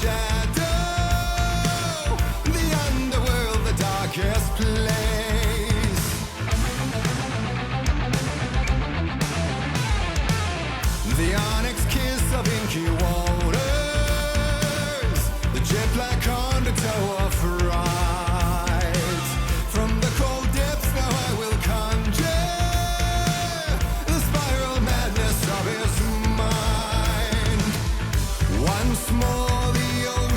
shadow, the underworld, the darkest place. The onyx kiss of inky waters, the jet black undertow of fright. From the cold depths now I will conjure the spiral madness of his mind. Once more the ocean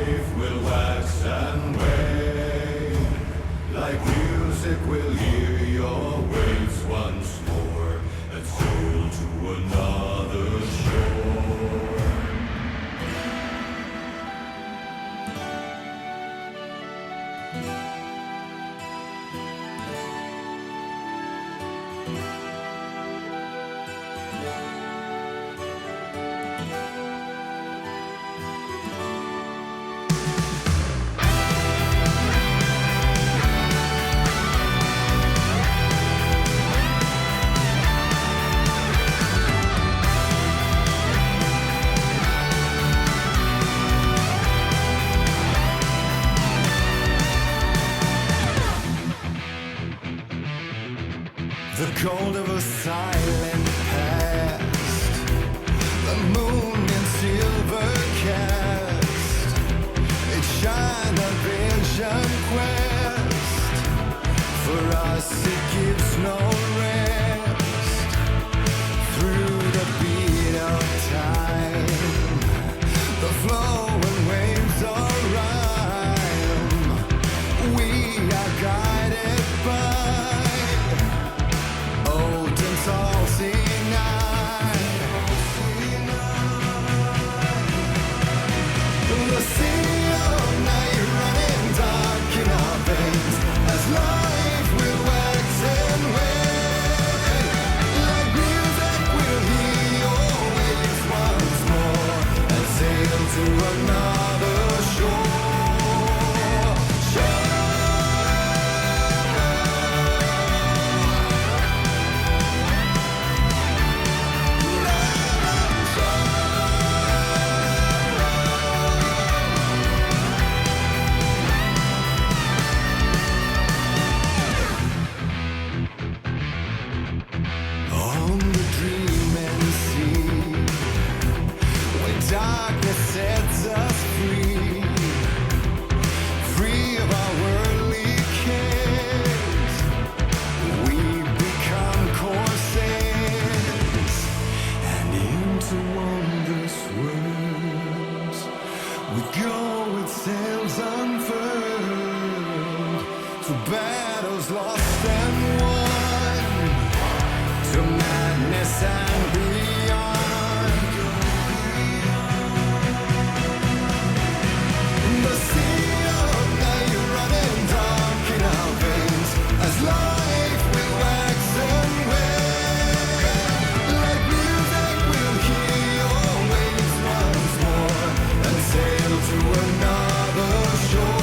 life will wax and wane. Like music, we'll hear your waves once more and sail to another shore. The cold of a silent past, the moon in silver cast, it shine a vision quest. For us it gives no rest. Through the beat of time, the flowing waves of rhyme, we are guided by the sea of night running dark in our veins, as life will wax and wane. Like music, we'll hear your waves once more and sail to another shore. Darkness sets us free, free of our worldly cares. We become corsairs, and into wondrous worlds we go with sails unfurled, to battles lost and won, to madness and beyond. The sea of night running dark in our veins, as life will wax and wane. Like music, we'll hear your waves once more and sail to another shore.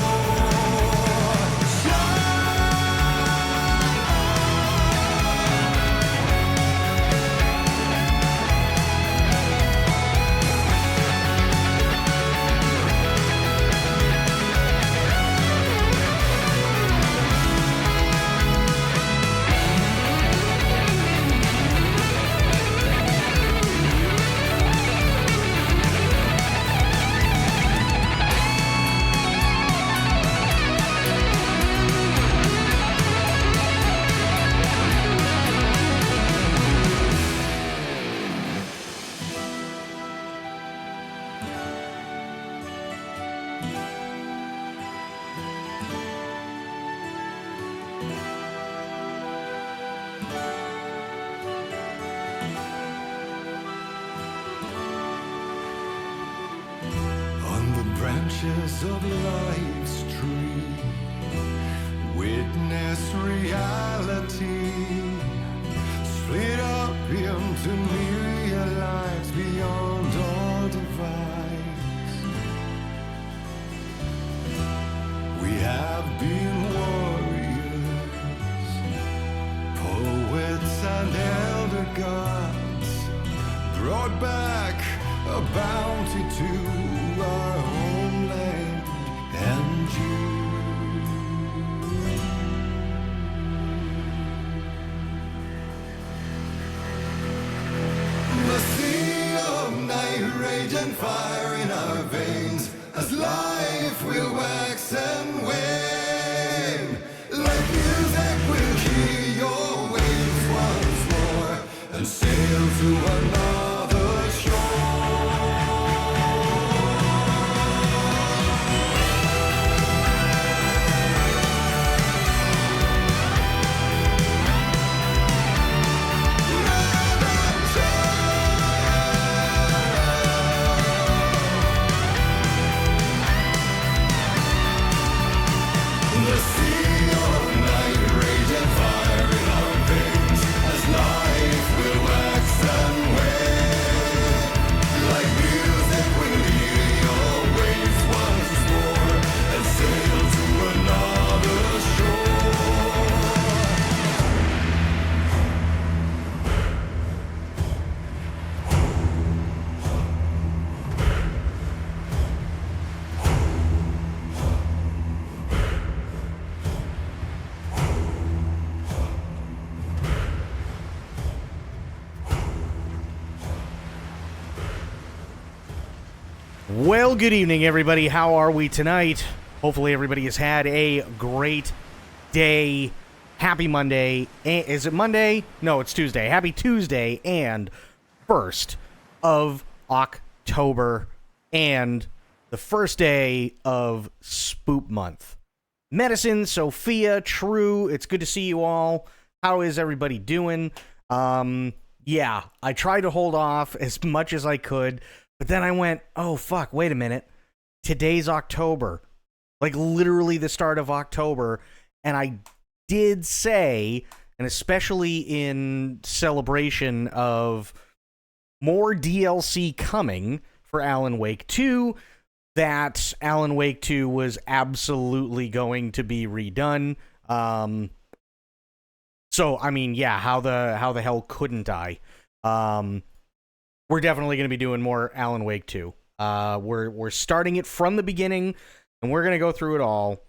Branches of life's tree, witness reality, split up into myriad lives beyond all divides. We have been warriors, poets and elder gods, brought back a bounty to our homeland and you. The sea of night, rage and fire in our veins, as life will wax and wane. Like music, we'll hear your waves once more and sail to another shore. Well, good evening, everybody. How are we tonight? Hopefully, everybody has had a great day. Happy Monday. Is it Monday? No, it's Tuesday. Happy Tuesday and 1st of October and the first day of Spoop Month. Medicine, Sophia, True, it's good to see you all. How is everybody doing? Yeah, I tried to hold off as much as I could, but then I went, oh, fuck, wait a minute. Today's October. Like, literally the start of October. And I did say, and especially in celebration of more DLC coming for Alan Wake 2, that Alan Wake 2 was absolutely going to be redone. So, I mean, yeah, how the hell couldn't I? We're definitely going to be doing more Alan Wake 2. We're starting it from the beginning, and we're going to go through it all.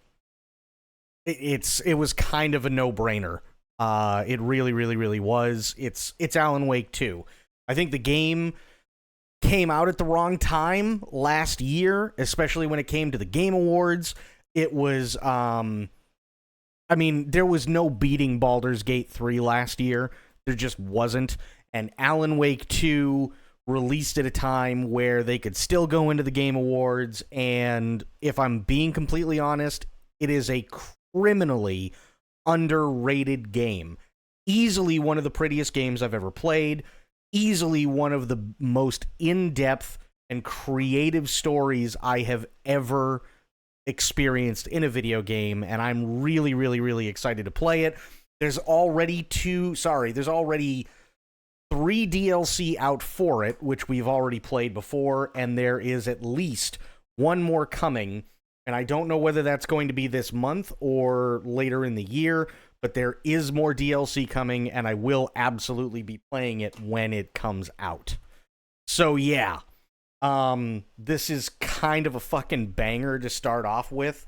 It was kind of a no-brainer. It really, really, really was. It's Alan Wake 2. I think the game came out at the wrong time last year, especially when it came to the Game Awards. It was, I mean, there was no beating Baldur's Gate 3 last year. There just wasn't. And Alan Wake 2 released at a time where they could still go into the Game Awards, and if I'm being completely honest, it is a criminally underrated game. Easily one of the prettiest games I've ever played, easily one of the most in-depth and creative stories I have ever experienced in a video game, and I'm really, really, really excited to play it. There's already 3 DLC out for it, which we've already played before, and there is at least one more coming, and I don't know whether that's going to be this month or later in the year, but there is more DLC coming, and I will absolutely be playing it when it comes out. So yeah, this is kind of a fucking banger to start off with.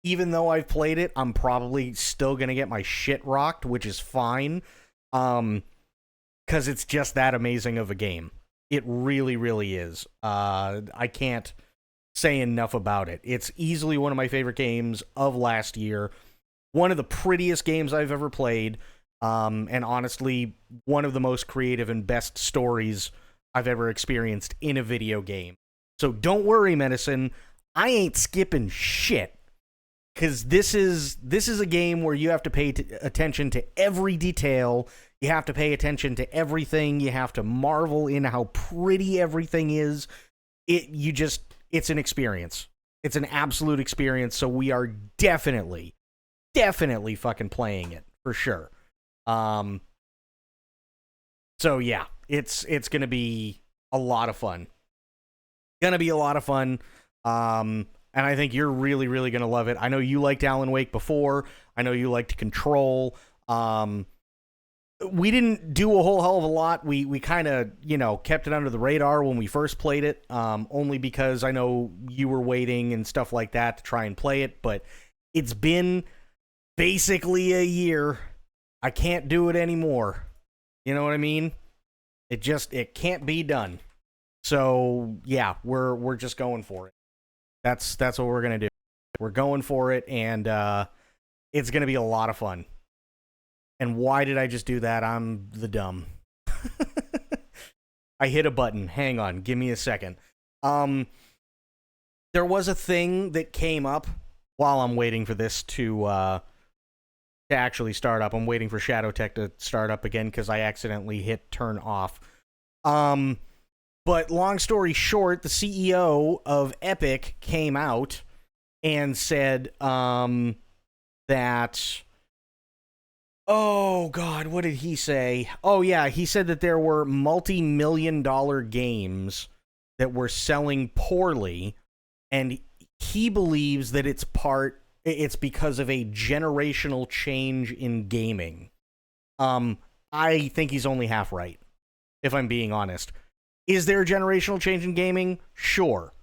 Even though I've played it, I'm probably still gonna get my shit rocked, which is fine. Because it's just that amazing of a game. It really, really is. I can't say enough about it. It's easily one of my favorite games of last year. One of the prettiest games I've ever played. And honestly, one of the most creative and best stories I've ever experienced in a video game. So don't worry, Medicine. I ain't skipping shit. Because this is a game where you have to pay attention to every detail. You have to pay attention to everything. You have to marvel in how pretty everything is. It's an experience. It's an absolute experience. So we are definitely fucking playing it for sure. So yeah, it's gonna be a lot of fun. And I think you're really, really gonna love it. I know you liked Alan Wake before. I know you liked Control. We didn't do a whole hell of a lot. We kind of, kept it under the radar when we first played it, only because I know you were waiting and stuff like that to try and play it, but it's been basically a year. I can't do it anymore. You know what I mean? It can't be done. So, yeah, we're just going for it. That's what we're going to do. We're going for it, and it's going to be a lot of fun. And why did I just do that? I'm the dumb. I hit a button. Hang on. Give me a second. There was a thing that came up while I'm waiting for this to actually start up. I'm waiting for Shadow Tech to start up again because I accidentally hit turn off. But long story short, the CEO of Epic came out and said that... Oh, God, what did he say? Oh, yeah, he said that there were multi-million-dollar games that were selling poorly, and he believes that it's because of a generational change in gaming. I think he's only half right, if I'm being honest. Is there a generational change in gaming? Sure.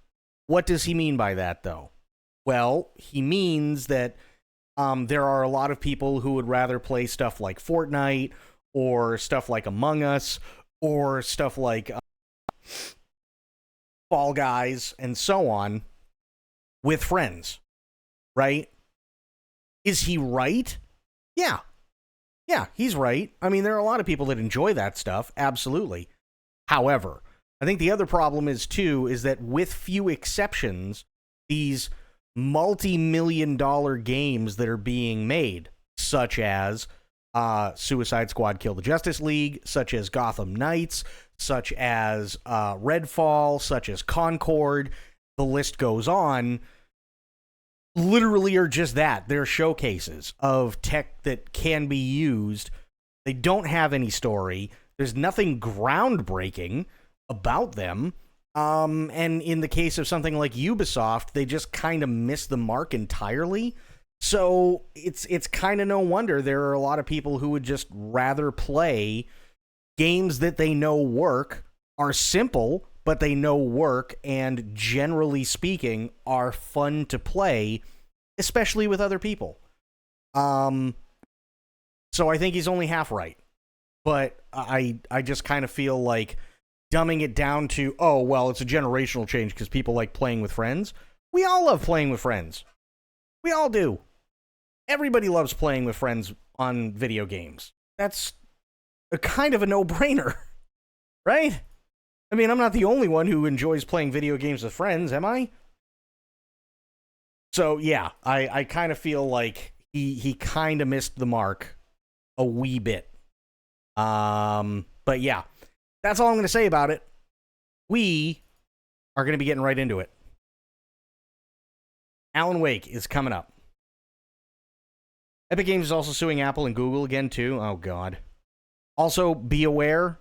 What does he mean by that, though? Well, he means that there are a lot of people who would rather play stuff like Fortnite or stuff like Among Us or stuff like Fall Guys, and so on with friends, right? Is he right? Yeah. Yeah, he's right. I mean, there are a lot of people that enjoy that stuff, absolutely. However, I think the other problem is, too, is that with few exceptions, these multi-million-dollar games that are being made, such as Suicide Squad Kill the Justice League, such as Gotham Knights, such as Redfall, such as Concord, the list goes on, literally are just that. They're showcases of tech that can be used. They don't have any story. There's nothing groundbreaking about them. And in the case of something like Ubisoft, they just kind of miss the mark entirely. So it's kind of no wonder there are a lot of people who would just rather play games that they know work, are simple, but they know work, and generally speaking, are fun to play, especially with other people. So I think he's only half right. But I just kind of feel like dumbing it down to, oh, well, it's a generational change because people like playing with friends. We all love playing with friends. We all do. Everybody loves playing with friends on video games. That's a kind of a no-brainer, right? I mean, I'm not the only one who enjoys playing video games with friends, am I? So, yeah, I kind of feel like he kind of missed the mark a wee bit. But yeah, that's all I'm going to say about it. We are going to be getting right into it. Alan Wake is coming up. Epic Games is also suing Apple and Google again, too. Oh, God. Also, be aware,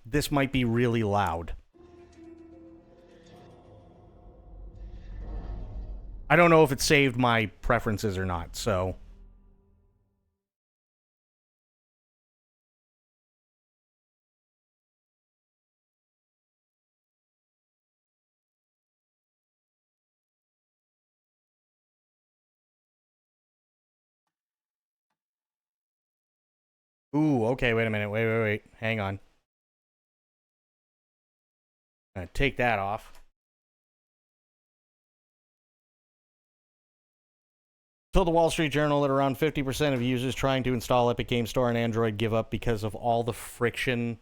this might be really loud. I don't know if it saved my preferences or not, so... Ooh, okay, wait a minute. Wait. Hang on. I'm gonna take that off. Told the Wall Street Journal that around 50% of users trying to install Epic Game Store on Android give up because of all the friction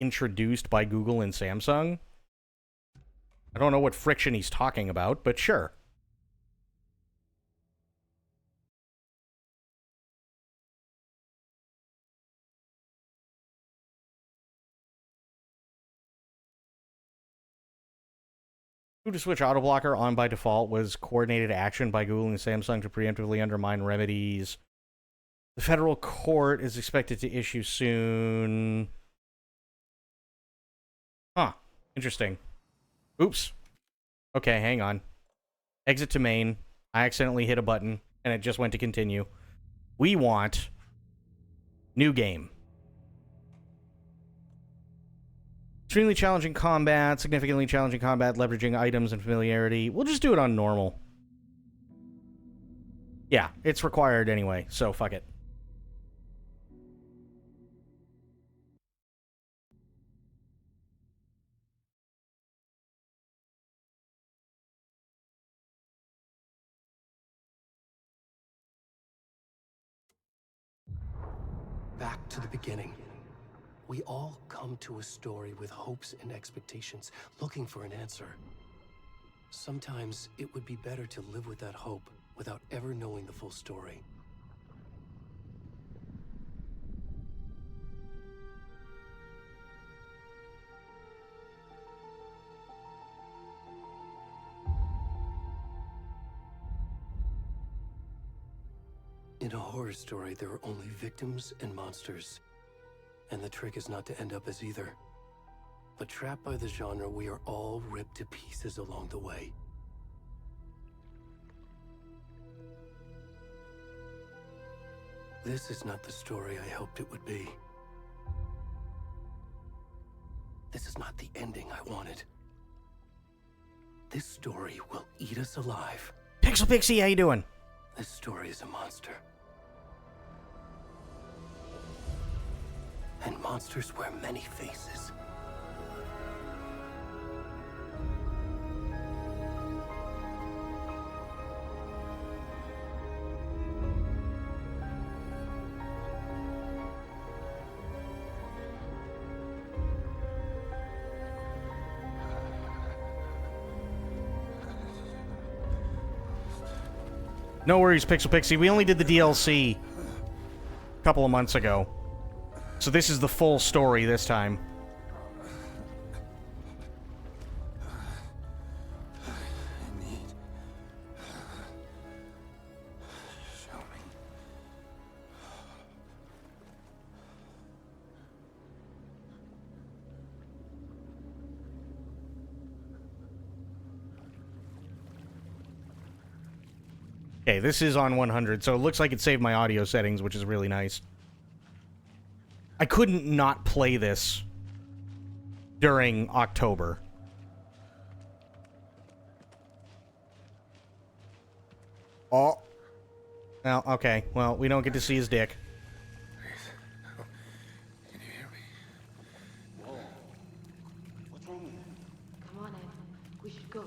introduced by Google and Samsung. I don't know what friction he's talking about, but sure. To switch autoblocker on by default was coordinated action by Google and Samsung to preemptively undermine remedies. The federal court is expected to issue soon. Huh. Interesting. Oops. Okay, hang on. Exit to main. I accidentally hit a button, and it just went to continue. We want new game. Extremely challenging combat, significantly challenging combat, leveraging items and familiarity. We'll just do it on normal. Yeah, it's required anyway, so fuck it. Back to the beginning. We all come to a story with hopes and expectations, looking for an answer. Sometimes it would be better to live with that hope without ever knowing the full story. In a horror story, there are only victims and monsters. And the trick is not to end up as either. But trapped by the genre, we are all ripped to pieces along the way. This is not the story I hoped it would be. This is not the ending I wanted. This story will eat us alive. Pixel Pixie, how you doing? This story is a monster. And monsters wear many faces. No worries, Pixel Pixie. We only did the DLC a couple of months ago. So this is the full story this time. Okay, this is on 100, so it looks like it saved my audio settings, which is really nice. I couldn't not play this during October. Oh. Well, okay. Well, we don't get to see his dick. Can you hear me? Whoa. What's wrong with you? Come on, Ed. We should go.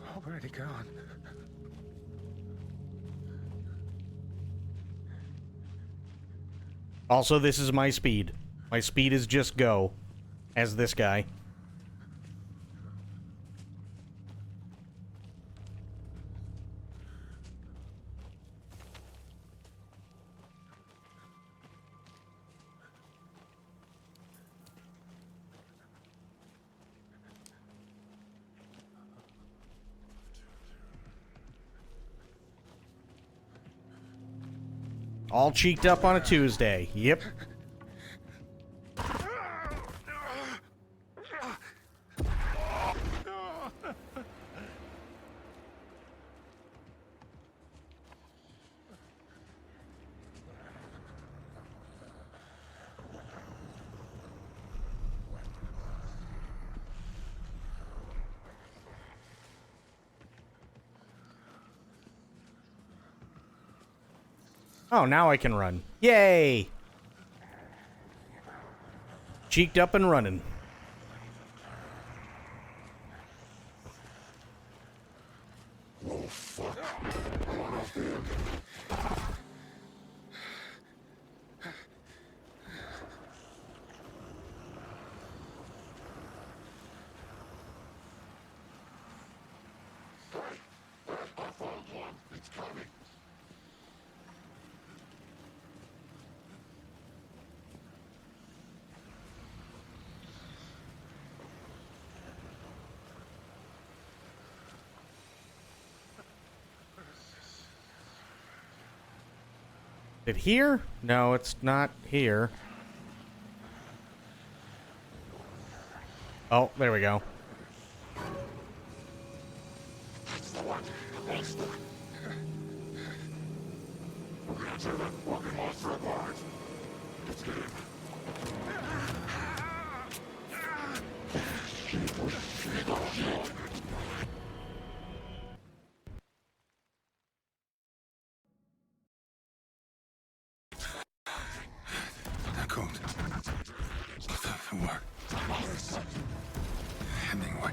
Oh, where'd he gone? Also, this is my speed. My speed is just go, as this guy. All cheeked up on a Tuesday. Yep. Oh, now I can run. Yay! Cheeked up and running. Is it here? No, it's not here. Oh, there we go. Not cold. The work. Hemingway.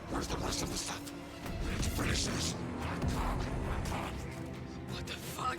Where's the rest of the stuff? We need to finish this. What the fuck?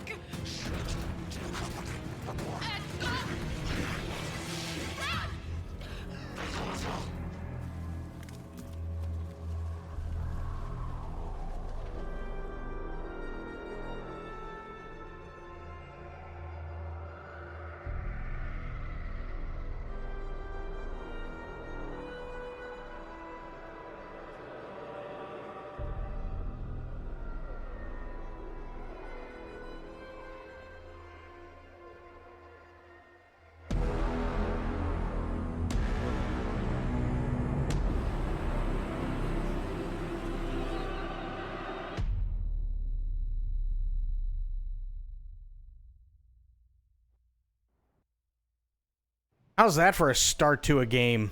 How's that for a start to a game?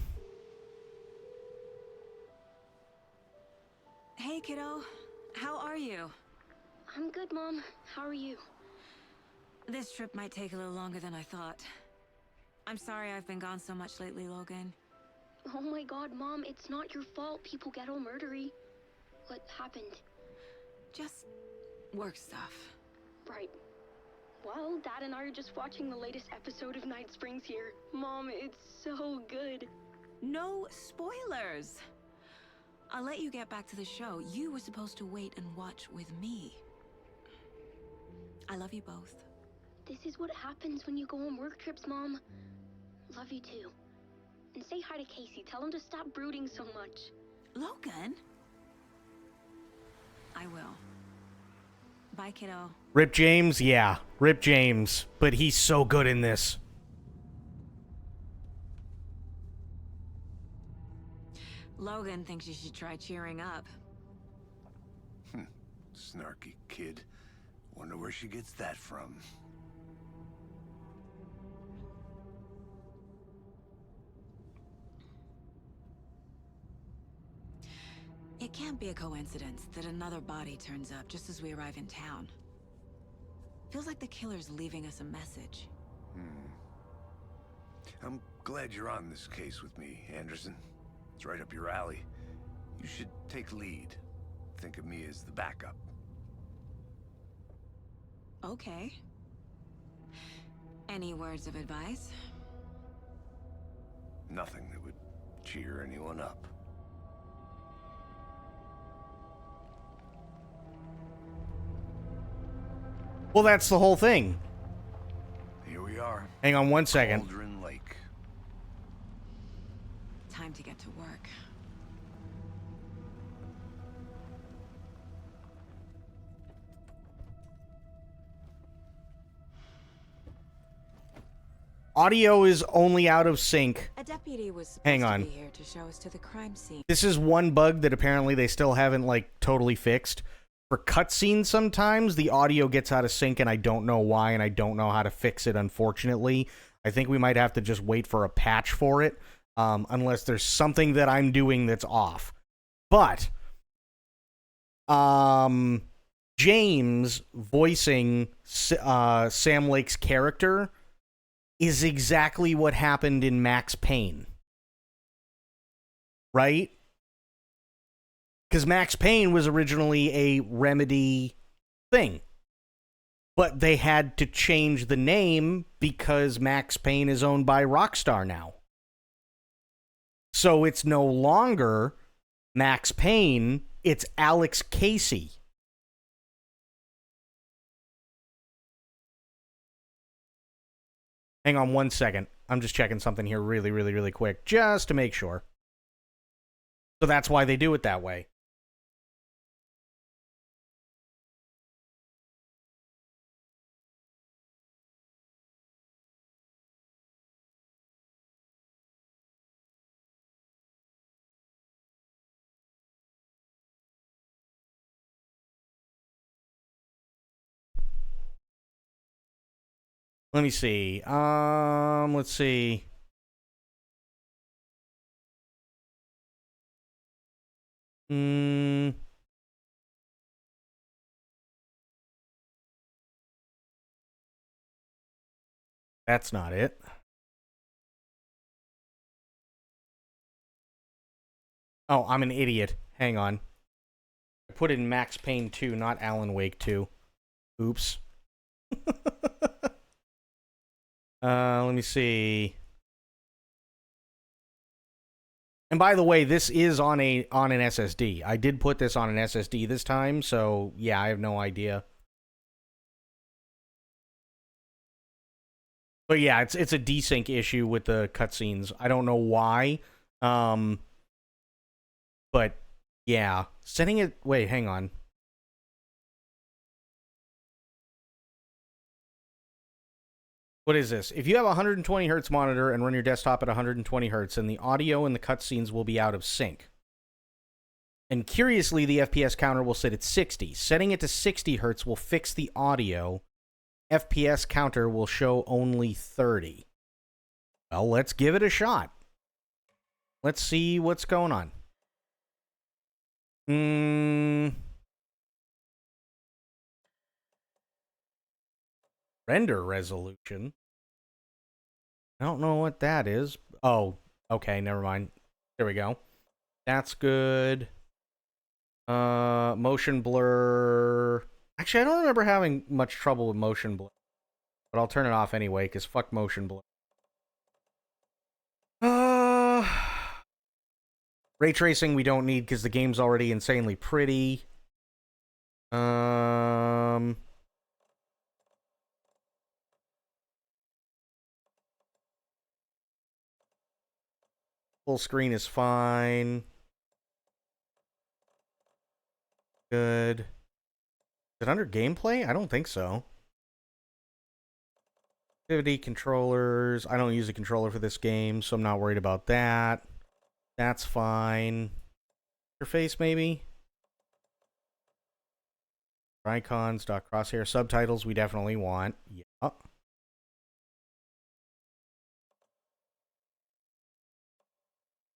Hey, kiddo. How are you? I'm good, Mom. How are you? This trip might take a little longer than I thought. I'm sorry I've been gone so much lately, Logan. Oh my god, Mom, it's not your fault people get all murdery. What happened? Just work stuff. Right. Well, Dad and I are just watching the latest episode of Night Springs here. Mom, it's so good. No spoilers! I'll let you get back to the show. You were supposed to wait and watch with me. I love you both. This is what happens when you go on work trips, Mom. Love you too. And say hi to Casey. Tell him to stop brooding so much. Logan? I will. Bye, kiddo. Rip James, yeah, Rip James, but he's so good in this. Logan thinks you should try cheering up. Snarky kid. Wonder where she gets that from. It can't be a coincidence that another body turns up just as we arrive in town. Feels like the killer's leaving us a message. I'm glad you're on this case with me, Anderson. It's right up your alley. You should take lead. Think of me as the backup. Okay. Any words of advice? Nothing that would cheer anyone up. Well, that's the whole thing. Here we are. Hang on one second. Cauldron Lake. Time to get to work. Audio is only out of sync. A deputy was supposed Hang to on. be here to show us to the crime scene. This is one bug that apparently they still haven't, like, totally fixed. For cutscenes, sometimes the audio gets out of sync, and I don't know why, and I don't know how to fix it, unfortunately. I think we might have to just wait for a patch for it, unless there's something that I'm doing that's off. But, James voicing Sam Lake's character is exactly what happened in Max Payne. Right? Because Max Payne was originally a Remedy thing. But they had to change the name because Max Payne is owned by Rockstar now. So it's no longer Max Payne, it's Alex Casey. Hang on one second. I'm just checking something here really quick, just to make sure. So that's why they do it that way. Let me see. Let's see. That's not it. Oh, I'm an idiot. Hang on. I put in Max Payne 2, not Alan Wake 2. Oops. Let me see. And by the way, this is on an SSD. I did put this on an SSD this time, so yeah, I have no idea. But yeah, it's a desync issue with the cutscenes. I don't know why. But yeah, setting it. Wait, hang on. What is this? If you have a 120 hertz monitor and run your desktop at 120 hertz, then the audio and the cutscenes will be out of sync. And curiously, the FPS counter will sit at 60. Setting it to 60 hertz will fix the audio. FPS counter will show only 30. Well, let's give it a shot. Let's see what's going on. Render resolution. I don't know what that is. Oh, okay, never mind. There we go. That's good. Motion blur. Actually, I don't remember having much trouble with motion blur. But I'll turn it off anyway, because fuck motion blur. Ray tracing we don't need because the game's already insanely pretty. Full screen is fine. Good. Is it under gameplay? I don't think so. Activity controllers. I don't use a controller for this game, so I'm not worried about that. That's fine. Interface, maybe? Icons, crosshair, subtitles we definitely want. Yeah.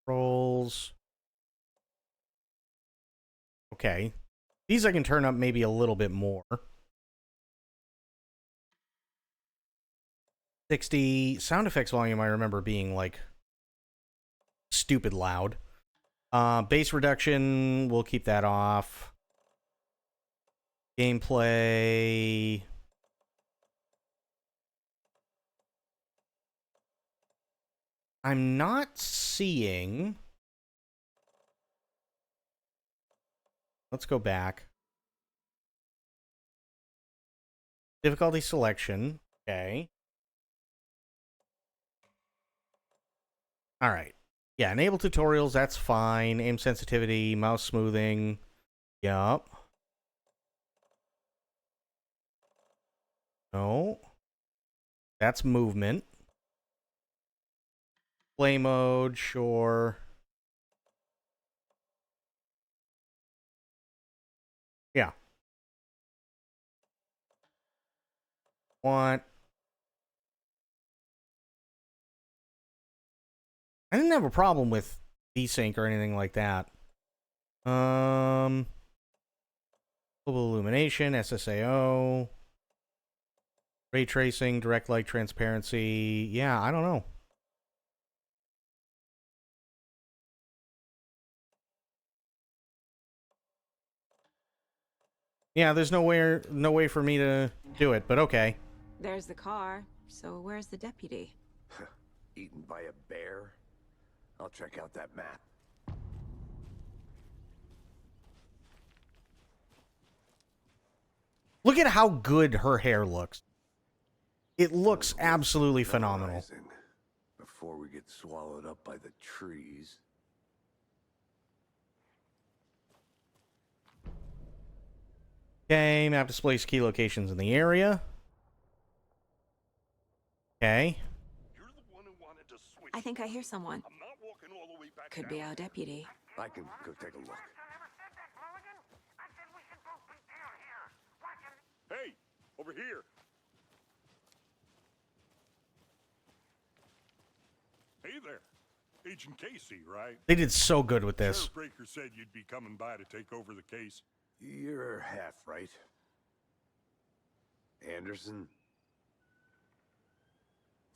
Controls. Okay. These I can turn up maybe a little bit more. 60. Sound effects volume I remember being like stupid loud. Bass reduction, we'll keep that off. Gameplay. I'm not seeing. Let's go back. Difficulty selection. Okay. All right. Yeah, enable tutorials, that's fine. Aim sensitivity, mouse smoothing. Yup. No. That's movement. Play mode, sure. Yeah. Want. I didn't have a problem with desync or anything like that. Global illumination, SSAO, ray tracing, direct light transparency. Yeah, I don't know. Yeah, there's no way for me to do it, but okay. There's the car. So where's the deputy? Eaten by a bear? I'll check out that map. Look at how good her hair looks. It looks absolutely phenomenal. Before we get swallowed up by the trees. Okay, map displays key locations in the area. Okay. You're the one who wanted to switch. I think I hear someone. I'm not walking all the way back Could down. be our deputy. I can go take a look. Hey, over here. Hey there. Agent Casey, right? They did so good with this. Sheriff Breaker said you'd be coming by to take over the case. You're half right. Anderson?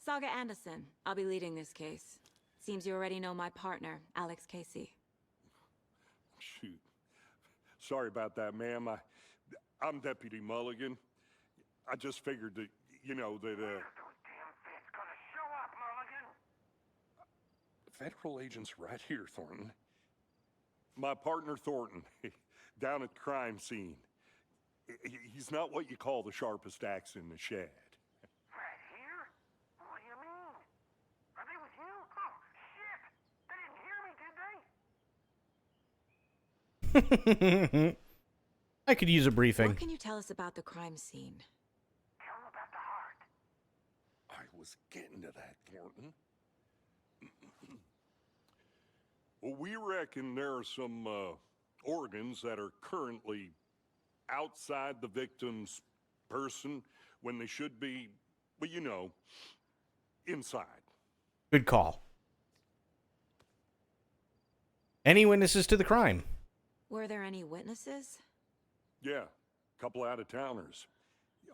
Saga Anderson. I'll be leading this case. Seems you already know my partner, Alex Casey. Shoot. Sorry about that, ma'am. I'm Deputy Mulligan. I just figured that, you know, that, Federal agents right here, Thornton. My partner, Thornton, down at the crime scene. He's not what you call the sharpest axe in the shed. Right here? What do you mean? Are they with you? Oh, shit! They didn't hear me, did they? I could use a briefing. What can you tell us about the crime scene? Tell them about the heart. I was getting to that, Thornton. Well, we reckon there are some organs that are currently outside the victim's person when they should be, well, you know, inside. Good call. Any witnesses to the crime? Were there any witnesses? Yeah, a couple out-of-towners.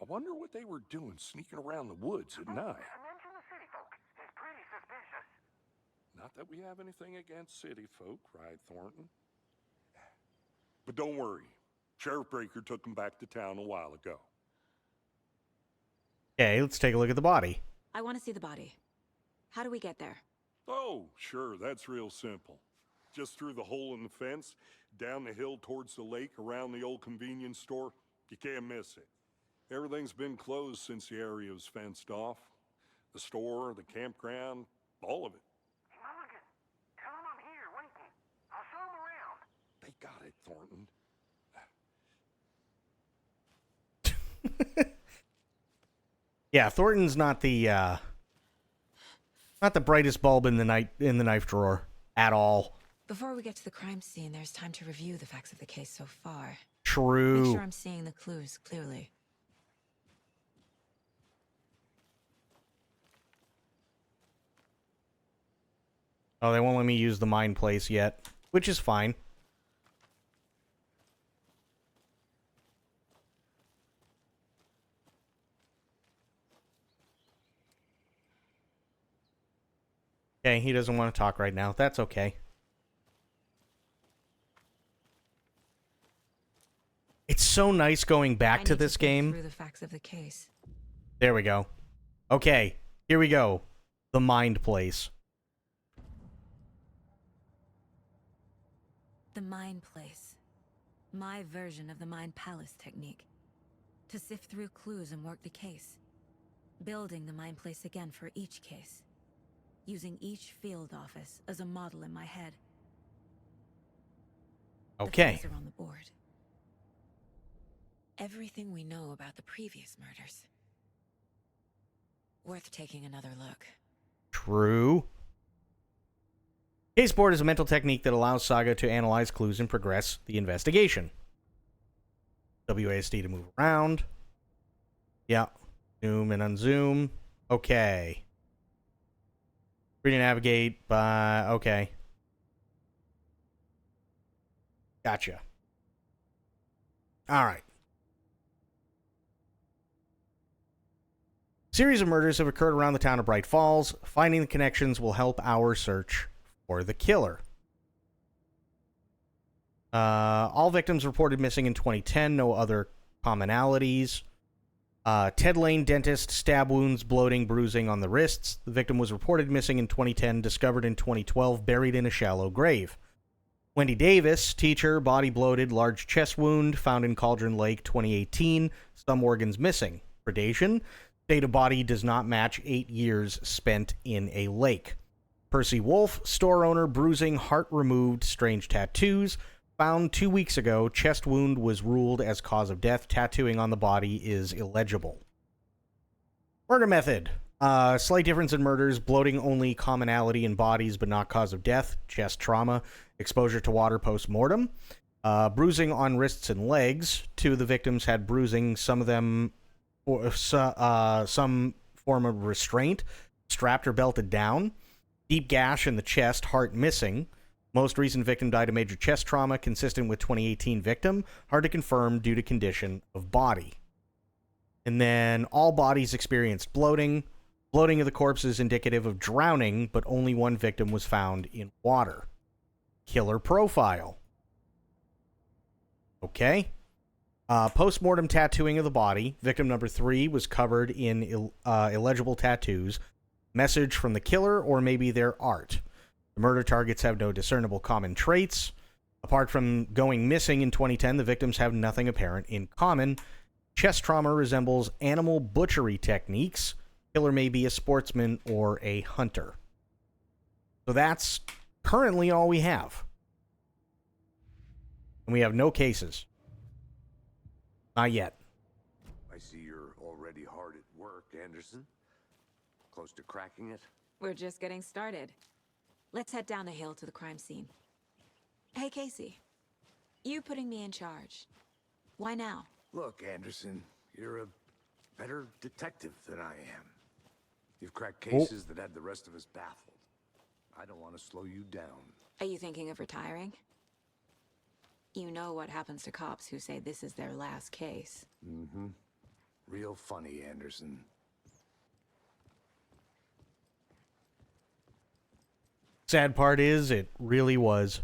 I wonder what they were doing sneaking around the woods at night. Mention the city folk. It's pretty suspicious. Not that we have anything against city folk, right, Thornton? But don't worry. Sheriff Breaker took them back to town a while ago. Okay, let's take a look at the body. I want to see the body. How do we get there? Oh, sure, that's real simple. Just through the hole in the fence, down the hill towards the lake, around the old convenience store. You can't miss it. Everything's been closed since the area was fenced off. The store, the campground, all of it. Hey, Mulligan, tell him I'm here waiting. I'll show him around. They got it, Thornton. Yeah, Thornton's not the brightest bulb in the knife drawer at all. Before we get to the crime scene, there's time to review the facts of the case so far. True. Make sure I'm seeing the clues clearly. Oh, they won't let me use the mind place yet, which is fine. Okay, he doesn't want to talk right now. That's okay. It's so nice going back to this game. Through the facts of the case. There we go. Okay, here we go. The mind place. The mind place. My version of the mind palace technique. To sift through clues and work the case. Building the mind place again for each case. Using each field office as a model in my head. Okay. The facts are on the board. Everything we know about the previous murders. Worth taking another look. True. Case board is a mental technique that allows Saga to analyze clues and progress the investigation. WASD to move around. Yeah. Zoom and unzoom. Okay. Free to navigate by... Okay. Gotcha. Alright. Series of murders have occurred around the town of Bright Falls. Finding the connections will help our search for the killer. All victims reported missing in 2010. No other commonalities. Ted Lane, dentist, stab wounds, bloating, bruising on the wrists. The victim was reported missing in 2010, discovered in 2012, buried in a shallow grave. Wendy Davis, teacher, body bloated, large chest wound, found in Cauldron Lake, 2018. Some organs missing. Predation. State of body does not match 8 years spent in a lake. Percy Wolf, store owner, bruising, heart removed, strange tattoos. Found 2 weeks ago, chest wound was ruled as cause of death. Tattooing on the body is illegible. Murder method. Slight difference in murders. Bloating only commonality in bodies but not cause of death. Chest trauma. Exposure to water post-mortem. Bruising on wrists and legs. 2 of the victims had bruising. Some of them... some form of restraint, strapped or belted down, deep gash in the chest, heart missing. Most recent victim died of major chest trauma, consistent with 2018 victim, hard to confirm due to condition of body. And then all bodies experienced bloating. Bloating of the corpse is indicative of drowning, but only 1 victim was found in water. Killer profile. Okay. Post-mortem tattooing of the body. Victim number 3 was covered in illegible tattoos. Message from the killer or maybe their art. The murder targets have no discernible common traits. Apart from going missing in 2010, the victims have nothing apparent in common. Chest trauma resembles animal butchery techniques. Killer may be a sportsman or a hunter. So that's currently all we have. And we have no cases. Not yet. I see you're already hard at work, Anderson. Close to cracking it? We're just getting started. Let's head down the hill to the crime scene. Hey, Casey. You putting me in charge. Why now? Look, Anderson, you're a better detective than I am. You've cracked cases that had the rest of us baffled. I don't want to slow you down. Are you thinking of retiring? You know what happens to cops who say this is their last case. Mm-hmm. Real funny, Anderson. Sad part is, it really was.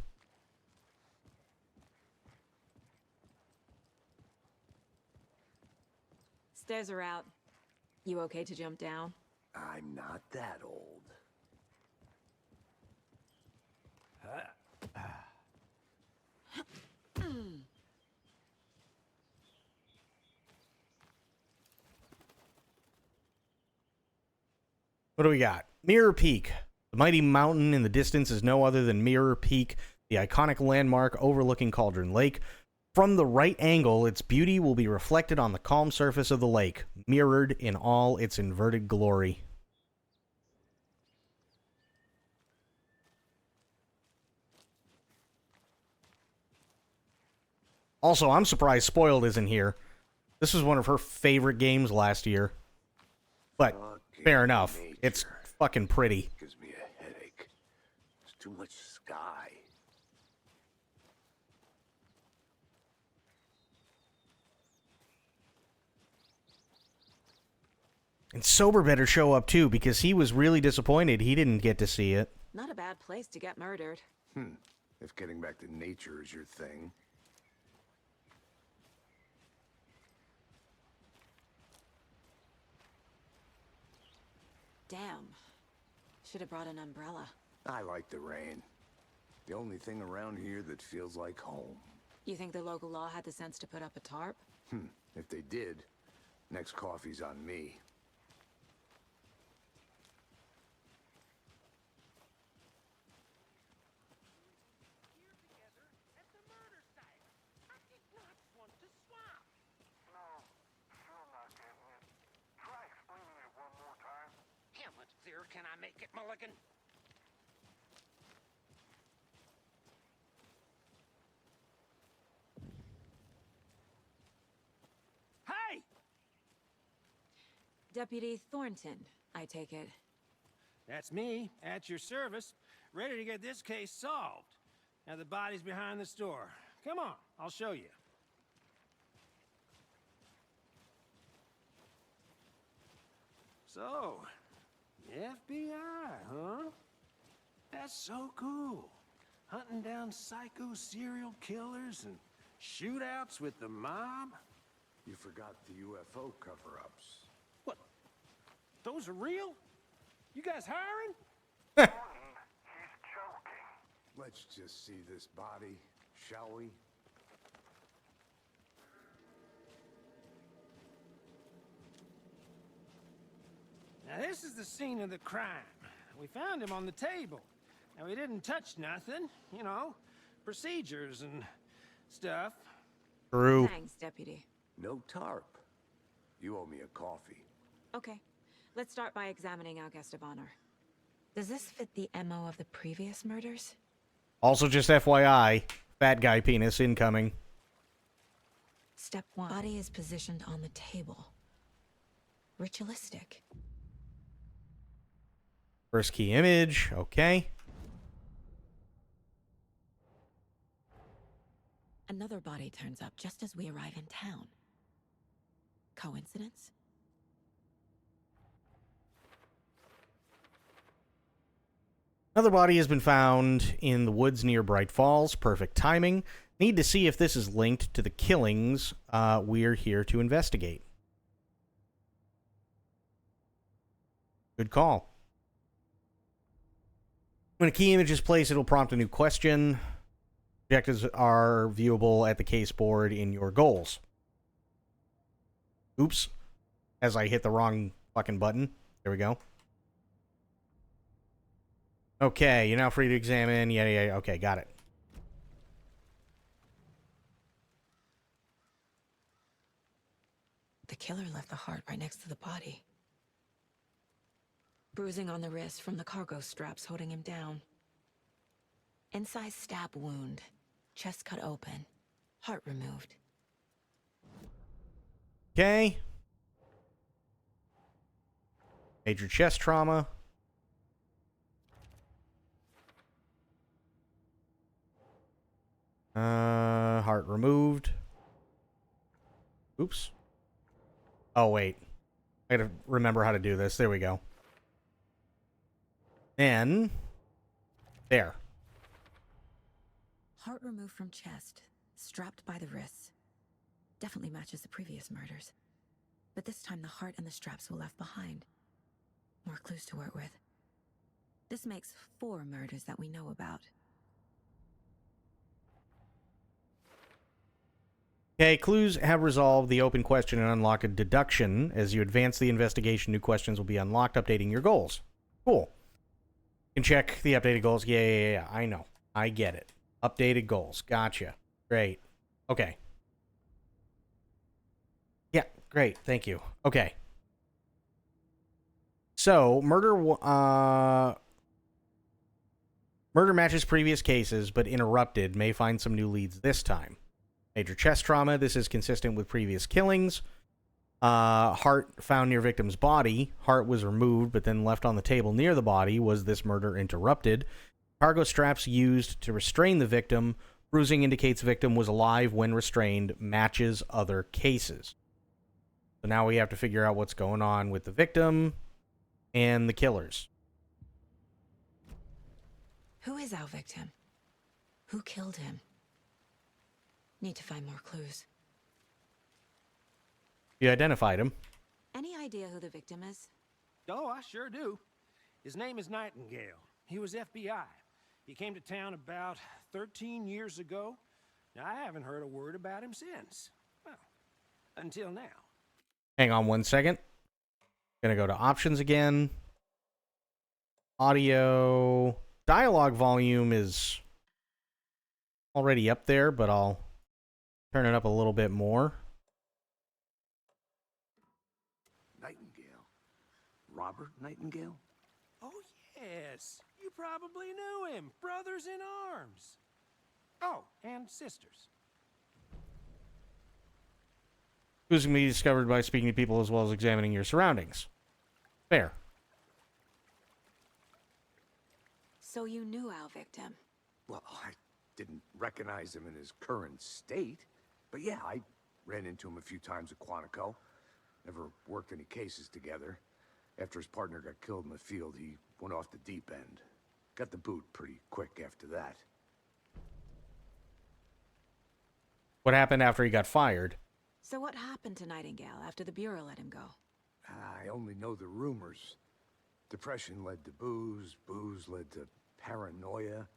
Stairs are out. You okay to jump down? I'm not that old. What do we got? Mirror Peak. The mighty mountain in the distance is no other than Mirror Peak, the iconic landmark overlooking Cauldron Lake. From the right angle, its beauty will be reflected on the calm surface of the lake, mirrored in all its inverted glory. Also, I'm surprised Spoiled isn't here. This was one of her favorite games last year. But, fair enough. It's fucking pretty. Gives me a headache. There's too much sky. And Sober better show up too, because he was really disappointed he didn't get to see it. Not a bad place to get murdered. If getting back to nature is your thing. Damn. Should have brought an umbrella. I like the rain. The only thing around here that feels like home. You think the local law had the sense to put up a tarp? If they did, next coffee's on me. No, still not getting it. Try explaining it one more time. How much clearer can I make it, Mulligan? Hey! Deputy Thornton, I take it. That's me, at your service, ready to get this case solved. Now the body's behind the store. Come on, I'll show you. So, FBI, huh? That's so cool. Hunting down psycho serial killers and shootouts with the mob. You forgot the UFO cover-ups. What? Those are real? You guys hiring? He's joking. Let's just see this body, shall we? Now this is the scene of the crime. We found him on the table. Now we didn't touch nothing, you know, procedures and stuff. True. Thanks, Deputy. No tarp. You owe me a coffee. Okay, let's start by examining our guest of honor. Does this fit the MO of the previous murders? Also, just FYI, fat guy penis incoming. Step 1. Body is positioned on the table. Ritualistic. First key image, okay. Another body turns up just as we arrive in town. Coincidence? Another body has been found in the woods near Bright Falls. Perfect timing. Need to see if this is linked to the killings we're here to investigate. Good call. When a key image is placed, it'll prompt a new question. Objectives are viewable at the case board in your goals. Oops. As I hit the wrong fucking button. There we go. Okay, you're now free to examine. Yeah, okay, got it. The killer left the heart right next to the body. Bruising on the wrist from the cargo straps holding him down. Incised stab wound. Chest cut open. Heart removed. Okay. Major chest trauma. Heart removed. Oops. Oh, wait. I gotta remember how to do this. There we go. And there. Heart removed from chest, strapped by the wrists. Definitely matches the previous murders. But this time the heart and the straps were left behind. More clues to work with. This makes 4 murders that we know about. Okay, clues have resolved the open question and unlocked a deduction. As you advance the investigation, new questions will be unlocked, updating your goals. Cool. You can check the updated goals. Yeah. I know. I get it. Updated goals. Gotcha. Great. Okay. Yeah, great. Thank you. Okay. So, murder matches previous cases, but interrupted. May find some new leads this time. Major chest trauma. This is consistent with previous killings. Heart found near victim's body. Heart was removed, but then left on the table near the body. Was this murder interrupted? Cargo straps used to restrain the victim. Bruising indicates victim was alive when restrained. Matches other cases. So now we have to figure out what's going on with the victim and the killers. Who is our victim? Who killed him? Need to find more clues. You identified him. Any idea who the victim is? Oh, I sure do. His name is Nightingale. He was FBI. He came to town about 13 years ago. Now, I haven't heard a word about him since. Well, until now. Hang on one second. Gonna go to options again. Audio. Dialogue volume is already up there, but I'll turn it up a little bit more. Nightingale? Robert Nightingale? Oh, yes. You probably knew him. Brothers in arms. Oh, and sisters. Who's going to be discovered by speaking to people as well as examining your surroundings. Fair. So you knew our victim? Well, I didn't recognize him in his current state. But yeah, I ran into him a few times at Quantico. Never worked any cases together. After his partner got killed in the field, he went off the deep end. Got the boot pretty quick after that. What happened after he got fired? So what happened to Nightingale after the Bureau let him go? I only know the rumors. Depression led to booze, booze led to paranoia.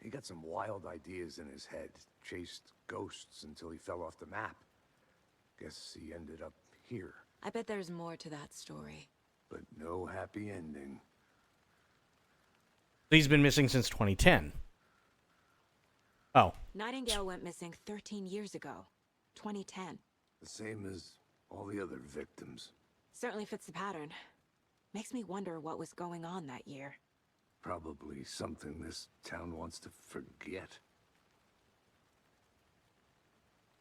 He got some wild ideas in his head, chased ghosts until he fell off the map. Guess he ended up here. I bet there's more to that story. But no happy ending. He's been missing since 2010. Oh. Nightingale went missing 13 years ago. 2010. The same as all the other victims. Certainly fits the pattern. Makes me wonder what was going on that year. Probably something this town wants to forget.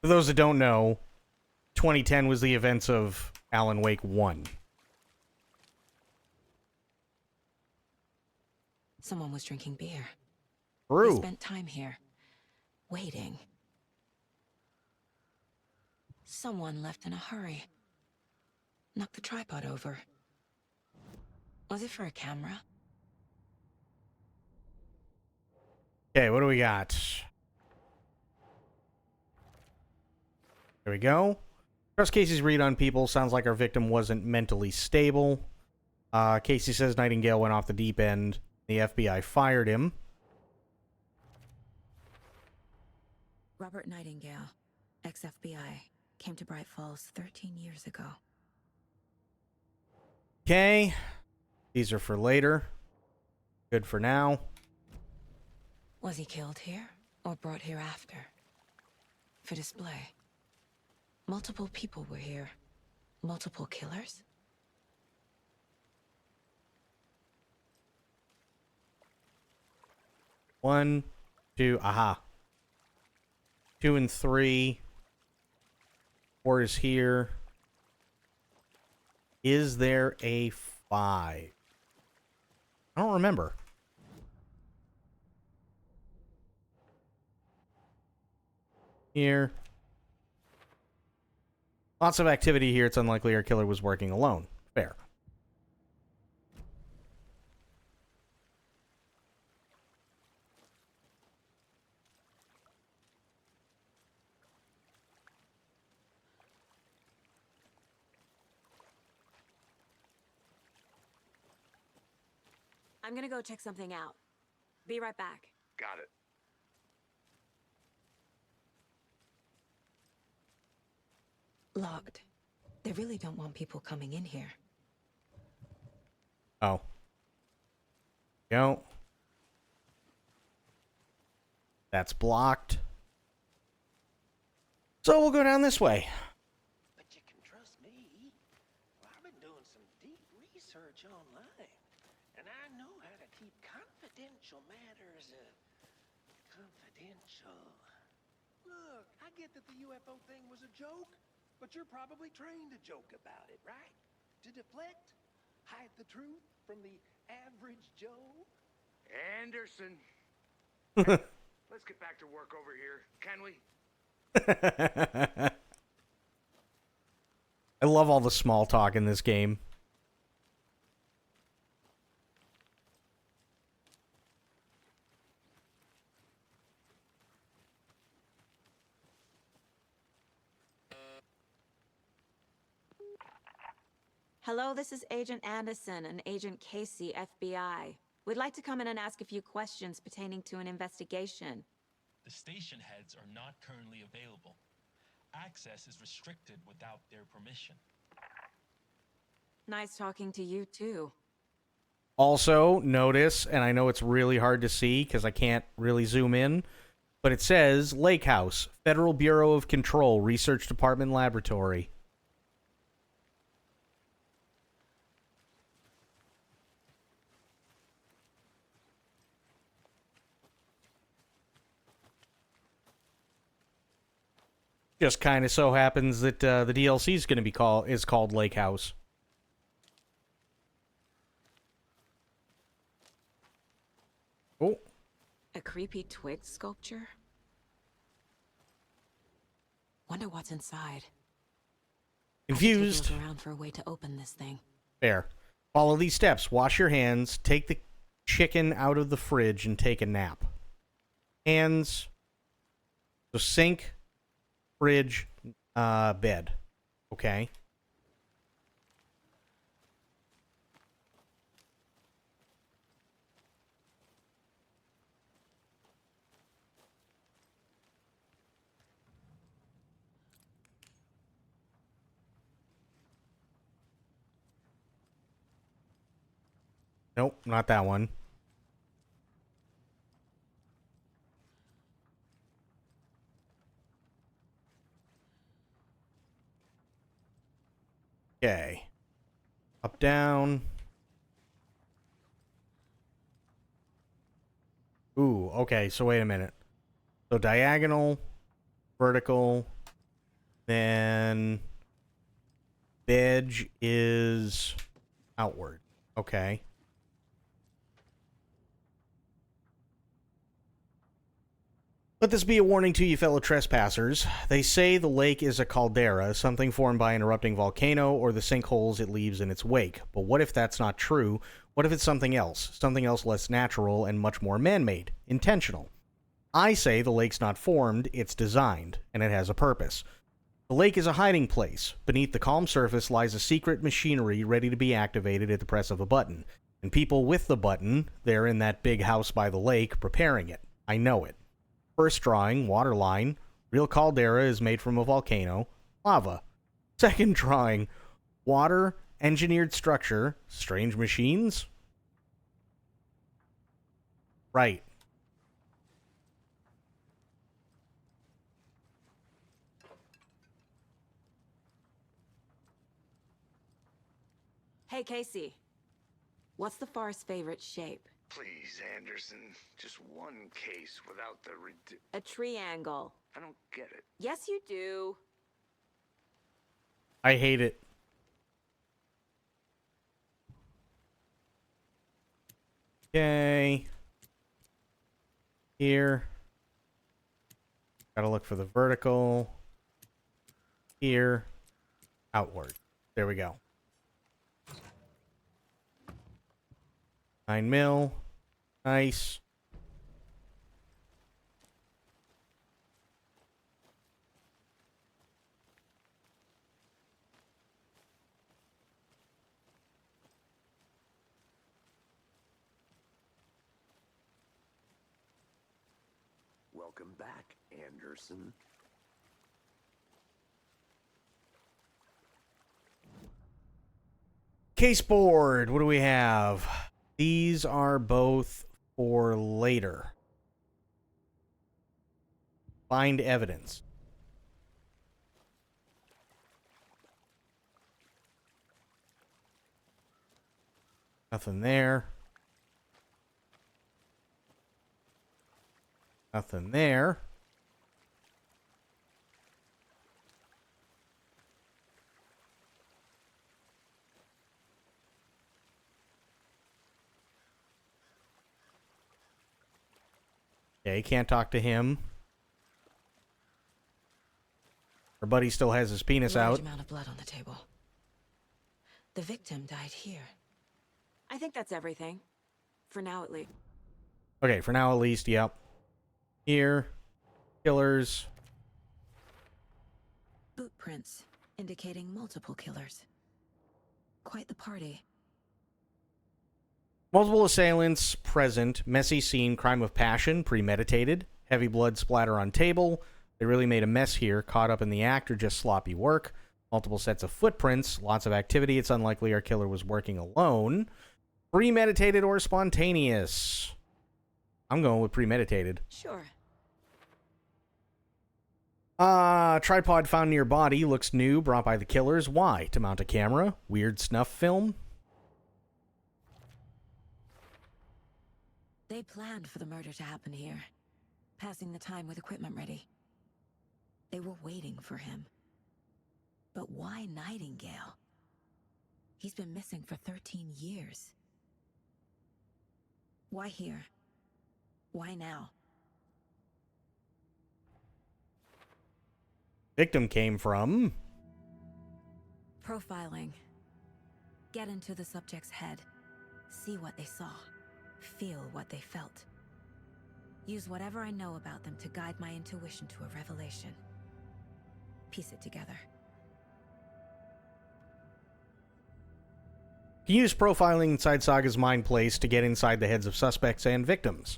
For those that don't know, 2010 was the events of Alan Wake 1. Someone was drinking beer. True. They spent time here, waiting. Someone left in a hurry. Knocked the tripod over. Was it for a camera? Okay, what do we got? There we go. Trust Casey's read on people. Sounds like our victim wasn't mentally stable. Casey says Nightingale went off the deep end. The FBI fired him. Robert Nightingale, ex-FBI, came to Bright Falls 13 years ago. Okay. These are for later. Good for now. Was he killed here or brought here after? For display. Multiple people were here. Multiple killers? One, two, aha. 2 and 3. 4 is here. Is there a 5? I don't remember. Here. Lots of activity here. It's unlikely our killer was working alone. Fair. I'm gonna go check something out. Be right back. Got it. Locked. They really don't want people coming in here. Oh. Go. That's blocked. So we'll go down this way. But you can trust me. Well, I've been doing some deep research online, and I know how to keep confidential matters confidential. Look, I get that the UFO thing was a joke, but you're probably trained to joke about it, right? To deflect, hide the truth from the average Joe. Anderson. Let's get back to work over here, can we? I love all the small talk in this game. Hello, this is Agent Anderson and Agent Casey, FBI. We'd like to come in and ask a few questions pertaining to an investigation. The station heads are not currently available. Access is restricted without their permission. Nice talking to you, too. Also, notice, and I know it's really hard to see because I can't really zoom in, but it says Lake House, Federal Bureau of Control, Research Department Laboratory. Just kind of so happens that the DLC is going to be called Lake House. Oh, A creepy twig sculpture? Wonder what's inside. confused. Take a look around for a way to open this thing. Fair. Follow these steps. Wash your hands. Take the chicken out of the fridge and take a nap. Hands. So sink, fridge, bed. Okay. Nope, not that one. Okay. Up, down. Ooh, okay, so wait a minute. So diagonal, vertical, then edge is outward. Okay. Let this be a warning to you fellow trespassers. They say the lake is a caldera, something formed by an erupting volcano or the sinkholes it leaves in its wake. But what if that's not true? What if it's something else? Something else less natural and much more man-made, intentional. I say the lake's not formed, it's designed, and it has a purpose. The lake is a hiding place. Beneath the calm surface lies a secret machinery ready to be activated at the press of a button. And people with the button, they're in that big house by the lake, preparing it. I know it. First drawing, water line. Real caldera is made from a volcano. Lava. Second drawing, water, engineered structure, strange machines. Right. Hey, Casey. What's the forest's favorite shape? Please, Anderson, just one case without the A triangle. I don't get it. Yes, you do. I hate it. Okay. Here. Gotta look for the vertical. Here. outward. There we go. 9 mil. Nice. Welcome back, Anderson. Case board. What do we have? These are both for later. Find evidence. Nothing there. Nothing there. Okay, can't talk to him. Our buddy still has his penis Large out. amount of blood on the table. The victim died here. I think that's everything. For now, at least. Okay, for now at least, yep. Here. Killers. Boot prints, indicating multiple killers. Quite the party. Multiple assailants present. Messy scene, crime of passion, premeditated. Heavy blood splatter on table. They really made a mess here. Caught up in the act or just sloppy work. Multiple sets of footprints. Lots of activity. It's unlikely our killer was working alone. Premeditated or spontaneous? I'm going with premeditated. Sure. Tripod found near body. Looks new. Brought by the killers. Why? To mount a camera? Weird snuff film? They planned for the murder to happen here. Passing the time with equipment ready. They were waiting for him. But why Nightingale? He's been missing for 13 years. Why here? Why now? Victim came from... Profiling. Get into the subject's head. See what they saw. Feel what they felt. Use whatever I know about them to guide my intuition to a revelation. Piece it together. He used profiling inside Saga's mind place to get inside the heads of suspects and victims.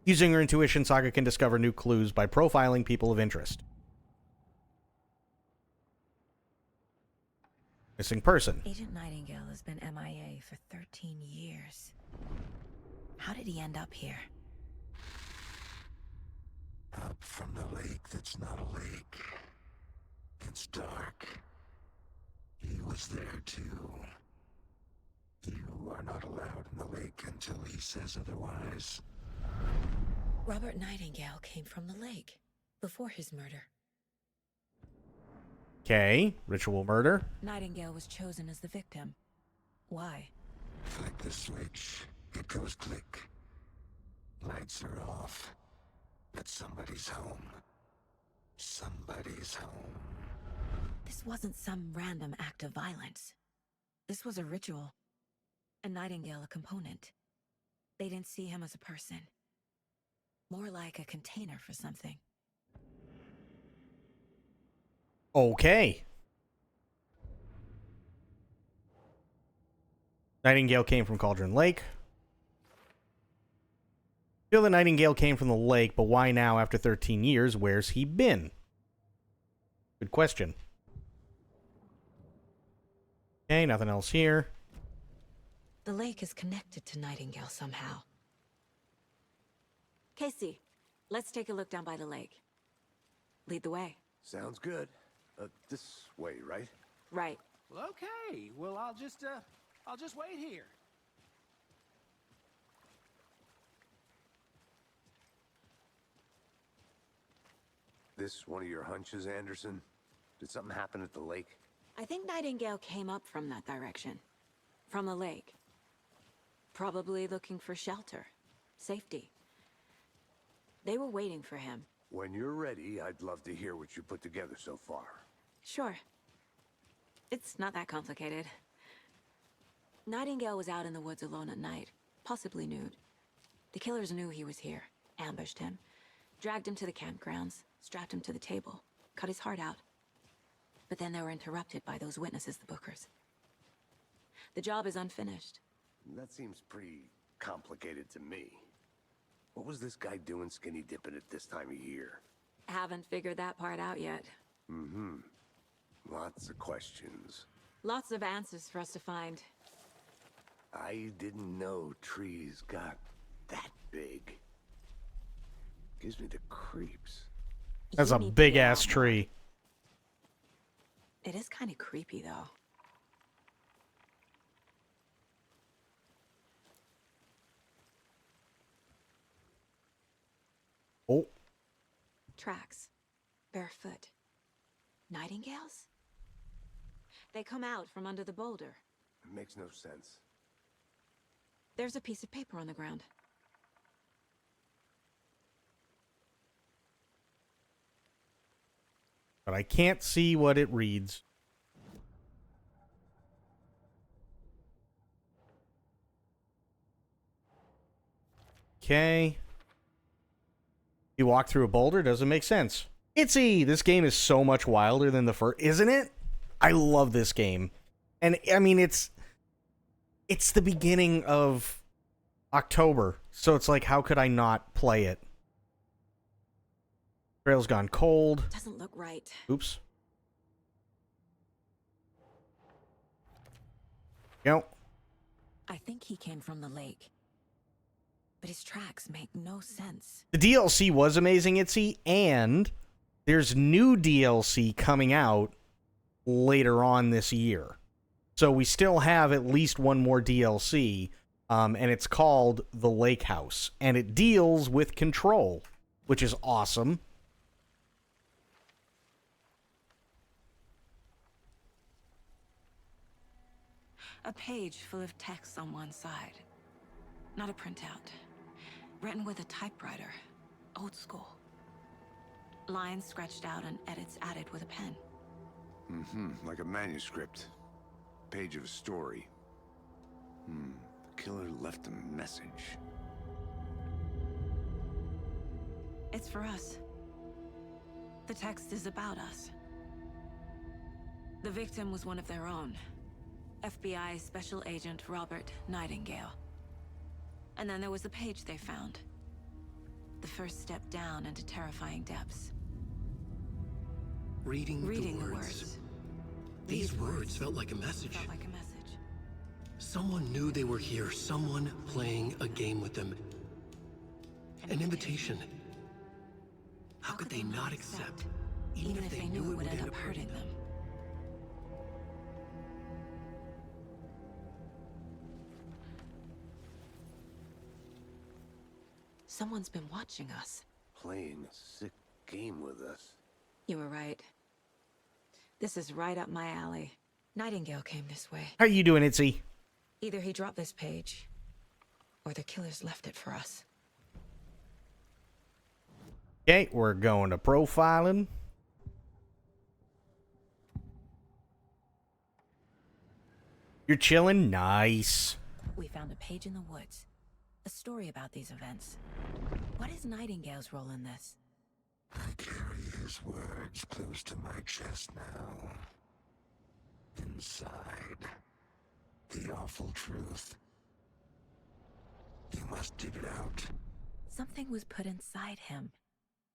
Using her intuition, Saga can discover new clues by profiling people of interest. Missing person. Agent Nightingale has been MIA for 13 years. How did he end up here? Up from the lake that's not a lake. It's dark. He was there too. You are not allowed in the lake until he says otherwise. Robert Nightingale came from the lake before his murder. Okay, ritual murder. Nightingale was chosen as the victim. Why? Flick the switch. It goes click. Lights are off. But somebody's home. Somebody's home. This wasn't some random act of violence. This was a ritual. And Nightingale a component. They didn't see him as a person. More like a container for something. Okay. Nightingale came from Cauldron Lake. Feel the Nightingale came from the lake, but why now after 13 years? Where's he been? Good question. Okay, nothing else here. The lake is connected to Nightingale somehow. Casey, let's take a look down by the lake. Lead the way. Sounds good. This way, right? Right. Well, okay. Well, I'll just wait here. This one of your hunches, Anderson? Did something happen at the lake? I think Nightingale came up from that direction. From the lake. Probably looking for shelter. Safety. They were waiting for him. When you're ready, I'd love to hear what you put together so far. Sure. It's not that complicated. Nightingale was out in the woods alone at night, possibly nude. The killers knew he was here, ambushed him, dragged him to the campgrounds, strapped him to the table, cut his heart out. But then they were interrupted by those witnesses, the Bookers. The job is unfinished. That seems pretty complicated to me. What was this guy doing skinny dipping at this time of year? Haven't figured that part out yet. Mm-hmm. Lots of questions. Lots of answers for us to find. I didn't know trees got that big. Gives me the creeps. That's a big ass tree. It is kind of creepy, though. Oh. Tracks. Barefoot. Nightingales? They come out from under the boulder. It makes no sense. There's a piece of paper on the ground. But I can't see what it reads. Okay. You walk through a boulder, doesn't make sense. Itsy! This game is so much wilder than the first, isn't it? I love this game. And, I mean, it's the beginning of October, so it's like, how could I not play it? Trail's gone cold. Doesn't look right. Oops. Yep. I think he came from the lake. But his tracks make no sense. The DLC was amazing, Itsy, and there's new DLC coming out later on this year. So we still have at least one more DLC, and it's called The Lake House, and it deals with Control, which is awesome. A page full of text on one side. Not a printout. Written with a typewriter. Old school. Lines scratched out and edits added with a pen. Mm-hmm. Like a manuscript. Page of a story. The killer left a message. It's for us. The text is about us. The victim was one of their own. FBI Special Agent Robert Nightingale. And then there was the page they found. The first step down into terrifying depths. Reading the words. These words felt like a message. Felt like a message. Someone knew they were here. Someone playing a game with them. An invitation. How could they not accept? Even if they knew it would end up hurting them. Someone's been watching us. Playing a sick game with us. You were right. This is right up my alley. Nightingale came this way. How you doing, Itsy? Either he dropped this page, or the killers left it for us. Okay, we're going to profiling. You're chilling? Nice. We found a page in the woods. A story about these events. What is Nightingale's role in this? I carry his words close to my chest now. Inside, the awful truth. You must dig it out. Something was put inside him.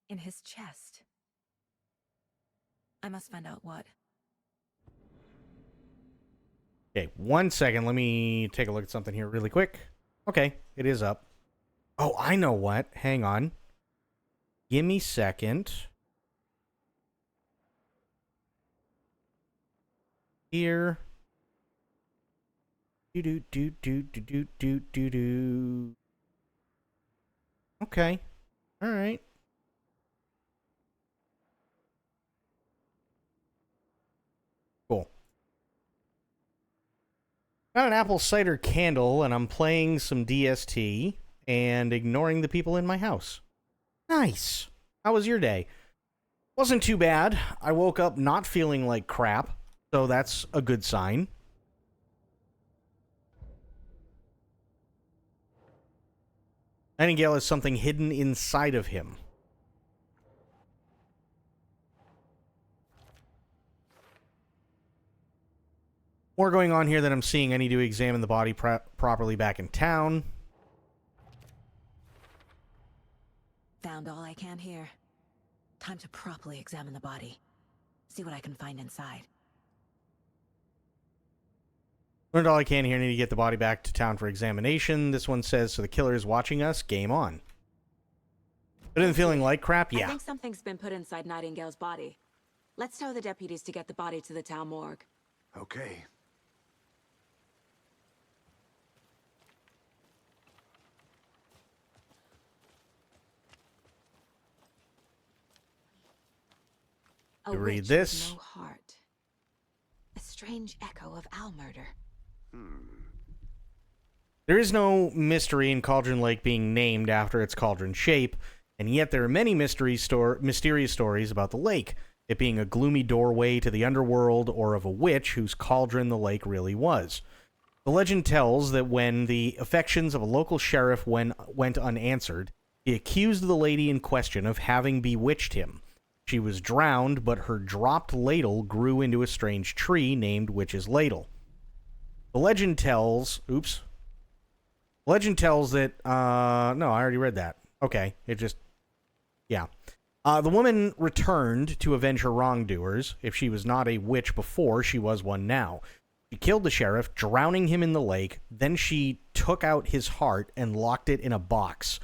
In his chest. I must find out what. Okay, 1 second. Let me take a look at something here really quick. Okay, it is up. Oh, I know what. Hang on. Give me a second. Here. Do. Okay. All right. Cool. Got an apple cider candle, and I'm playing some DST and ignoring the people in my house. Nice. How was your day? Wasn't too bad. I woke up not feeling like crap, so that's a good sign. Nightingale has something hidden inside of him. More going on here that I'm seeing. I need to examine the body properly back in town. Found all I can here. Time to properly examine the body. See what I can find inside. Learned all I can here. Need to get the body back to town for examination. This one says, so the killer is watching us. Game on. But in feeling like crap? Yeah. I think something's been put inside Nightingale's body. Let's tell the deputies to get the body to the town morgue. Okay. A read witch this. with no heart. A strange echo of owl murder. There is no mystery in Cauldron Lake being named after its cauldron shape, and yet there are many mysterious stories about the lake, it being a gloomy doorway to the underworld or of a witch whose cauldron the lake really was. The legend tells that when the affections of a local sheriff went unanswered, he accused the lady in question of having bewitched him. She was drowned, but her dropped ladle grew into a strange tree named Witch's Ladle. The legend tells... Oops. The legend tells that... no, I already read that. Okay, it just... Yeah. The woman returned to avenge her wrongdoers. If she was not a witch before, she was one now. She killed the sheriff, drowning him in the lake. Then she took out his heart and locked it in a box.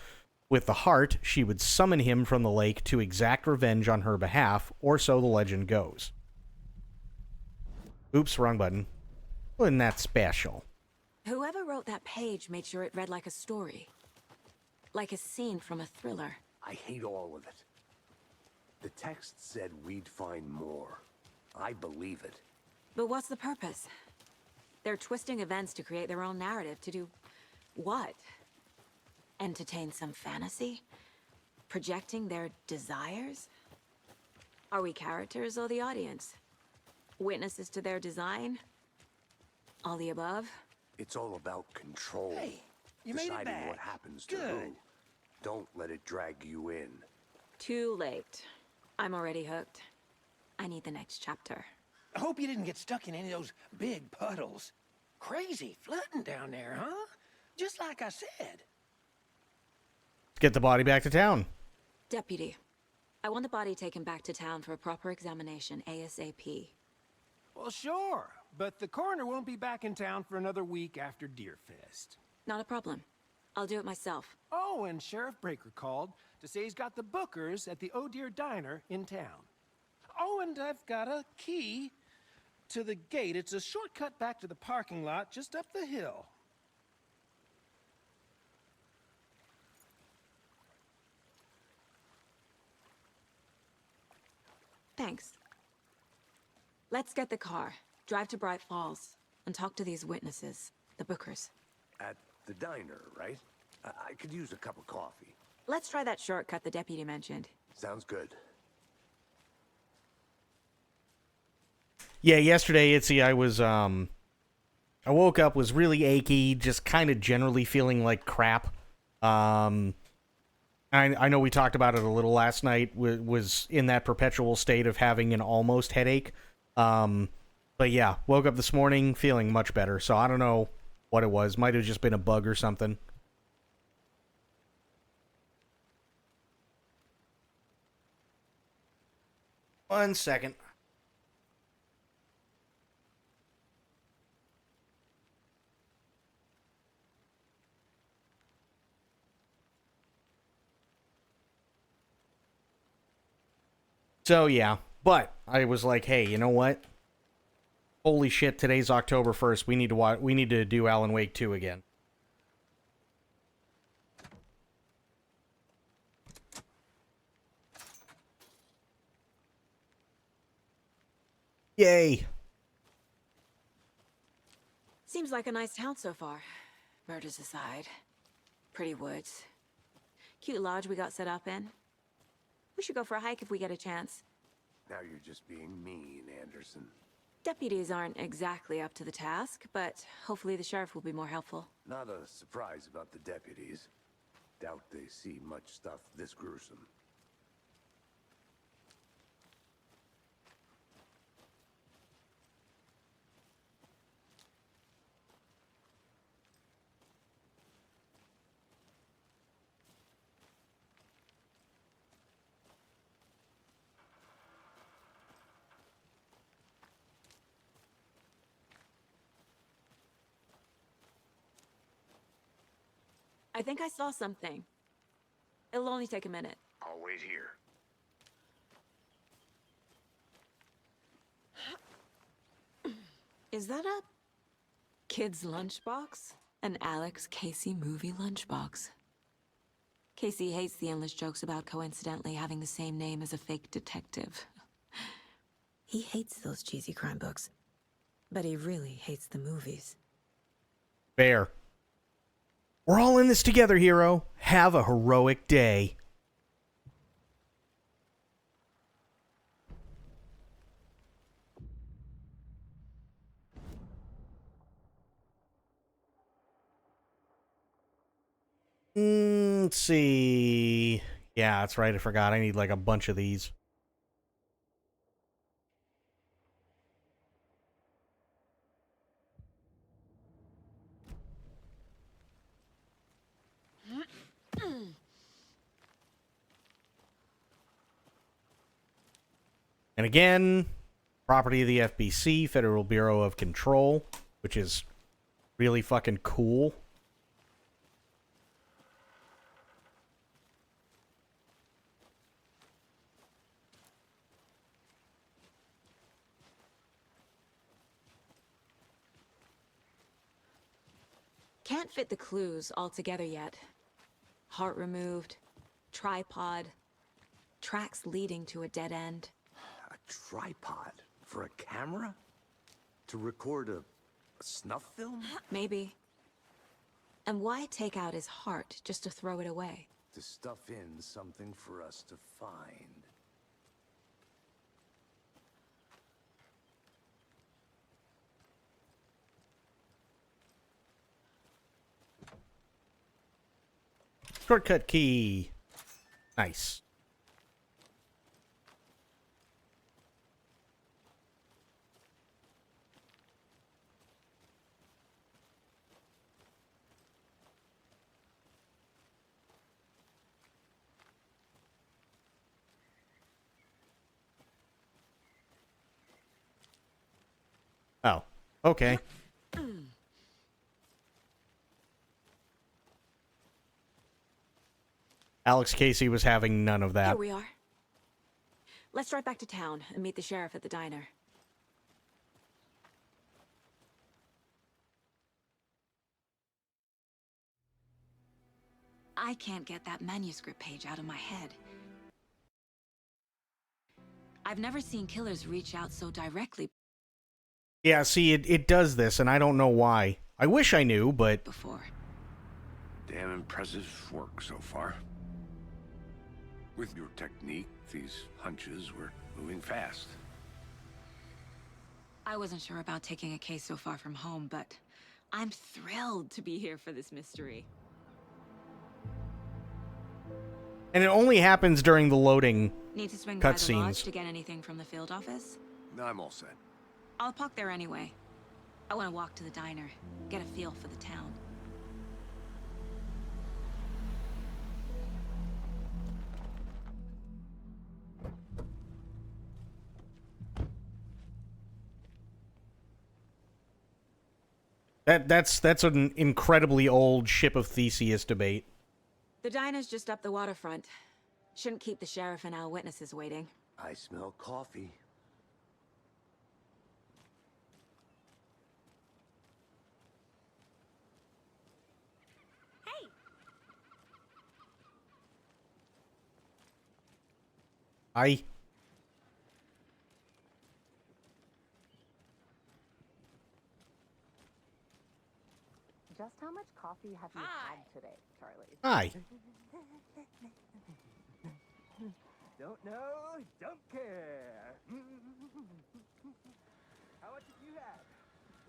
With the heart, she would summon him from the lake to exact revenge on her behalf, or so the legend goes. Oops, wrong button. Wasn't that special? Whoever wrote that page made sure it read like a story. Like a scene from a thriller. I hate all of it. The text said we'd find more. I believe it. But what's the purpose? They're twisting events to create their own narrative. To do what? Entertain some fantasy? Projecting their desires? Are we characters or the audience? Witnesses to their design? All the above? It's all about control. Hey, you made it deciding back. what happens to Good. who. Don't let it drag you in. Too late. I'm already hooked. I need the next chapter. I hope you didn't get stuck in any of those big puddles. Crazy flooding down there, huh? Just like I said. Let's get the body back to town. Deputy, I want the body taken back to town for a proper examination ASAP. Well, sure. But the coroner won't be back in town for another week after Deerfest. Not a problem. I'll do it myself. Oh, and Sheriff Breaker called to say he's got the bookers at the Oh Dear Diner in town. Oh, and I've got a key to the gate. It's a shortcut back to the parking lot just up the hill. Thanks. Let's get the car, drive to Bright Falls, and talk to these witnesses, the bookers. At the diner, right? I could use a cup of coffee. Let's try that shortcut the deputy mentioned. Sounds good. Yeah, yesterday, Itzy, I woke up, was really achy, just kind of generally feeling like crap. I know we talked about it a little last night, was in that perpetual state of having an almost headache. But yeah, woke up this morning feeling much better, so I don't know what it was. Might have just been a bug or something. One second. So yeah, but I was like, hey, you know what? Holy shit! Today's October 1st. We need to do Alan Wake 2 again. Yay! Seems like a nice town so far. Murders aside. Pretty woods. Cute lodge we got set up in. We should go for a hike if we get a chance. Now you're just being mean, Anderson. Deputies aren't exactly up to the task, but hopefully the sheriff will be more helpful. Not a surprise about the deputies. Doubt they see much stuff this gruesome. I think I saw something. It'll only take a minute. I'll wait here. Is that a kid's lunchbox? An Alex Casey movie lunchbox. Casey hates the endless jokes about coincidentally having the same name as a fake detective. He hates those cheesy crime books, but he really hates the movies. Fair. We're all in this together, hero. Have a heroic day. Let's see. Yeah, that's right. I forgot. I need like a bunch of these. And again, property of the FBC, Federal Bureau of Control, which is really fucking cool. Can't fit the clues all together yet. Heart removed, tripod, tracks leading to a dead end. A tripod? For a camera? To record a snuff film? Maybe. And why take out his heart just to throw it away? To stuff in something for us to find. Shortcut key. Nice. Oh, okay. Alex Casey was having none of that. Here we are. Let's drive back to town and meet the sheriff at the diner. I can't get that manuscript page out of my head. I've never seen killers reach out so directly Yeah, see, it does this, and I don't know why. I wish I knew, but... before. Damn impressive work so far. With your technique, these hunches were moving fast. I wasn't sure about taking a case so far from home, but I'm thrilled to be here for this mystery. And it only happens during the loading Need to swing by the lodge cutscenes. to get anything from the field office? I'm all set. I'll park there anyway. I want to walk to the diner, get a feel for the town. That's an incredibly old Ship of Theseus debate. The diner's just up the waterfront. Shouldn't keep the sheriff and our witnesses waiting. I smell coffee. Hey! I... Just how much coffee have you had today, Charlie? Hi. Don't know, don't care. How much have you had?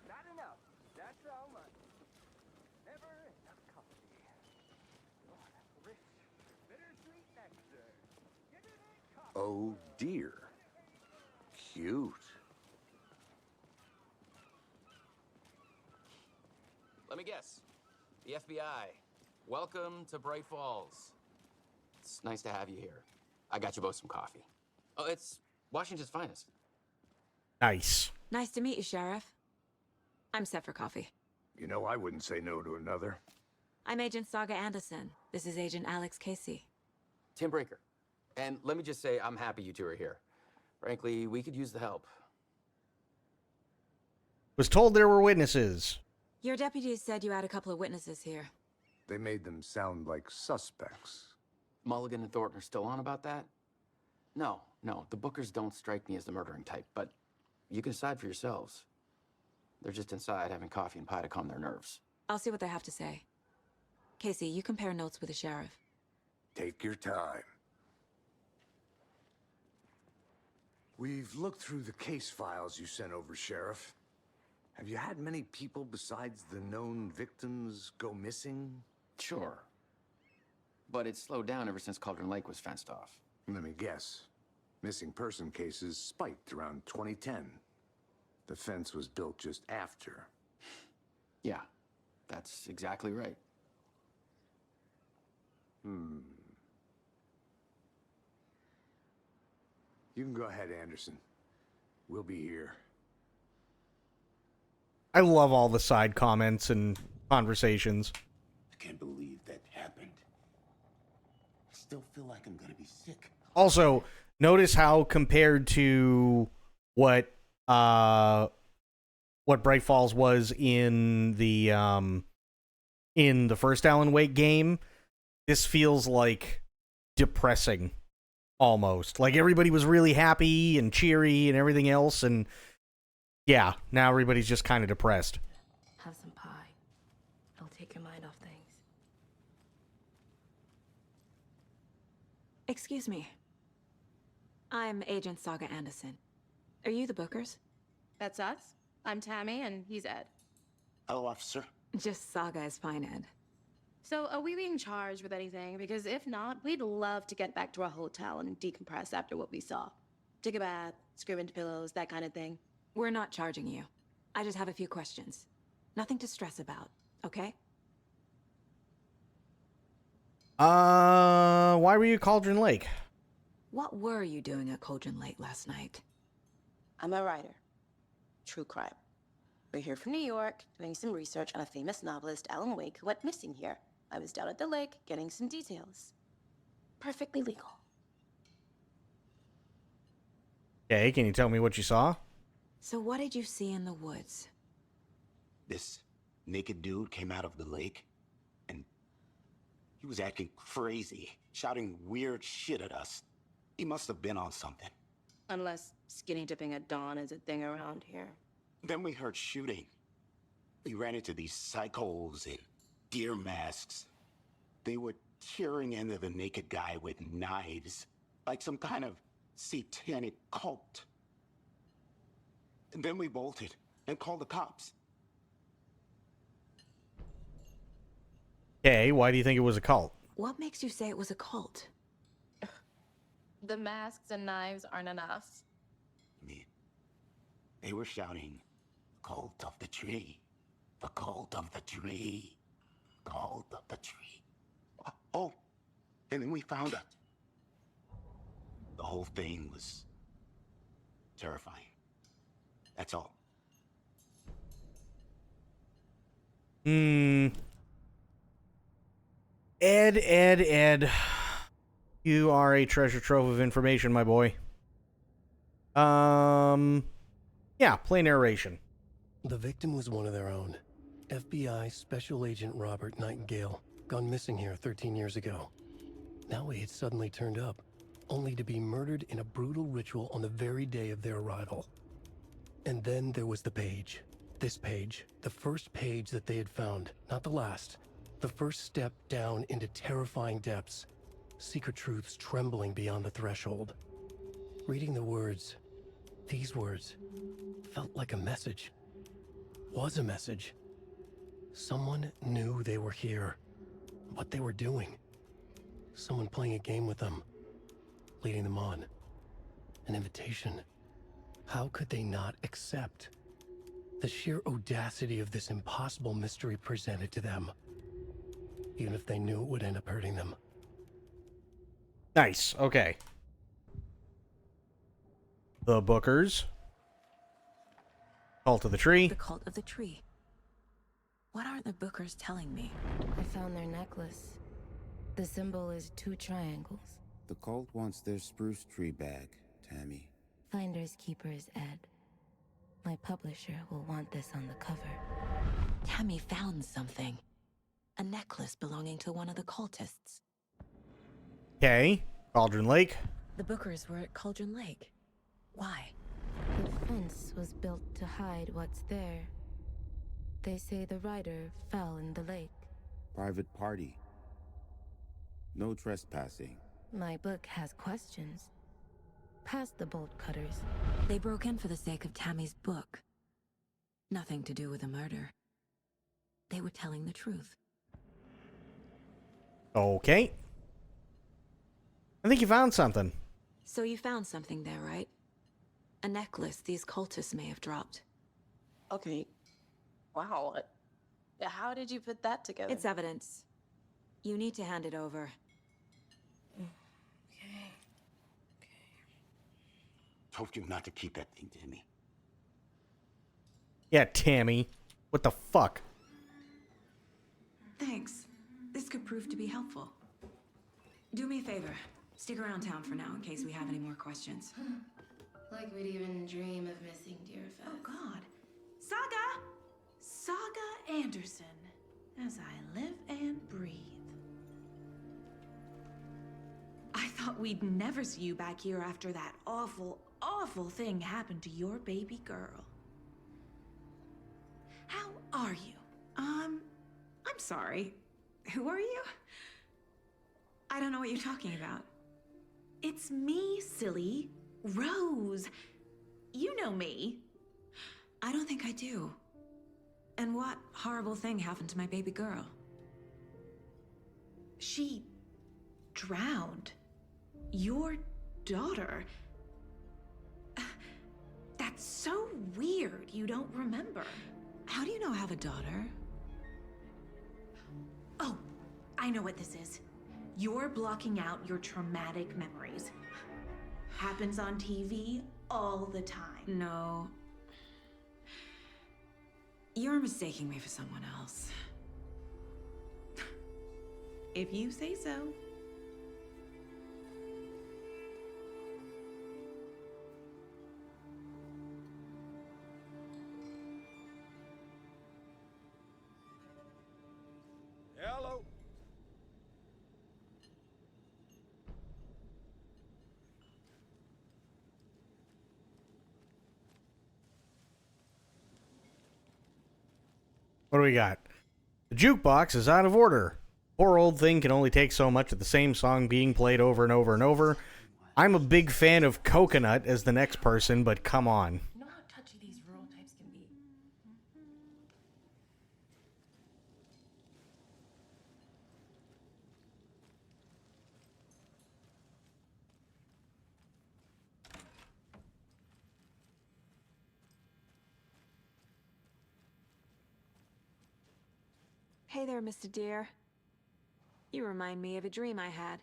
Not enough. That's how much. Never enough coffee. Oh, rich, bittersweet nectar. Give me that coffee. Oh dear. Cute. Let me guess. The FBI. Welcome to Bright Falls. It's nice to have you here. I got you both some coffee. Oh, it's Washington's finest. Nice. Nice to meet you, Sheriff. I'm set for coffee. You know, I wouldn't say no to another. I'm Agent Saga Anderson. This is Agent Alex Casey. Tim Breaker. And let me just say, I'm happy you two are here. Frankly, we could use the help. Was told there were witnesses. Your deputies said you had a couple of witnesses here. They made them sound like suspects. Mulligan and Thornton are still on about that? No, the Bookers don't strike me as the murdering type, but you can decide for yourselves. They're just inside having coffee and pie to calm their nerves. I'll see what they have to say. Casey, you compare notes with the sheriff. Take your time. We've looked through the case files you sent over, Sheriff. Have you had many people besides the known victims go missing? Sure. But it's slowed down ever since Cauldron Lake was fenced off. Let me guess. Missing person cases spiked around 2010. The fence was built just after. Yeah, that's exactly right. You can go ahead, Anderson. We'll be here. I love all the side comments and conversations. I can't believe that happened. I still feel like I'm gonna be sick. Also, notice how compared to what Bright Falls was in the first Alan Wake game, this feels like depressing almost. Like everybody was really happy and cheery and everything else, and yeah, now everybody's just kind of depressed. Have some pie. It'll take your mind off things. Excuse me. I'm Agent Saga Anderson. Are you the Bookers? That's us. I'm Tammy, and he's Ed. Hello, officer. Just Saga is fine, Ed. So, are we being charged with anything? Because if not, we'd love to get back to our hotel and decompress after what we saw. Take a bath, scream into pillows, that kind of thing. We're not charging you. I just have a few questions. Nothing to stress about, okay? Why were you at Cauldron Lake? What were you doing at Cauldron Lake last night? I'm a writer. True crime. We're here from New York, doing some research on a famous novelist, Alan Wake, who went missing here. I was down at the lake, getting some details. Perfectly legal. Okay, can you tell me what you saw? So what did you see in the woods? This naked dude came out of the lake, and he was acting crazy, shouting weird shit at us. He must have been on something. Unless skinny dipping at dawn is a thing around here. Then we heard shooting. We ran into these psychos in deer masks. They were tearing into the naked guy with knives, like some kind of satanic cult. And then we bolted and called the cops. Okay, why do you think it was a cult? What makes you say it was a cult? The masks and knives aren't enough. They were shouting, "Cult of the tree, the cult of the tree, cult of the tree." Oh, and then we found it. The whole thing was terrifying. That's all. Ed. You are a treasure trove of information, my boy. Yeah, play narration. The victim was one of their own. FBI Special Agent Robert Nightingale, gone missing here 13 years ago. Now he had suddenly turned up, only to be murdered in a brutal ritual on the very day of their arrival. And then there was the page. This page, the first page that they had found, not the last. The first step down into terrifying depths. secret truths trembling beyond the threshold. Reading the words, these words, felt like a message. Was a message. Someone knew they were here, what they were doing. Someone playing a game with them, leading them on. An invitation. How could they not accept? The sheer audacity of this impossible mystery presented to them, even if they knew it would end up hurting them. Nice. Okay. The Bookers. Cult of the Tree. The Cult of the Tree. What are the Bookers telling me? I found their necklace. The symbol is 2 triangles. The cult wants their spruce tree back, Tammy. Finders keepers, Ed. My publisher will want this on the cover. Tammy found something. A necklace belonging to one of the cultists. Okay. Cauldron Lake. The Bookers were at Cauldron Lake. Why? The fence was built to hide what's there. They say the rider fell in the lake. Private party. No trespassing. My book has questions. Past the bolt cutters. They broke in for the sake of Tammy's book. Nothing to do with the murder. They were telling the truth. Okay. I think you found something. So you found something there, right? A necklace these cultists may have dropped. Okay. Wow. How did you put that together? It's evidence. You need to hand it over. Told you not to keep that thing, Tammy. Yeah, Tammy. What the fuck? Thanks. This could prove to be helpful. Do me a favor. Stick around town for now in case we have any more questions. Like we'd even dream of missing Deerfest. Oh, God. Saga Anderson. As I live and breathe. I thought we'd never see you back here after that awful, awful thing happened to your baby girl. How are you? I'm sorry. Who are you? I don't know what you're talking about. It's me, silly. Rose. You know me. I don't think I do. And what horrible thing happened to my baby girl? She drowned. Your daughter. That's so weird you don't remember. How do you know I have a daughter? Oh, I know what this is. You're blocking out your traumatic memories. Happens on TV all the time. No. You're mistaking me for someone else. If you say so. Hello. What do we got? The jukebox is out of order. Poor old thing can only take so much of the same song being played over and over and over. I'm a big fan of Coconut as the next person, but come on. You know how touchy these rural types can be. Hey there, Mr. Deer. You remind me of a dream I had.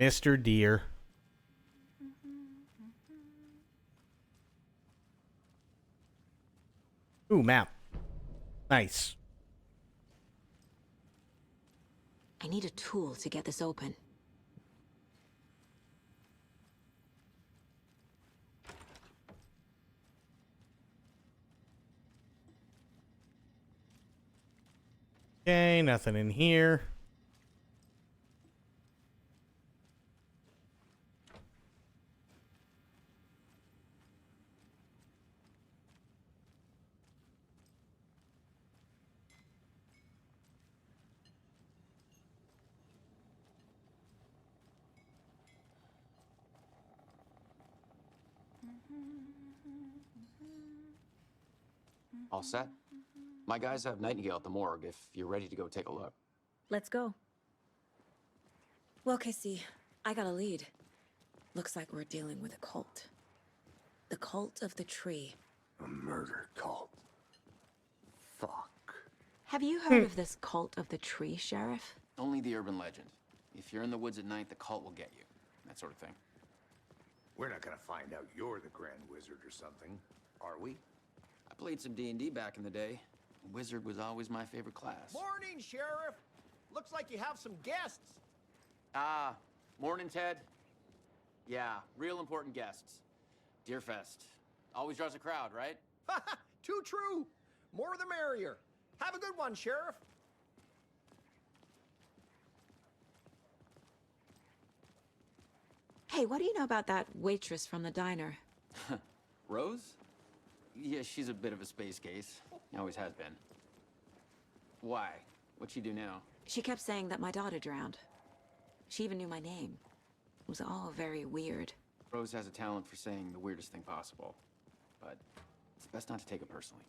Mr. Deer. Ooh, map. Nice. I need a tool to get this open. Okay, nothing in here. All set? My guys have Nightingale at the morgue if you're ready to go take a look. Let's go. Well, Casey, I got a lead. Looks like we're dealing with a cult. The cult of the tree. A murder cult. Fuck. Have you heard of this cult of the tree, Sheriff? Only the urban legend. If you're in the woods at night, the cult will get you. That sort of thing. We're not gonna find out you're the Grand Wizard or something, are we? I played some D&D back in the day. Wizard was always my favorite class. Morning, Sheriff. Looks like you have some guests. Morning, Ted. Yeah, real important guests. Deerfest. Always draws a crowd, right? Too true. More the merrier. Have a good one, Sheriff. Hey, what do you know about that waitress from the diner? Rose? Yeah, she's a bit of a space case. Always has been. Why? What'd she do now? She kept saying that my daughter drowned. She even knew my name. It was all very weird. Rose has a talent for saying the weirdest thing possible. But it's best not to take it personally.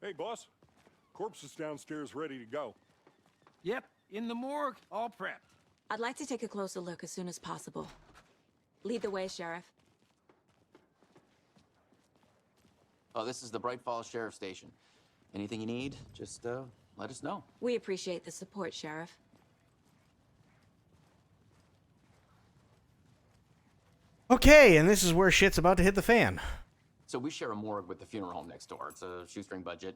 Hey, boss. Corpse is downstairs ready to go. Yep, in the morgue, all prepped. I'd like to take a closer look as soon as possible. Lead the way, Sheriff. Oh, this is the Bright Falls Sheriff Station. Anything you need, just let us know. We appreciate the support, Sheriff. Okay, and this is where shit's about to hit the fan. So we share a morgue with the funeral home next door. It's a shoestring budget.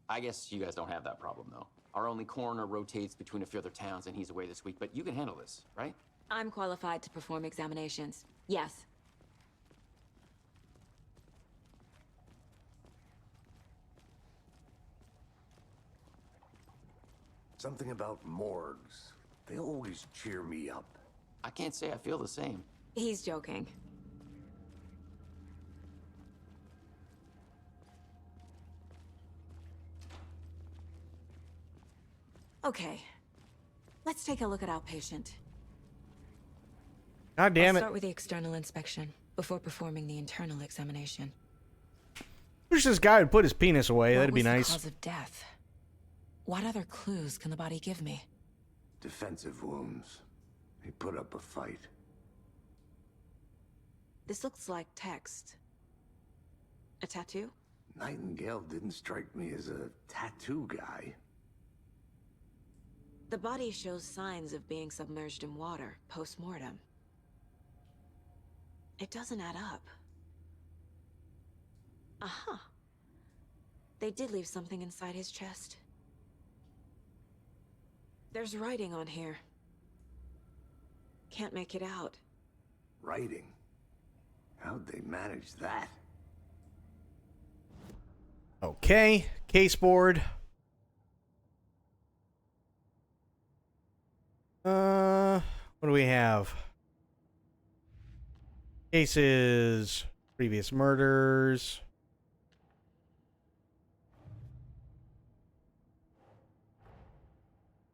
I guess you guys don't have that problem, though. Our only coroner rotates between a few other towns, and he's away this week, but you can handle this, right? I'm qualified to perform examinations. Yes. Something about morgues. They always cheer me up. I can't say I feel the same. He's joking. Okay. Let's take a look at our patient. God damn I'll it. start with the external inspection before performing the internal examination. Wish this guy would put his penis away. What That'd be was the nice. cause of death? What other clues can the body give me? Defensive wounds. He put up a fight. This looks like text. A tattoo? Nightingale didn't strike me as a tattoo guy. The body shows signs of being submerged in water post-mortem. It doesn't add up. Aha. They did leave something inside his chest. There's writing on here. Can't make it out. Writing? How'd they manage that? Okay, case board. What do we have? Cases, previous murders.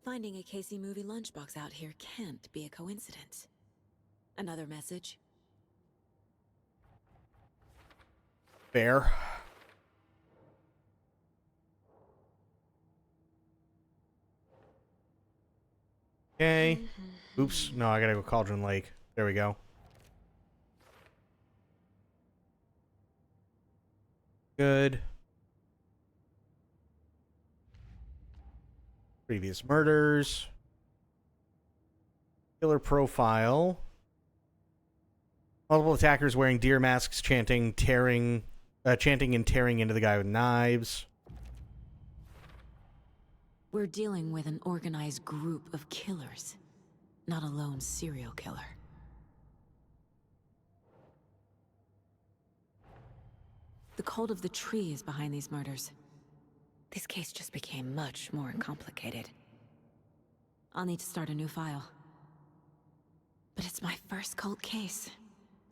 Finding a Casey movie lunchbox out here can't be a coincidence. Another message. Fair. Okay. Oops. No, I gotta go Cauldron Lake. There we go. Good. Previous murders. Killer profile. Multiple attackers wearing deer masks, chanting and tearing into the guy with knives. We're dealing with an organized group of killers, not a lone serial killer. The cult of the tree is behind these murders. This case just became much more complicated. I'll need to start a new file. But it's my first cult case.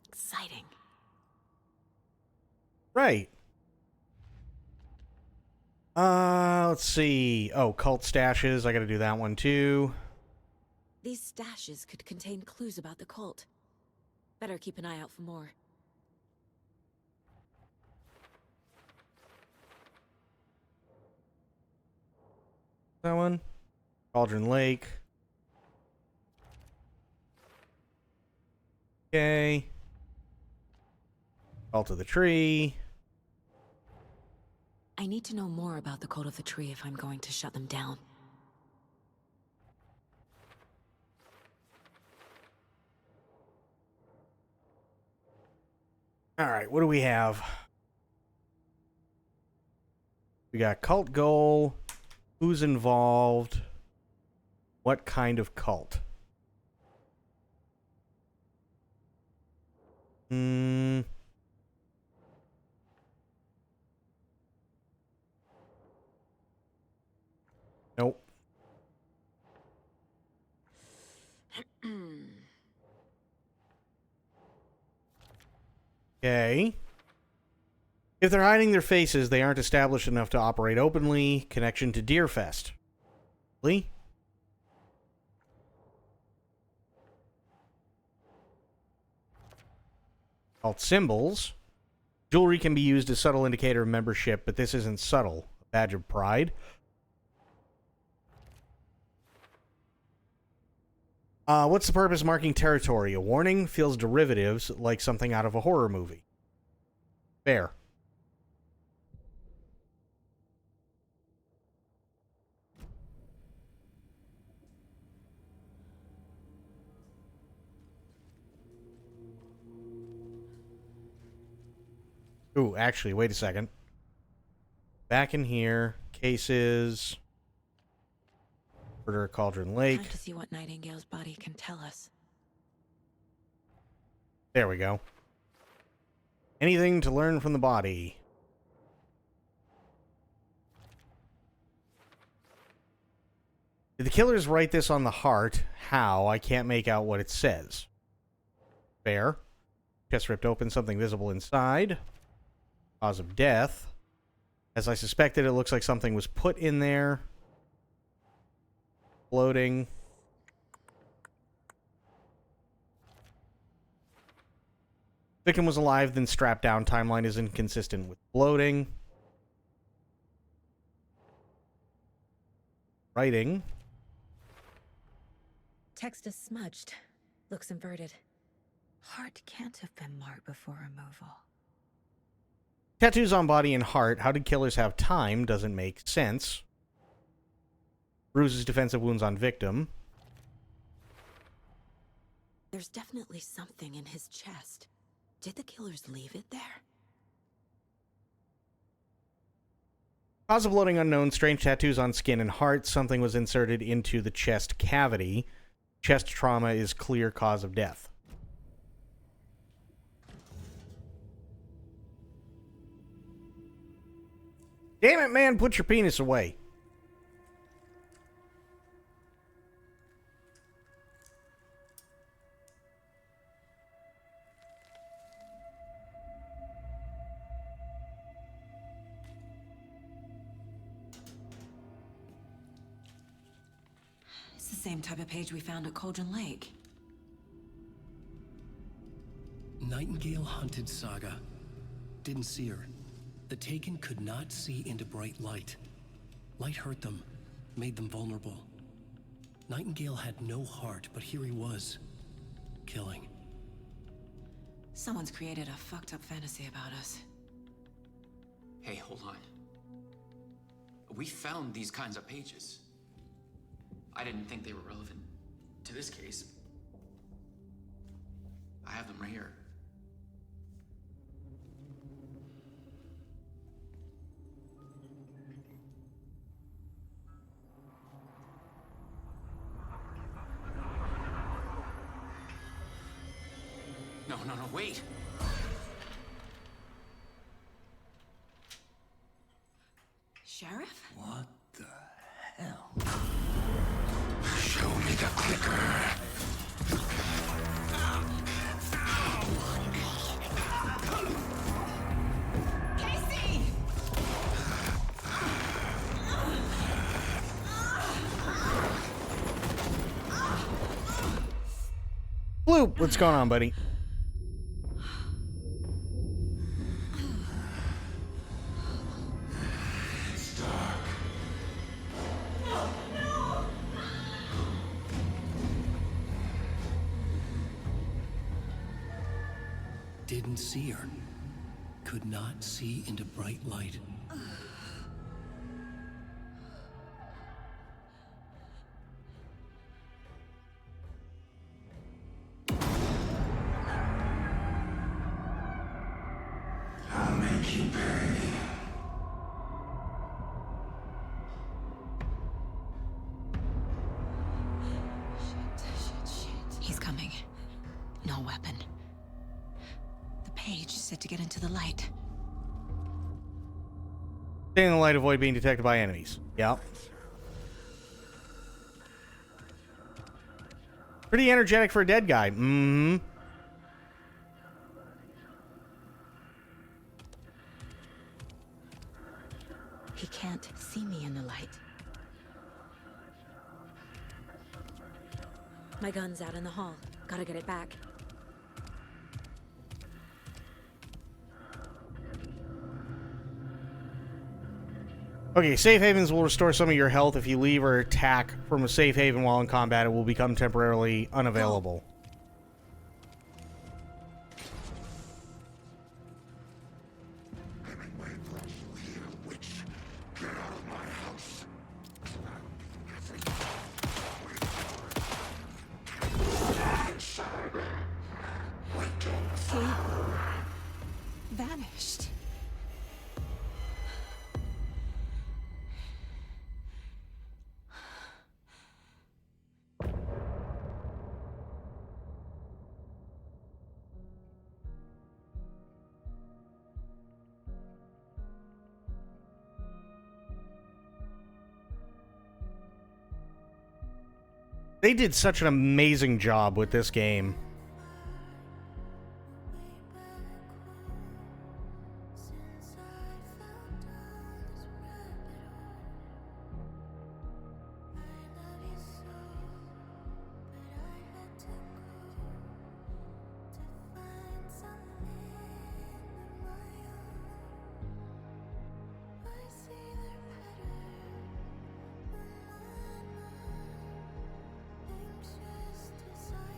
Exciting. Right. Let's see. Oh, cult stashes. I gotta do that one too. These stashes could contain clues about the cult. Better keep an eye out for more. That one. Cauldron Lake. Okay. Cult of the Tree. I need to know more about the Cult of the Tree if I'm going to shut them down. Alright, what do we have? We got cult goal. Who's involved? What kind of cult? Nope. Okay. If they're hiding their faces, they aren't established enough to operate openly. Connection to Deerfest. Lee? Cult symbols. Jewelry can be used as subtle indicator of membership, but this isn't subtle. A badge of pride. What's the purpose of marking territory? A warning? Feels derivatives, like something out of a horror movie. Fair. Ooh, actually, wait a second. Back in here, cases. Murder at Cauldron Lake. Time to see what Nightingale's body can tell us. There we go. Anything to learn from the body. Did the killers write this on the heart? How? I can't make out what it says. Fair. Chest ripped open, something visible inside. Cause of death. As I suspected, it looks like something was put in there. Floating. Victim was alive, then strapped down. Timeline is inconsistent with bloating. Writing. Text is smudged. Looks inverted. Heart can't have been marked before removal. Tattoos on body and heart. How did killers have time? Doesn't make sense. Bruises, defensive wounds on victim. There's definitely something in his chest. Did the killers leave it there? Cause of bloating unknown. Strange tattoos on skin and heart. Something was inserted into the chest cavity. Chest trauma is clear cause of death. Damn it, man, put your penis away. It's the same type of page we found at Cauldron Lake. Nightingale hunted Saga. Didn't see her. The Taken could not see into bright light. Light hurt them, made them vulnerable. Nightingale had no heart, but here he was, killing. Someone's created a fucked up fantasy about us. Hey, hold on. We found these kinds of pages. I didn't think they were relevant to this case. I have them right here. No, wait! Sheriff? What the hell? Show me the clicker. Casey! Bloop, what's going on, buddy? Didn't see her. Could not see into bright light. I'll make you pay. He's coming. No weapon. The page said to get into the light. Stay in the light, avoid being detected by enemies. Yep. Pretty energetic for a dead guy. Mm-hmm. He can't see me in the light. My gun's out in the hall. Gotta get it back. Okay, safe havens will restore some of your health. If you leave or attack from a safe haven while in combat, it will become temporarily unavailable. He vanished. They did such an amazing job with this game.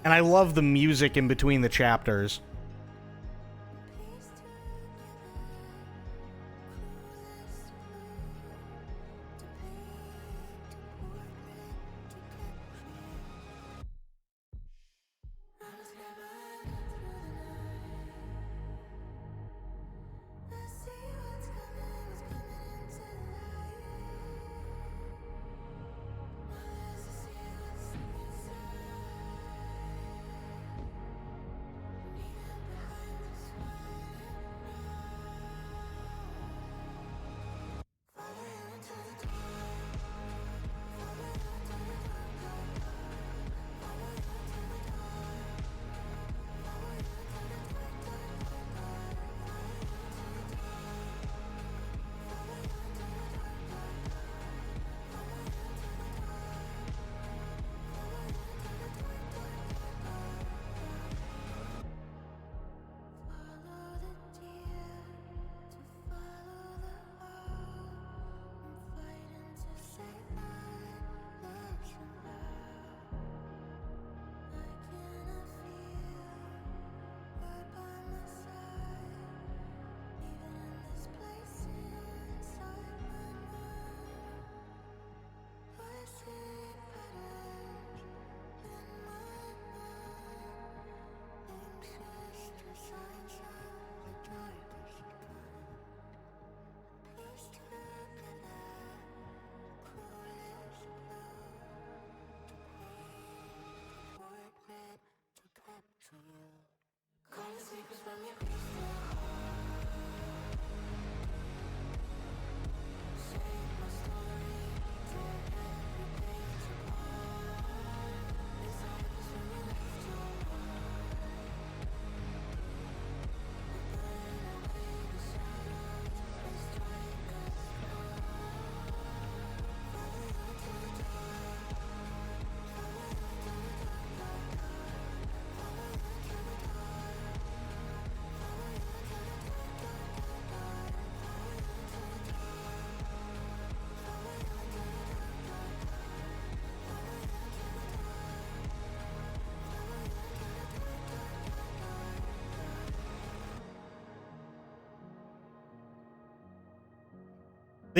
And I love the music in between the chapters.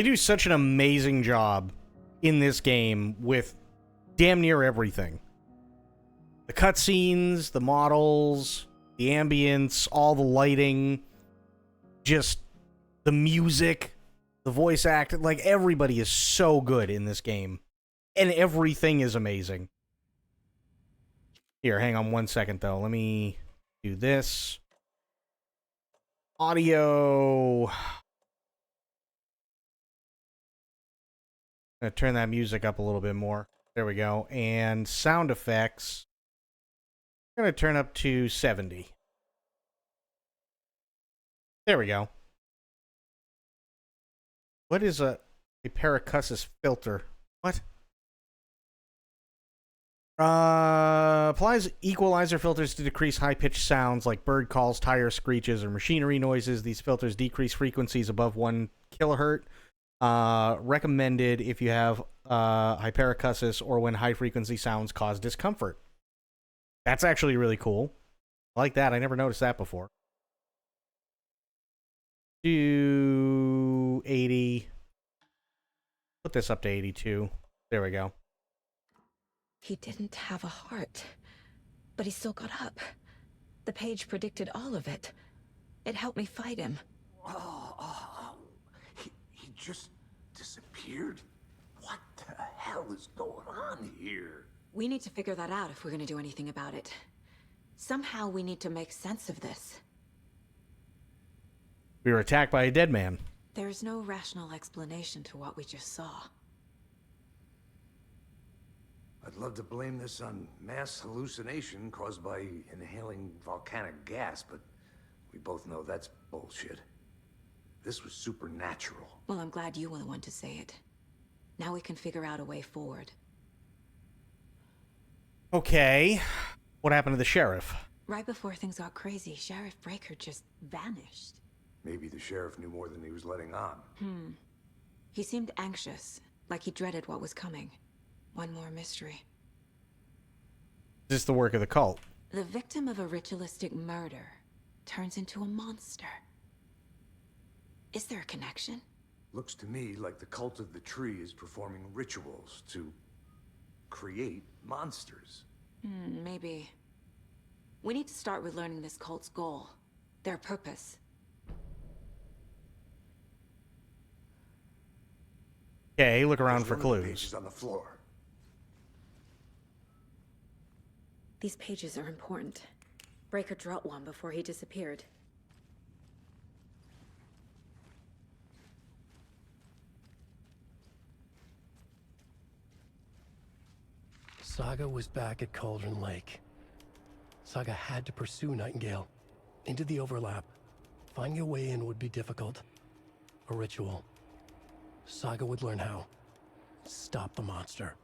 They do such an amazing job in this game with damn near everything. The cutscenes, the models, the ambience, all the lighting, just the music, the voice acting. Like, everybody is so good in this game. And everything is amazing. Here, hang on one second, though. Let me do this. Audio. I'm going to turn that music up a little bit more. There we go. And sound effects. I'm going to turn up to 70. There we go. What is a percussus filter? What? Applies equalizer filters to decrease high-pitched sounds like bird calls, tire screeches, or machinery noises. These filters decrease frequencies above 1 kilohertz. Recommended if you have hyperacusis or when high-frequency sounds cause discomfort. That's actually really cool. I like that. I never noticed that before. Do 80. Put this up to 82. There we go. He didn't have a heart, but he still got up. The page predicted all of it. It helped me fight him. He just disappeared? What the hell is going on here? We need to figure that out if we're going to do anything about it. Somehow we need to make sense of this. We were attacked by a dead man. There's no rational explanation to what we just saw. I'd love to blame this on mass hallucination caused by inhaling volcanic gas, but we both know that's bullshit. This was supernatural. Well, I'm glad you were the one to say it. Now we can figure out a way forward. Okay. What happened to the sheriff? Right before things got crazy, Sheriff Breaker just vanished. Maybe the sheriff knew more than he was letting on. He seemed anxious, like he dreaded what was coming. One more mystery. Is this the work of the cult? The victim of a ritualistic murder turns into a monster. Is there a connection? Looks to me like the cult of the tree is performing rituals to create monsters. Maybe. We need to start with learning this cult's goal, their purpose. Okay, look around There's for one of the clues. pages on the floor. These pages are important. Breaker dropped one before he disappeared. Saga was back at Cauldron Lake. Saga had to pursue Nightingale into the overlap. Finding a way in would be difficult. A ritual. Saga would learn how. Stop the monster.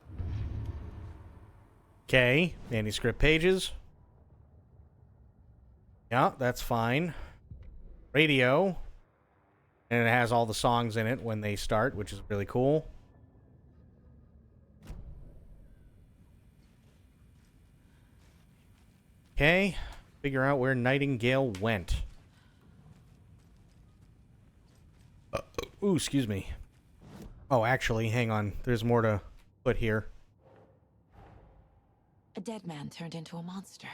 Okay, manuscript pages. Yeah, that's fine. Radio. And it has all the songs in it when they start, which is really cool. Okay, figure out where Nightingale went. Ooh, excuse me. Oh, actually, hang on. There's more to put here. A dead man turned into a monster.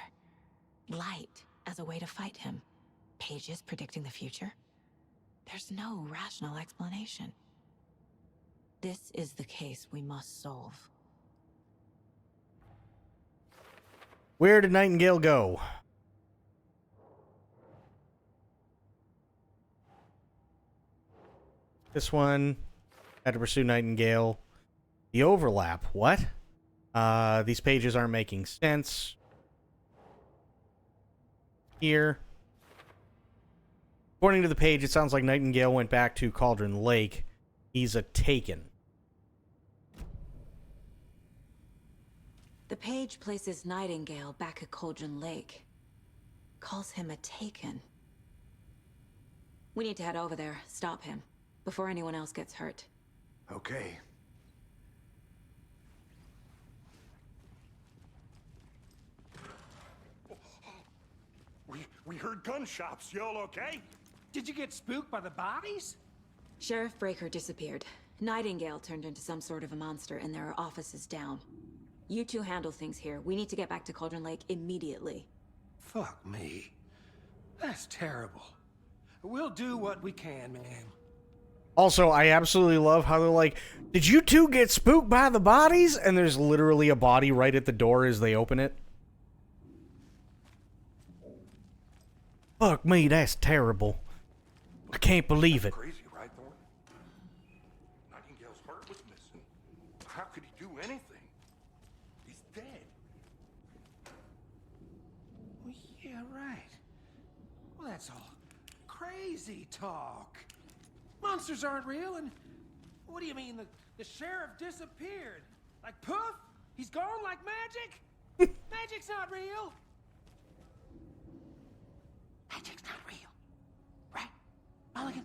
Light as a way to fight him. Pages predicting the future. There's no rational explanation. This is the case we must solve. Where did Nightingale go? This one had to pursue Nightingale. The overlap. What? These pages aren't making sense. Here. According to the page, it sounds like Nightingale went back to Cauldron Lake. He's a Taken. The page places Nightingale back at Cauldron Lake. Calls him a Taken. We need to head over there, stop him, before anyone else gets hurt. Okay. We heard gunshots. Y'all okay? Did you get spooked by the bodies? Sheriff Breaker disappeared. Nightingale turned into some sort of a monster, and there are offices down. You two handle things here. We need to get back to Cauldron Lake immediately. Fuck me. That's terrible. We'll do what we can, man. Also, I absolutely love how they're like, did you two get spooked by the bodies? And there's literally a body right at the door as they open it. Fuck me, that's terrible. I can't believe it. Crazy, right, Thornton? Nightingale's heart was missing. How could he do anything? He's dead. Well, yeah, right. Well, that's all crazy talk. Monsters aren't real, and what do you mean the sheriff disappeared? Like poof? He's gone like magic? Magic's not real. Magic's not real. Right, Mulligan?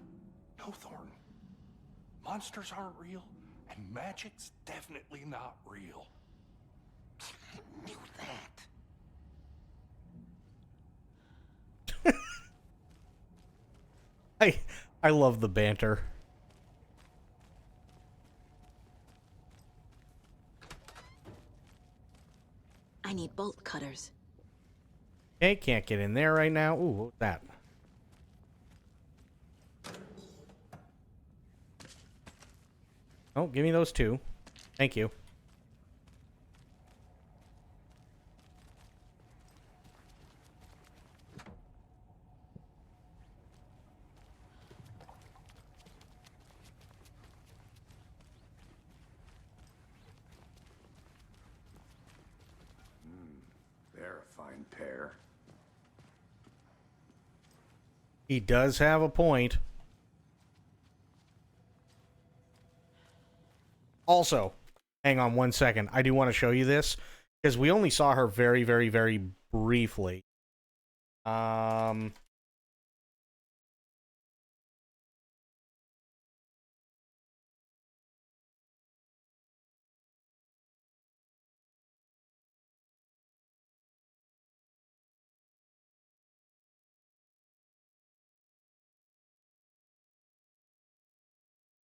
No, Thornton. Monsters aren't real, and magic's definitely not real. I knew that. I love the banter. I need bolt cutters. Okay, can't get in there right now. Ooh, what's that? Oh, give me those two. Thank you. They're a fine pair. He does have a point. Also, hang on one second. I do want to show you this because we only saw her very, very, very briefly.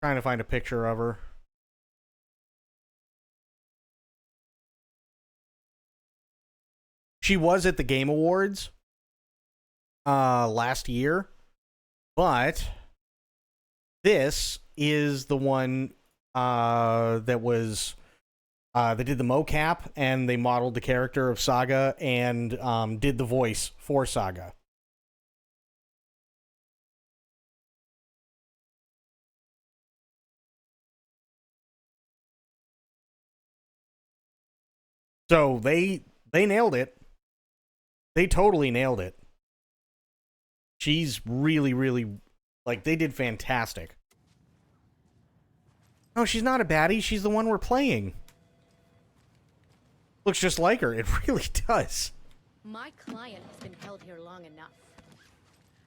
Trying to find a picture of her. She was at the Game Awards last year, but this is the one that was they did the mocap and they modeled the character of Saga and did the voice for Saga. So they nailed it. They totally nailed it. She's really, really, like, they did fantastic. No, she's not a baddie. She's the one we're playing. Looks just like her. It really does. My client has been held here long enough.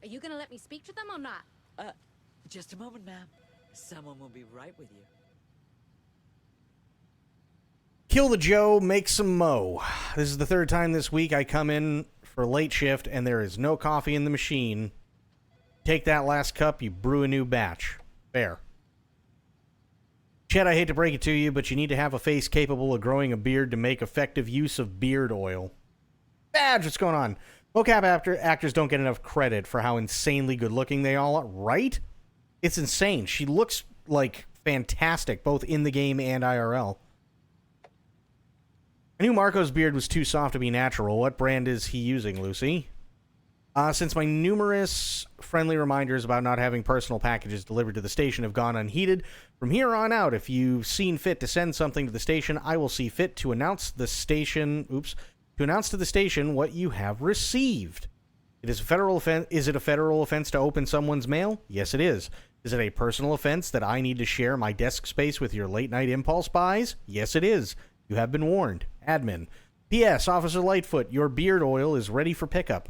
Are you gonna let me speak to them or not? Just a moment, ma'am. Someone will be right with you. Kill the Joe, make some mo. This is the third time this week I come in for late shift and there is no coffee in the machine. Take that last cup, you brew a new batch. Fair. Chet, I hate to break it to you, but you need to have a face capable of growing a beard to make effective use of beard oil. Badge, what's going on? Mocap actors don't get enough credit for how insanely good looking they all are, right? It's insane. She looks like fantastic, both in the game and IRL. I knew Marco's beard was too soft to be natural. What brand is he using, Lucy? Since my numerous friendly reminders about not having personal packages delivered to the station have gone unheeded, from here on out, if you've seen fit to send something to the station, I will see fit to announce to the station what you have received. It is a federal offense. Is it a federal offense to open someone's mail? Yes, it is. Is it a personal offense that I need to share my desk space with your late-night impulse buys? Yes, it is. You have been warned. Admin. P.S. Officer Lightfoot, your beard oil is ready for pickup.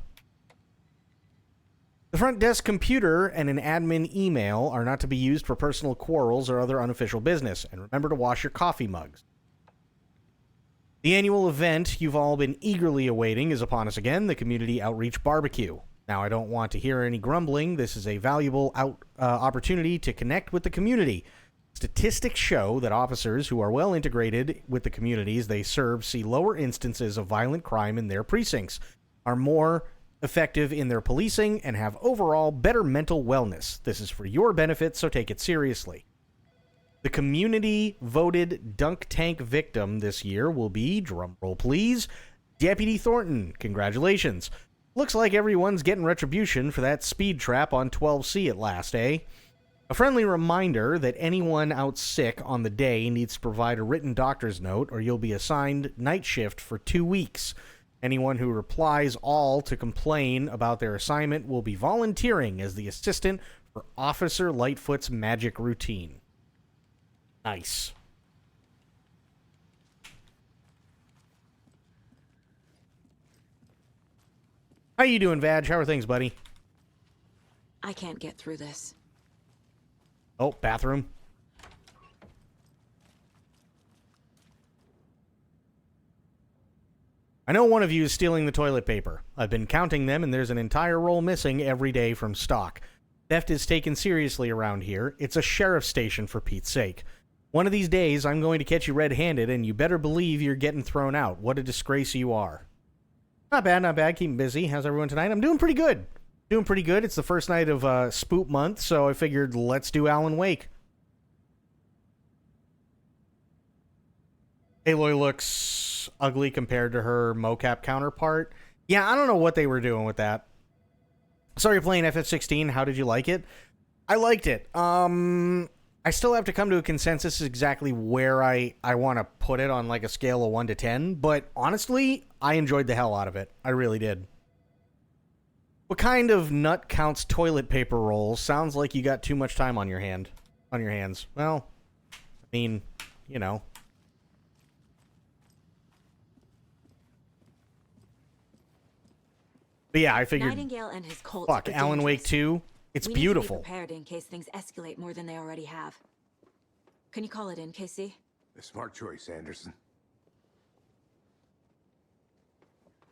The front desk computer and an admin email are not to be used for personal quarrels or other unofficial business. And remember to wash your coffee mugs. The annual event you've all been eagerly awaiting is upon us again, the Community Outreach Barbecue. Now, I don't want to hear any grumbling. This is a valuable opportunity to connect with the community. Statistics show that officers who are well integrated with the communities they serve see lower instances of violent crime in their precincts, are more effective in their policing, and have overall better mental wellness. This is for your benefit, so take it seriously. The community-voted dunk tank victim this year will be, drumroll please, Deputy Thornton. Congratulations. Looks like everyone's getting retribution for that speed trap on 12C at last, eh? A friendly reminder that anyone out sick on the day needs to provide a written doctor's note, or you'll be assigned night shift for 2 weeks. Anyone who replies all to complain about their assignment will be volunteering as the assistant for Officer Lightfoot's magic routine. Nice. How you doing, Vag? How are things, buddy? I can't get through this. Oh, bathroom. I know one of you is stealing the toilet paper. I've been counting them, and there's an entire roll missing every day from stock. Theft is taken seriously around here. It's a sheriff's station, for Pete's sake. One of these days, I'm going to catch you red-handed, and you better believe you're getting thrown out. What a disgrace you are. Not bad, not bad. Keeping busy. How's everyone tonight? I'm doing pretty good. Doing pretty good. It's the first night of Spook Month, so I figured let's do Alan Wake. Aloy looks ugly compared to her mocap counterpart. Yeah, I don't know what they were doing with that. Sorry, you're playing FF16. How did you like it? I liked it. I still have to come to a consensus exactly where I want to put it on like a scale of 1 to 10, but honestly, I enjoyed the hell out of it. I really did. What kind of nut counts toilet paper rolls? Sounds like you got too much time on your hands. Well, I mean, you know. But yeah, I figured. Nightingale and his cult fuck, are Alan Wake dangerous. 2. It's We beautiful. Need to be prepared in case things escalate more than they already have. Can you call it in, Casey? A smart choice, Anderson.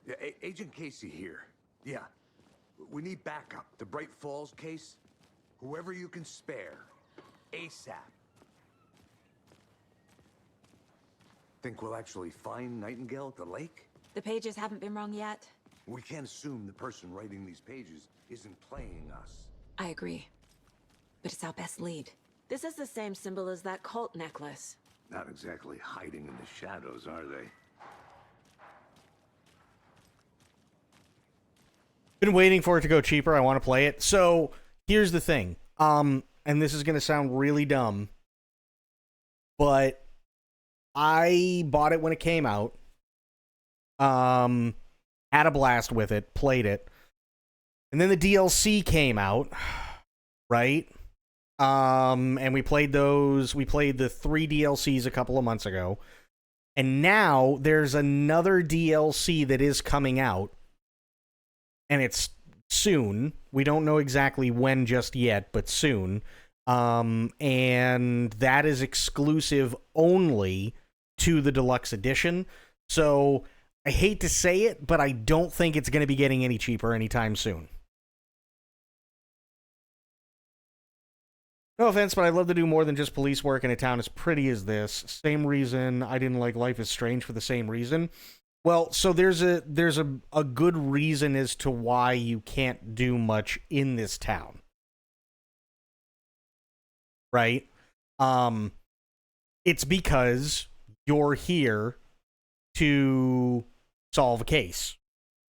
Yeah, Agent Casey here. Yeah. We need backup. The Bright Falls case. Whoever you can spare. ASAP. Think we'll actually find Nightingale at the lake? The pages haven't been wrong yet. We can't assume the person writing these pages isn't playing us. I agree. But it's our best lead. This is the same symbol as that cult necklace. Not exactly hiding in the shadows, are they? Been waiting for it to go cheaper. I want to play it. So here's the thing. And this is going to sound really dumb, but I bought it when it came out. Had a blast with it, played it. And then the DLC came out, right? And we played those. We played the 3 DLCs a couple of months ago. And now there's another DLC that is coming out. And it's soon. We don't know exactly when just yet, but soon. And that is exclusive only to the deluxe edition. So I hate to say it, but I don't think it's going to be getting any cheaper anytime soon. No offense, but I'd love to do more than just police work in a town as pretty as this. Same reason I didn't like Life is Strange for the same reason. Well, so there's a good reason as to why you can't do much in this town. Right? It's because you're here to solve a case,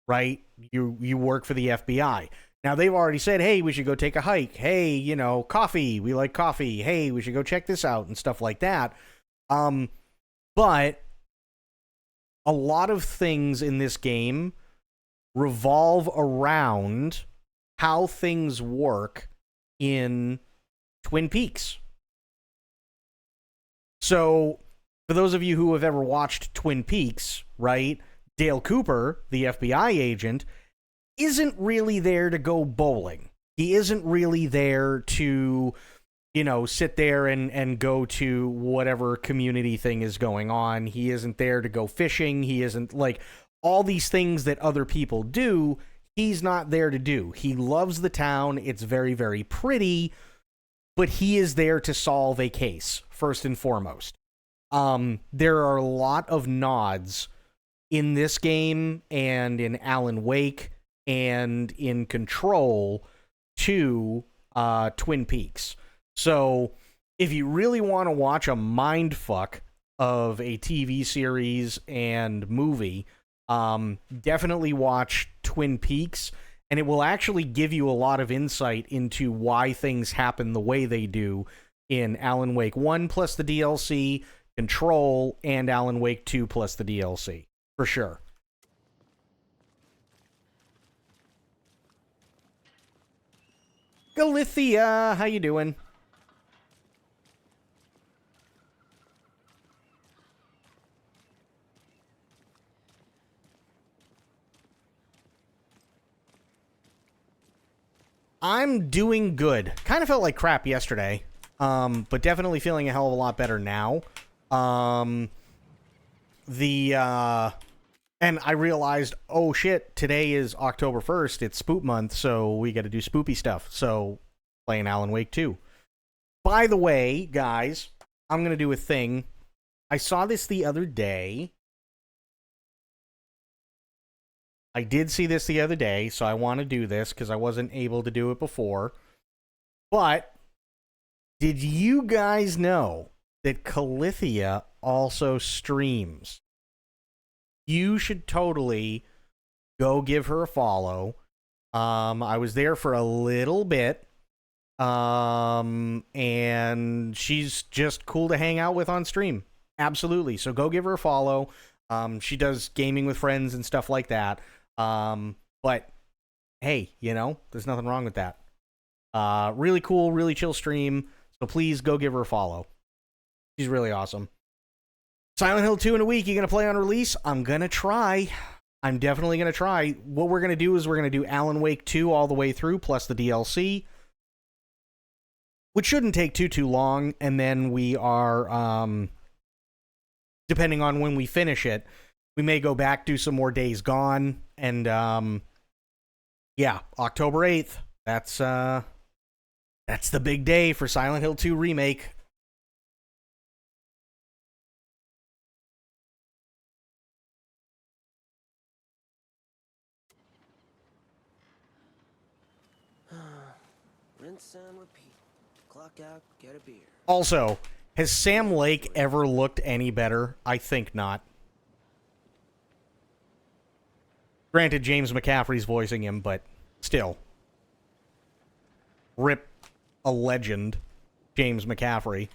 right? You work for the FBI. Now, they've already said, hey, we should go take a hike. Hey, you know, coffee. We like coffee. Hey, we should go check this out and stuff like that. But a lot of things in this game revolve around how things work in Twin Peaks. So, for those of you who have ever watched Twin Peaks, right, Dale Cooper, the FBI agent, isn't really there to go bowling. He isn't really there to, you know, sit there and go to whatever community thing is going on. He isn't there to go fishing. He isn't, like, all these things that other people do, he's not there to do. He loves the town. It's very, very pretty, but he is there to solve a case, first and foremost. There are a lot of nods in this game and in Alan Wake and in Control to Twin Peaks. So if you really want to watch a mindfuck of a TV series and movie, definitely watch Twin Peaks, and it will actually give you a lot of insight into why things happen the way they do in Alan Wake 1 plus the DLC, Control, and Alan Wake 2 plus the DLC, for sure. Galithia, how you doing? I'm doing good. Kind of felt like crap yesterday, but definitely feeling a hell of a lot better now. And I realized, oh shit, today is October 1st. It's Spoop Month, so we got to do spoopy stuff. So, playing Alan Wake 2. By the way, guys, I'm going to do a thing. I saw this the other day. I did see this the other day, so I want to do this because I wasn't able to do it before. But, did you guys know that Calithia also streams? You should totally go give her a follow. I was there for a little bit. And she's just cool to hang out with on stream. Absolutely. So go give her a follow. She does gaming with friends and stuff like that. But hey, you know, there's nothing wrong with that. Really cool, really chill stream. So please go give her a follow. She's really awesome. Silent Hill 2 in a week. You going to play on release? I'm going to try. I'm definitely going to try. What we're going to do is we're going to do Alan Wake 2 all the way through, plus the DLC, which shouldn't take too long. And then we are, depending on when we finish it, we may go back, do some more Days Gone. And, yeah, October 8th. That's the big day for Silent Hill 2 Remake. Rinse and repeat. Clock out, get a beer. Also, has Sam Lake ever looked any better? I think not. Granted, James McCaffrey's voicing him, but still. Rip a legend, James McCaffrey.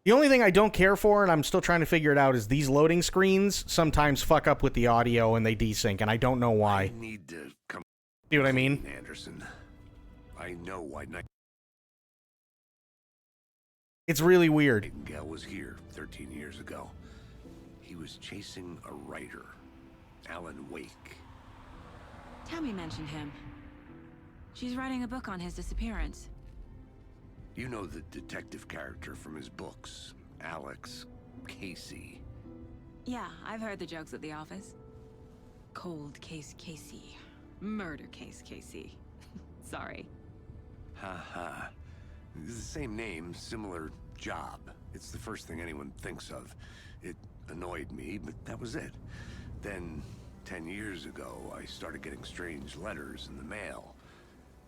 The only thing I don't care for, and I'm still trying to figure it out, is these loading screens sometimes fuck up with the audio and they desync, and I don't know why. I need to come. See what I mean? Anderson. I know why It's really weird. Nightingale was here 13 years ago. He was chasing a writer, Alan Wake. Tammy mentioned him. She's writing a book on his disappearance. You know the detective character from his books, Alex Casey. Yeah, I've heard the jokes at the office. Cold case Casey. Murder case Casey. Sorry. Ha. It's the same name, similar job. It's the first thing anyone thinks of. It annoyed me, but that was it. Then, 10 years ago, I started getting strange letters in the mail.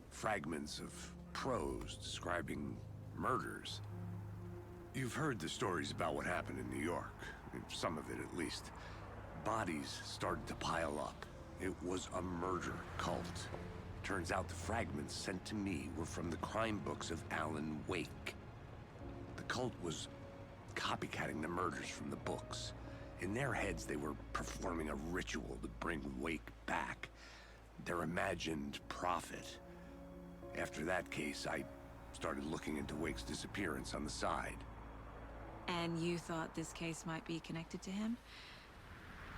Fragments of prose describing murders. You've heard the stories about what happened in New York. Some of it, at least. Bodies started to pile up. It was a murder cult. Turns out the fragments sent to me were from the crime books of Alan Wake. The cult was copycatting the murders from the books. In their heads, they were performing a ritual to bring Wake back. Their imagined prophet. After that case, I started looking into Wake's disappearance on the side. And you thought this case might be connected to him?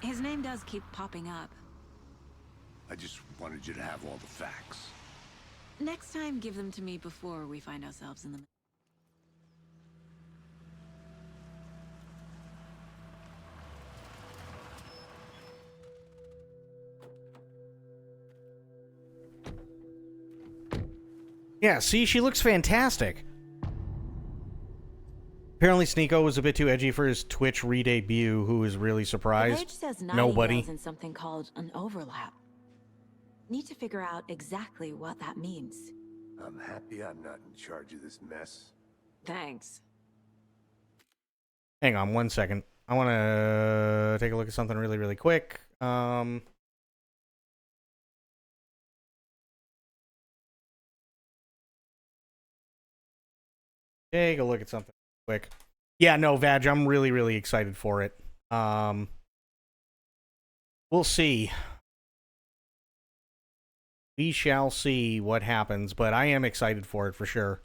His name does keep popping up. I just wanted you to have all the facts. Next time, give them to me before we find ourselves in the... Yeah, see, she looks fantastic. Apparently, Sneeko was a bit too edgy for his Twitch re-debut. Who is really surprised? The page says Nobody. Nightingale's in something called an overlap. Need to figure out exactly what that means. I'm happy I'm not in charge of this mess. Thanks. Hang on 1 second. I want to take a look at something really, really quick. Take a look at something quick. Yeah, no, Vag, I'm really, really excited for it. We'll see. We shall see what happens, but I am excited for it for sure.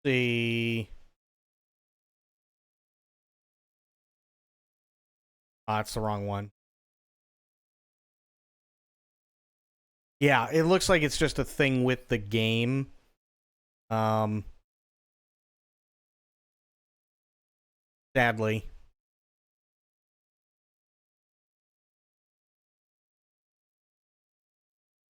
See. Ah, it's the wrong one. Yeah, it looks like it's just a thing with the game. Sadly.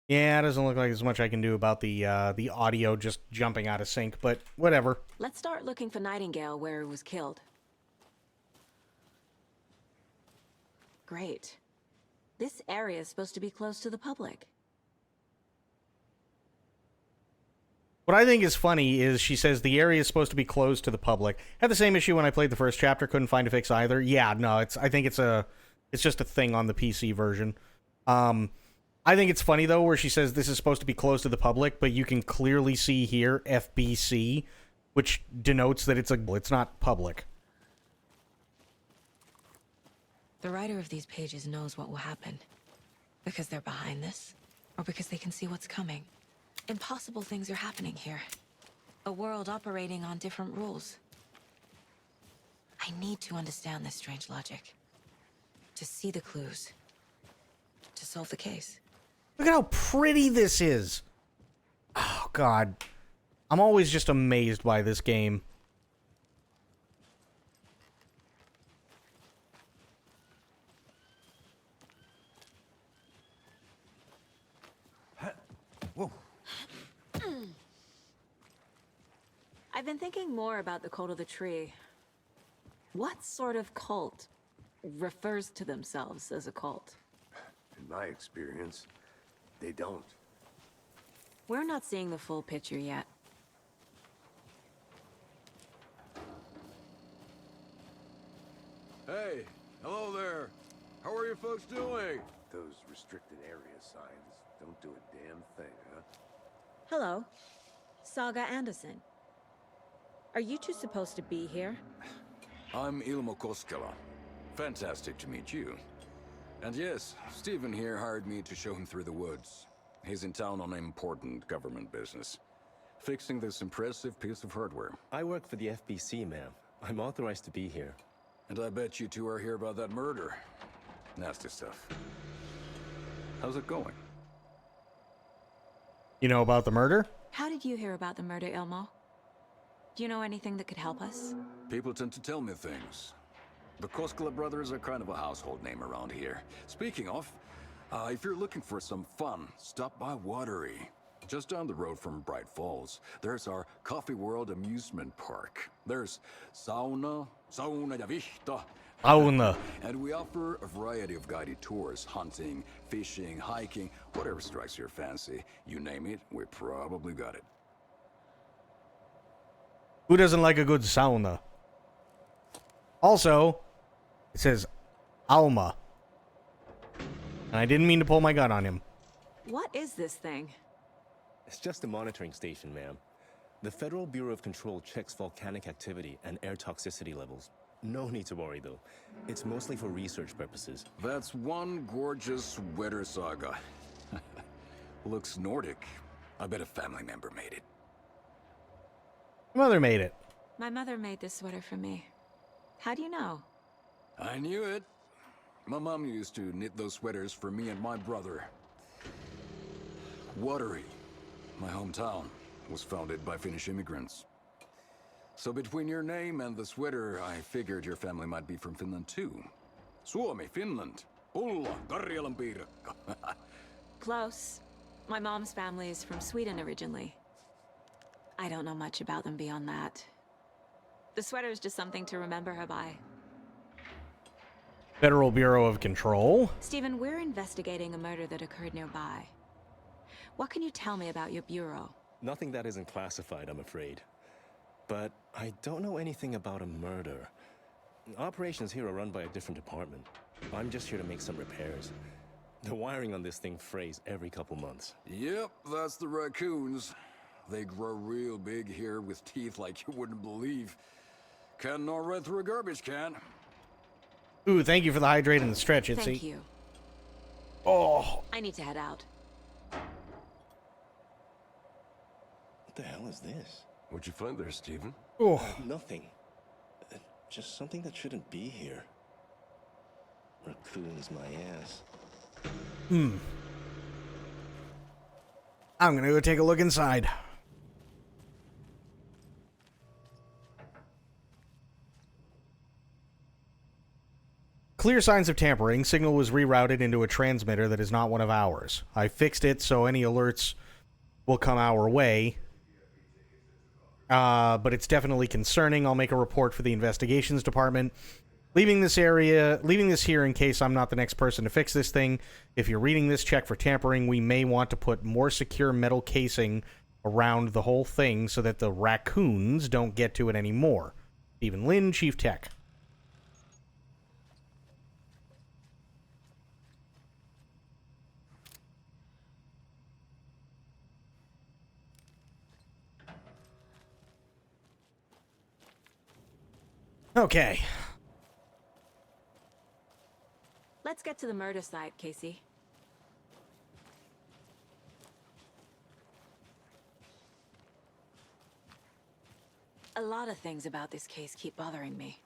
Yeah, it doesn't look like there's much I can do about the audio just jumping out of sync, but whatever. Let's start looking for Nightingale where he was killed. Great. This area is supposed to be close to the public. What I think is funny is she says the area is supposed to be closed to the public. Had the same issue when I played the first chapter, couldn't find a fix either. Yeah, no, I think it's just a thing on the PC version. I think it's funny though where she says this is supposed to be closed to the public, but you can clearly see here FBC, which denotes that it's not public. The writer of these pages knows what will happen. Because they're behind this, or because they can see what's coming. Impossible things are happening here. A world operating on different rules. I need to understand this strange logic. To see the clues. To solve the case. Look at how pretty this is. Oh, God. I'm always just amazed by this game. Whoa. I've been thinking more about the cult of the tree. What sort of cult refers to themselves as a cult? In my experience, they don't. We're not seeing the full picture yet. Hey, hello there. How are you folks doing? Those restricted area signs don't do a damn thing, huh? Hello. Saga Anderson. Are you two supposed to be here? I'm Ilmo Koskela. Fantastic to meet you. And yes, Stephen here hired me to show him through the woods. He's in town on important government business. Fixing this impressive piece of hardware. I work for the FBC, ma'am. I'm authorized to be here. And I bet you two are here about that murder. Nasty stuff. How's it going? You know about the murder? How did you hear about the murder, Ilmo? Do you know anything that could help us? People tend to tell me things. The Koskela brothers are kind of a household name around here. Speaking of, if you're looking for some fun, stop by Watery. Just down the road from Bright Falls, there's our Coffee World amusement park. There's sauna ja vihta. Sauna. And we offer a variety of guided tours, hunting, fishing, hiking, whatever strikes your fancy. You name it, we probably got it. Who doesn't like a good sauna? Also, it says Alma. And I didn't mean to pull my gun on him. What is this thing? It's just a monitoring station, ma'am. The Federal Bureau of Control checks volcanic activity and air toxicity levels. No need to worry, though. It's mostly for research purposes. That's one gorgeous sweater, Saga. Looks Nordic. I bet a family member made it. Mother made it. My mother made this sweater for me. How do you know? I knew it. My mom used to knit those sweaters for me and my brother. Watery, my hometown. was founded by Finnish immigrants. So between your name and the sweater, I figured your family might be from Finland too. Suomi, Finland. Ulla, Karjalan piirakka. Close. My mom's family is from Sweden originally. I don't know much about them beyond that. The sweater is just something to remember her by. Federal Bureau of Control. Stephen, we're investigating a murder that occurred nearby. What can you tell me about your bureau? Nothing that isn't classified, I'm afraid. But I don't know anything about a murder. Operations here are run by a different department. I'm just here to make some repairs. The wiring on this thing frays every couple months. Yep, that's the raccoons. They grow real big here with teeth like you wouldn't believe. Can't gnaw right through a garbage can. Ooh, thank you for the hydrate and the stretch, Itzy. Thank you. Oh. I need to head out. What the hell is this? What'd you find there, Stephen? Oh. Nothing. Just something that shouldn't be here. Raccoons, my ass. I'm gonna go take a look inside. Clear signs of tampering. Signal was rerouted into a transmitter that is not one of ours. I fixed it so any alerts will come our way. But it's definitely concerning. I'll make a report for the investigations department. Leaving this here in case I'm not the next person to fix this thing. If you're reading this, check for tampering. We may want to put more secure metal casing around the whole thing so that the raccoons don't get to it anymore. Stephen Lin, Chief Tech. Okay. Let's get to the murder site, Casey. A lot of things about this case keep bothering me.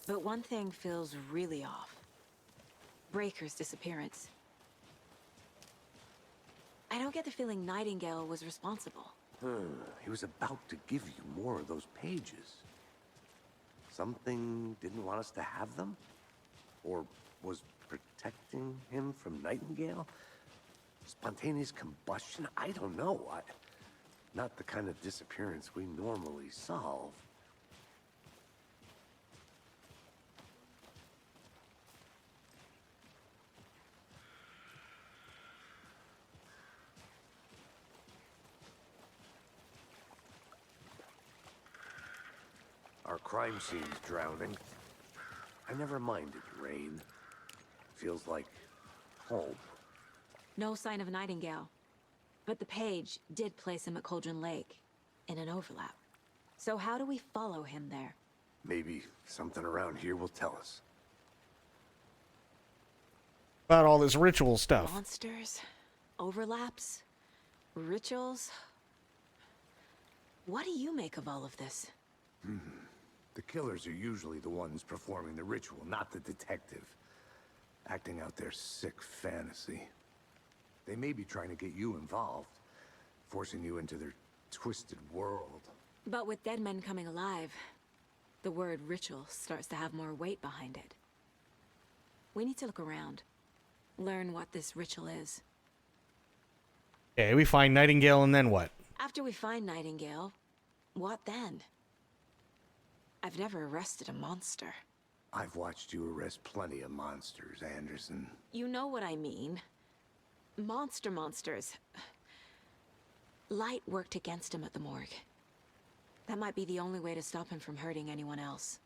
But one thing feels really off. Breaker's disappearance. I don't get the feeling Nightingale was responsible. He was about to give you more of those pages. Something didn't want us to have them? Or was protecting him from Nightingale? Spontaneous combustion? I don't know. Not the kind of disappearance we normally solve. Our crime scene's drowning. I never minded rain. Feels like home. No sign of Nightingale. But the page did place him at Cauldron Lake, in an overlap. So how do we follow him there? Maybe something around here will tell us. About all this ritual stuff. Monsters? Overlaps? Rituals? What do you make of all of this? The killers are usually the ones performing the ritual, not the detective. Acting out their sick fantasy. They may be trying to get you involved, forcing you into their twisted world. But with dead men coming alive, the word ritual starts to have more weight behind it. We need to look around. Learn what this ritual is. Okay, we find Nightingale and then what? After we find Nightingale, what then? I've never arrested a monster. I've watched you arrest plenty of monsters, Anderson. You know what I mean. Monsters. Light worked against him at the morgue. That might be the only way to stop him from hurting anyone else.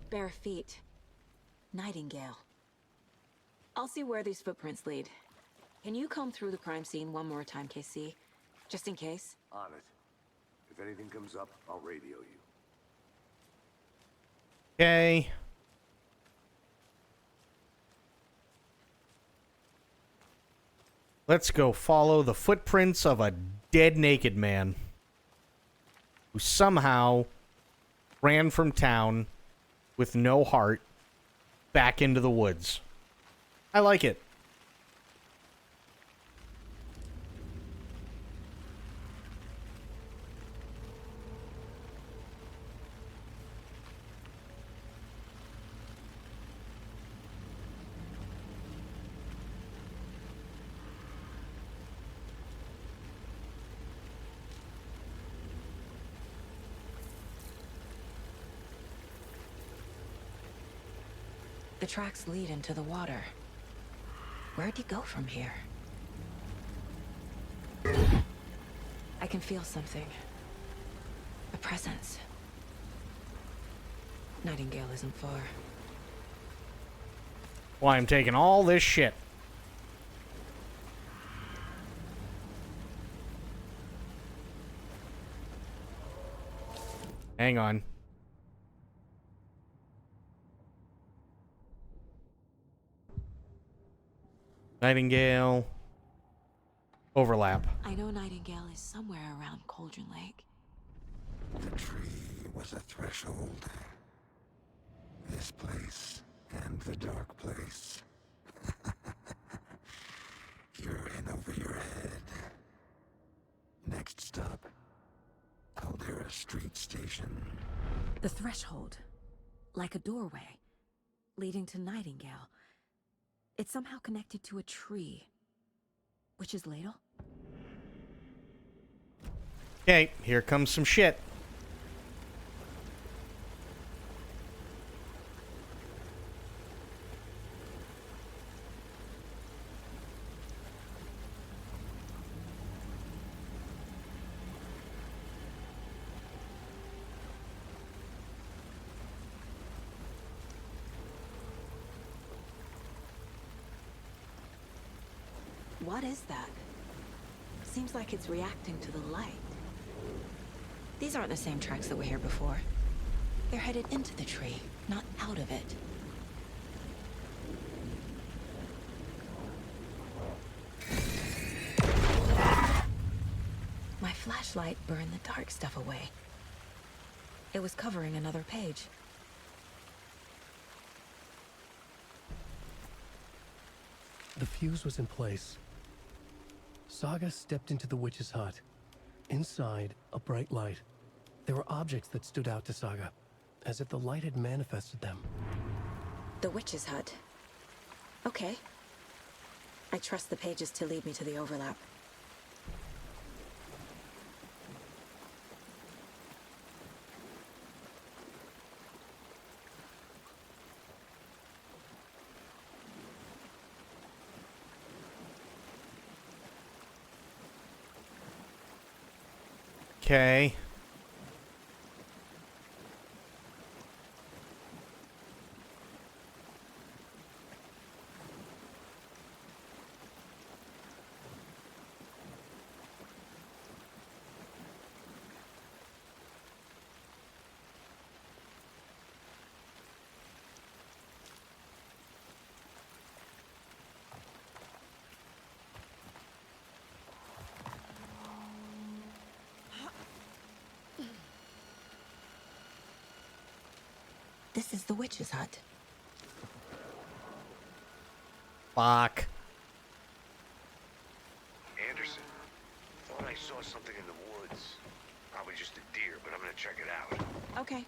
Bare feet. Nightingale. I'll see where these footprints lead. Can you comb through the crime scene one more time, KC? Just in case? On it. If anything comes up, I'll radio you. Okay. Let's go follow the footprints of a dead naked man who somehow ran from town with no heart back into the woods. I like it. The tracks lead into the water. Where'd he go from here? I can feel something. A presence. Nightingale isn't far. Why I'm taking all this shit. Hang on. Nightingale. Overlap. I know Nightingale is somewhere around Cauldron Lake. The tree was a threshold. This place and the dark place. You're in over your head. Next stop, Caldera Street Station. The threshold. Like a doorway. Leading to Nightingale. It's somehow connected to a tree. Witch's Ladle? Okay, here comes some shit. What is that? Seems like it's reacting to the light. These aren't the same tracks that were here before. They're headed into the tree, not out of it. My flashlight burned the dark stuff away. It was covering another page. The fuse was in place. Saga stepped into the witch's hut. Inside, a bright light. There were objects that stood out to Saga, as if the light had manifested them. The witch's hut. Okay. I trust the pages to lead me to the overlap. Okay. This is the witch's hut. Fuck. Anderson, thought I saw something in the woods. Probably just a deer, but I'm gonna check it out. Okay.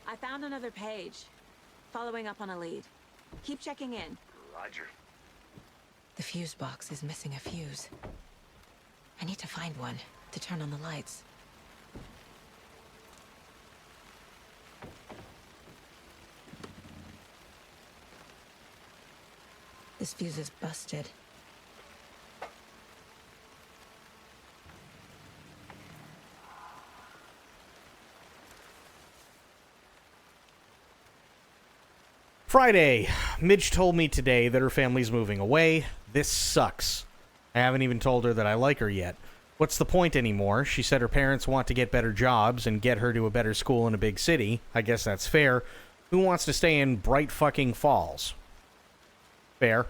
I found another page. Following up on a lead. Keep checking in. Roger. The fuse box is missing a fuse. I need to find one to turn on the lights. This fuse is busted. Friday. Midge told me today that her family's moving away. This sucks. I haven't even told her that I like her yet. What's the point anymore? She said her parents want to get better jobs and get her to a better school in a big city. I guess that's fair. Who wants to stay in Bright fucking Falls? Fair.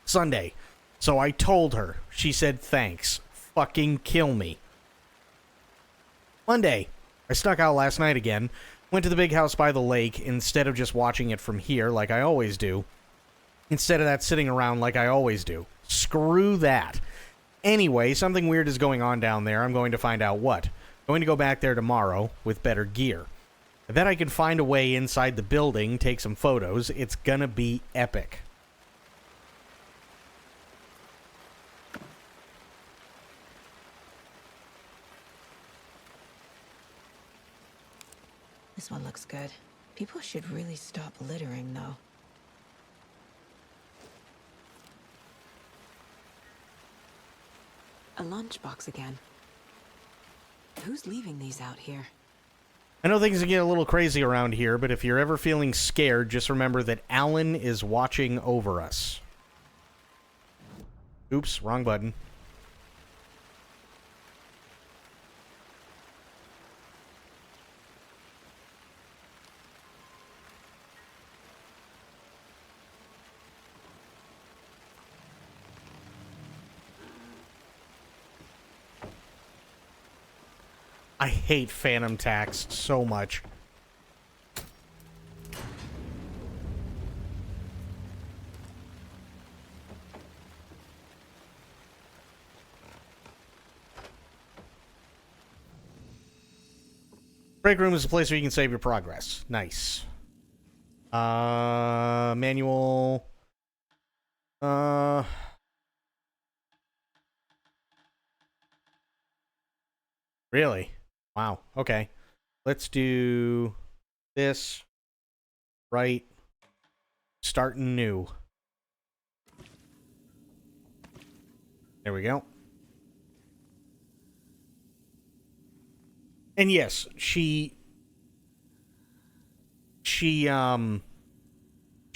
Sunday. So I told her. She said thanks. Fucking kill me. Monday. I snuck out last night again. Went to the big house by the lake instead of just watching it from here like I always do. Instead of that sitting around like I always do. Screw that. Anyway, something weird is going on down there. I'm going to find out what. I'm going to go back there tomorrow with better gear. I bet I can find a way inside the building, take some photos. It's gonna be epic. This one looks good. People should really stop littering, though. A lunchbox again. Who's leaving these out here? I know things can get a little crazy around here, but if you're ever feeling scared, just remember that Alan is watching over us. Oops, wrong button. I hate Phantom Tax so much. Break room is a place where you can save your progress. Nice. Manual. Really? Wow. Okay. Let's do this. Right. Starting new. There we go. And yes, she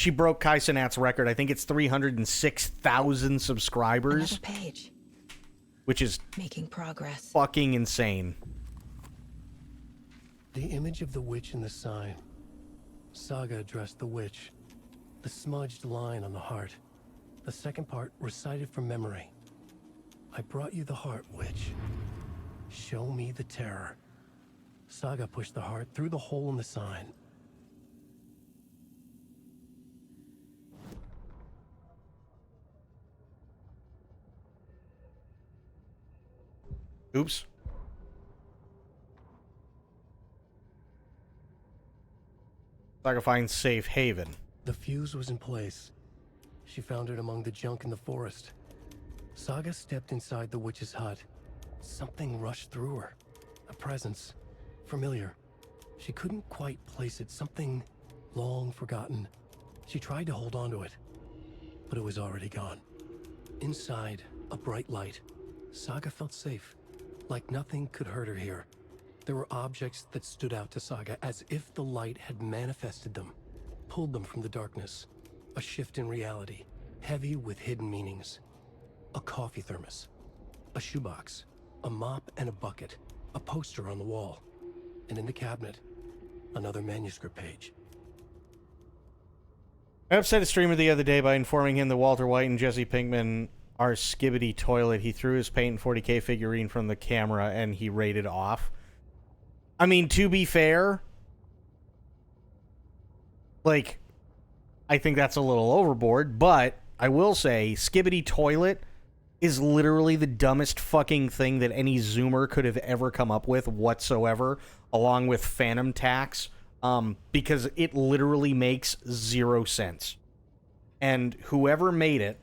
broke Kai Cenat's record. I think it's 306,000 subscribers. Another page. Which is making progress. Fucking insane. The image of the witch in the sign. Saga addressed the witch. The smudged line on the heart. The second part recited from memory. I brought you the heart, witch. Show me the terror. Saga pushed the heart through the hole in the sign. Oops. Saga finds safe haven. The fuse was in place. She found it among the junk in the forest. Saga stepped inside the witch's hut. Something rushed through her. A presence. Familiar. She couldn't quite place it. Something long forgotten. She tried to hold on to it, but it was already gone. Inside, a bright light. Saga felt safe. Like nothing could hurt her here. There were objects that stood out to Saga as if the light had manifested them, pulled them from the darkness. A shift in reality, heavy with hidden meanings. A coffee thermos, a shoebox, a mop and a bucket, a poster on the wall, and in the cabinet, another manuscript page. I upset a streamer the other day by informing him that Walter White and Jesse Pinkman are skibbity toilet. He threw his Paint and 40K figurine from the camera and he rated off. I mean, to be fair, like, I think that's a little overboard, but I will say skibbity toilet is literally the dumbest fucking thing that any Zoomer could have ever come up with whatsoever, along with Phantom Tax, because it literally makes 0 sense. And whoever made it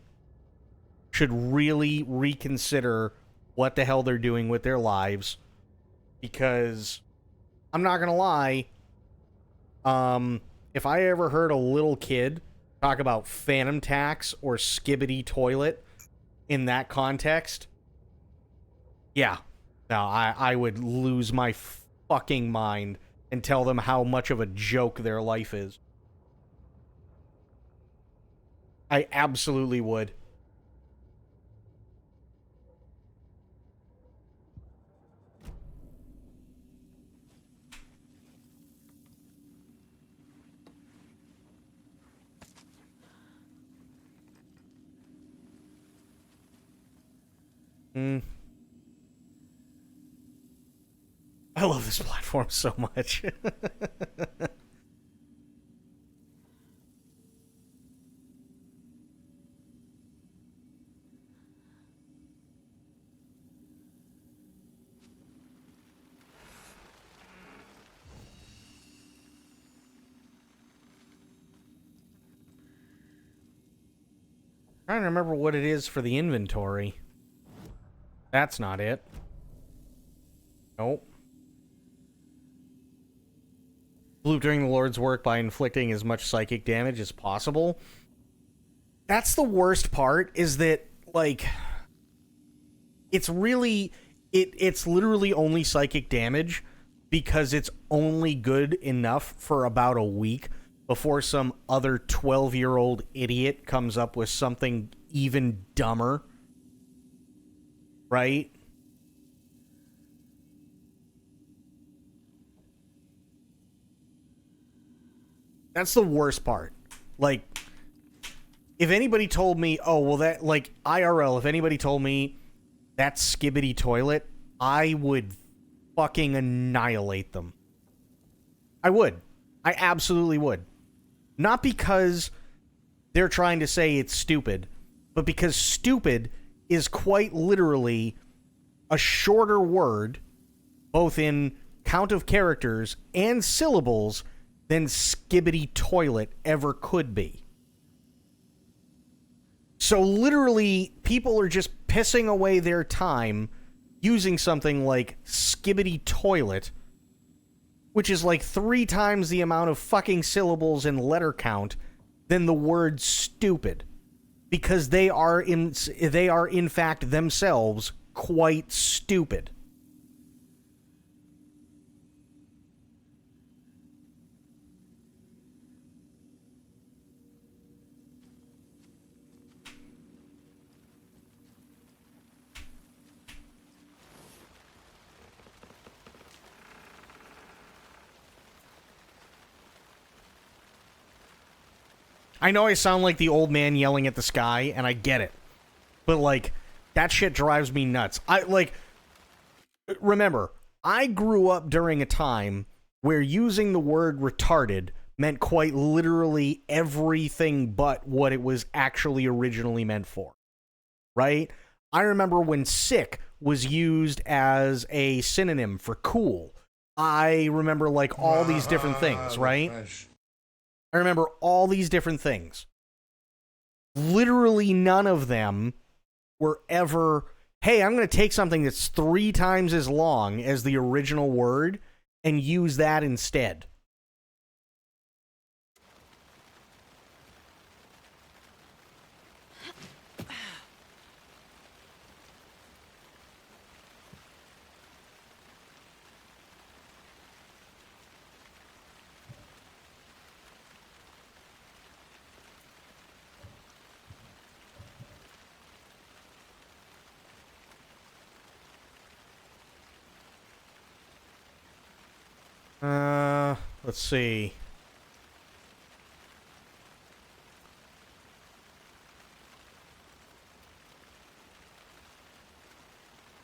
should really reconsider what the hell they're doing with their lives, because I'm not gonna lie, if I ever heard a little kid talk about Phantom Tax or skibbity toilet in that context, yeah, no, I would lose my fucking mind and tell them how much of a joke their life is. I absolutely would. I love this platform so much. Trying to remember what it is for the inventory. That's not it. Nope. Loop during the Lord's work by inflicting as much psychic damage as possible. That's the worst part, is that, like, it's really, it's literally only psychic damage because it's only good enough for about a week before some other 12-year-old idiot comes up with something even dumber. Right? That's the worst part. Like, if anybody told me, oh, well, that, like, IRL, if anybody told me that's Skibbity Toilet, I would fucking annihilate them. I would. I absolutely would. Not because they're trying to say it's stupid, but because stupid is quite literally a shorter word, both in count of characters and syllables, than Skibbity Toilet ever could be. So literally, people are just pissing away their time using something like Skibbity Toilet, which is like 3 times the amount of fucking syllables and letter count than the word stupid, because they are in fact themselves quite stupid. I know I sound like the old man yelling at the sky, and I get it. But, like, that shit drives me nuts. Remember, I grew up during a time where using the word retarded meant quite literally everything but what it was actually originally meant for. Right? I remember when sick was used as a synonym for cool. I remember, like, all these different things, right? I remember all these different things. Literally none of them were ever, hey, I'm going to take something that's 3 times as long as the original word and use that instead. Let's see.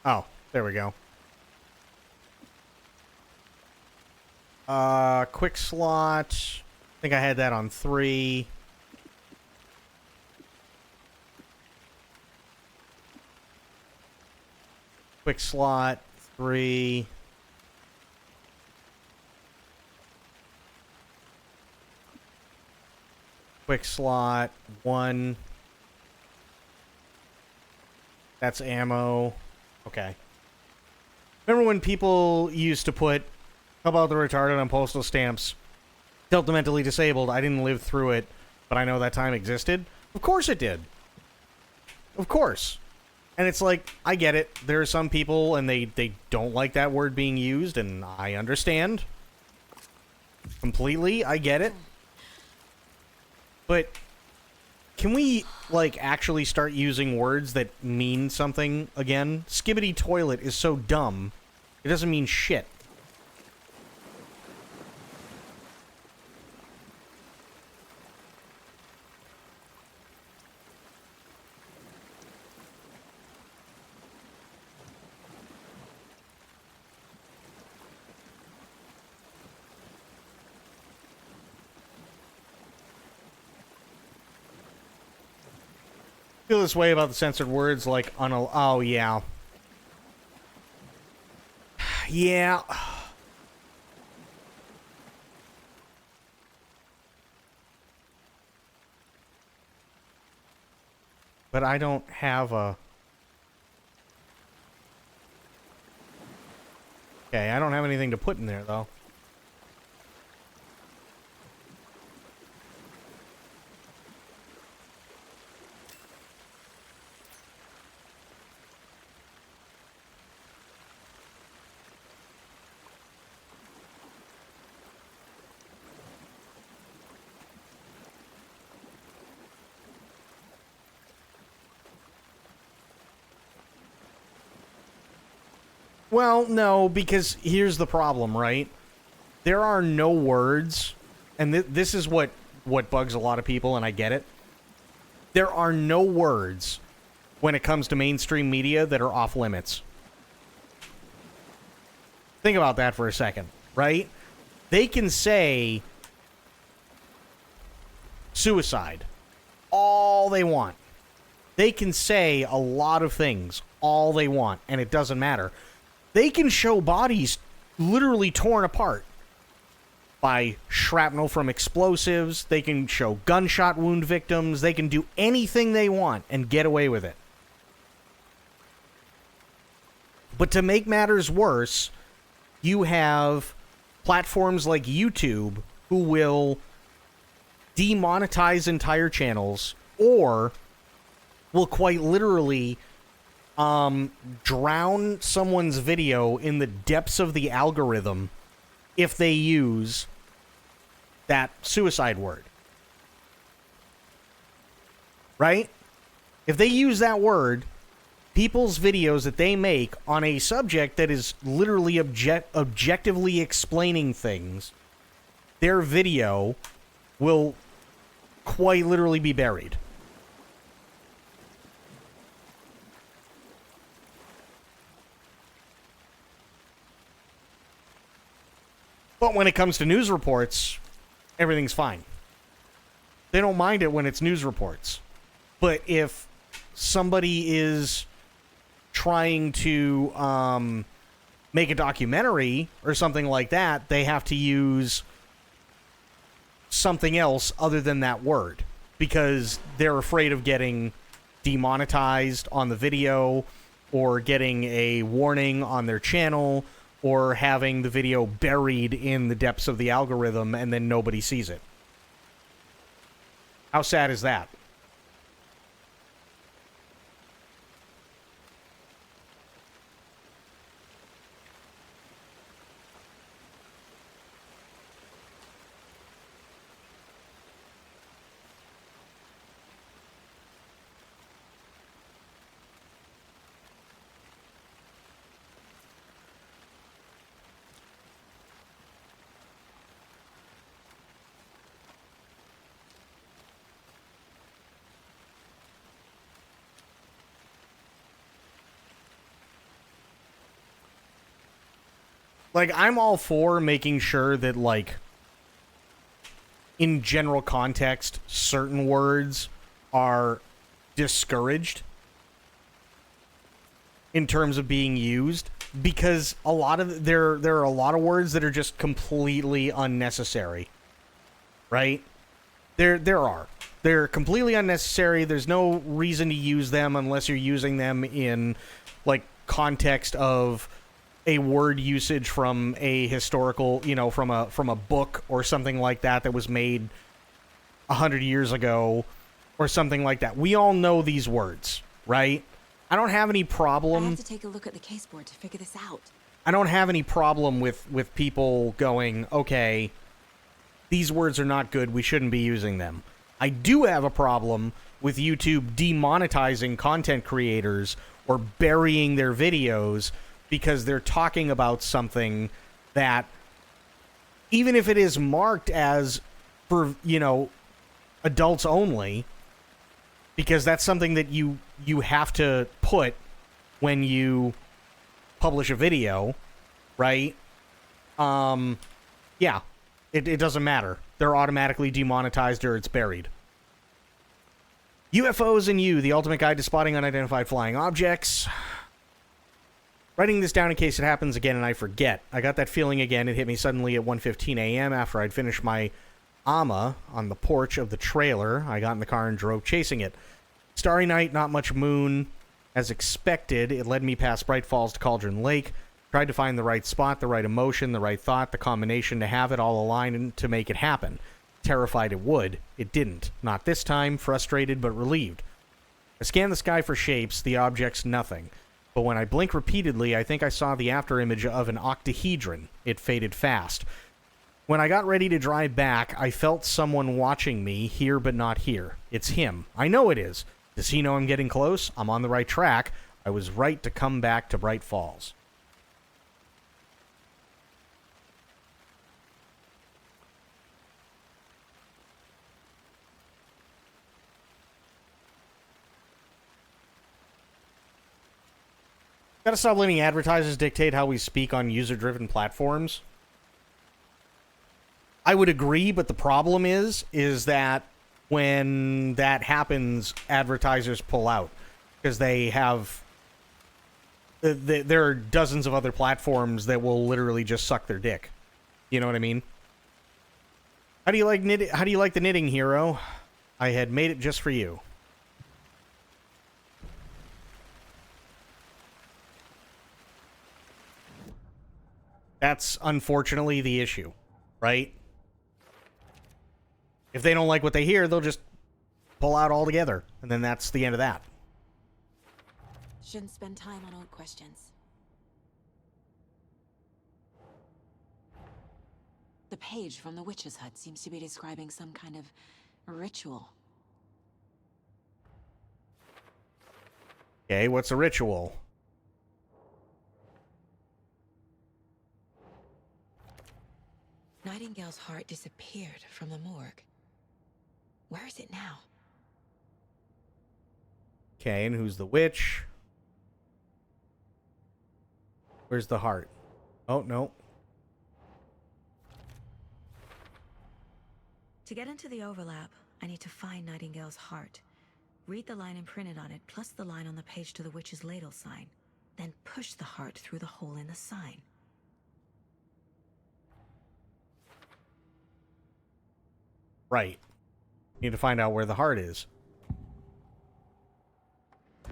Oh, there we go. Quick slot. I think I had that on 3. Quick slot, 3. Quick slot, 1. That's ammo. Okay. Remember when people used to put, how about the retarded on postal stamps? Tilt the mentally disabled. I didn't live through it, but I know that time existed. Of course it did. Of course. And it's like, I get it. There are some people, and they don't like that word being used, and I understand. Completely, I get it. But can we, like, actually start using words that mean something again? Skibbity Toilet is so dumb, it doesn't mean shit. feel this way about the censored words, like, oh, yeah. Yeah. But I don't have a... Okay, I don't have anything to put in there, though. Well, no, because here's the problem, right? There are no words, and this is what bugs a lot of people, and I get it. There are no words when it comes to mainstream media that are off limits. Think about that for a second, right? They can say suicide all they want. They can say a lot of things all they want, and it doesn't matter. They can show bodies literally torn apart by shrapnel from explosives. They can show gunshot wound victims. They can do anything they want and get away with it. But to make matters worse, you have platforms like YouTube who will demonetize entire channels or will quite literally drown someone's video in the depths of the algorithm if they use that suicide word. Right? If they use that word, people's videos that they make on a subject that is literally objectively explaining things, their video will quite literally be buried. But when it comes to news reports, everything's fine. They don't mind it when it's news reports. But if somebody is trying to make a documentary or something like that, they have to use something else other than that word because they're afraid of getting demonetized on the video or getting a warning on their channel or having the video buried in the depths of the algorithm and then nobody sees it. How sad is that? Like, I'm all for making sure that, like, in general context, certain words are discouraged in terms of being used, because a lot of there are a lot of words that are just completely unnecessary. Right? There are. They're completely unnecessary. There's no reason to use them unless you're using them in, like, context of a word usage from a historical, you know, from a book or something like that was made 100 years ago or something like that. We all know these words, right? I don't have any problem. I have to take a look at the caseboard to figure this out. I don't have any problem with people going, okay, these words are not good, we shouldn't be using them. I do have a problem with YouTube demonetizing content creators or burying their videos because they're talking about something that, even if it is marked as for, you know, adults only, because that's something that you have to put when you publish a video, right? Yeah, it doesn't matter. They're automatically demonetized or it's buried. UFOs and You, the ultimate guide to spotting unidentified flying objects. Writing this down in case it happens again and I forget. I got that feeling again. It hit me suddenly at 1:15 a.m. after I'd finished my AMA on the porch of the trailer. I got in the car and drove chasing it. Starry night, not much moon. As expected, it led me past Bright Falls to Cauldron Lake. Tried to find the right spot, the right emotion, the right thought, the combination to have it all align and to make it happen. Terrified it would. It didn't. Not this time. Frustrated but relieved. I scanned the sky for shapes, the objects nothing. But when I blinked repeatedly, I think I saw the afterimage of an octahedron. It faded fast. When I got ready to drive back, I felt someone watching me, here but not here. It's him. I know it is. Does he know I'm getting close? I'm on the right track. I was right to come back to Bright Falls. Gotta stop letting advertisers dictate how we speak on user-driven platforms. I would agree, but the problem is that when that happens, advertisers pull out because they have. There are dozens of other platforms that will literally just suck their dick. You know what I mean? How do you like knitting? How do you like the knitting, hero? I had made it just for you. That's unfortunately the issue, right? If they don't like what they hear, they'll just pull out altogether, and then that's the end of that. Shouldn't spend time on old questions. The page from the witch's hut seems to be describing some kind of ritual. Okay, what's a ritual? Nightingale's heart disappeared from the morgue. Where is it now? Okay, and who's the witch? Where's the heart? Oh, no. To get into the overlap, I need to find Nightingale's heart. Read the line imprinted on it, plus the line on the page to the witch's ladle sign. Then push the heart through the hole in the sign. Right. Need to find out where the heart is.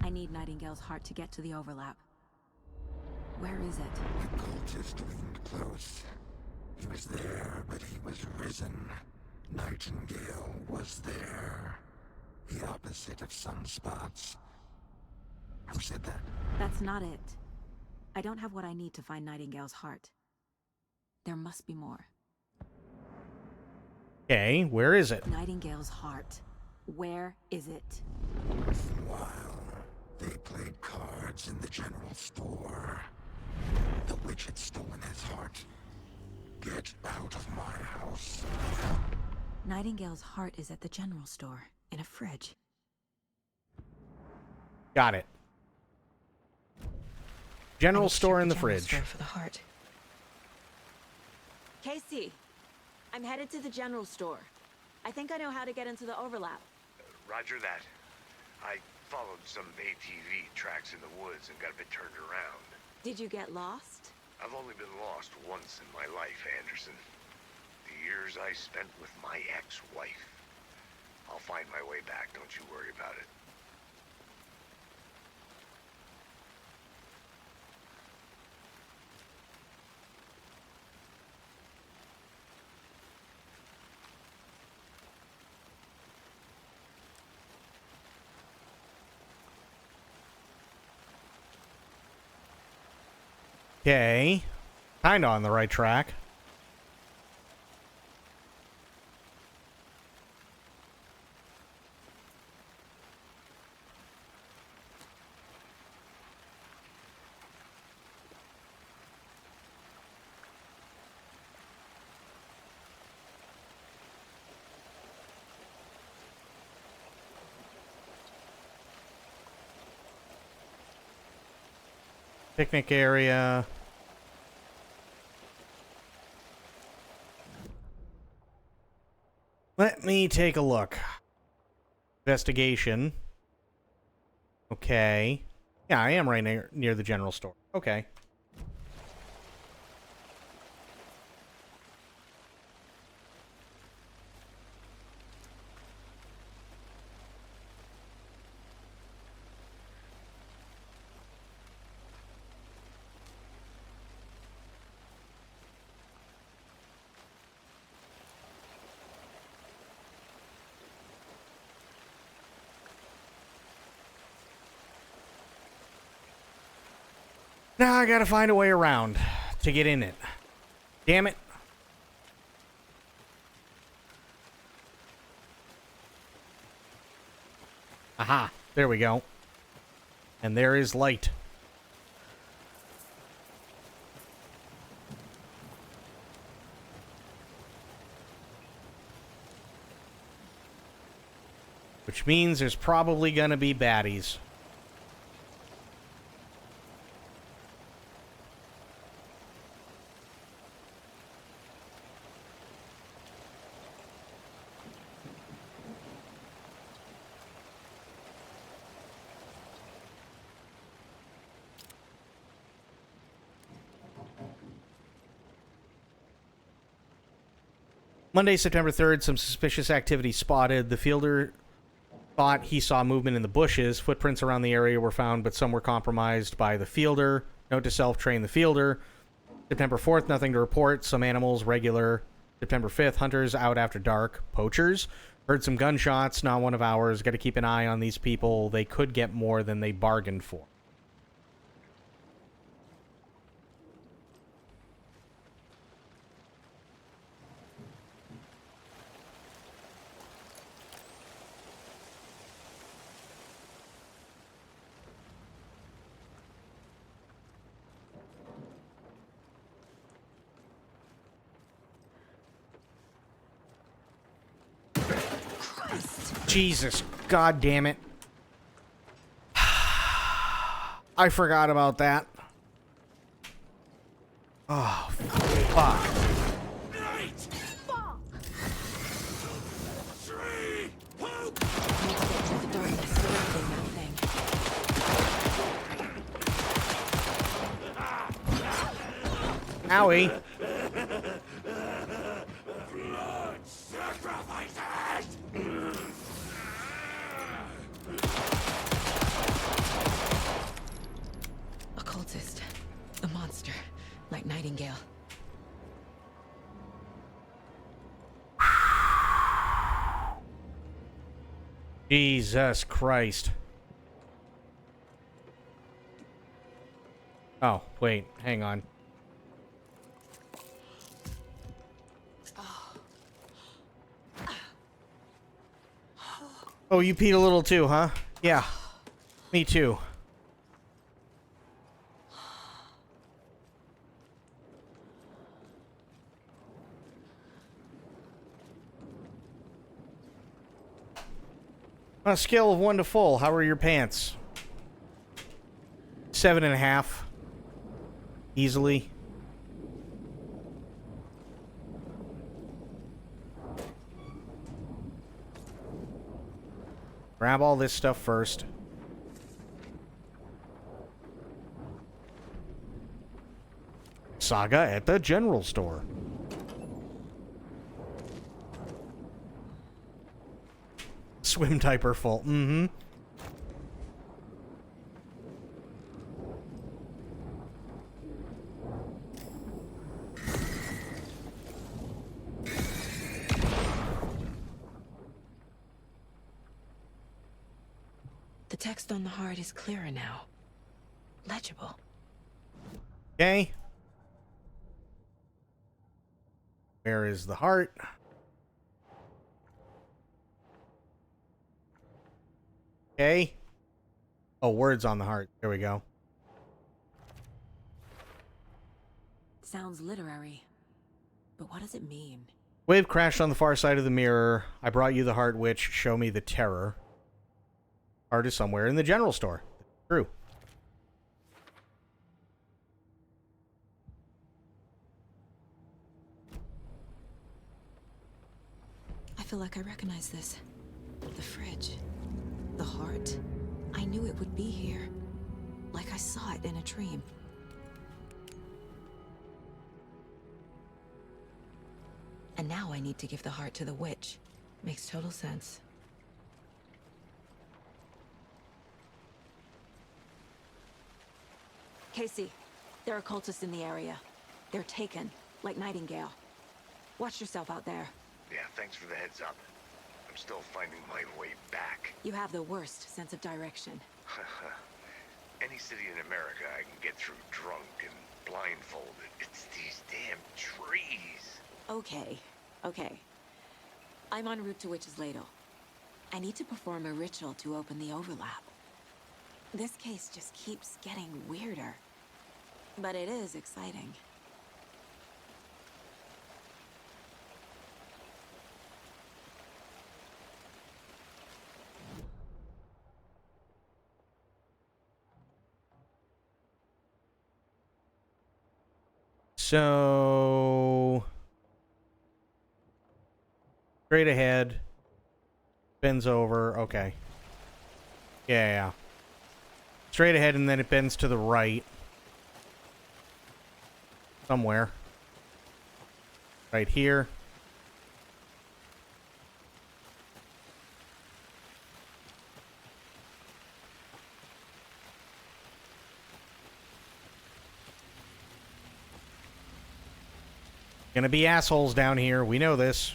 I need Nightingale's heart to get to the overlap. Where is it? The cultist leaned close. He was there, but he was risen. Nightingale was there. The opposite of sunspots. Who said that? That's not it. I don't have what I need to find Nightingale's heart. There must be more. Okay, where is it? Nightingale's heart. Where is it? While they played cards in the general store, the witch had stolen his heart. Get out of my house. Nightingale's heart is at the general store, in a fridge. Got it. General store in the General fridge. store for the heart. Casey, I'm headed to the general store. I think I know how to get into the overlap. Roger that. I followed some ATV tracks in the woods and got a bit turned around. Did you get lost? I've only been lost once in my life, Anderson. The years I spent with my ex-wife. I'll find my way back, don't you worry about it. Okay. Kinda on the right track. Picnic area. Let me take a look. Investigation. Okay. Yeah, I am right near the general store. Okay. Now I gotta find a way around to get in it. Damn it. Aha, there we go. And there is light. Which means there's probably gonna be baddies. Monday, September 3rd, some suspicious activity spotted. The fielder thought he saw movement in the bushes. Footprints around the area were found, but some were compromised by the fielder. Note to self, train the fielder. September 4th, nothing to report. Some animals, regular. September 5th, hunters out after dark. Poachers. Heard some gunshots, not one of ours. Got to keep an eye on these people. They could get more than they bargained for. Jesus, god damn it. I forgot about that. Oh, fuck. Owie. Occultist. A monster. Like Nightingale. Jesus Christ. Oh, wait. Hang on. Oh, you peed a little too, huh? Yeah. Me too. On a scale of 1 to full, how are your pants? 7.5. Easily. Grab all this stuff first. Saga at the general store. Swim diaper full. Mm-hmm. The text on the heart is clearer now. Legible. Okay. Where is the heart? Okay. Oh, words on the heart. There we go. Sounds literary. But what does it mean? Wave crashed on the far side of the mirror. I brought you the heart, which show me the terror. Heart is somewhere in the general store. True. I feel like I recognize this. The fridge. The heart. I knew it would be here. Like I saw it in a dream. And now I need to give the heart to the witch. Makes total sense. Casey, there are cultists in the area. They're taken, like Nightingale. Watch yourself out there. Yeah, thanks for the heads up. I'm still finding my way back. You have the worst sense of direction. Any city in America I can get through drunk and blindfolded. It's these damn trees. Okay, okay. I'm en route to Witch's Ladle. I need to perform a ritual to open the overlap. This case just keeps getting weirder. But it is exciting. So straight ahead, bends over. Okay. Yeah. Straight ahead, and then it bends to the right. Somewhere. Right here. Gonna be assholes down here. We know this.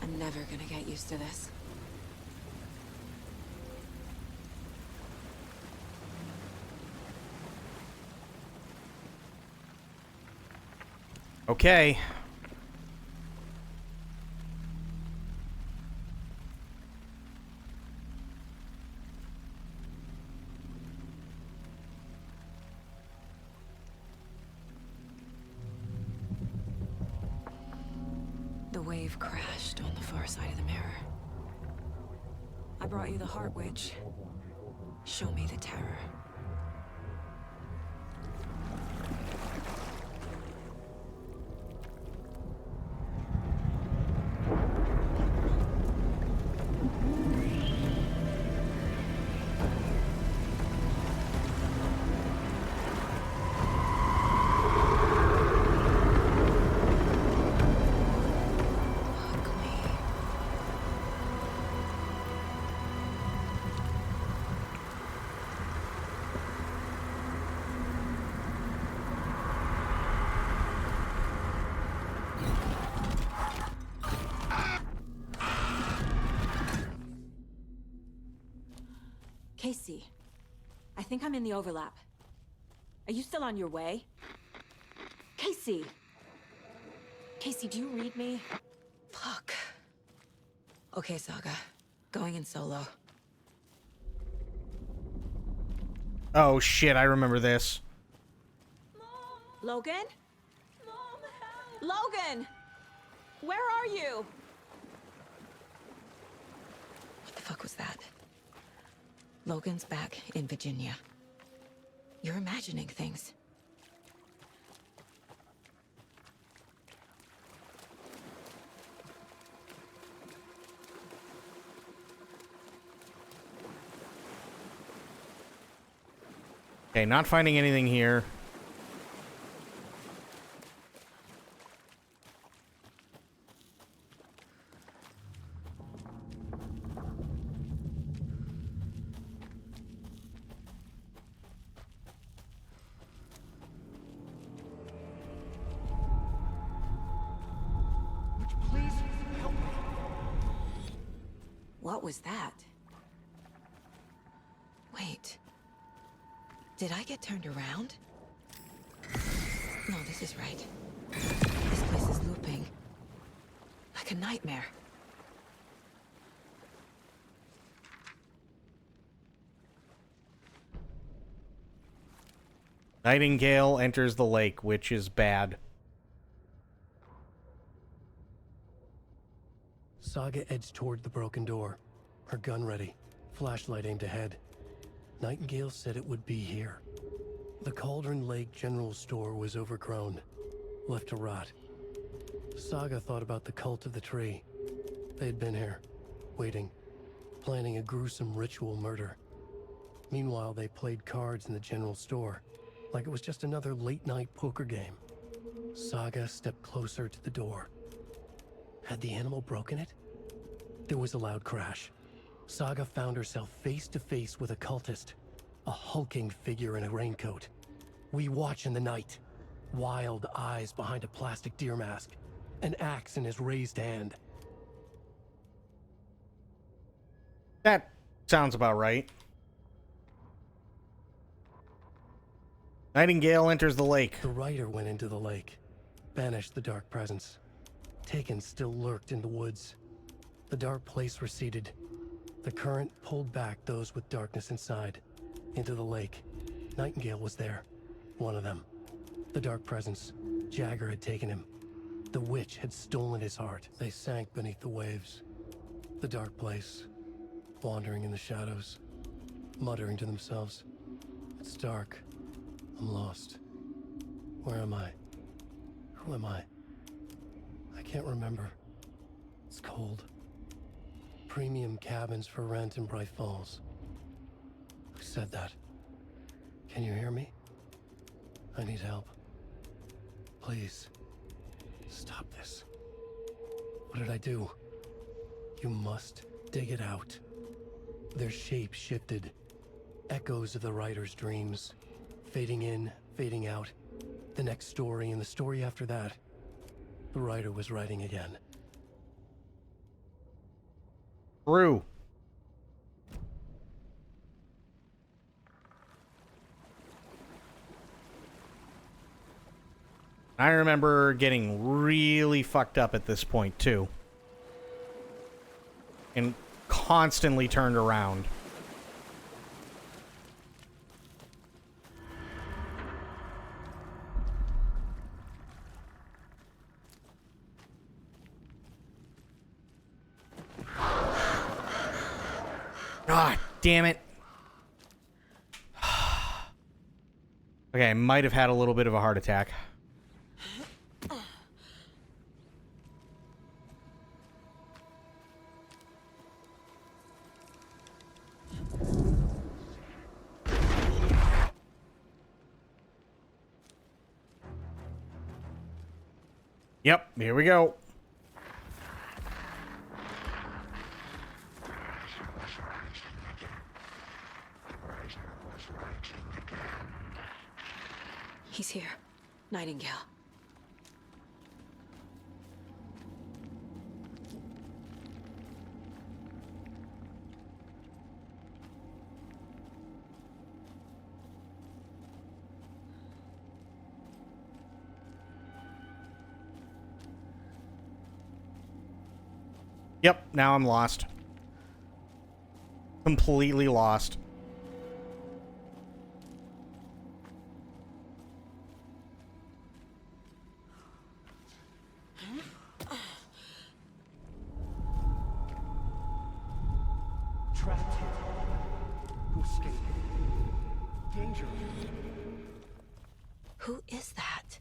I'm never gonna get used to this. Okay. The wave crashed on the far side of the mirror. I brought you the Heart Witch. Show me the terror. Casey, I think I'm in the overlap. Are you still on your way? Casey! Casey, do you read me? Fuck. Okay, Saga. Going in solo. Oh shit, I remember this. Logan? Mom, help! Logan! Where are you? What the fuck was that? Logan's back in Virginia. You're imagining things. Okay, not finding anything here. Please help me. What was that? Wait. Did I get turned around? No, this is right. This place is looping. Like a nightmare. Nightingale enters the lake, which is bad. Saga edged toward the broken door, her gun ready, flashlight aimed ahead. Nightingale said it would be here. The Cauldron Lake General Store was overgrown, left to rot. Saga thought about the cult of the tree. They had been here, waiting, planning a gruesome ritual murder. Meanwhile, they played cards in the general store, like it was just another late-night poker game. Saga stepped closer to the door. Had the animal broken it? There was a loud crash. Saga found herself face to face with a cultist, a hulking figure in a raincoat. We watch in the night. Wild eyes behind a plastic deer mask, an axe in his raised hand. That sounds about right. Nightingale enters the lake. The rider went into the lake, banished the dark presence. Taken still lurked in the woods. The dark place receded. The current pulled back those with darkness inside, into the lake. Nightingale was there, one of them. The dark presence, Jagger had taken him. The witch had stolen his heart. They sank beneath the waves. The dark place, wandering in the shadows, muttering to themselves. It's dark. I'm lost. Where am I? Who am I? I can't remember. It's cold. Premium cabins for rent in Bright Falls. Who said that? Can you hear me? I need help. Please. Stop this. What did I do? You must dig it out. Their shape shifted. Echoes of the writer's dreams. Fading in, fading out. The next story and the story after that. The writer was writing again. True. I remember getting really fucked up at this point, too. And constantly turned around. God damn it. Okay, I might have had a little bit of a heart attack. Yep, here we go. He's here. Nightingale. Yep, now I'm lost. Completely lost. Trapped here. To escape. Danger. Who is that?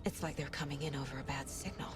It's like they're coming in over a bad signal.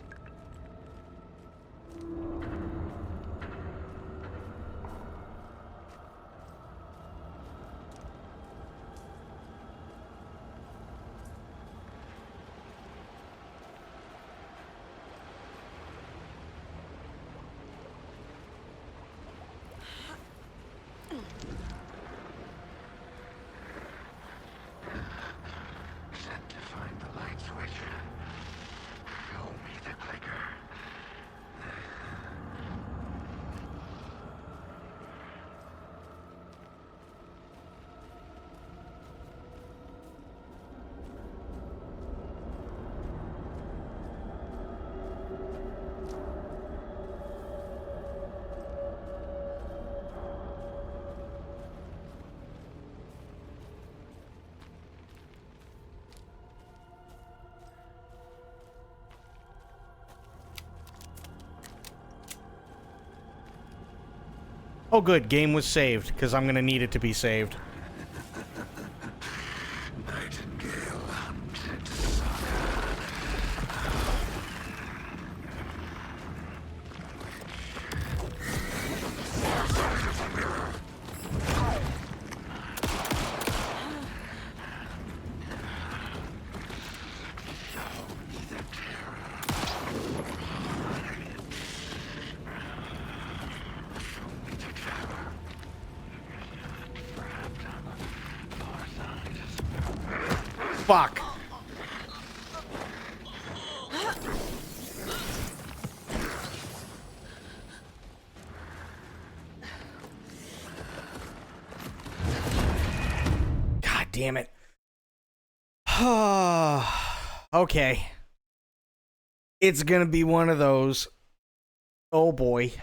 Oh, good. Game was saved, because I'm going to need it to be saved. Fuck. God damn it. Okay. It's gonna be one of those. Oh boy.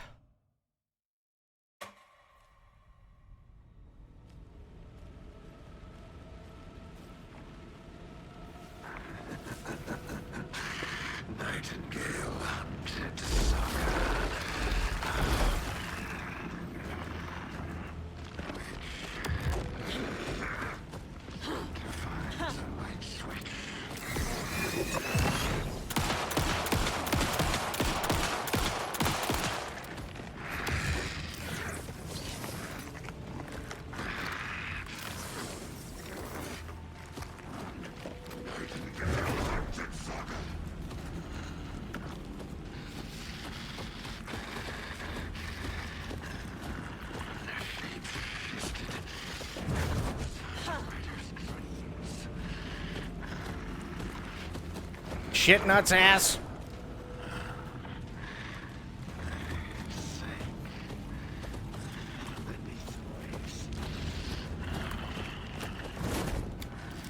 Shit nuts ass.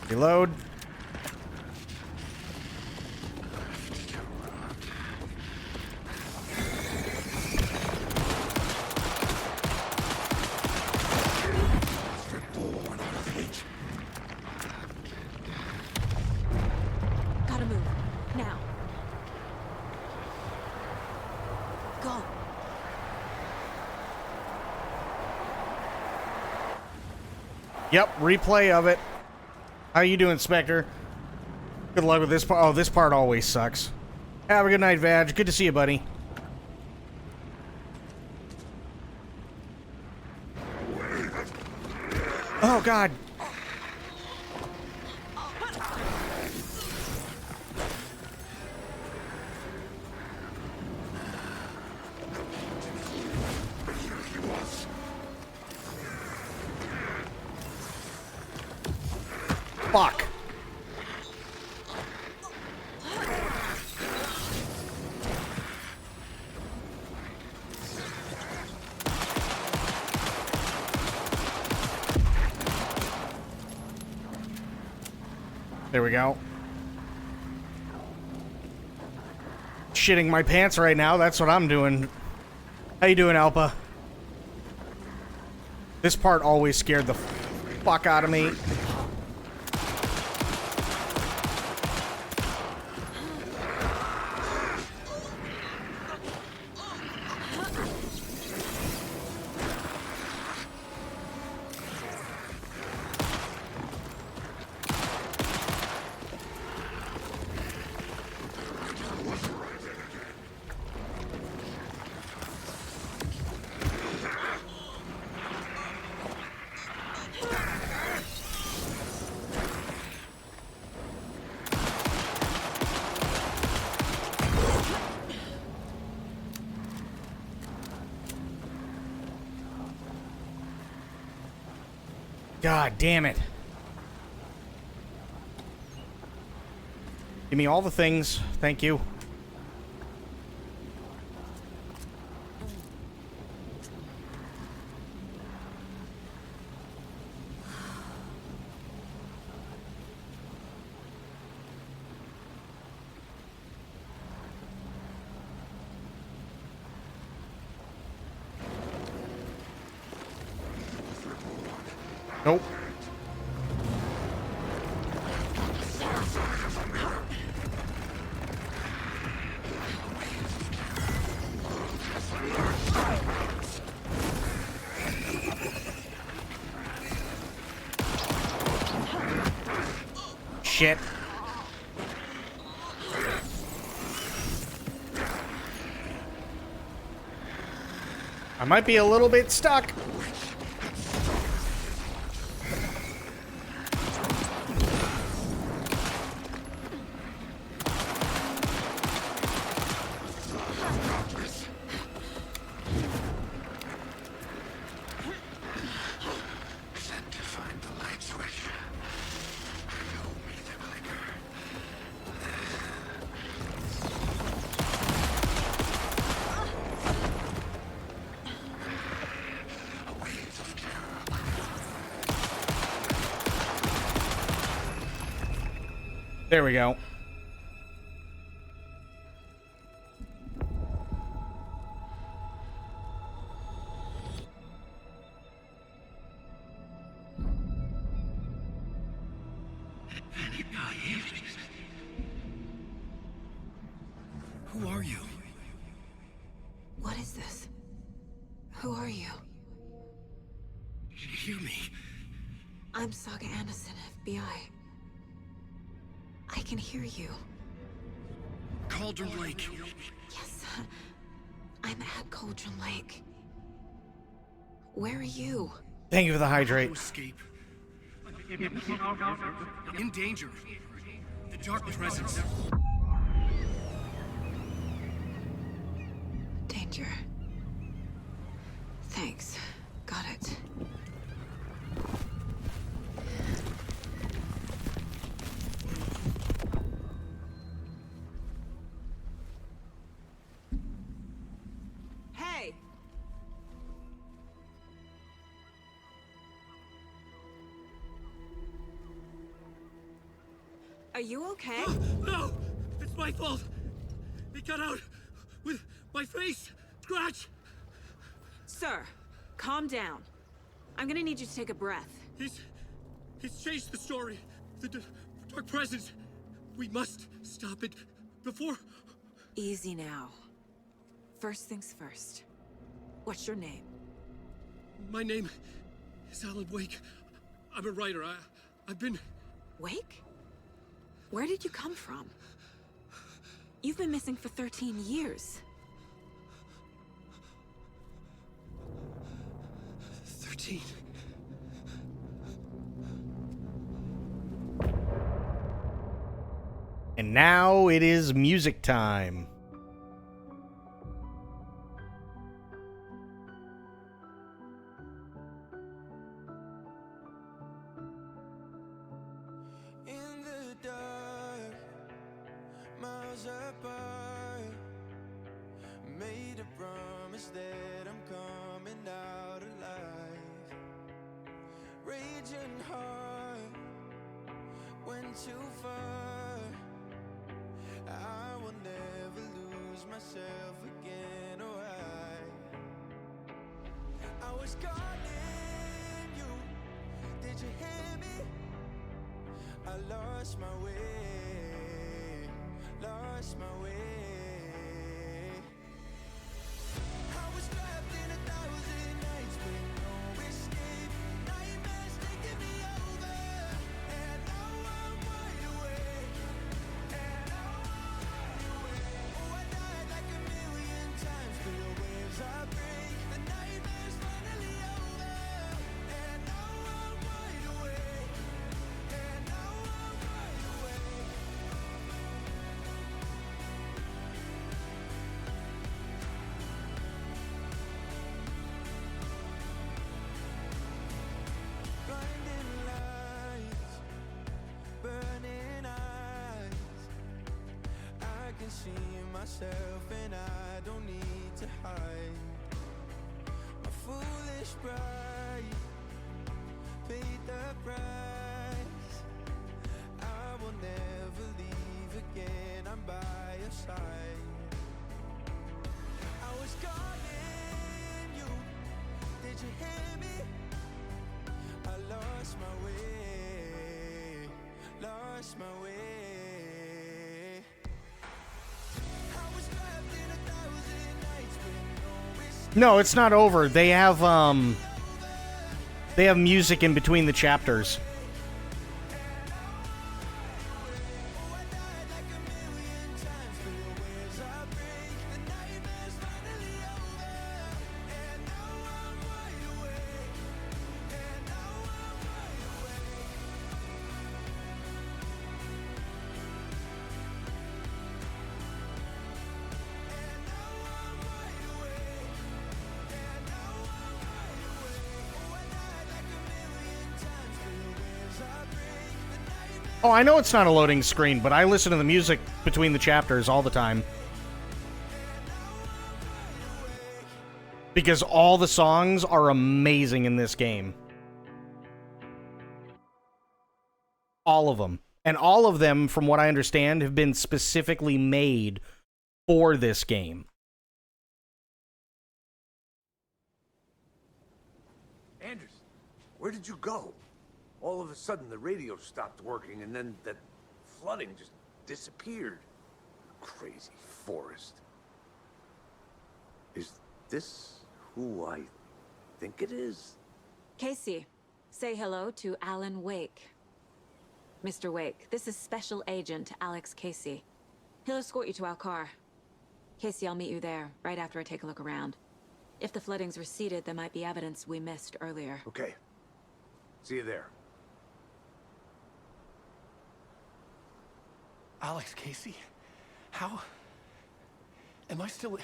Reload. Gotta move. Now. Go. Yep, replay of it. How you doing, Spectre? Good luck with this part. Oh, this part always sucks. Have a good night, Vag. Good to see you, buddy. Oh, God. Fuck. There we go. Shitting my pants right now. That's what I'm doing. How you doing, Alpa? This part always scared the fuck out of me. God damn it. Give me all the things. Thank you. Nope. shit. I might be a little bit stuck. There we go. Who are you? What is this? Who are you? Hear me. I'm Saga Anderson, FBI. I can hear you. Cauldron Lake. Yes, I'm at Cauldron Lake. Where are you? Thank you for the hydrate. Escape. In danger. The dark presence. Danger. Thanks. Got it. Hey! Are you okay? No! It's my fault! They got out with my face! Scratch! Sir, calm down. I'm gonna need you to take a breath. He's changed the story. The dark presence. We must stop it before... Easy now. First things first. What's your name? My name is Alan Wake. I'm a writer. I've been... Wake? Where did you come from? You've been missing for 13 years. 13. And now it is music time. In the dark, miles apart, made a promise that I'm coming out alive. Raging heart, went too far. I will never lose myself again, oh I was calling you, did you hear me? I lost my way, lost my way. I was trapped in 1,000 nights with no escape. Nightmares taking me over, and now I'm wide awake. And now I'm wide awake. Oh, I died like 1,000,000 times, but the waves I break. The nightmare's finally over, and now I'm wide awake. And now I'm wide awake. Blinding lights, burning eyes. I can see myself and I don't need to hide. My foolish pride paid the price. I will never leave again, I'm by your side. I was calling you, did you hear me? I lost my way, lost my way. I was trapped in 1,000 nights with no escape. No, it's not over. They have music in between the chapters. Oh, I know it's not a loading screen, but I listen to the music between the chapters all the time. Because all the songs are amazing in this game. All of them. And all of them, from what I understand, have been specifically made for this game. Anders, where did you go? All of a sudden, the radio stopped working, and then that flooding just disappeared. Crazy forest. Is this who I think it is? Casey, say hello to Alan Wake. Mr. Wake, this is Special Agent Alex Casey. He'll escort you to our car. Casey, I'll meet you there, right after I take a look around. If the flooding's receded, there might be evidence we missed earlier. Okay. See you there. Alex Casey? How? Am I still...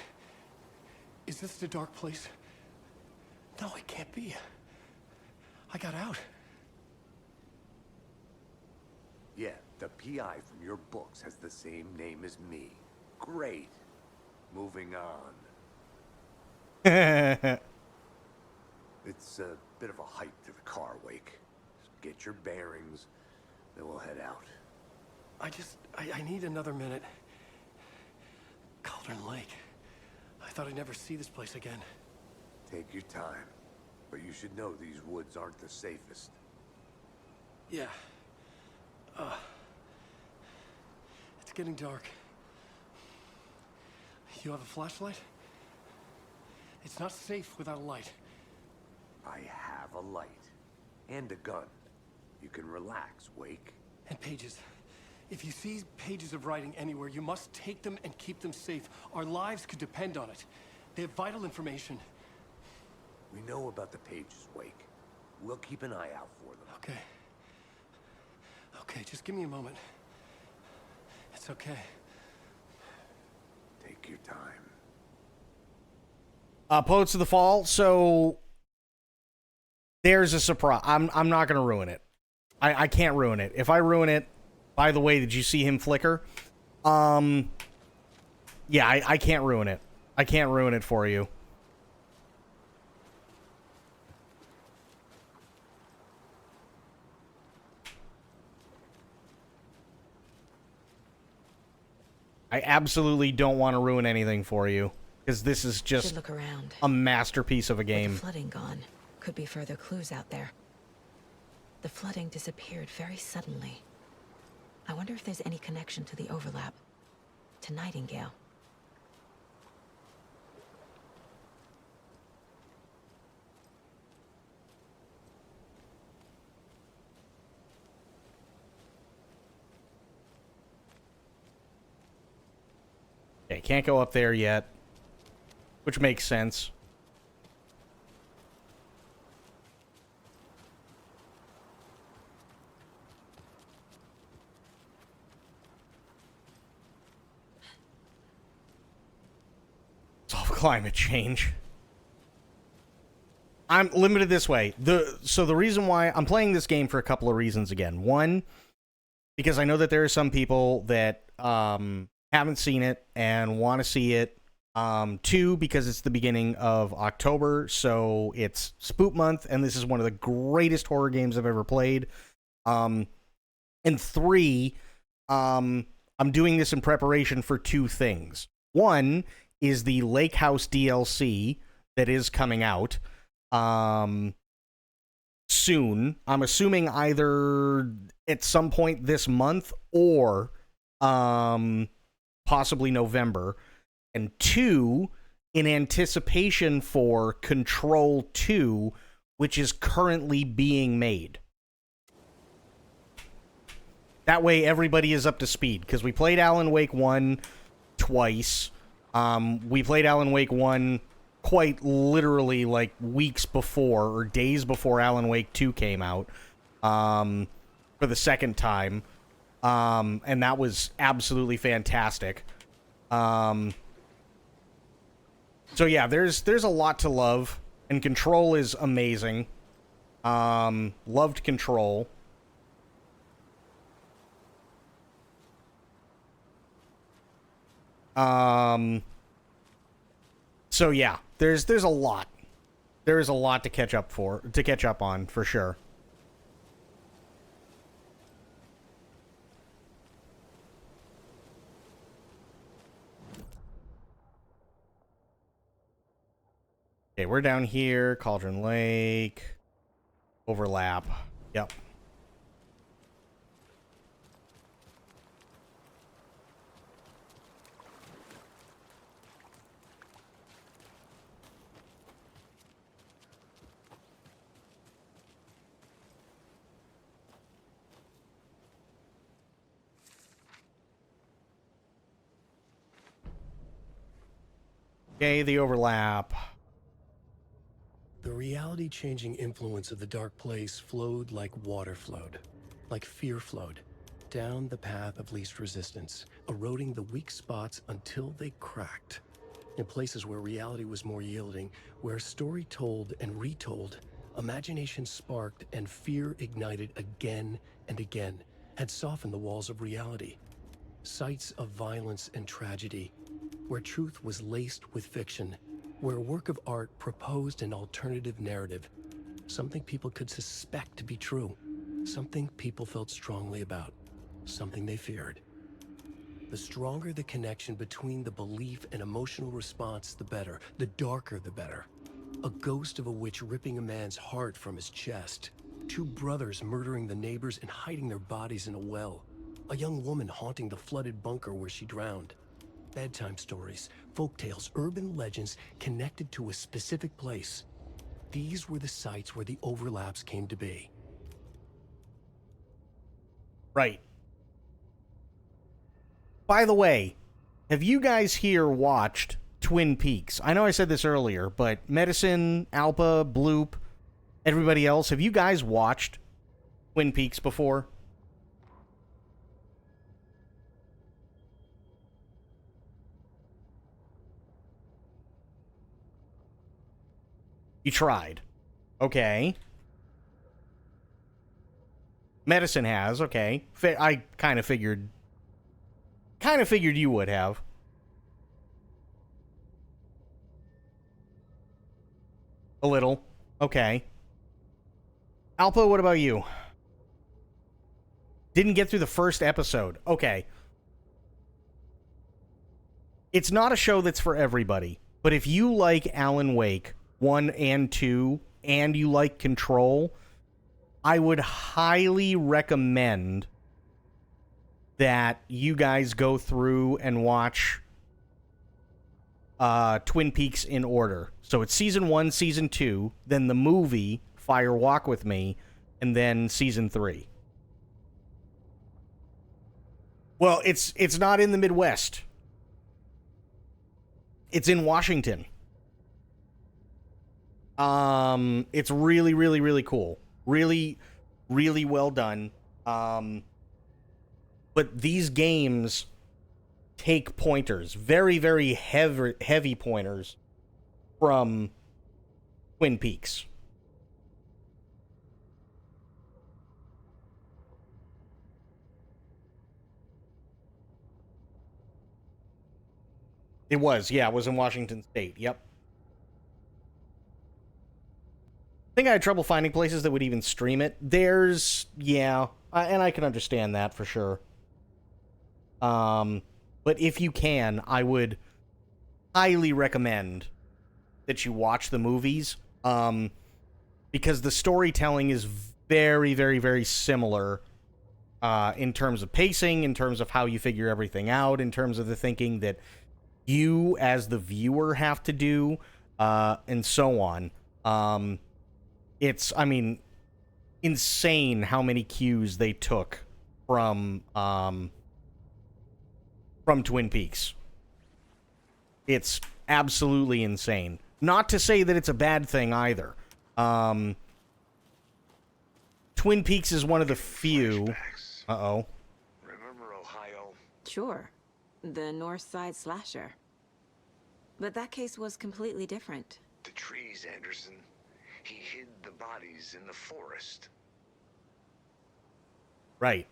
Is this the dark place? No, it can't be. I got out. Yeah, the PI from your books has the same name as me. Great. Moving on. It's a bit of a hike to the car, Wake. Just get your bearings, then we'll head out. I need another minute. Cauldron Lake. I thought I'd never see this place again. Take your time. But you should know these woods aren't the safest. Yeah. It's getting dark. You have a flashlight? It's not safe without a light. I have a light. And a gun. You can relax, Wake. And pages. If you see pages of writing anywhere, you must take them and keep them safe. Our lives could depend on it. They have vital information. We know about the pages, Wake. We'll keep an eye out for them. Okay. Okay, just give me a moment. It's okay. Take your time. Poets of the Fall, so there's a surprise. I'm not going to ruin it. I can't ruin it. If I ruin it, by the way, did you see him flicker? Yeah, I can't ruin it. I can't ruin it for you. I absolutely don't want to ruin anything for you, because this is just look around. a masterpiece of a game. With the flooding gone, could be further clues out there. The flooding disappeared very suddenly. I wonder if there's any connection to the overlap. To Nightingale. Okay, can't go up there yet, which makes sense. Solve climate change. I'm limited this way. So the reason why I'm playing this game for a couple of reasons again. One, because I know that there are some people that haven't seen it and want to see it. Two, because it's the beginning of October, so it's Spook Month, and this is one of the greatest horror games I've ever played. And three, I'm doing this in preparation for two things. One is the Lake House DLC that is coming out soon. I'm assuming either at some point this month or possibly November. And two, in anticipation for Control 2, which is currently being made. That way everybody is up to speed, because we played Alan Wake 1 twice. We played Alan Wake 1 quite literally like weeks before, or days before Alan Wake 2 came out, for the second time. And that was absolutely fantastic. So yeah, there's a lot to love, and Control is amazing. Loved Control. So yeah, there's a lot. There is a lot to catch up on for sure. Okay, we're down here, Cauldron Lake, overlap. Yep. Okay, the overlap. The reality-changing influence of the dark place flowed like water flowed, like fear flowed, down the path of least resistance, eroding the weak spots until they cracked. In places where reality was more yielding, where story told and retold, imagination sparked and fear ignited again and again, had softened the walls of reality. Sites of violence and tragedy, where truth was laced with fiction, where a work of art proposed an alternative narrative, something people could suspect to be true, something people felt strongly about, something they feared. The stronger the connection between the belief and emotional response, the better. The darker, the better. A ghost of a witch ripping a man's heart from his chest. Two brothers murdering the neighbors and hiding their bodies in a well. A young woman haunting the flooded bunker where she drowned. Bedtime stories, folktales, urban legends connected to a specific place. These were the sites where the overlaps came to be. Right. By the way, have you guys here watched Twin Peaks? I know I said this earlier, but Medicine, Alpa, Bloop, everybody else, have you guys watched Twin Peaks before? You tried. Okay. Medicine has, okay. I kind of figured you would have. A little. Okay. Alpa, what about you? Didn't get through the first episode. Okay. It's not a show that's for everybody, but if you like Alan Wake 1 and 2 and you like Control, I would highly recommend that you guys go through and watch Twin Peaks in order. So it's season 1, season 2, then the movie Fire Walk with Me, and then season 3. Well, it's not in the Midwest. It's in Washington. It's really, really, really cool. Really, really well done. But these games take pointers, very, very heavy pointers from Twin Peaks. It was in Washington State. Yep. I think I had trouble finding places that would even stream it. And I can understand that for sure. But if you can, I would highly recommend that you watch the movies, because the storytelling is very, very, very similar in terms of pacing, in terms of how you figure everything out, in terms of the thinking that you as the viewer have to do, and so on. It's, I mean, insane how many cues they took from Twin Peaks. It's absolutely insane. Not to say that it's a bad thing either. Twin Peaks is one of the few... Uh-oh. Remember Ohio? Sure. The North Side slasher. But that case was completely different. The trees, Anderson. He hid the bodies in the forest. Right.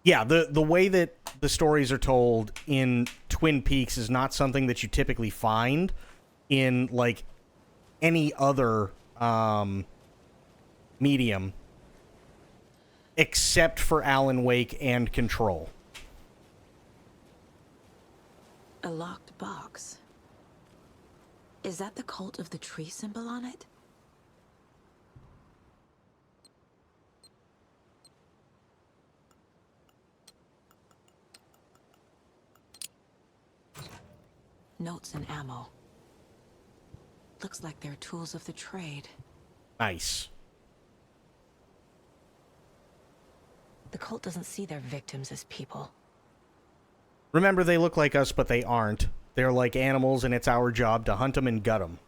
Yeah, the way that the stories are told in Twin Peaks is not something that you typically find in, like, any other medium except for Alan Wake and Control. A locked box. Is that the cult of the tree symbol on it? Notes and ammo. Looks like they're tools of the trade. Nice. The cult doesn't see their victims as people. Remember, they look like us, but they aren't. They're like animals, and it's our job to hunt them and gut them.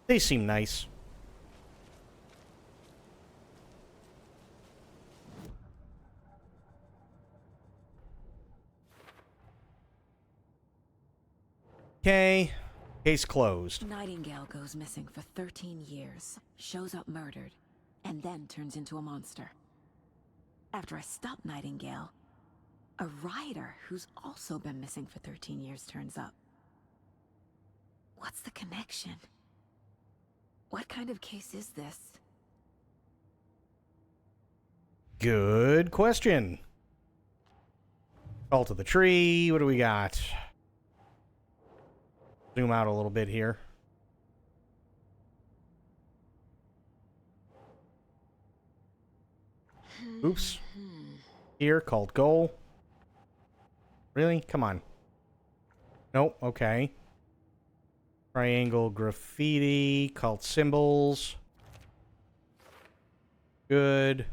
They seem nice. Okay. Case closed. Nightingale goes missing for 13 years, shows up murdered, and then turns into a monster. After I stop Nightingale, a rider who's also been missing for 13 years turns up. What's the connection? What kind of case is this? Good question. Call to the tree. What do we got? Zoom out a little bit here. Oops. Here, called goal. Really? Come on. Nope, okay. Triangle graffiti, cult symbols. Good.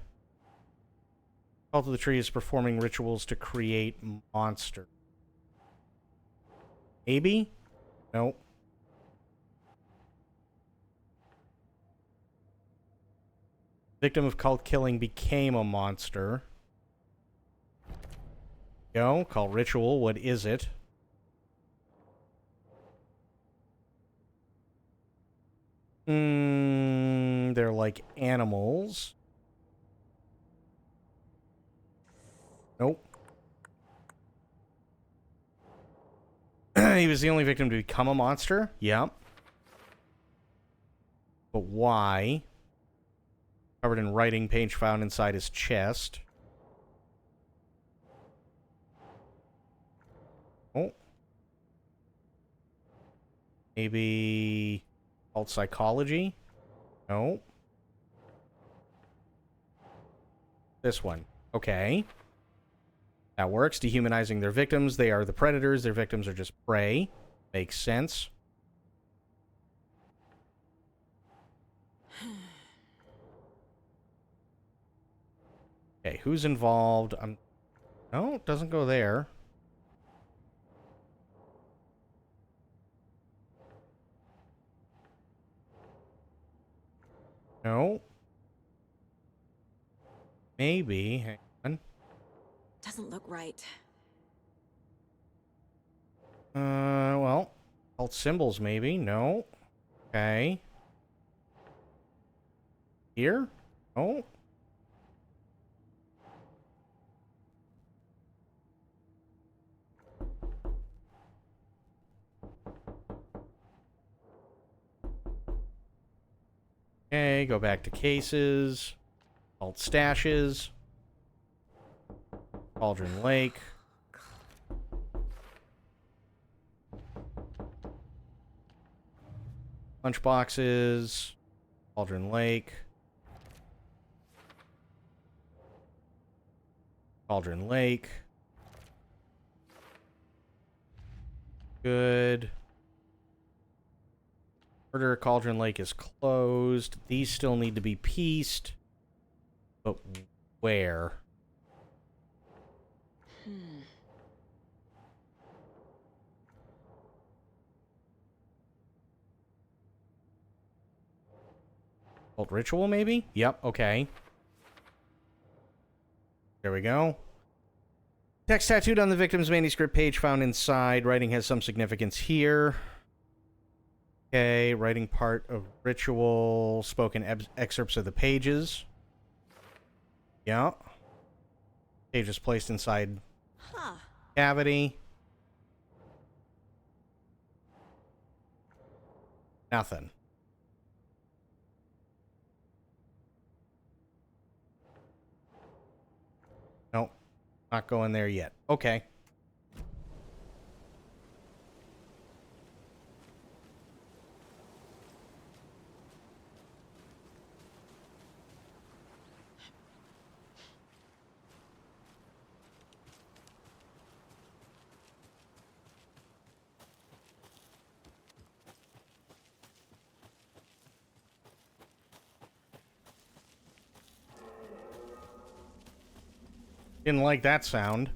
Cult of the Tree is performing rituals to create monster. Maybe? Nope. Victim of cult killing became a monster. Go. Call ritual. What is it? They're like animals. Nope. He was the only victim to become a monster? Yep. But why? Covered in writing, page found inside his chest. Oh. Maybe cult psychology? No. This one. Okay. That works. Dehumanizing their victims. They are the predators. Their victims are just prey. Makes sense. Okay, who's involved? No, it doesn't go there. No. Maybe. Hang on. Doesn't look right. Well, cult symbols maybe. No. Okay. Here? Oh. Okay, go back to cases. Alt stashes. Cauldron Lake. Lunchboxes. Cauldron Lake. Cauldron Lake. Good. Murder Cauldron Lake is closed. These still need to be pieced. But where? Cult ritual, maybe? Yep, okay. There we go. Text tattooed on the victim's manuscript page found inside. Writing has some significance here. Okay, writing part of ritual. Spoken excerpts of the pages. Yeah. Cage is placed inside Huh. cavity. Nothing. Nope. Not going there yet. Okay. Didn't like that sound.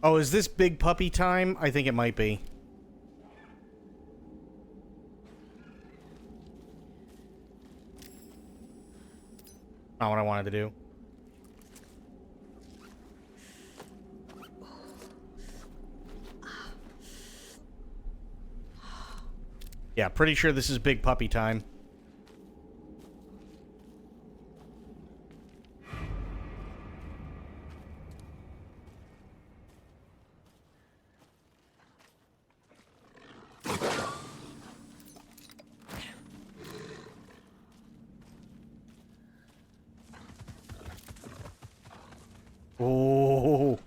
Oh, is this big puppy time? I think it might be. Not what I wanted to do. Yeah, pretty sure this is big puppy time. Oh.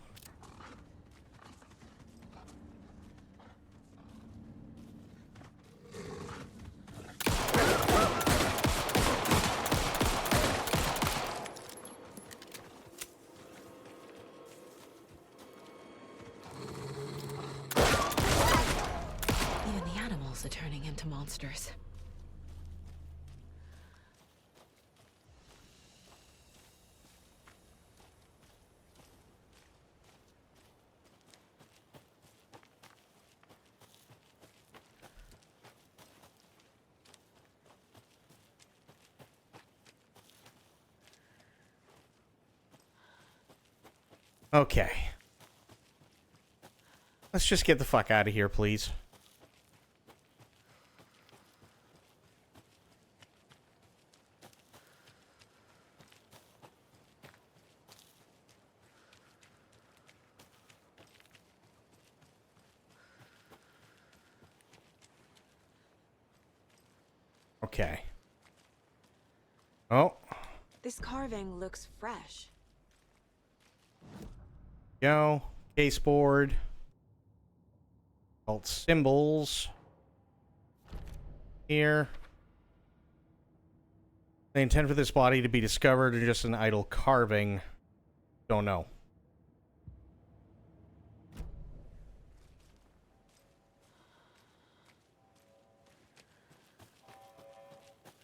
Even the animals are turning into monsters. Okay. Let's just get the fuck out of here, please. Okay. Oh. This carving looks fresh. Go. Caseboard. Alt symbols. Here. They intend for this body to be discovered or just an idle carving. Don't know.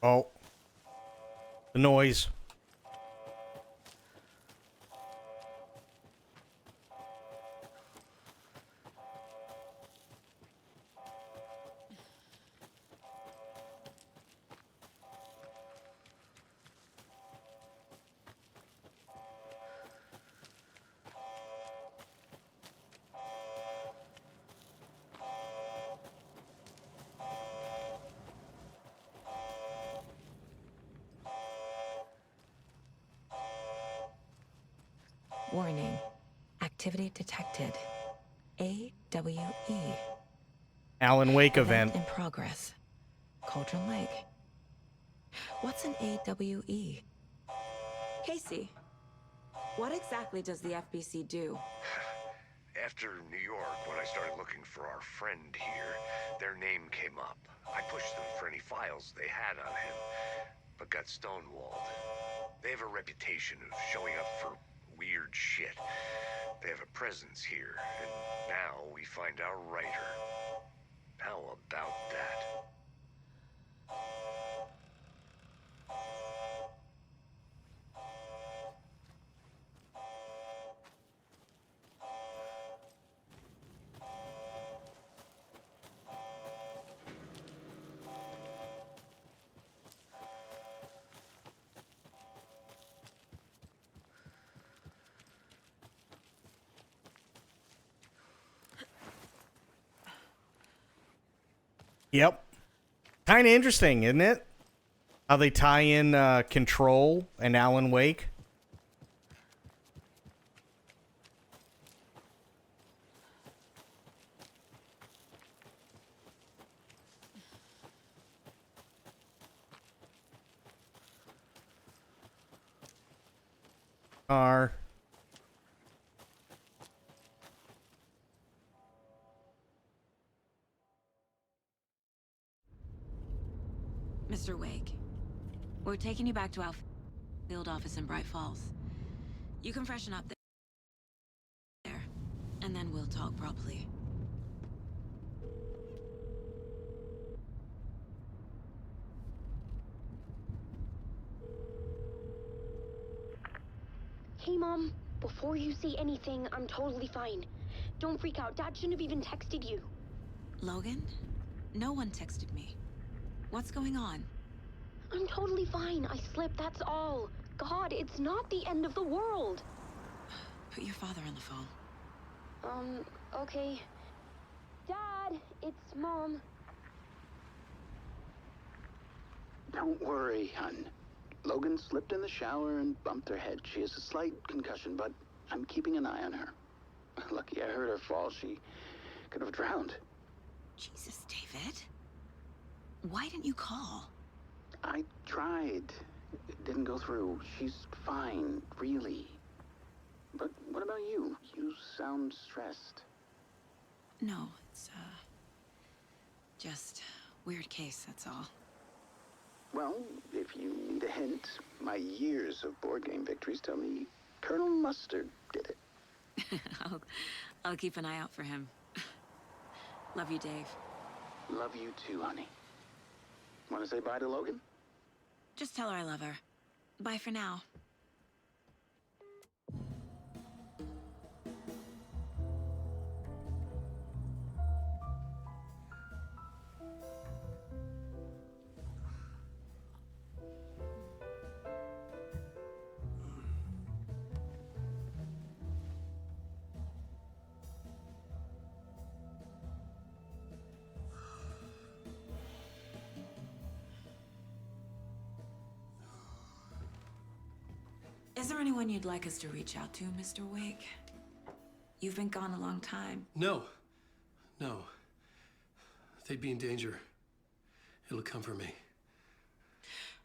Oh. The noise. Warning. Activity detected. AWE. Alan Wake event. In progress. Cauldron Lake. What's an AWE? Casey, what exactly does the FBC do? After New York, when I started looking for our friend here, their name came up. I pushed them for any files they had on him, but got stonewalled. They have a reputation of showing up for weird shit. They have a presence here, and now we find our writer. How about that? Yep. Kind of interesting, isn't it? How they tie in Control and Alan Wake. Are Mr. Wake, we're taking you back to our field office in Bright Falls. You can freshen up there, and then we'll talk properly. Hey, Mom. Before you say anything, I'm totally fine. Don't freak out. Dad shouldn't have even texted you. Logan? No one texted me. What's going on? I'm totally fine. I slipped, that's all. God, it's not the end of the world. Put your father on the phone. Okay. Dad, it's Mom. Don't worry, hon. Logan slipped in the shower and bumped her head. She has a slight concussion, but I'm keeping an eye on her. Lucky I heard her fall. She could have drowned. Jesus, David. Why didn't you call? I tried. It didn't go through. She's fine, really. But what about you? You sound stressed. No, it's, just weird case, that's all. Well, if you need a hint, my years of board game victories tell me Colonel Mustard did it. I'll keep an eye out for him. Love you, Dave. Love you too, honey. Want to say bye to Logan? Just tell her I love her. Bye for now. Is there anyone you'd like us to reach out to, Mr. Wake? You've been gone a long time. No. No. They'd be in danger. It'll come for me.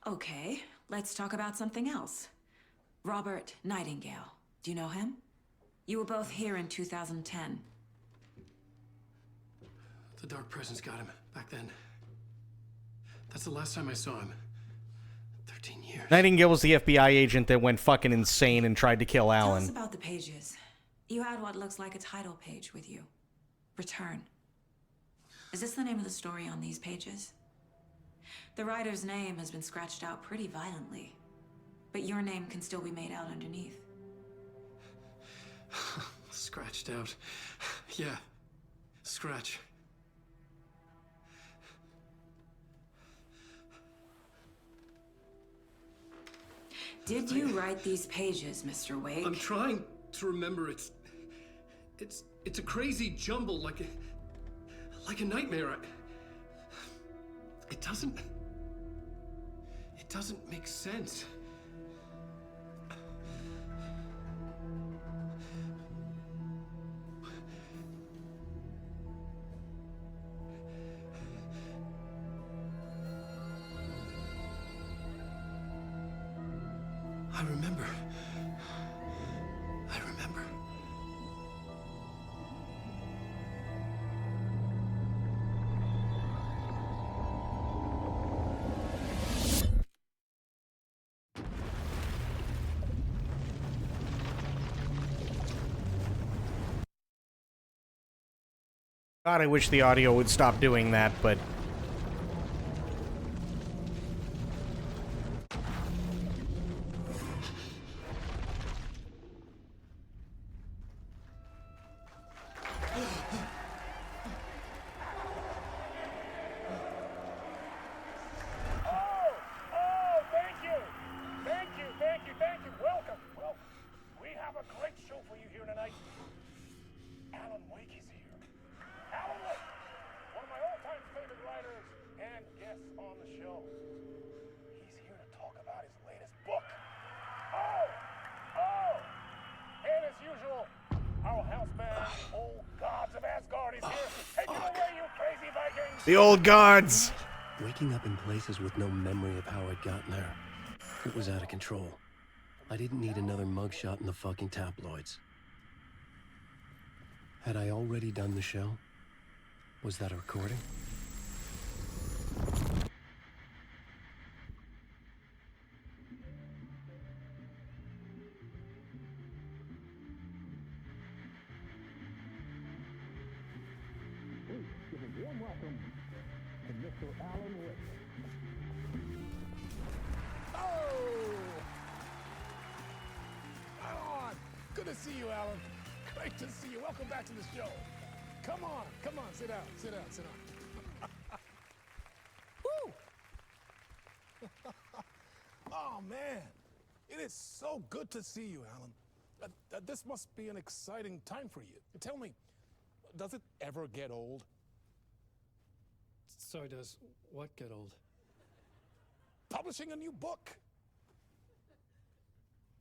Okay, let's talk about something else. Robert Nightingale. Do you know him? You were both here in 2010. The Dark Presence got him back then. That's the last time I saw him. 13 years. Nightingale was the FBI agent that went fucking insane and tried to kill Tell Alan. us about the pages. You had what looks like a title page with you. Return. Is this the name of the story on these pages? The writer's name has been scratched out pretty violently, but your name can still be made out underneath. Scratched out. Yeah. Scratch. Did you write these pages, Mr. Wake? I'm trying to remember. It's a crazy jumble, like a nightmare. It doesn't make sense. I remember. God, I wish the audio would stop doing that, but... Thank you. Welcome. Well, we have a great show for you here tonight. Alan Wake is here. Alan Wake, one of my all-time favorite writers. The old guards! Waking up in places with no memory of how I'd gotten there. It was out of control. I didn't need another mugshot in the fucking tabloids. Had I already done the show? Was that a recording? Please give a warm welcome to Mr. Alan Wake. Oh! Right on! Good to see you, Alan. Great to see you. Welcome back to the show. Come on, sit down, sit down, sit down. Woo! Oh, man. It is so good to see you, Alan. This must be an exciting time for you. Tell me, does it ever get old? Sorry, does what get old? Publishing a new book.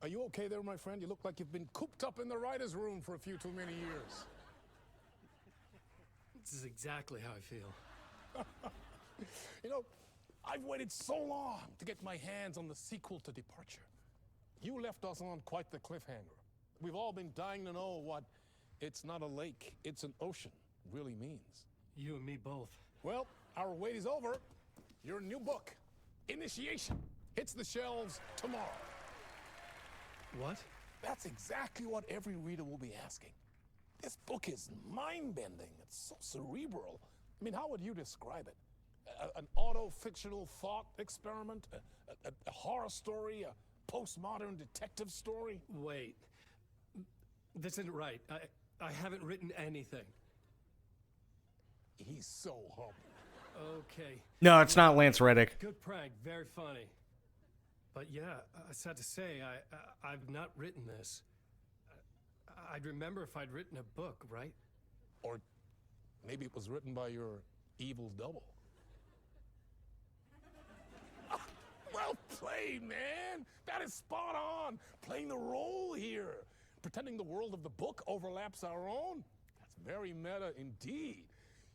Are you okay there, my friend? You look like you've been cooped up in the writer's room for a few too many years. This is exactly how I feel. You know, I've waited so long to get my hands on the sequel to Departure. You left us on quite the cliffhanger. We've all been dying to know what "it's not a lake, it's an ocean" really means. You and me both. Well, our wait is over. Your new book, Initiation, hits the shelves tomorrow. What? That's exactly what every reader will be asking. This book is mind-bending. It's so cerebral. I mean, how would you describe it? An auto-fictional thought experiment? A horror story? A postmodern detective story? Wait. This isn't right. I haven't written anything. He's so humble. Okay. No, it's not Lance Reddick. Good prank. Very funny. But yeah, sad to say, I've not written this. I'd remember if I'd written a book, right? Or maybe it was written by your evil double. Well played, man! That is spot on! Playing the role here. Pretending the world of the book overlaps our own. That's very meta indeed.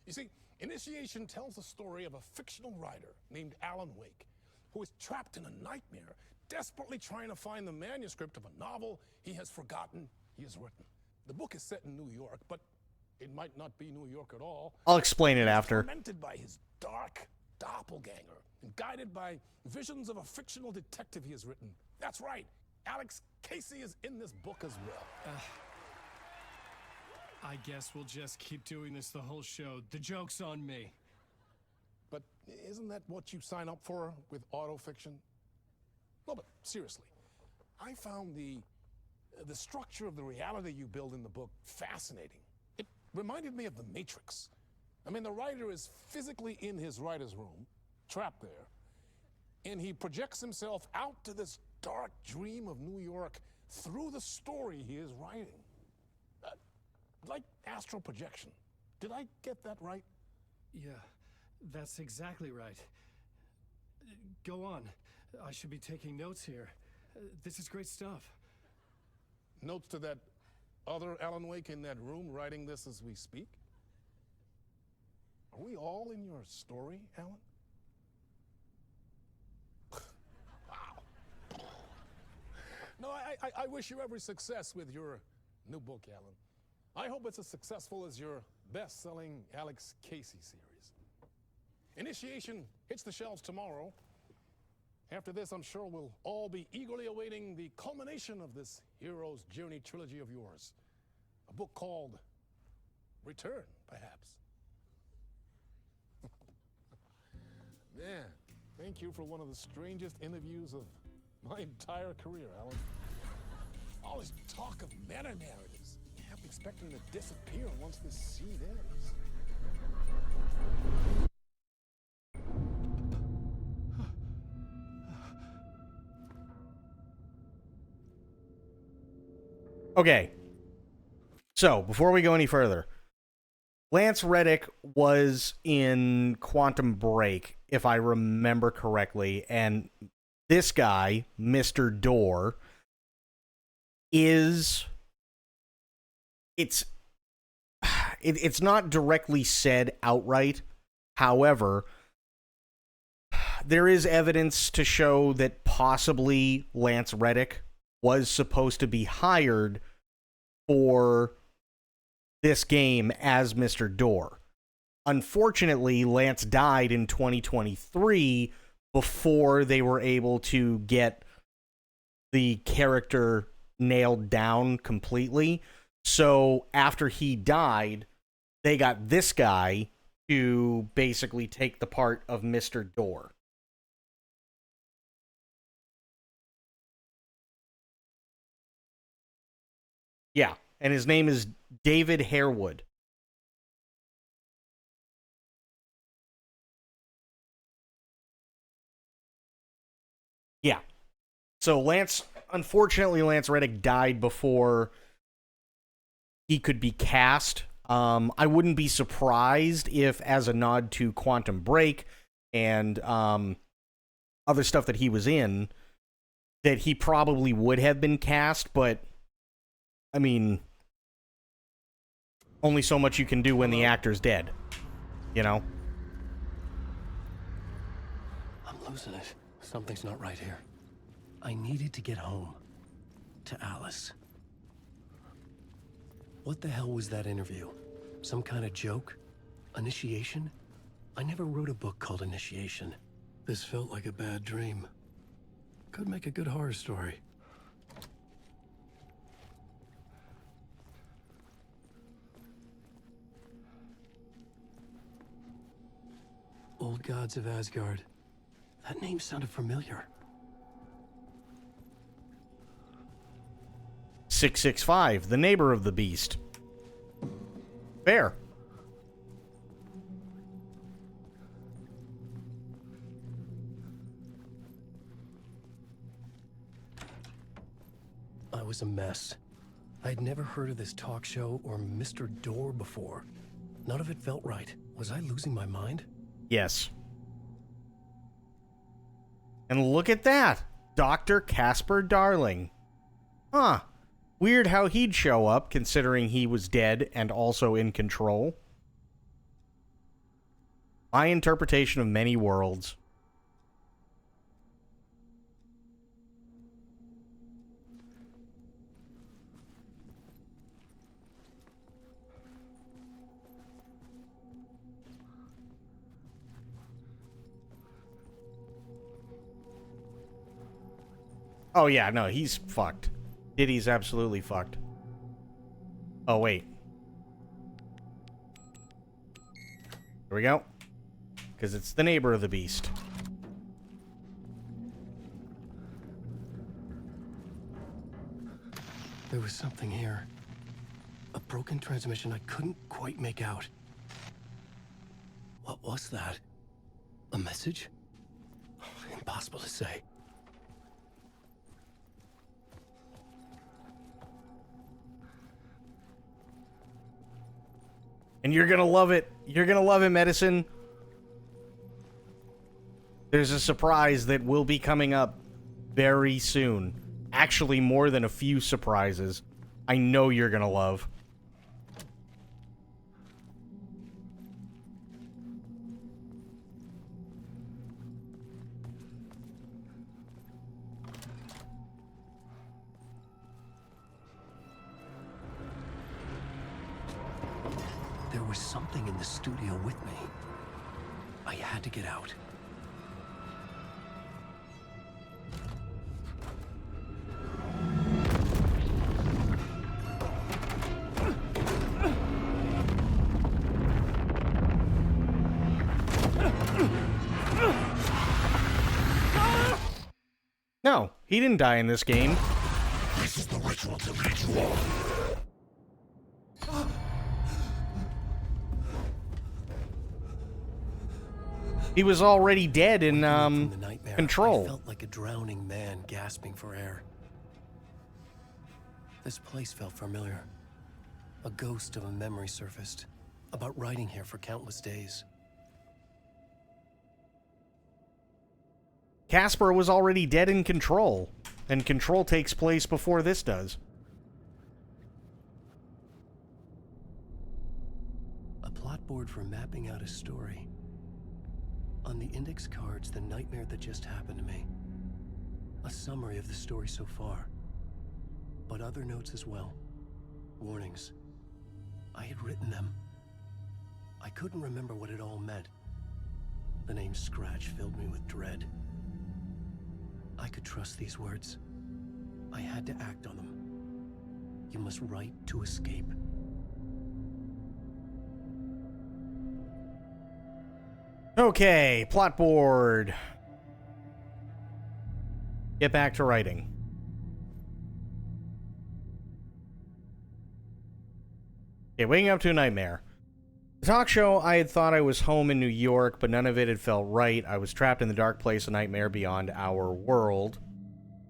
You see, Initiation tells the story of a fictional writer named Alan Wake, who is trapped in a nightmare, desperately trying to find the manuscript of a novel he has forgotten he has written. The book is set in New York, but it might not be New York at all. I'll explain it after. Tormented by his dark doppelganger and guided by visions of a fictional detective he has written. That's right, Alex Casey is in this book as well. I guess we'll just keep doing this the whole show. The joke's on me. But isn't that what you sign up for with autofiction? No, but seriously, I found the structure of the reality you build in the book fascinating. It reminded me of The Matrix. I mean, the writer is physically in his writer's room, trapped there, and he projects himself out to this dark dream of New York through the story he is writing. Like astral projection. Did I get that right? Yeah, that's exactly right. Go on. I should be taking notes here. This is great stuff. Notes to that other Alan Wake in that room writing this as we speak? Are we all in your story, Alan? Wow. No, I wish you every success with your new book, Alan. I hope it's as successful as your best-selling Alex Casey series. Initiation hits the shelves tomorrow. After this, I'm sure we'll all be eagerly awaiting the culmination of this hero's journey trilogy of yours. A book called Return, perhaps. Man, thank you for one of the strangest interviews of my entire career, Alan. All this talk of meta-narratives. I'm expecting to disappear once this scene ends. Okay. So, before we go any further, Lance Reddick was in Quantum Break, if I remember correctly, and this guy, Mr. Door, is... It's not directly said outright, However, there is evidence to show that possibly Lance Reddick was supposed to be hired for this game as Mr. Door. Unfortunately, Lance died in 2023 before they were able to get the character nailed down completely. So after he died, they got this guy to basically take the part of Mr. Door. Yeah, and his name is David Harewood. Yeah. So unfortunately, Lance Reddick died before he could be cast. I wouldn't be surprised if, as a nod to Quantum Break and other stuff that he was in, that he probably would have been cast, but I mean, only so much you can do when the actor's dead, you know? I'm losing it. Something's not right here. I needed to get home. To Alice. What the hell was that interview? Some kind of joke? Initiation? I never wrote a book called Initiation. This felt like a bad dream. Could make a good horror story. Old Gods of Asgard. That name sounded familiar. 665, the neighbor of the beast. Fair. I was a mess. I'd never heard of this talk show or Mr. Door before. None of it felt right. Was I losing my mind? Yes. And look at that! Dr. Casper Darling. Huh. Weird how he'd show up, considering he was dead and also in control. My interpretation of many worlds. Oh yeah, no, he's fucked. Diddy's absolutely fucked. Oh, wait. Here we go. Because it's the neighbor of the beast. There was something here. A broken transmission I couldn't quite make out. What was that? A message? Impossible to say. And you're gonna love it. You're gonna love it, Medicine. There's a surprise that will be coming up very soon. Actually, more than a few surprises. I know you're gonna love. There was something in the studio with me. I had to get out. No, he didn't die in this game. This is the ritual to lead you all. He was already dead in Control. I felt like a drowning man gasping for air. This place felt familiar. A ghost of a memory surfaced, about riding here for countless days. Casper was already dead in Control, and Control takes place before this does. A plot board for mapping out a story. On the index cards, the nightmare that just happened to me. A summary of the story so far. But other notes as well. Warnings. I had written them. I couldn't remember what it all meant. The name Scratch filled me with dread. I could trust these words. I had to act on them. You must write to escape. Okay, plot board. Get back to writing. Okay, waking up to a nightmare. The talk show, I had thought I was home in New York, but none of it had felt right. I was trapped in the dark place, a nightmare beyond our world.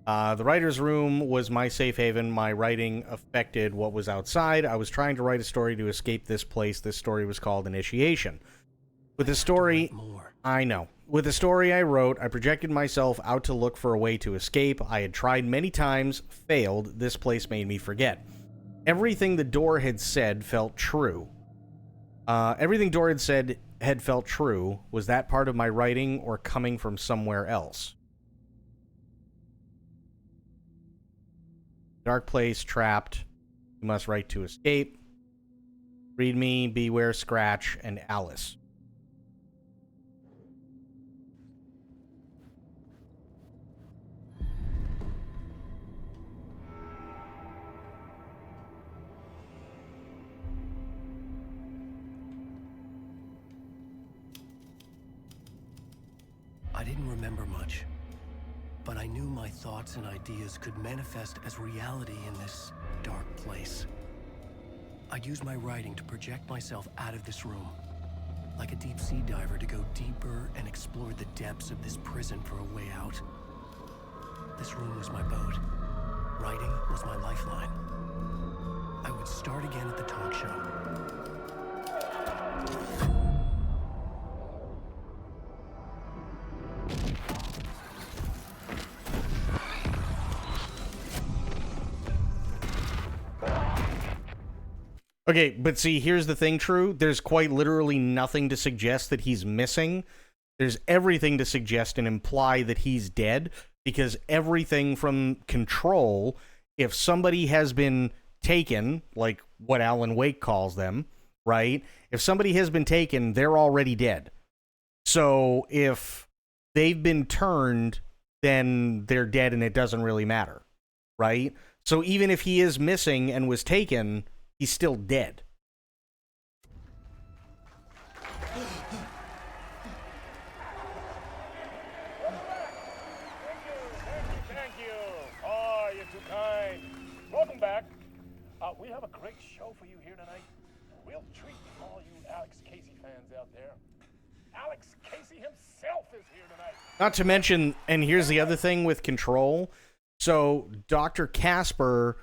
The writer's room was my safe haven. My writing affected what was outside. I was trying to write a story to escape this place. This story was called Initiation. With the story, I know. With the story I wrote, I projected myself out to look for a way to escape. I had tried many times, failed. This place made me forget. Everything the door had said felt true. Everything Door had said had felt true. Was that part of my writing or coming from somewhere else? Dark place, trapped. You must write to escape. Read me, beware, Scratch, and Alice. I didn't remember much, but I knew my thoughts and ideas could manifest as reality in this dark place. I'd use my writing to project myself out of this room, like a deep sea diver to go deeper and explore the depths of this prison for a way out. This room was my boat. Writing was my lifeline. I would start again at the talk show. Okay, but see, here's the thing, True. There's quite literally nothing to suggest that he's missing. There's everything to suggest and imply that he's dead, because everything from Control, if somebody has been taken, like what Alan Wake calls them, right? If somebody has been taken, they're already dead. So if they've been turned, then they're dead and it doesn't really matter, right? So even if he is missing and was taken, he's still dead. Thank you. Oh, you're too kind. Welcome back. We have a great show for you here tonight. We'll treat all you Alex Casey fans out there. Alex Casey himself is here tonight. Not to mention, and here's the other thing with Control. So Dr. Casper,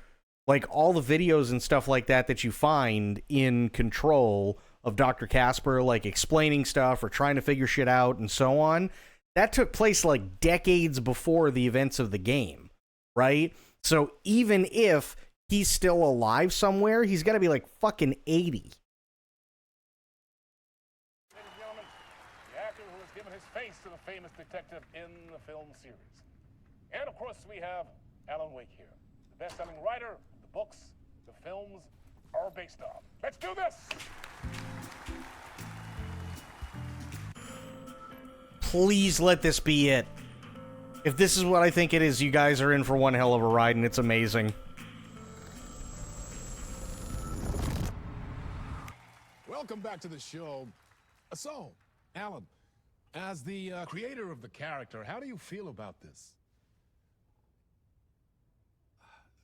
like all the videos and stuff like that you find in Control of Dr. Casper, like explaining stuff or trying to figure shit out and so on, that took place like decades before the events of the game, right? So even if he's still alive somewhere, he's got to be like fucking 80. Ladies and gentlemen, the actor who has given his face to the famous detective in the film series. And of course, we have Alan Wake here, the best-selling writer the books, the films are based on. Let's do this! Please let this be it. If this is what I think it is, you guys are in for one hell of a ride, and it's amazing. Welcome back to the show. So, Alan, as the creator of the character, how do you feel about this?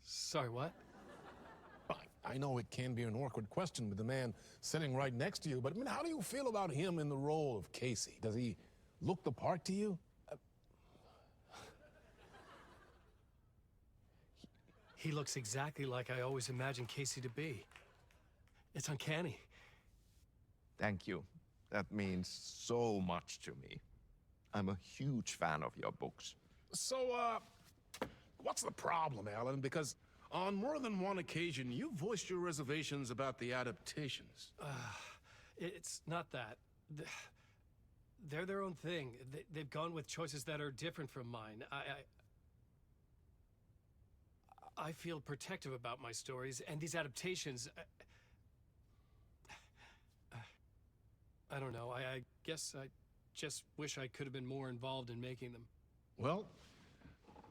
Sorry, what? I know it can be an awkward question with the man sitting right next to you, but I mean, how do you feel about him in the role of Casey? Does he look the part to you? He looks exactly like I always imagined Casey to be. It's uncanny. Thank you. That means so much to me. I'm a huge fan of your books. So, what's the problem, Alan? Because on more than one occasion, you voiced your reservations about the adaptations. It's not that. They're their own thing. They've gone with choices that are different from mine. I feel protective about my stories, and these adaptations... I don't know. I guess I just wish I could have been more involved in making them. Well,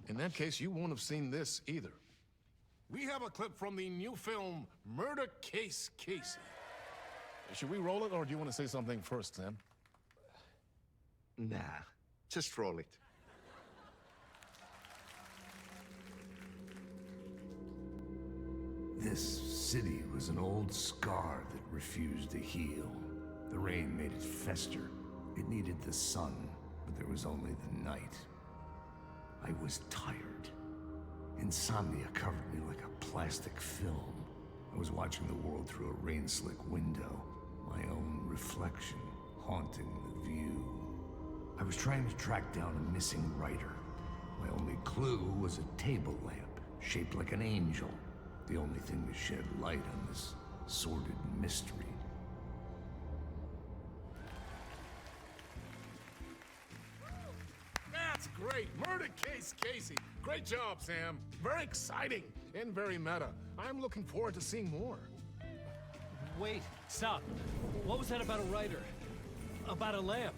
in that case, you won't have seen this either. We have a clip from the new film, Murder Case Casey. Should we roll it, or do you want to say something first, Sam? Nah, just roll it. This city was an old scar that refused to heal. The rain made it fester. It needed the sun, but there was only the night. I was tired. Insomnia covered me like a plastic film. I was watching the world through a rain-slick window, my own reflection haunting the view. I was trying to track down a missing writer. My only clue was a table lamp, shaped like an angel. The only thing to shed light on this sordid mystery. That's great! Murder Case Casey! Great job, Sam. Very exciting and very meta. I'm looking forward to seeing more. Wait, stop. What was that about a writer? About a lamp?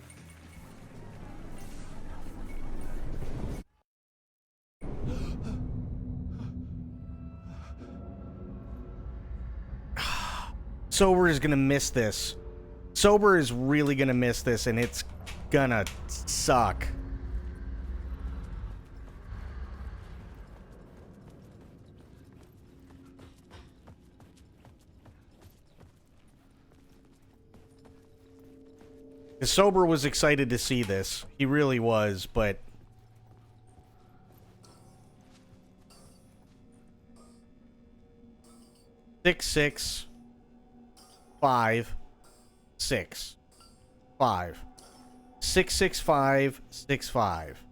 Sober is gonna miss this. Sober is really gonna miss this, and it's gonna suck. Sober was excited to see this. He really was, but... Six, 5, 6, 5, 6, 6, 5, 6, 5.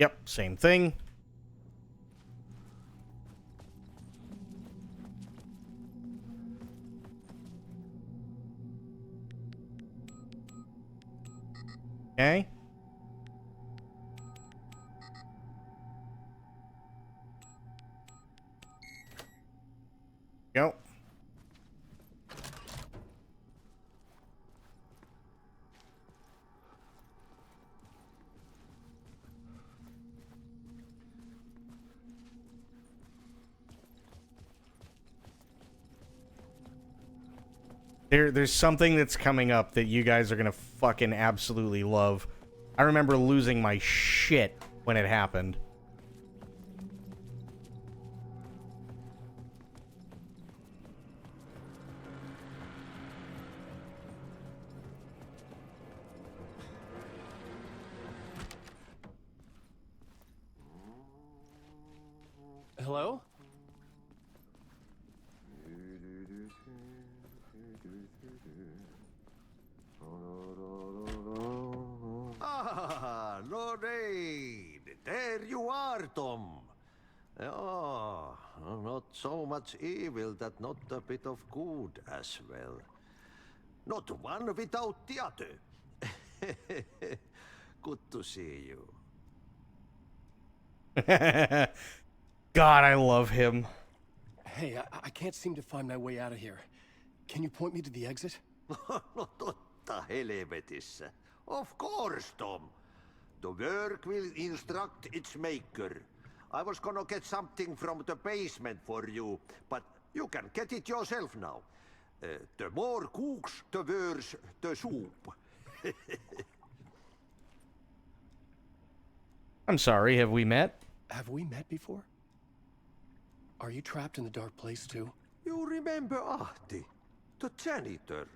Yep, same thing. Okay. Go. There's something that's coming up that you guys are gonna fucking absolutely love. I remember losing my shit when it happened. Hello? Ah, Lorraine! There you are, Tom. Oh, not so much evil that not a bit of good as well. Not one without the other. Good to see you. God, I love him. Hey, I can't seem to find my way out of here. Can you point me to the exit? Totta helvetissä. Of course, Tom. The work will instruct its maker. I was gonna get something from the basement for you, but you can get it yourself now. The more cooks, the worse the soup. I'm sorry, have we met? Have we met before? Are you trapped in the dark place too? You remember Ahti, the janitor.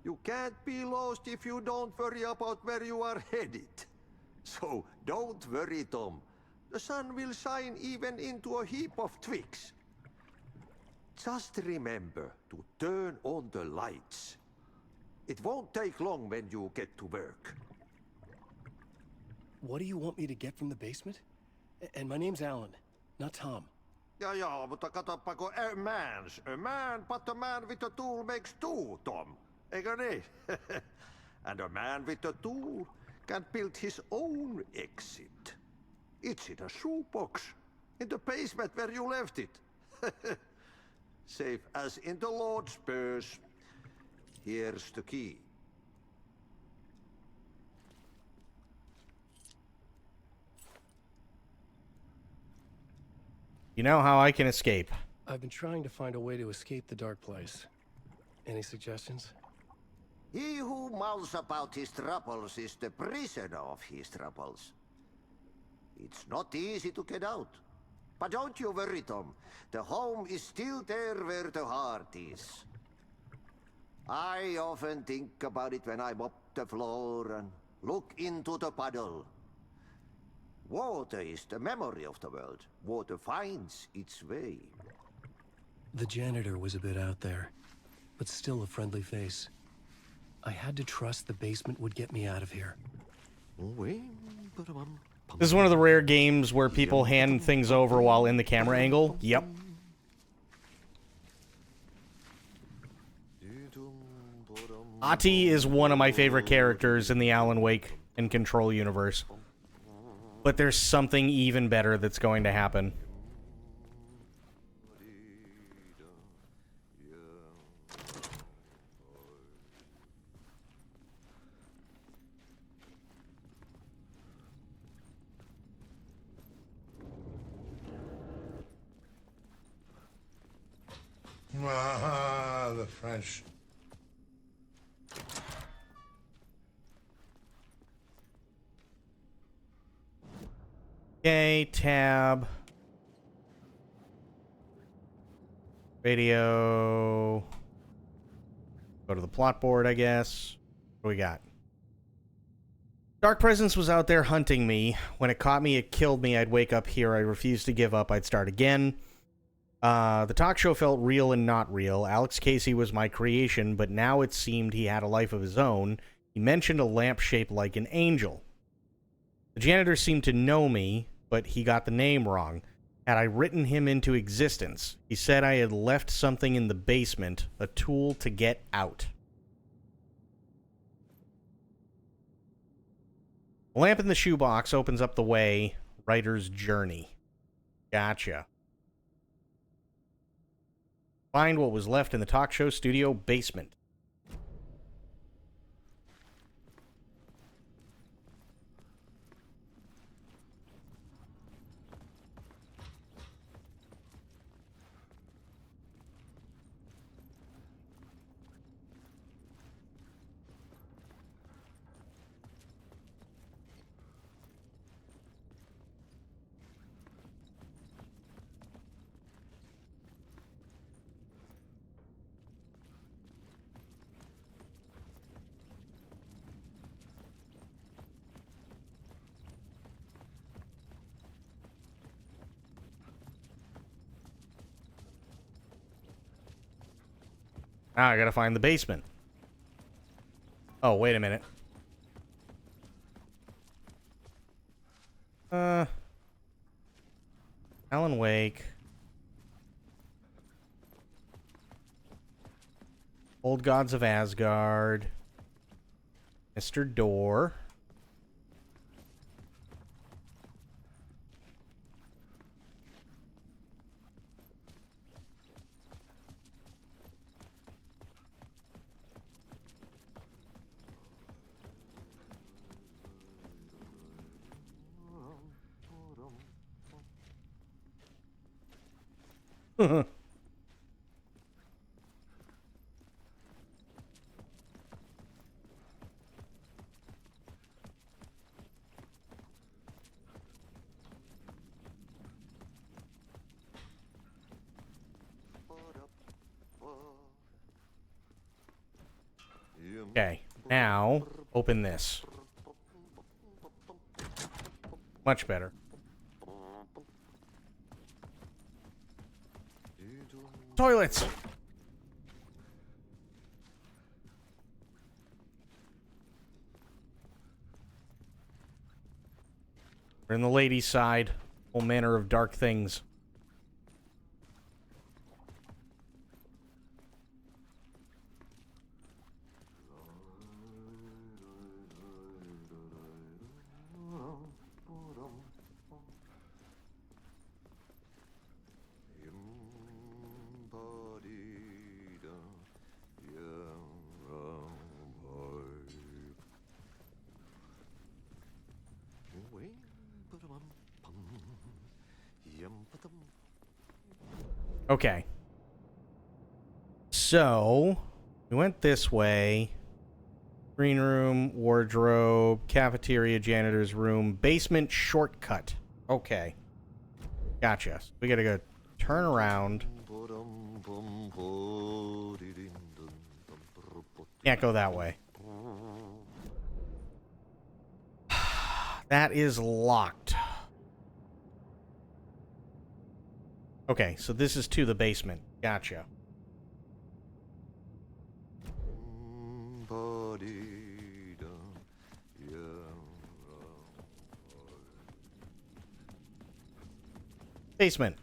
You can't be lost if you don't worry about where you are headed. So don't worry, Tom. The sun will shine even into a heap of twigs. Just remember to turn on the lights. It won't take long when you get to work. What do you want me to get from the basement? And my name's Alan, not Tom. Ja, mutta katoppa kun a man's a man, but a man with a tool makes two, Tom. Eikö niin? And a man with a tool can build his own exit. It's in a shoebox, in the basement where you left it. Safe as in the Lord's purse. Here's the key. You know how I can escape. I've been trying to find a way to escape the dark place. Any suggestions? He who mouths about his troubles is the prisoner of his troubles. It's not easy to get out. But don't you worry, Tom. The home is still there where the heart is. I often think about it when I mop the floor and look into the puddle. Water is the memory of the world. Water finds its way. The janitor was a bit out there, but still a friendly face. I had to trust the basement would get me out of here. This is one of the rare games where people hand things over while in the camera angle. Yep. Ati is one of my favorite characters in the Alan Wake and Control universe. But there's something even better that's going to happen. Ah, the French. Okay, tab. Radio. Go to the plot board, I guess. What do we got? Dark Presence was out there hunting me. When it caught me, it killed me. I'd wake up here. I refused to give up. I'd start again. The talk show felt real and not real. Alex Casey was my creation, but now it seemed he had a life of his own. He mentioned a lamp shaped like an angel. The janitor seemed to know me, but he got the name wrong. Had I written him into existence? He said I had left something in the basement, a tool to get out. The lamp in the shoebox opens up the way. Writer's journey. Gotcha. Find what was left in the talk show studio basement. Now I gotta find the basement. Oh, wait a minute. Alan Wake. Old Gods of Asgard. Mr. Door. Okay, now open this. Much better. Toilets! We're in the ladies' side. All manner of dark things. Okay. So, we went this way. Green room, wardrobe, cafeteria, janitor's room, basement shortcut. Okay. Gotcha. So we gotta go turn around. Can't go that way. That is locked. Okay, so this is to the basement. Gotcha. Basement.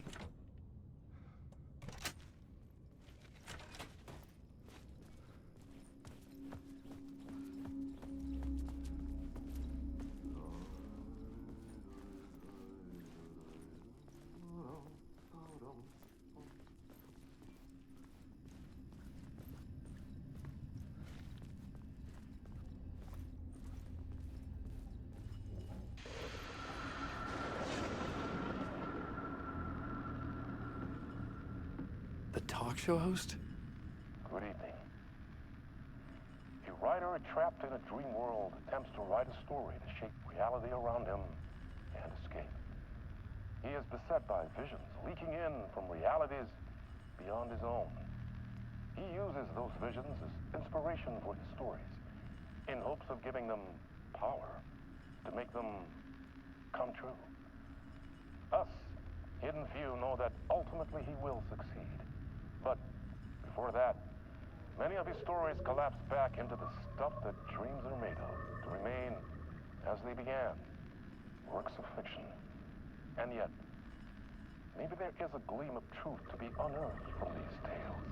The talk show host? Good evening. A writer trapped in a dream world attempts to write a story to shape reality around him and escape. He is beset by visions leaking in from realities beyond his own. He uses those visions as inspiration for his stories, in hopes of giving them power to make them come true. Us, hidden few, know that ultimately he will succeed. But before that, many of his stories collapse back into the stuff that dreams are made of, to remain as they began, works of fiction. And yet, maybe there is a gleam of truth to be unearthed from these tales.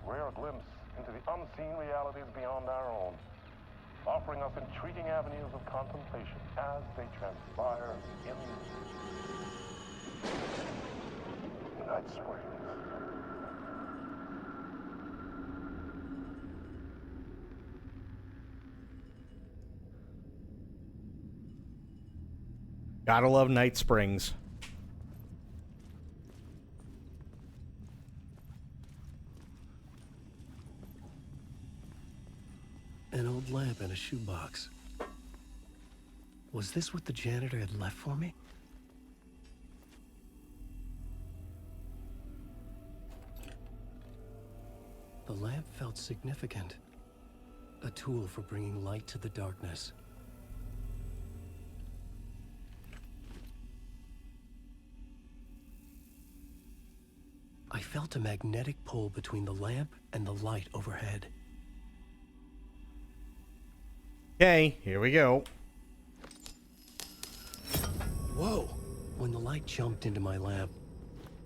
A rare glimpse into the unseen realities beyond our own, offering us intriguing avenues of contemplation as they transpire in Night Springs. Gotta love Night Springs. An old lamp in a shoebox. Was this what the janitor had left for me? The lamp felt significant. A tool for bringing light to the darkness. I felt a magnetic pull between the lamp and the light overhead. Okay, here we go. Whoa! When the light jumped into my lamp,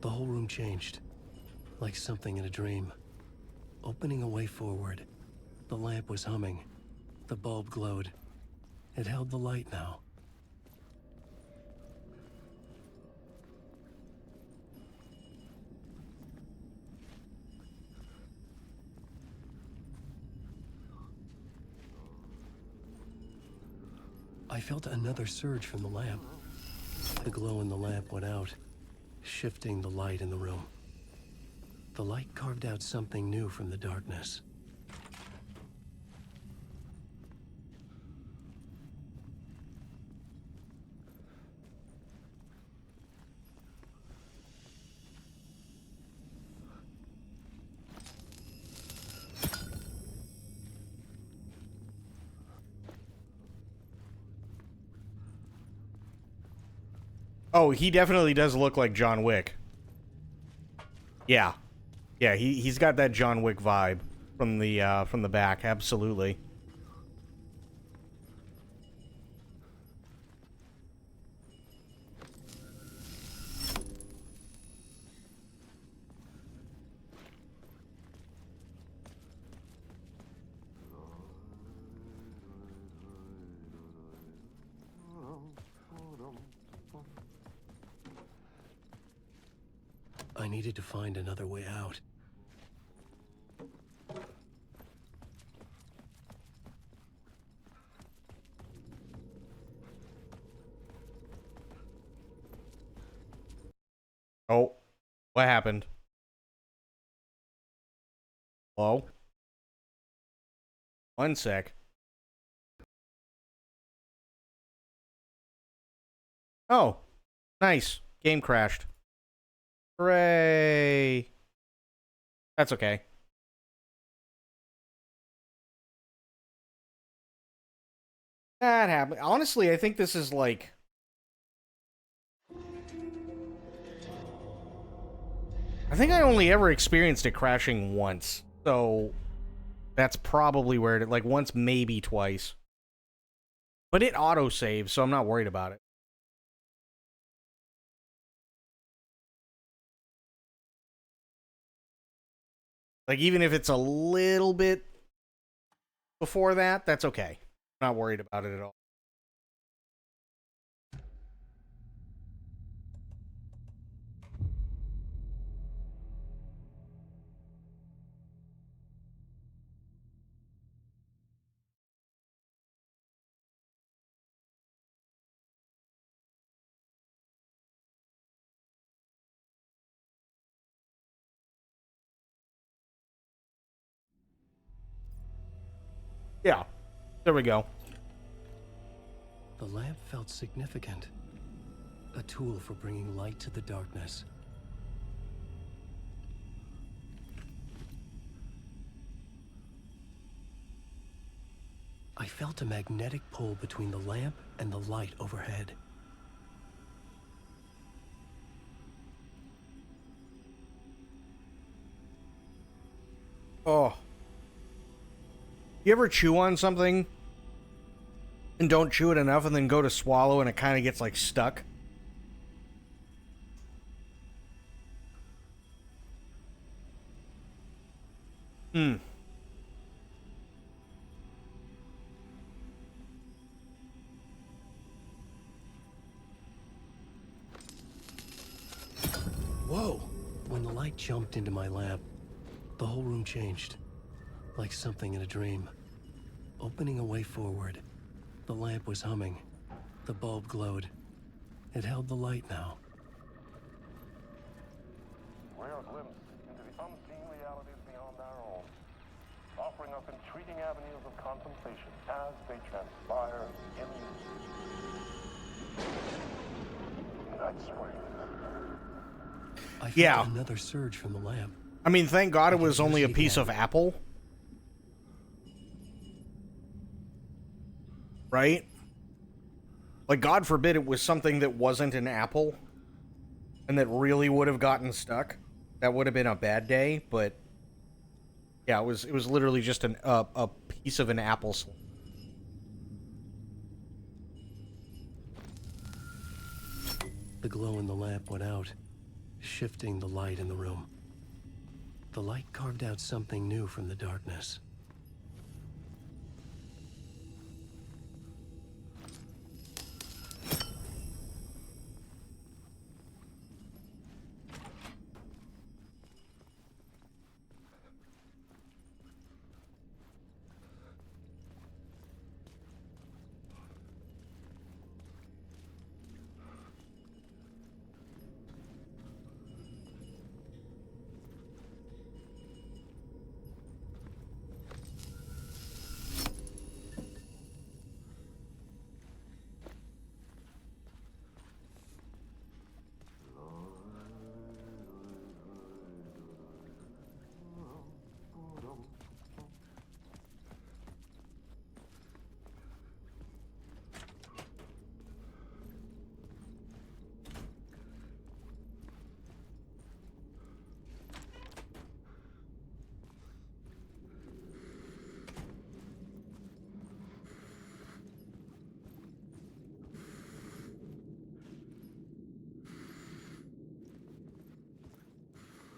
the whole room changed. Like something in a dream. Opening a way forward. The lamp was humming. The bulb glowed. It held the light now. I felt another surge from the lamp. The glow in the lamp went out, shifting the light in the room. The light carved out something new from the darkness. Oh, he definitely does look like John Wick. Yeah. Yeah, he's got that John Wick vibe from the back, absolutely. needed to find another way out. Oh, what happened? Hello? One sec. Oh, nice. Game crashed. Hooray. That's okay. That happened. Honestly, I think this is like... I think I only ever experienced it crashing once. So, that's probably where it... Like, once, maybe twice. But it auto-saves, so I'm not worried about it. Like, even if it's a little bit before that, that's okay. I'm not worried about it at all. Yeah. There we go. The lamp felt significant. A tool for bringing light to the darkness. I felt a magnetic pull between the lamp and the light overhead. Oh. You ever chew on something and don't chew it enough and then go to swallow and it kind of gets like stuck? Hmm. Whoa! When the light jumped into my lamp, the whole room changed. Like something in a dream. Opening a way forward. The lamp was humming. The bulb glowed. It held the light now. Rare glimpse into the unseen realities beyond our own, offering up intriguing avenues of contemplation as they transpire in Night Spring. I felt Yeah. another surge from the lamp. I mean, thank God it was only a piece of apple. Right? Like, God forbid it was something that wasn't an apple and that really would have gotten stuck. That would have been a bad day, but yeah, it was literally just a piece of an apple slice. The glow in the lamp went out, shifting the light in the room. The light carved out something new from the darkness.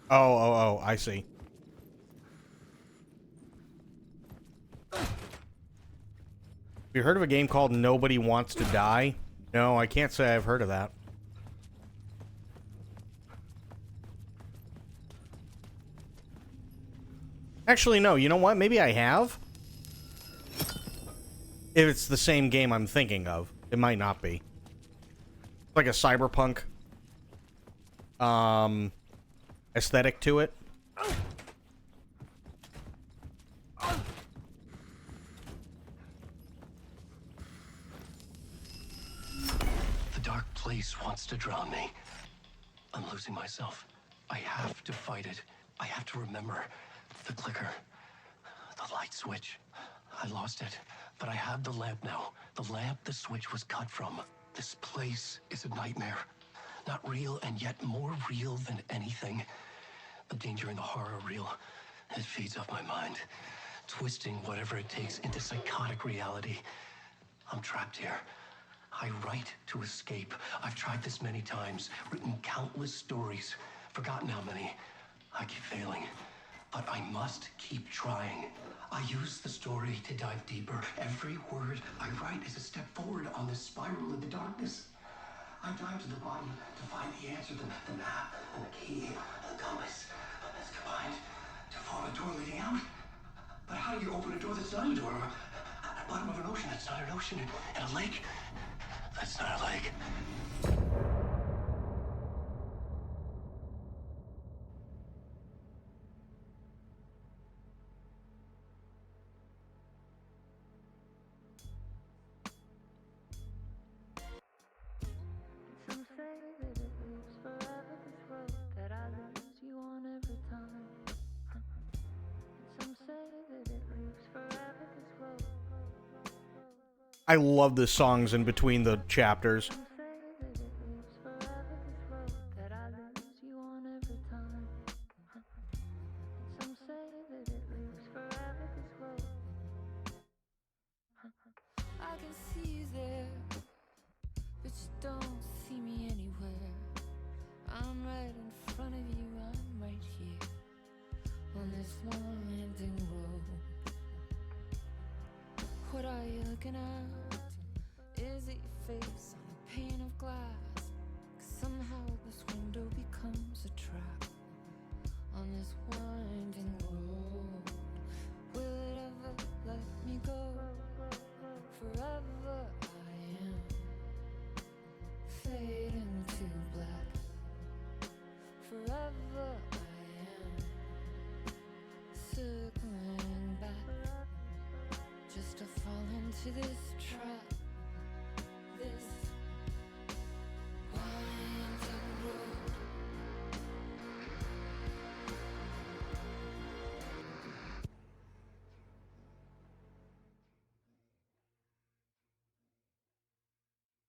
Oh, I see. Have you heard of a game called Nobody Wants to Die? No, I can't say I've heard of that. Actually, no. You know what? Maybe I have. If it's the same game I'm thinking of. It might not be. Like a cyberpunk aesthetic to it. The dark place wants to drown me. I'm losing myself. I have to fight it. I have to remember the clicker, the light switch. I lost it, but I have the lamp now. The lamp the switch was cut from. This place is a nightmare. Not real, and yet more real than anything. The danger and the horror real. It feeds off my mind, twisting whatever it takes into psychotic reality. I'm trapped here. I write to escape. I've tried this many times, written countless stories, forgotten how many. I keep failing, but I must keep trying. I use the story to dive deeper. Every word I write is a step forward on this spiral in the darkness. I dive to the bottom to find the answer, the map, and the key, and the compass. It's combined to form a door leading out. But how do you open a door that's not a door? At the bottom of an ocean that's not an ocean, and a lake that's not a lake. Some say that it lives forever, this road that I lose you on every time. Some say that it lives forever, this road. I love the songs in between the chapters. Some say that it lives forever, this road that I lose you on every time. Some say that it lives forever, this road. I can see you there, but you don't see me anywhere. I'm right in front of you, I'm right here on this winding road. What are you looking at? Is it your face on a pane of glass? 'Cause somehow this window becomes a trap on this winding road. Will it ever let me go? Forever I am fading to black. Forever I am circling back, just to fall into this trap. This winding road.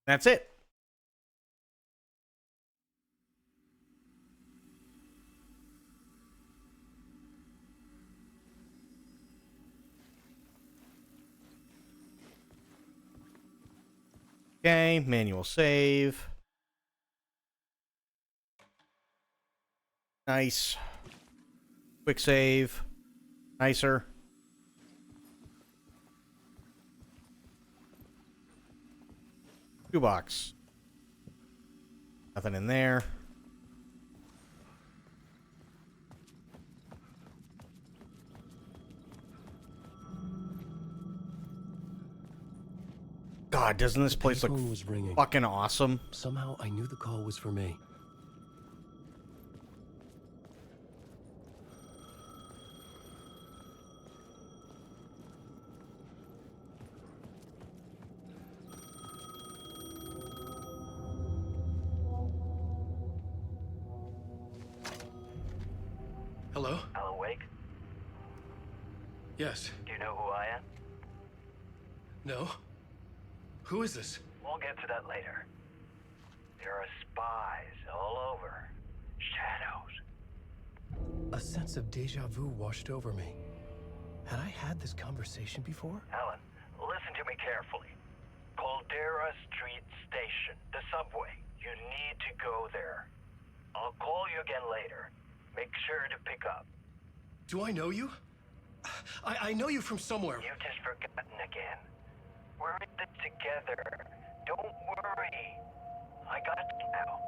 That's it. Okay, manual save. Nice. Quick save. Nicer. Shoebox. Nothing in there. God, doesn't this place look Phone was ringing. fucking awesome? Somehow I knew the call was for me. Hello? Alan Wake? Yes. Do you know who I am? No? Who is this? We'll get to that later. There are spies all over. Shadows. A sense of deja vu washed over me. Had I had this conversation before? Alan, listen to me carefully. Caldera Street Station, the subway. You need to go there. I'll call you again later. Make sure to pick up. Do I know you? I know you from somewhere. You've just forgotten again. We're in this together. Don't worry. I got you now.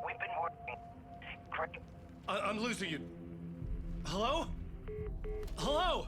We've been working. Great. I'm losing you. Hello? Hello?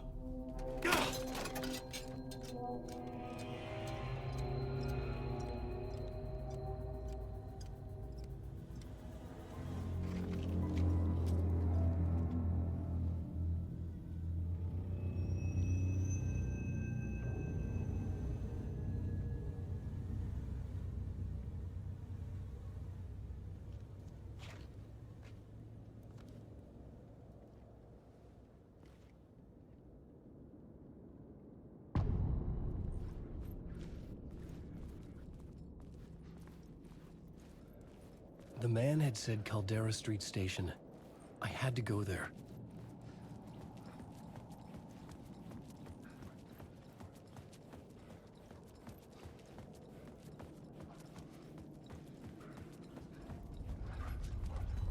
The man had said Caldera Street Station. I had to go there.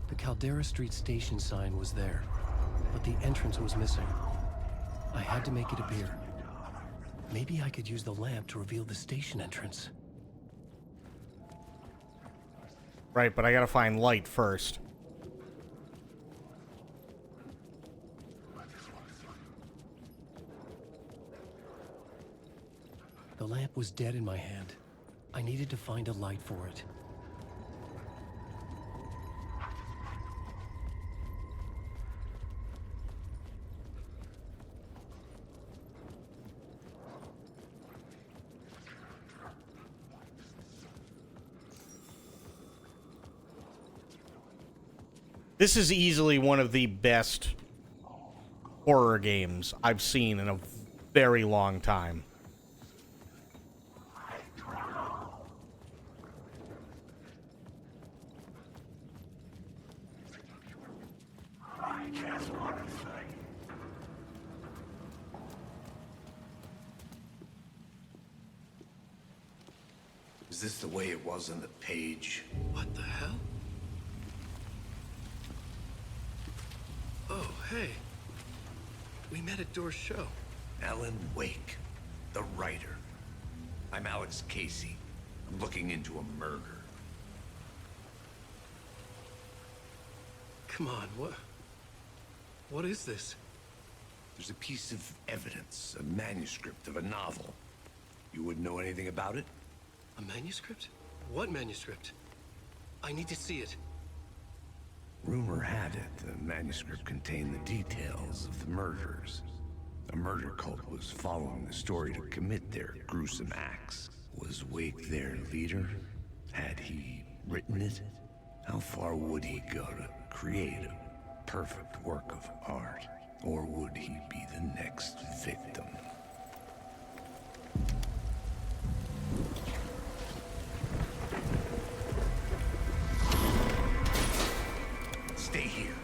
The Caldera Street Station sign was there, but the entrance was missing. I had to make it appear. Maybe I could use the lamp to reveal the station entrance. Right, but I gotta find light first. The lamp was dead in my hand. I needed to find a light for it. This is easily one of the best horror games I've seen in a very long time. I just want to say. Is this the way it was on the page? What the hell? Oh, hey. We met at Door's show. Alan Wake, the writer. I'm Alex Casey. I'm looking into a murder. Come on, what is this? There's a piece of evidence, a manuscript of a novel. You wouldn't know anything about it? A manuscript? What manuscript? I need to see it. Rumor had it the manuscript contained the details of the murders. A murder cult was following the story to commit their gruesome acts. Was Wake their leader? Had he written it? How far would he go to create a perfect work of art? Or would he be the next victim? Stay here.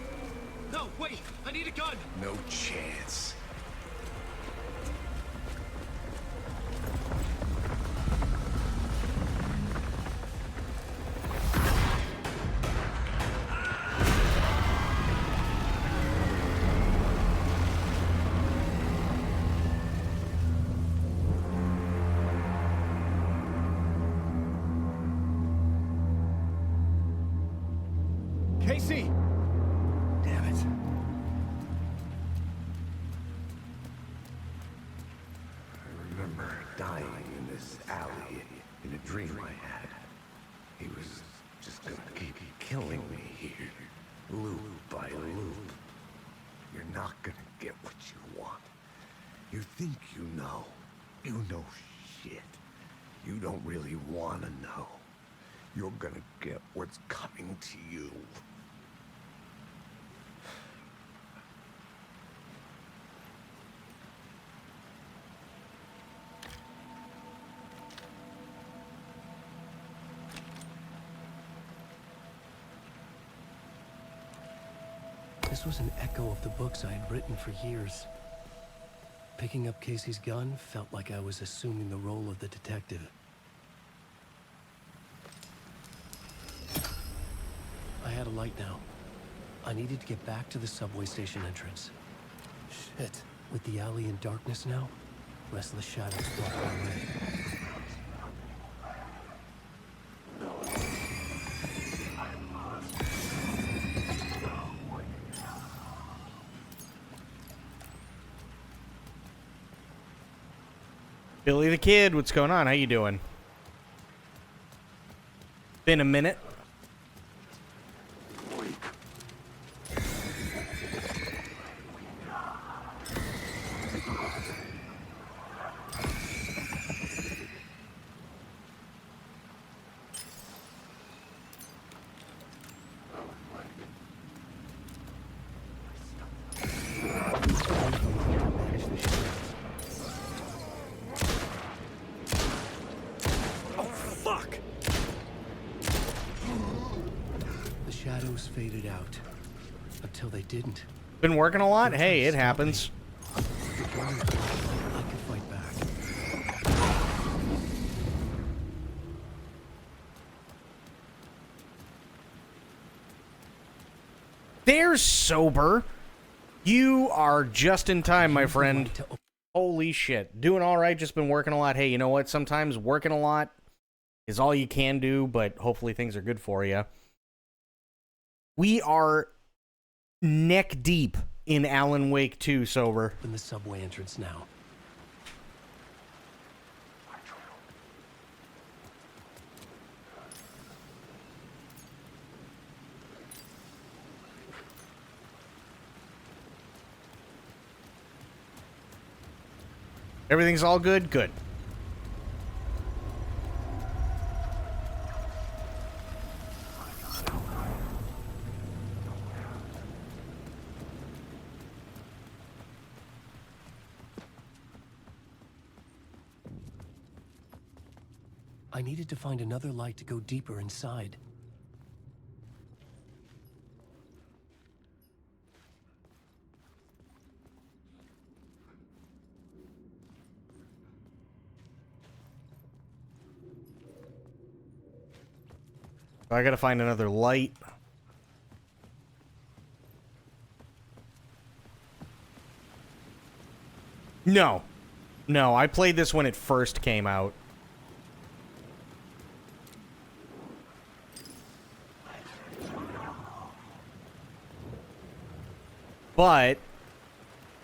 No, wait! I need a gun! No chance. Casey! Damn it. I remember dying in this alley in a dream I had. He was just gonna keep killing me here, loop by loop. You're not gonna get what you want. You think you know. You know shit. You don't really wanna know. You're gonna get what's coming to you. This was an echo of the books I had written for years. Picking up Casey's gun felt like I was assuming the role of the detective. I had a light now. I needed to get back to the subway station entrance. Shit. With the alley in darkness now, restless shadows block my way. Billy the Kid, what's going on? How you doing? Been a minute. Shadows faded out until they didn't. Been working a lot? Hey, it happens. I can fight back. There's Sober. You are just in time, my friend. Holy shit. Doing all right, just been working a lot. Hey, you know what? Sometimes working a lot is all you can do, but hopefully things are good for you. We are neck deep in Alan Wake 2, Sober. In the subway entrance now. Everything's all good? Good. I needed to find another light to go deeper inside. I gotta find another light. No. No, I played this when it first came out. But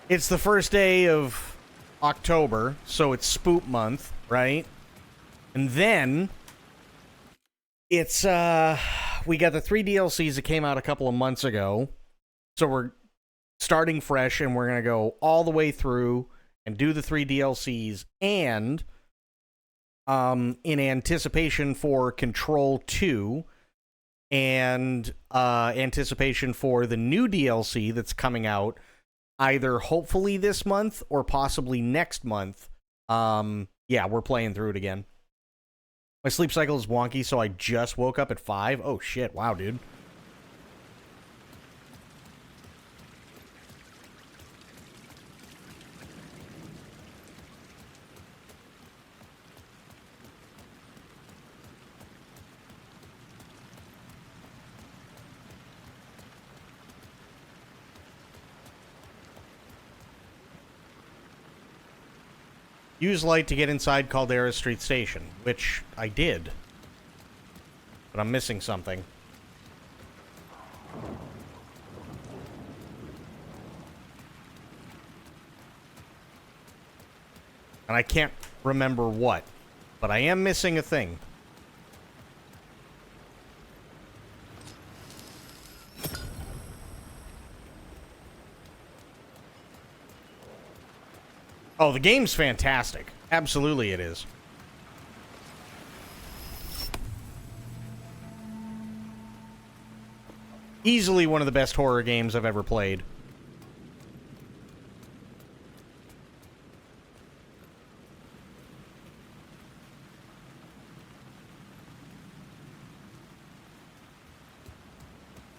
it's the first day of October, so it's Spook Month, right? And then it's we got the 3 DLCs that came out a couple of months ago. So we're starting fresh and we're going to go all the way through and do the 3 DLCs and in anticipation for Control 2 and anticipation for the new DLC that's coming out either hopefully this month or possibly next month. Yeah, we're playing through it again. My sleep cycle is wonky, so I just woke up at 5. Oh shit, wow, dude. Use light to get inside Caldera Street Station, which I did. But I'm missing something. And I can't remember what. But I am missing a thing. Oh, the game's fantastic. Absolutely it is. Easily one of the best horror games I've ever played.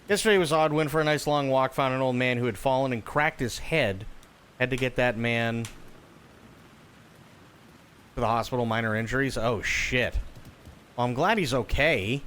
Yesterday was odd. Went for a nice long walk. Found an old man who had fallen and cracked his head. Had to get that man to the hospital, minor injuries. Oh, shit. Well, I'm glad he's okay.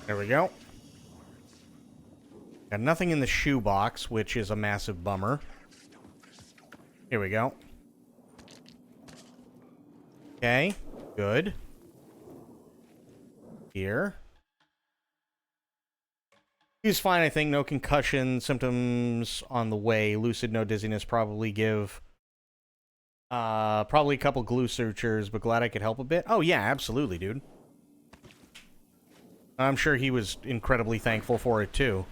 There we go. Got nothing in the shoebox, which is a massive bummer. Here we go. Okay, good. Here. He's fine, I think. No concussion symptoms on the way. Lucid, no dizziness. Probably give... probably a couple glue sutures, but glad I could help a bit. Oh, yeah, absolutely, dude. I'm sure he was incredibly thankful for it, too.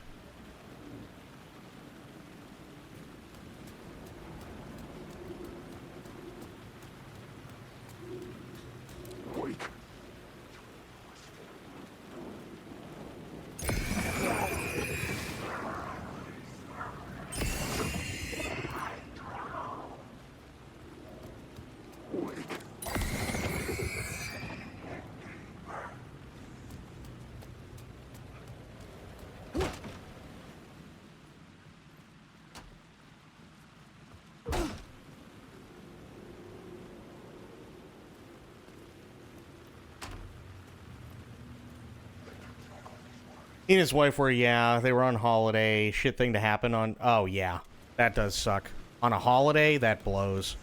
He and his wife were, yeah, they were on holiday. Shit thing to happen on... Oh, yeah. That does suck. On a holiday, that blows.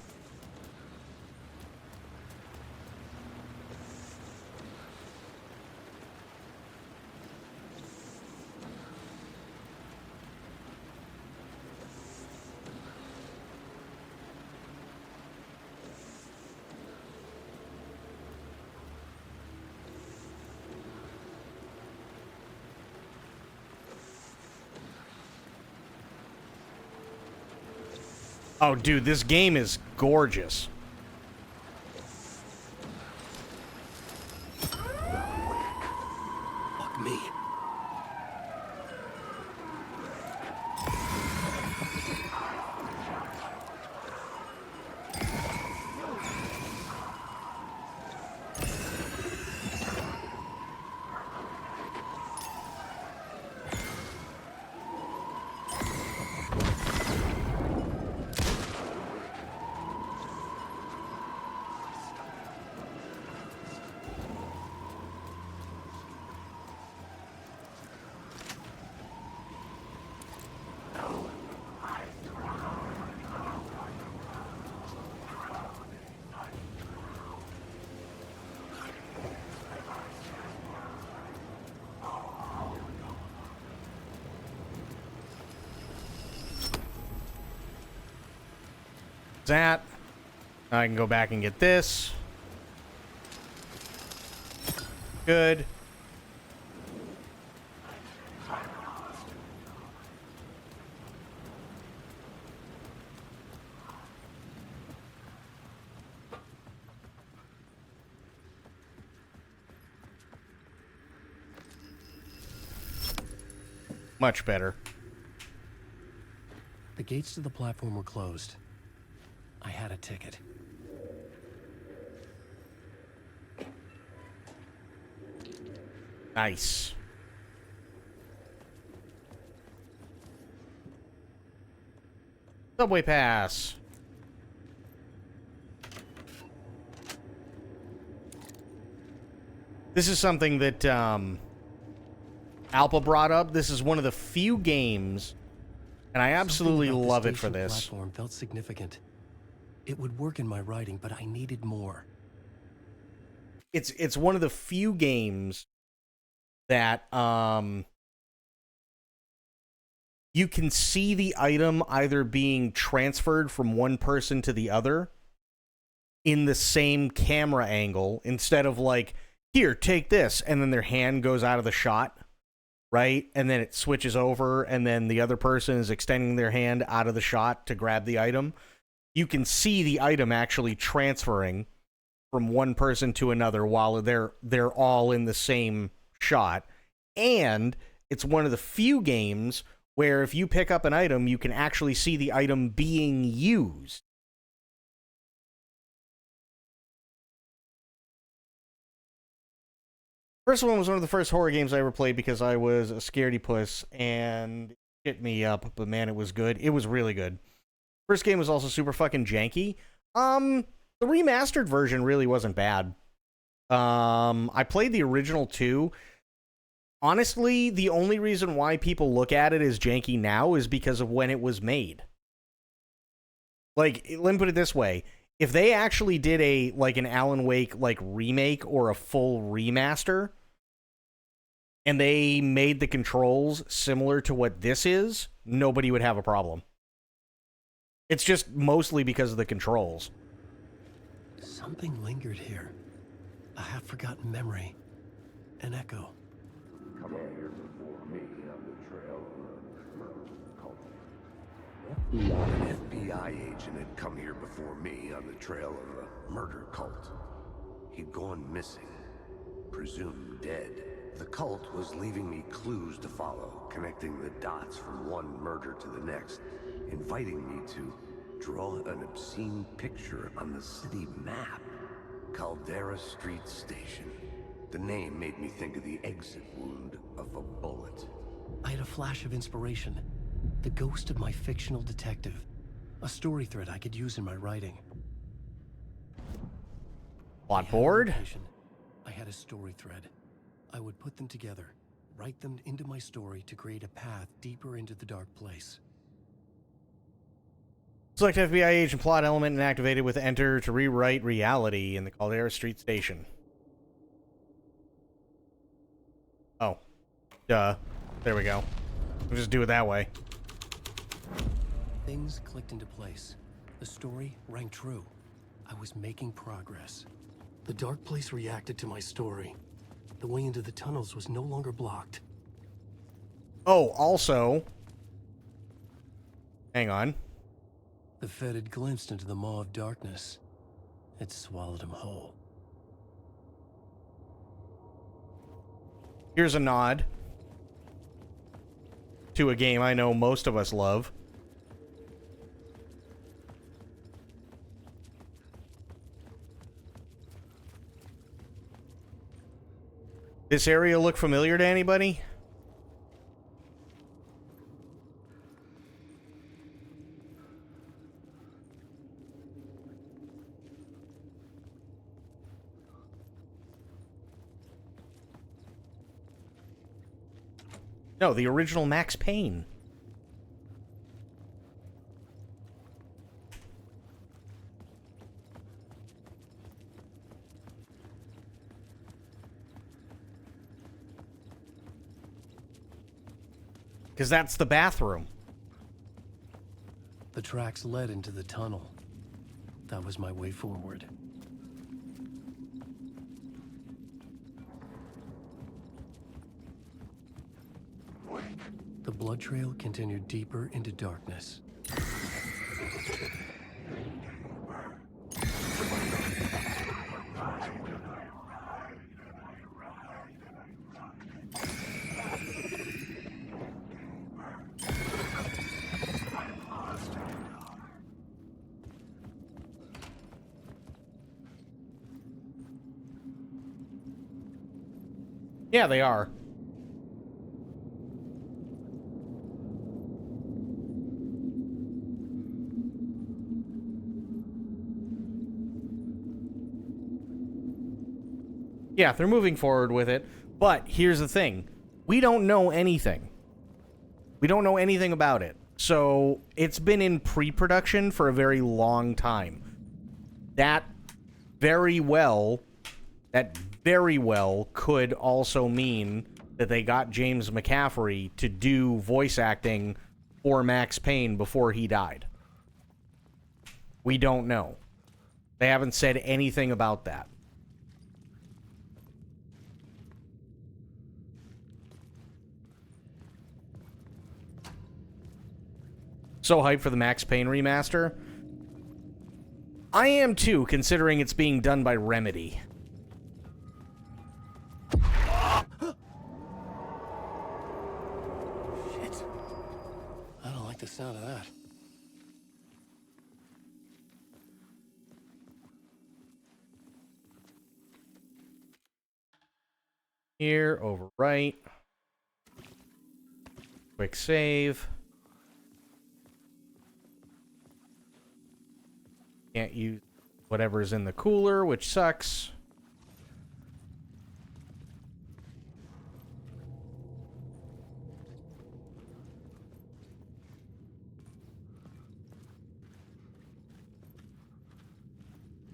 Oh, dude, this game is gorgeous. Fuck me. That. I can go back and get this. Good. Much better. The gates to the platform were closed. I had a ticket. Nice. Subway pass. This is something that Alpa brought up. This is one of the few games, and I absolutely love it for this. Platform felt significant. It would work in my writing, but I needed more. It's one of the few games that you can see the item either being transferred from one person to the other in the same camera angle instead of like, here, take this, and then their hand goes out of the shot, right? And then it switches over, and then the other person is extending their hand out of the shot to grab the item. You can see the item actually transferring from one person to another while they're all in the same shot. And it's one of the few games where if you pick up an item, you can actually see the item being used. First one was one of the first horror games I ever played because I was a scaredy puss and it shit me up, but man, it was good. It was really good. First game was also super fucking janky. The remastered version really wasn't bad. I played the original too. Honestly, the only reason why people look at it as janky now is because of when it was made. Like, let me put it this way. If they actually did an Alan Wake, remake or a full remaster, and they made the controls similar to what this is, nobody would have a problem. It's just mostly because of the controls. Something lingered here. A half-forgotten memory. An echo. Come here before me on the trail of a cult. An FBI agent had come here before me on the trail of a murder cult. He'd gone missing, presumed dead. The cult was leaving me clues to follow, connecting the dots from one murder to the next, inviting me to draw an obscene picture on the city map. Caldera Street Station. The name made me think of the exit wound of a bullet. I had a flash of inspiration. The ghost of my fictional detective. A story thread I could use in my writing. Plot board? I had a story thread. I would put them together, write them into my story to create a path deeper into the dark place. Select FBI agent plot element and activate it with enter to rewrite reality in the Caldera Street Station. Oh. Duh. There we go. We'll just do it that way. Things clicked into place. The story rang true. I was making progress. The dark place reacted to my story. The way into the tunnels was no longer blocked. Oh, also... Hang on. The Fed had glimpsed into the maw of darkness. It swallowed him whole. Here's a nod to a game I know most of us love. This area look familiar to anybody? No, the original Max Payne. Because that's the bathroom. The tracks led into the tunnel. That was my way forward. The blood trail continued deeper into darkness. Yeah, they are. Yeah, they're moving forward with it. But here's the thing. We don't know anything. We don't know anything about it. So it's been in pre-production for a very long time. That very well could also mean that they got James McCaffrey to do voice acting for Max Payne before he died. We don't know. They haven't said anything about that. So hyped for the Max Payne remaster. I am too, considering it's being done by Remedy. Shit. I don't like the sound of that. Here, overwrite. Quick save. Can't use whatever's in the cooler, which sucks.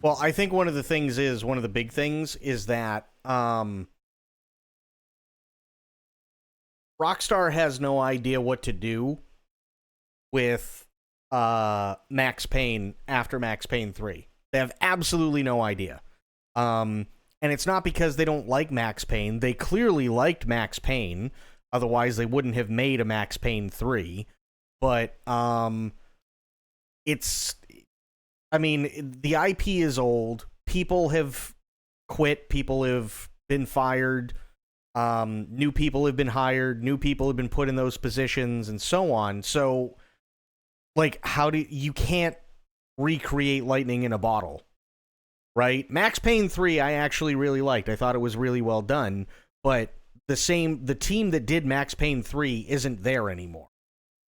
Well, I think one of the big things is that Rockstar has no idea what to do with Max Payne after Max Payne 3. They have absolutely no idea. And it's not because they don't like Max Payne. They clearly liked Max Payne. Otherwise, they wouldn't have made a Max Payne 3. But it's... I mean, the IP is old. People have quit. People have been fired. New people have been hired. New people have been put in those positions and so on. So, like, you can't recreate lightning in a bottle, right? Max Payne 3, I actually really liked. I thought it was really well done, but the team that did Max Payne 3 isn't there anymore,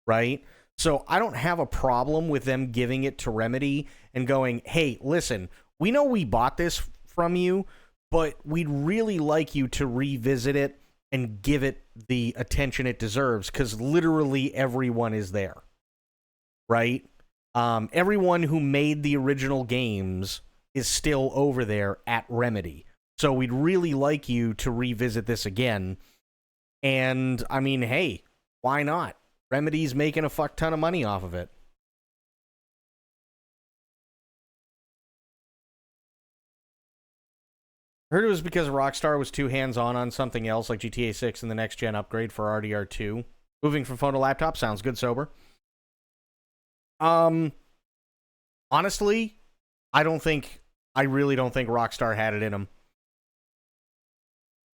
right? So I don't have a problem with them giving it to Remedy and going, hey, listen, we know we bought this from you, but we'd really like you to revisit it and give it the attention it deserves, because literally everyone is there, right? Everyone who made the original games is still over there at Remedy. So we'd really like you to revisit this again. And, I mean, hey, why not? Remedy's making a fuck ton of money off of it. I heard it was because Rockstar was too hands-on something else, like GTA 6 and the next-gen upgrade for RDR2. Moving from phone to laptop sounds good, sober. Honestly, I really don't think Rockstar had it in them.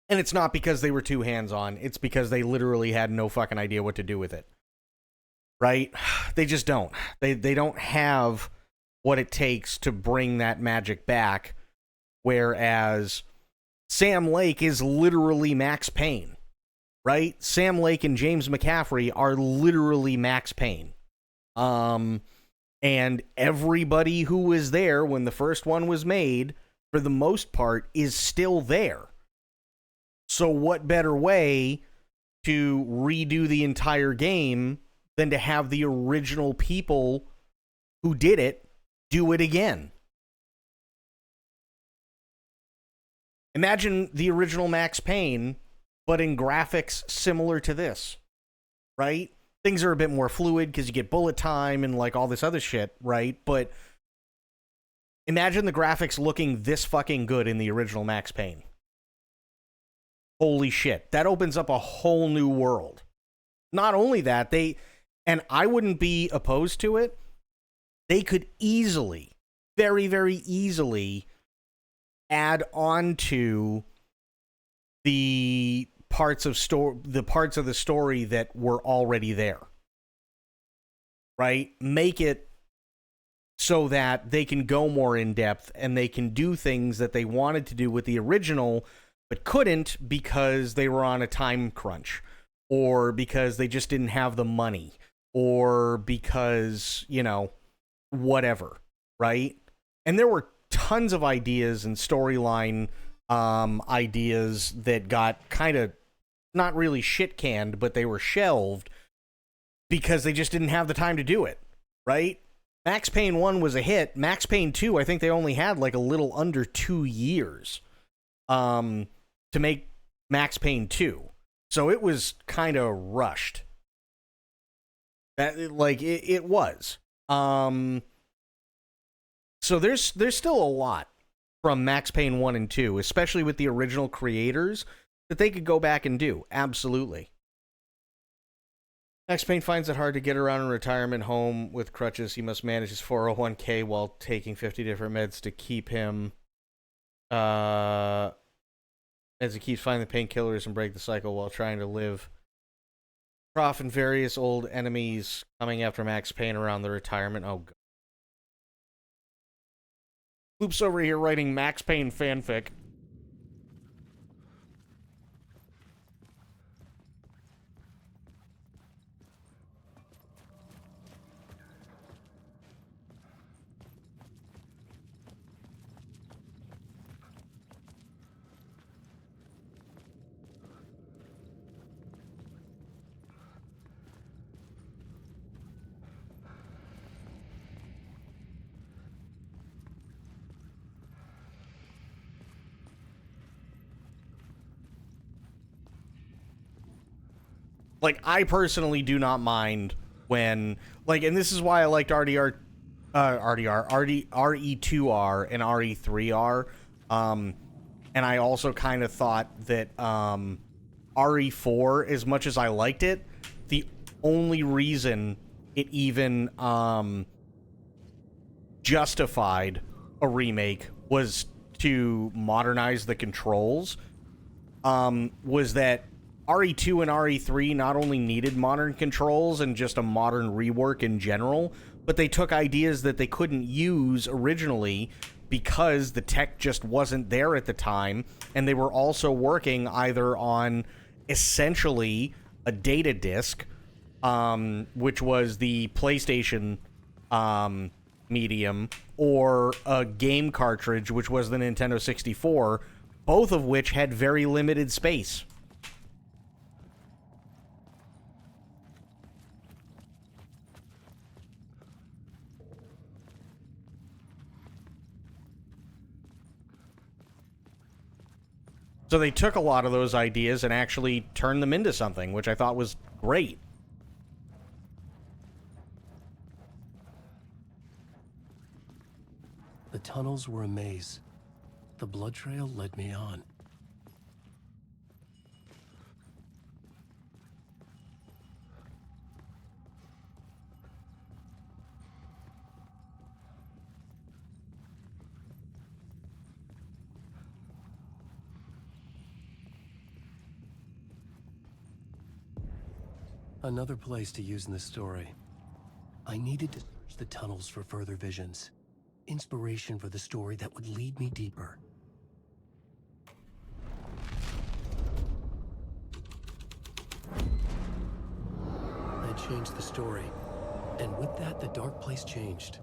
And it's not because they were too hands-on. It's because they literally had no fucking idea what to do with it. Right? They just don't. They don't have what it takes to bring that magic back, whereas Sam Lake is literally Max Payne, right? Sam Lake and James McCaffrey are literally Max Payne. And everybody who was there when the first one was made, for the most part, is still there. So what better way to redo the entire game than to have the original people who did it do it again? Imagine the original Max Payne, but in graphics similar to this, right? Things are a bit more fluid because you get bullet time and like all this other shit, right? But imagine the graphics looking this fucking good in the original Max Payne. Holy shit. That opens up a whole new world. Not only that, and I wouldn't be opposed to it, they could easily, very, very easily add on to the parts of the story that were already there. Right? Make it so that they can go more in depth and they can do things that they wanted to do with the original but couldn't because they were on a time crunch, or because they just didn't have the money, or because, whatever, right? And there were tons of ideas and storyline ideas that got kind of not really shit canned, but they were shelved because they just didn't have the time to do it, right? Max Payne 1 was a hit. Max Payne 2, I think they only had like a little under 2 years to make Max Payne 2. So it was kind of rushed. It was. So there's still a lot from Max Payne 1 and 2, especially with the original creators, that they could go back and do. Absolutely. Max Payne finds it hard to get around in retirement home with crutches. He must manage his 401k while taking 50 different meds to keep him, as he keeps finding the painkillers and break the cycle while trying to live. Prof and various old enemies coming after Max Payne around the retirement. Oh, God. Loop's over here writing Max Payne fanfic. like, I personally do not mind when, like, and this is why I liked RE2R and RE3R, and I also kind of thought that RE4, as much as I liked it, the only reason it even justified a remake was to modernize the controls, was that RE2 and RE3 not only needed modern controls and just a modern rework in general, but they took ideas that they couldn't use originally because the tech just wasn't there at the time, and they were also working either on essentially a data disk, which was the PlayStation medium, or a game cartridge, which was the Nintendo 64, both of which had very limited space. So they took a lot of those ideas and actually turned them into something, which I thought was great. The tunnels were a maze. The blood trail led me on. Another place to use in the story. I needed to search the tunnels for further visions. Inspiration for the story that would lead me deeper. I changed the story, and with that, the dark place changed.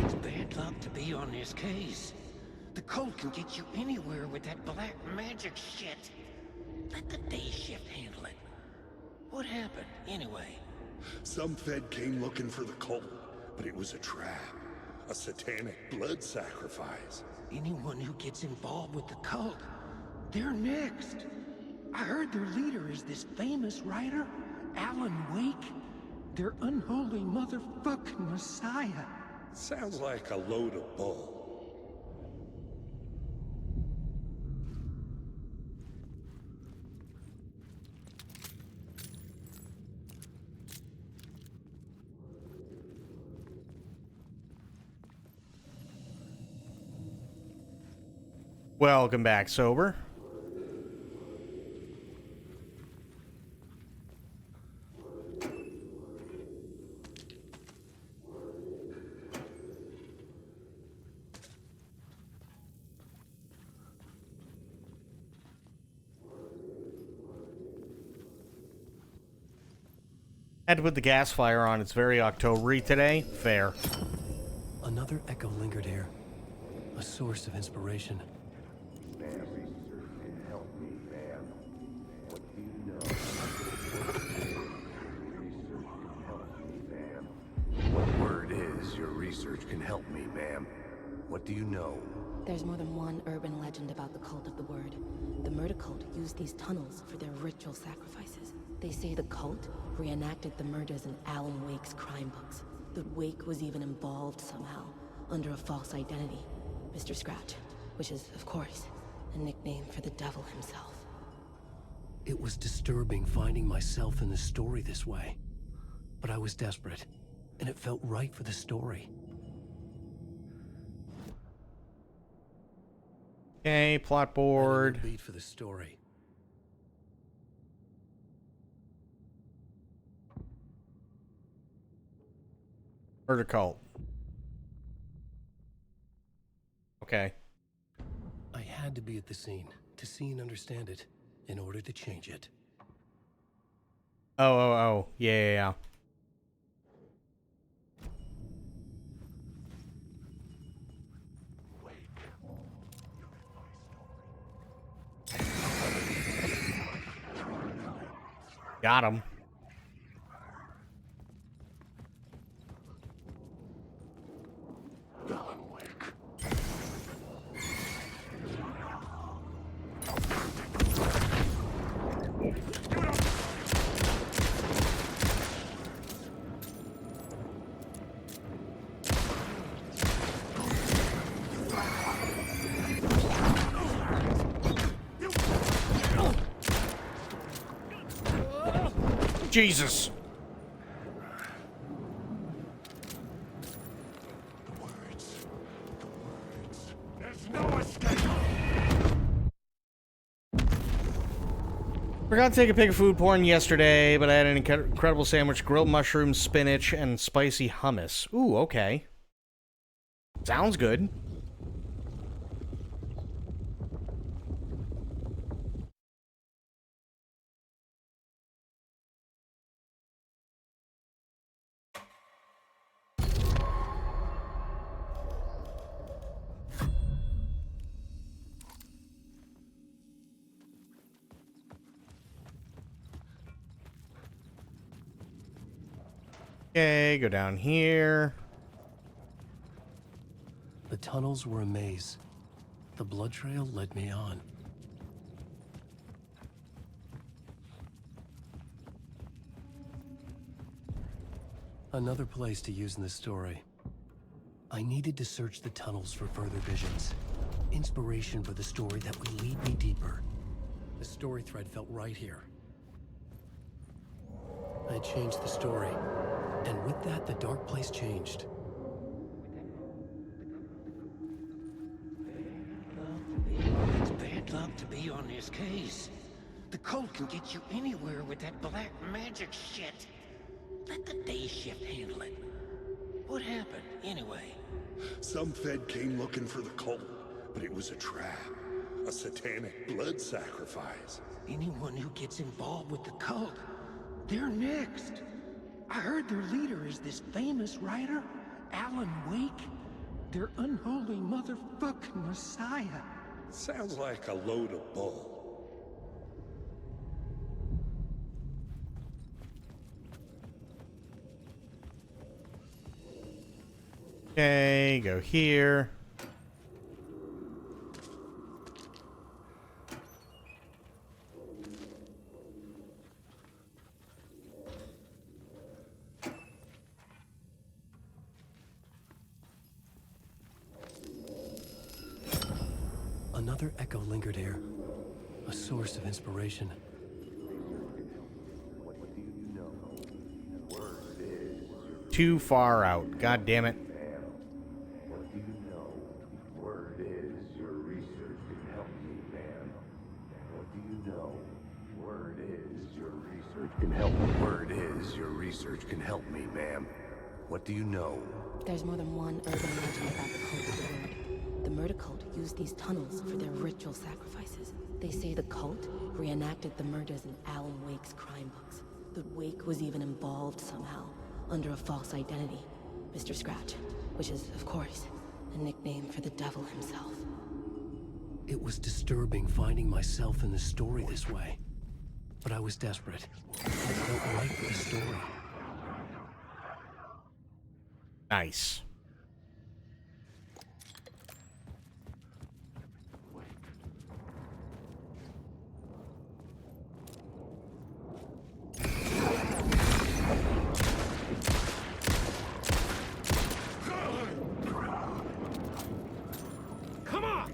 It's bad luck to be on this case. The cult can get you anywhere with that black magic shit. Let the day shift handle it. What happened, anyway? Some Fed came looking for the cult, but it was a trap. A satanic blood sacrifice. Anyone who gets involved with the cult, they're next. I heard their leader is this famous writer, Alan Wake. Their unholy motherfucking messiah. Sounds like a load of bull. Welcome back, Sober. Had to put the gas fire on. It's very October-y today. Fair. Another echo lingered here. A source of inspiration. Word is, your research can help me, ma'am. What do you know? There's more than one urban legend about the Cult of the Word. The murder cult used these tunnels for their ritual sacrifices. They say the cult reenacted the murders in Alan Wake's crime books. That Wake was even involved somehow, under a false identity. Mr. Scratch, which is, of course, a nickname for the devil himself. It was disturbing finding myself in the story this way. But I was desperate, and it felt right for the story. Okay, plot board. Beat for the story. Murder cult. Okay. I had to be at the scene, to see and understand it, in order to change it. Oh. Yeah. Got him. Jesus. There's no escape. Forgot to take a pic of food porn yesterday, but I had an incredible sandwich, grilled mushrooms, spinach, and spicy hummus. Ooh, okay. Sounds good. Okay, go down here. The tunnels were a maze. The blood trail led me on. Another place to use in the story. I needed to search the tunnels for further visions. Inspiration for the story that would lead me deeper. The story thread felt right here. I changed the story. And with that, the dark place changed. It's bad luck to be on this case. The cult can get you anywhere with that black magic shit. Let the day shift handle it. What happened, anyway? Some Fed came looking for the cult, but it was a trap. A satanic blood sacrifice. Anyone who gets involved with the cult, they're next. I heard their leader is this famous writer, Alan Wake. Their unholy motherfucking messiah. Sounds like a load of bull. Okay, go here. Another echo lingered here. A source of inspiration. Too far out. God damn it. What do you know? Word is your research can help me, ma'am. What do you know? Word is your research can help me. Word is your research can help me, ma'am. What do you know? There's more than one urban legend about the cult of the word. The murder cult used these tunnels for their ritual sacrifices. They say the cult reenacted the murders in Alan Wake's crime books. That Wake was even involved somehow, under a false identity, Mr. Scratch, which is, of course, a nickname for the devil himself. It was disturbing finding myself in the story this way. But I was desperate. I felt right for the story. Nice. Come on!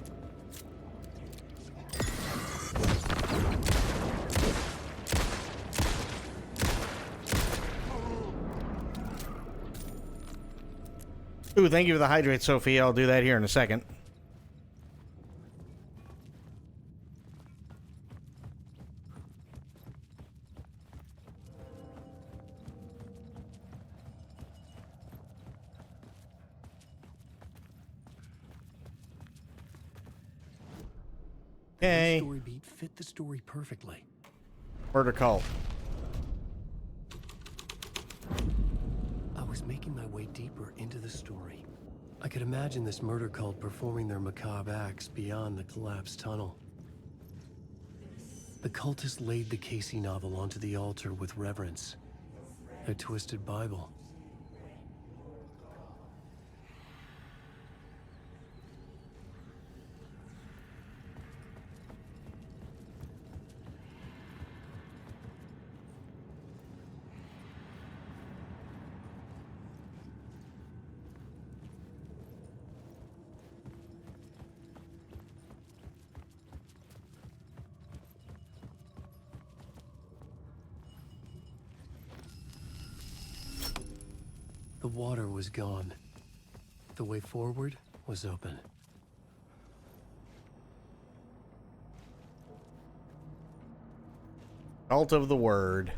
Ooh, thank you for the hydrate, Sophie. I'll do that here in a second. Okay. The story beat fit the story perfectly. Murder cult. I was making my way deeper into the story. I could imagine this murder cult performing their macabre acts beyond the collapsed tunnel. The cultists laid the Casey novel onto the altar with reverence. Their twisted Bible. The water was gone. The way forward was open. Cult of the Word.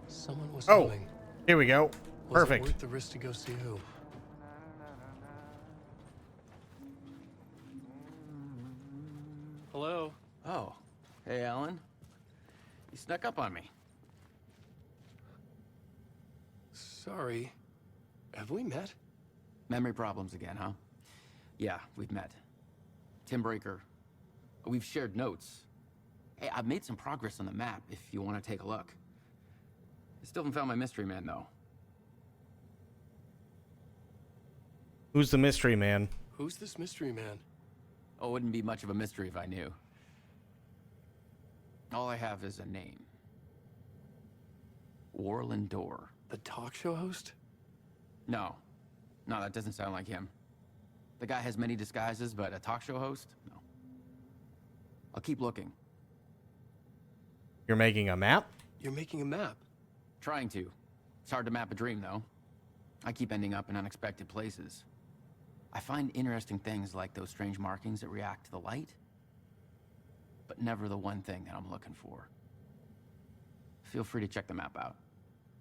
Someone was Oh, coming. here we go. Was Perfect. it worth the risk to go see who? Hello? Oh. Hey, Alan. You snuck up on me. Sorry. Have we met? Memory problems again, huh? Yeah, we've met. Tim Breaker. We've shared notes. Hey, I've made some progress on the map if you want to take a look. I still haven't found my mystery man, though. Who's the mystery man? Who's this mystery man? Oh, it wouldn't be much of a mystery if I knew. All I have is a name. Warland Dorr. The talk show host? No. No, that doesn't sound like him. The guy has many disguises, but a talk show host? No. I'll keep looking. You're making a map? You're making a map? Trying to. It's hard to map a dream, though. I keep ending up in unexpected places. I find interesting things like those strange markings that react to the light, but never the one thing that I'm looking for. Feel free to check the map out.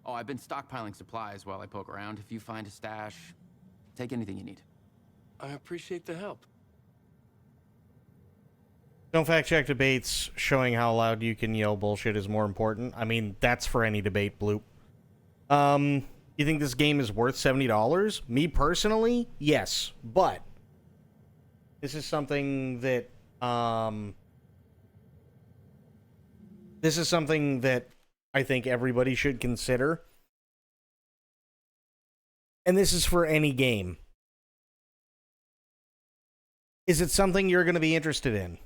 Oh, I've been stockpiling supplies while I poke around. If you find a stash, take anything you need. I appreciate the help. Don't fact check debates showing how loud you can yell bullshit is more important. I mean, that's for any debate, Bloop. You think this game is worth $70? Me personally, yes. But this is something that I think everybody should consider. And this is for any game. Is it something you're going to be interested in?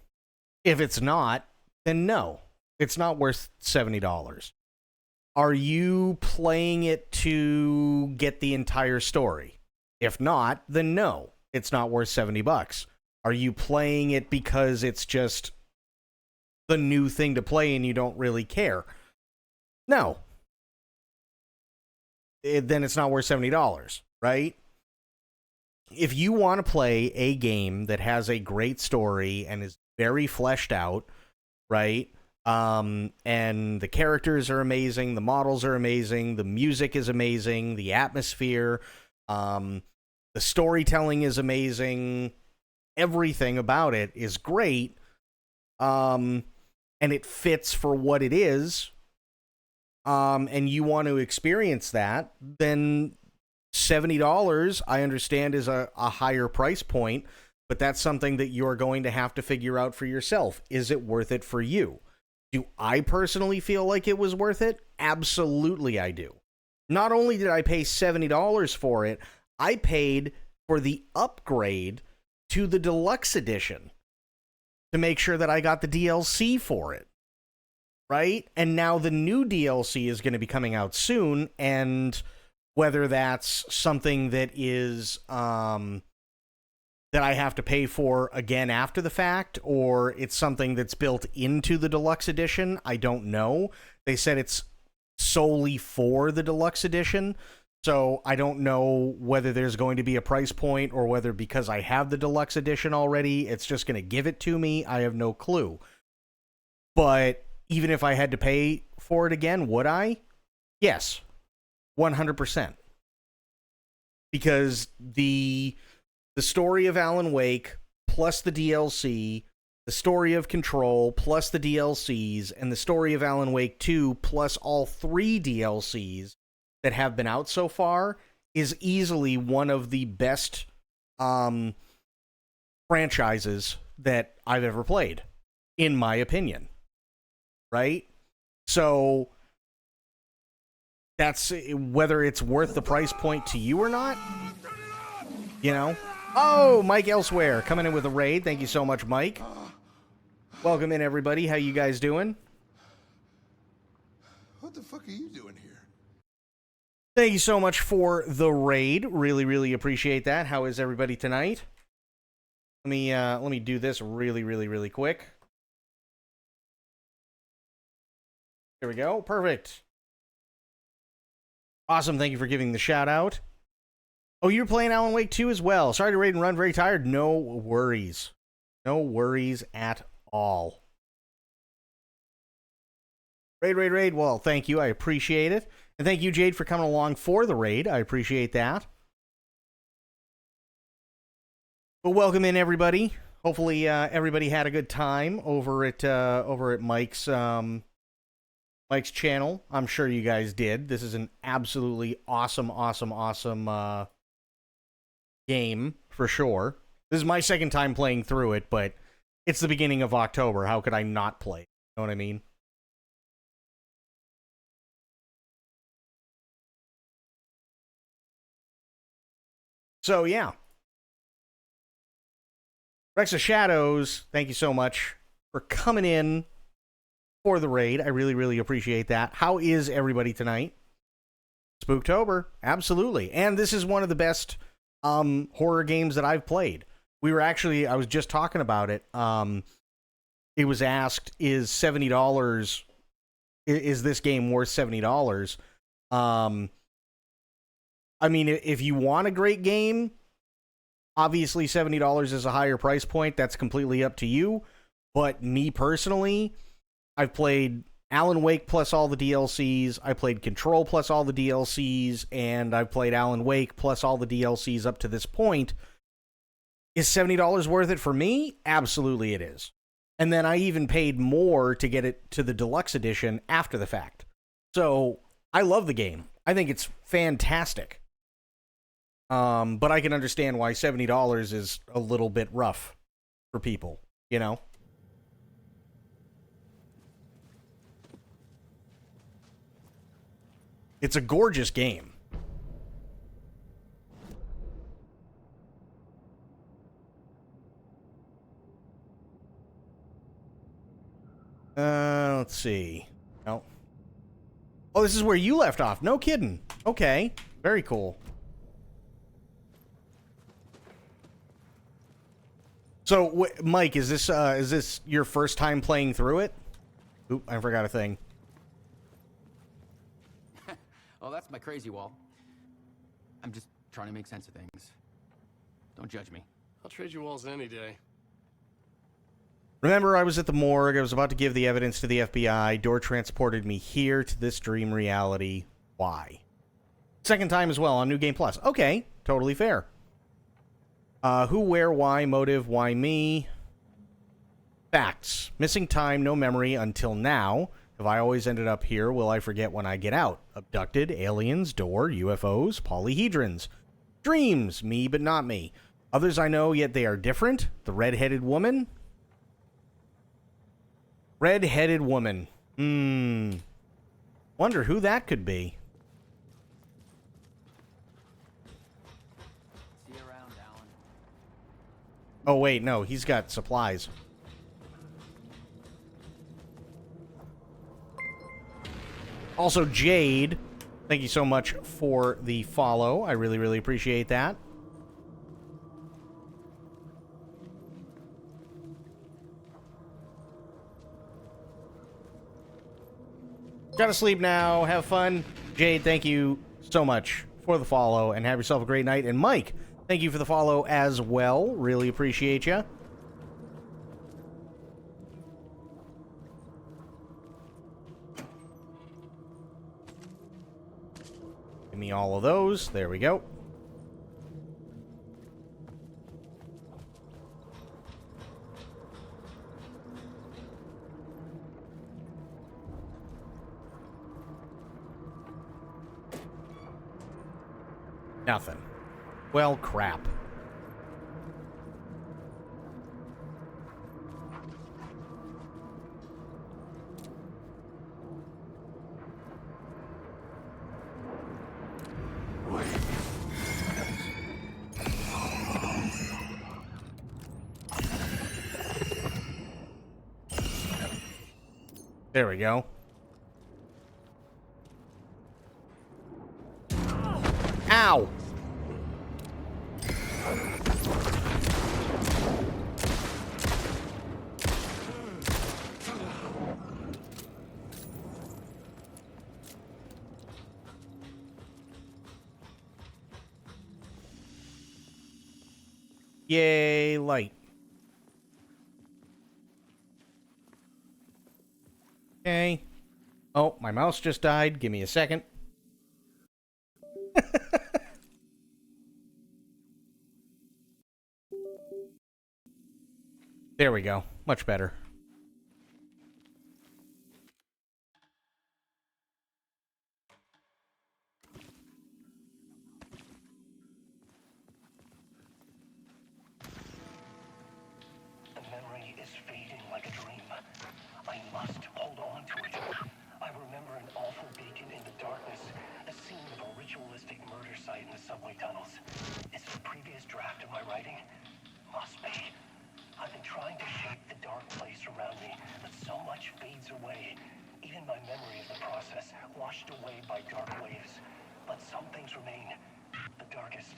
If it's not, then no. It's not worth $70. Are you playing it to get the entire story? If not, then no. It's not worth $70. Are you playing it because it's just the new thing to play and you don't really care? No. Then it's not worth $70, right? If you want to play a game that has a great story and is very fleshed out, right? And the characters are amazing, the models are amazing, the music is amazing, the atmosphere, the storytelling is amazing, everything about it is great, and it fits for what it is, and you want to experience that, then $70, I understand, is a higher price point, but that's something that you're going to have to figure out for yourself. Is it worth it for you? Do I personally feel like it was worth it? Absolutely I do. Not only did I pay $70 for it, I paid for the upgrade to the deluxe edition to make sure that I got the DLC for it. Right? And now the new DLC is going to be coming out soon, and whether that's something that is that I have to pay for again after the fact, or it's something that's built into the deluxe edition, I don't know. They said it's solely for the deluxe edition, so I don't know whether there's going to be a price point or whether because I have the deluxe edition already, it's just going to give it to me. I have no clue. But even if I had to pay for it again, would I? Yes. 100%. Because the story of Alan Wake plus the DLC, the story of Control plus the DLCs, and the story of Alan Wake 2 plus all 3 DLCs that have been out so far is easily one of the best franchises that I've ever played, in my opinion. Right? So that's whether it's worth the price point to you or not, you know? Oh, Mike Elsewhere coming in with a raid. Thank you so much, Mike. Welcome in, everybody. How you guys doing? What the fuck are you doing here? Thank you so much for the raid. Really, really appreciate that. How is everybody tonight? Let me do this really, really, really quick. There we go. Perfect. Awesome. Thank you for giving the shout out. Oh, you're playing Alan Wake 2 as well. Sorry to raid and run. Very tired. No worries. No worries at all. Raid. Well, thank you. I appreciate it. And thank you, Jade, for coming along for the raid. I appreciate that. Well, welcome in, everybody. Hopefully, everybody had a good time over at Mike's channel. I'm sure you guys did. This is an absolutely awesome game for sure. This is my second time playing through it, but it's the beginning of October. How could I not play? You know what I mean? So, yeah. Rex of Shadows, thank you so much for coming in for the raid. I really, really appreciate that. How is everybody tonight? Spooktober, absolutely. And this is one of the best horror games that I've played. I was just talking about it. It was asked, is $70, is this game worth $70? I mean, if you want a great game, obviously $70 is a higher price point. That's completely up to you. But me personally, I've played Alan Wake plus all the DLCs. I played Control plus all the DLCs. And I've played Alan Wake plus all the DLCs up to this point. Is $70 worth it for me? Absolutely it is. And then I even paid more to get it to the deluxe edition after the fact. So I love the game. I think it's fantastic. But I can understand why $70 is a little bit rough for people, you know? It's a gorgeous game. Let's see. No. Oh, this is where you left off. No kidding. Okay. Very cool. So, Mike, is this your first time playing through it? Oop, I forgot a thing. Oh, that's my crazy wall. I'm just trying to make sense of things. Don't judge me. I'll trade you walls any day. Remember, I was at the morgue. I was about to give the evidence to the FBI. Door transported me here to this dream reality. Why? Second time as well on New Game Plus. Okay, totally fair. Who, where, why, motive, why me? Facts. Missing time, no memory until now. Have I always ended up here? Will I forget when I get out? Abducted, aliens, door, UFOs, polyhedrons. Dreams, me but not me. Others I know, yet they are different. The red-headed woman. Red-headed woman. Wonder who that could be. See you around, Alan. Oh, wait, no. He's got supplies. Also, Jade, thank you so much for the follow. I really, really appreciate that. Gotta sleep now. Have fun. Jade, thank you so much for the follow, and have yourself a great night. And Mike, thank you for the follow as well. Really appreciate you. Give me all of those. There we go. Nothing. Well, crap. There we go. Ow! Yay, light. Okay. Oh, my mouse just died. Give me a second. There we go. Much better. The memory is fading like a dream. I must hold on to it. I remember an awful beacon in the darkness, the scene of a ritualistic murder site in the subway tunnels. Is it a previous draft of my writing? Must be. I've been trying to shape the dark place around me, but so much fades away. Even my memory of the process, washed away by dark waves. But some things remain. The darkest,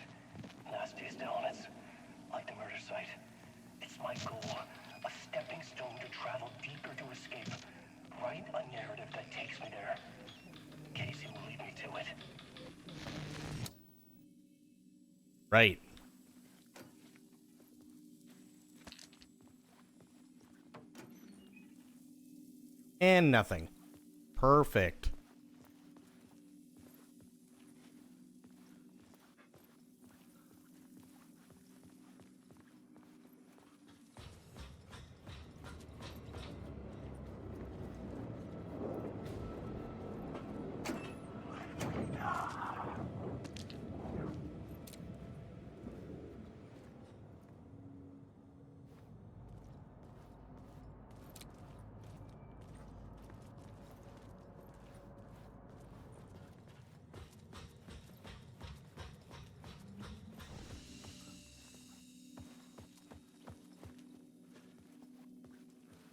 nastiest elements, like the murder site. It's my goal, a stepping stone to travel deeper to escape. Write a narrative that takes me there. Casey will lead me to it. Right. And nothing. Perfect.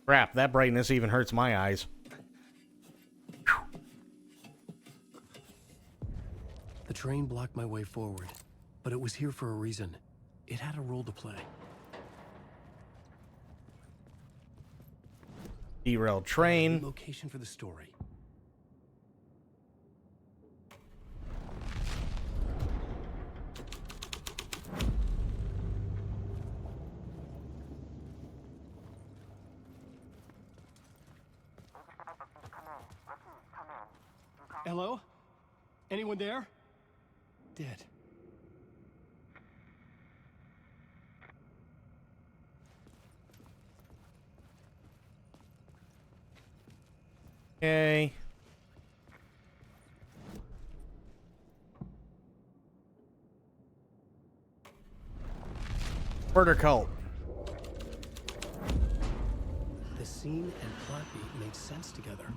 Crap, that brightness even hurts my eyes. The train blocked my way forward, but it was here for a reason. It had a role to play. Derailed train. Location for the story. Hello? Anyone there? Dead. Okay. Murder cult. The scene and plot beat made sense together.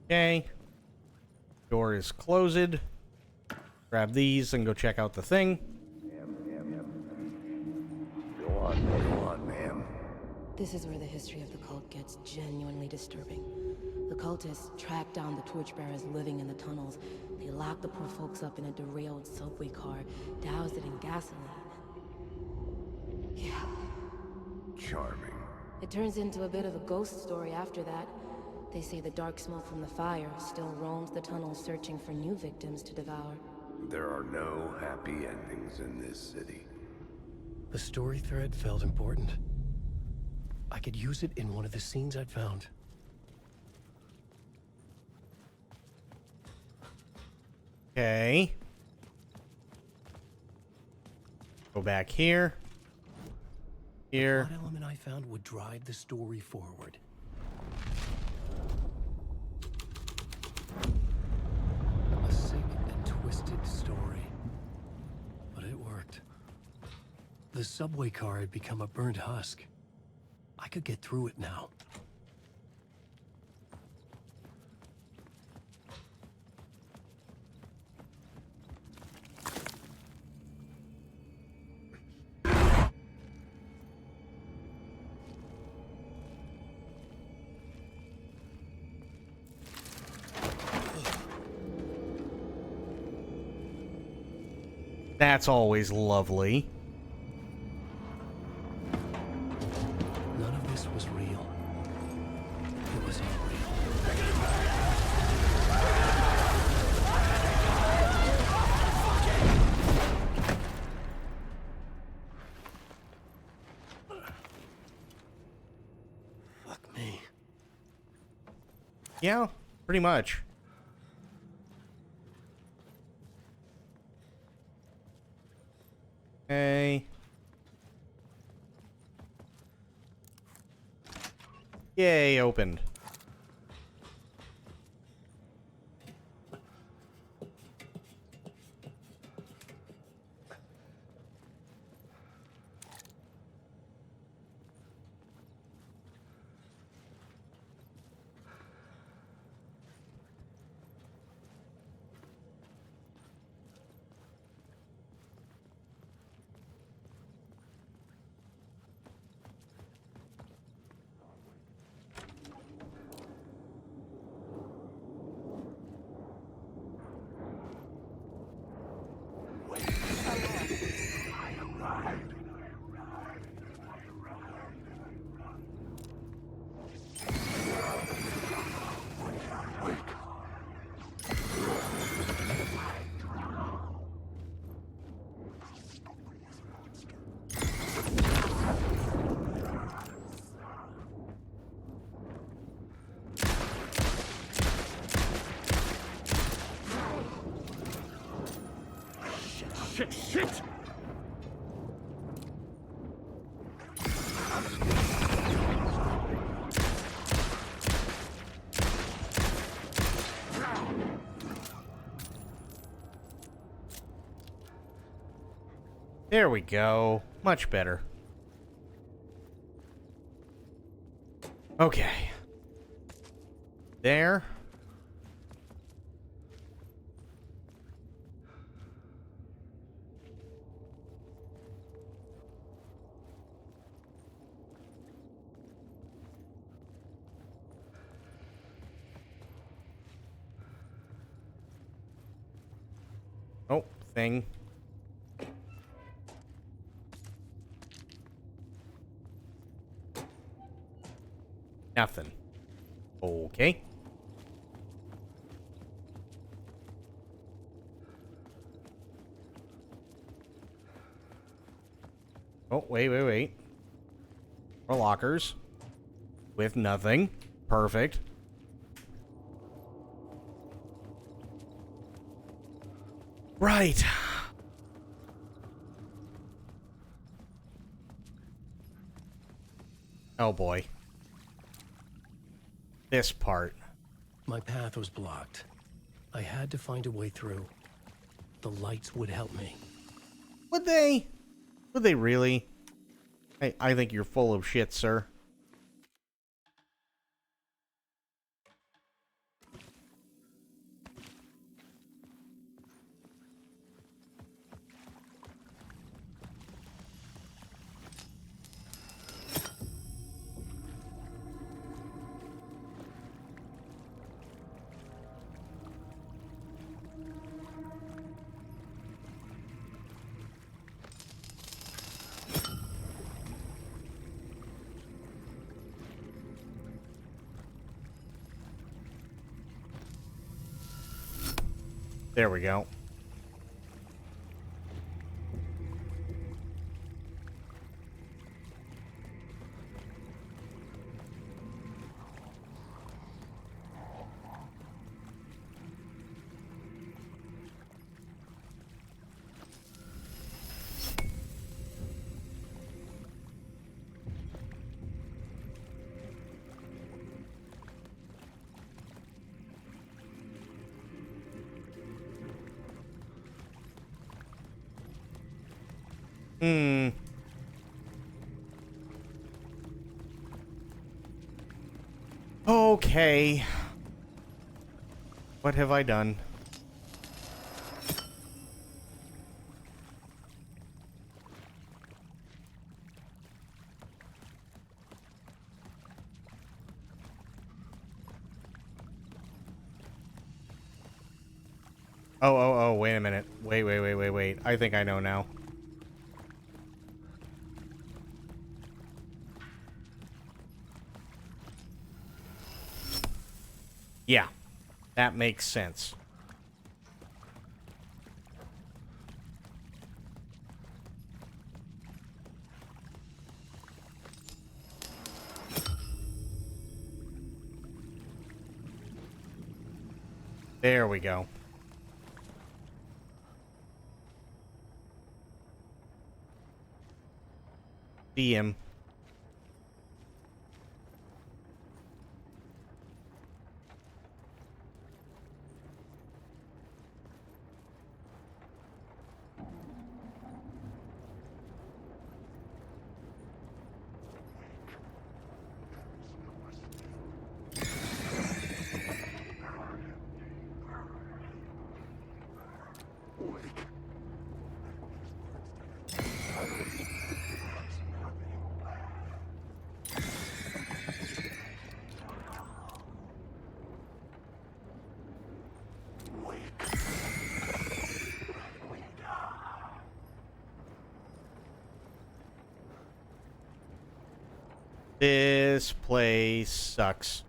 Okay. Door is closed. Grab these and go check out the thing. Go on, ma'am. This is where the history of the cult gets genuinely disturbing. The cultists track down the torchbearers living in the tunnels. They lock the poor folks up in a derailed subway car, douse it in gasoline. Yeah. Charming. It turns into a bit of a ghost story after that. They say the dark smoke from the fire still roams the tunnels searching for new victims to devour. There are no happy endings in this city. The story thread felt important. I could use it in one of the scenes I'd found. Okay. Go back here. Here. The plot element I found would drive the story forward. A sick and twisted story. But it worked. The subway car had become a burnt husk. I could get through it now. That's always lovely. None of this was real. It was all real. Fuck me. Yeah, pretty much. Okay. Yay, opened. Shit! There we go. Much better. Okay. There. Oh, thing. Nothing. Okay. Oh, wait. More lockers. With nothing. Perfect. Right. Oh boy. This part. My path was blocked. I had to find a way through. The lights would help me. Would they? Would they really? I think you're full of shit, sir. There we go. Okay. What have I done? Oh, wait a minute. Wait. I think I know now. Yeah, that makes sense. There we go. See him. This place sucks.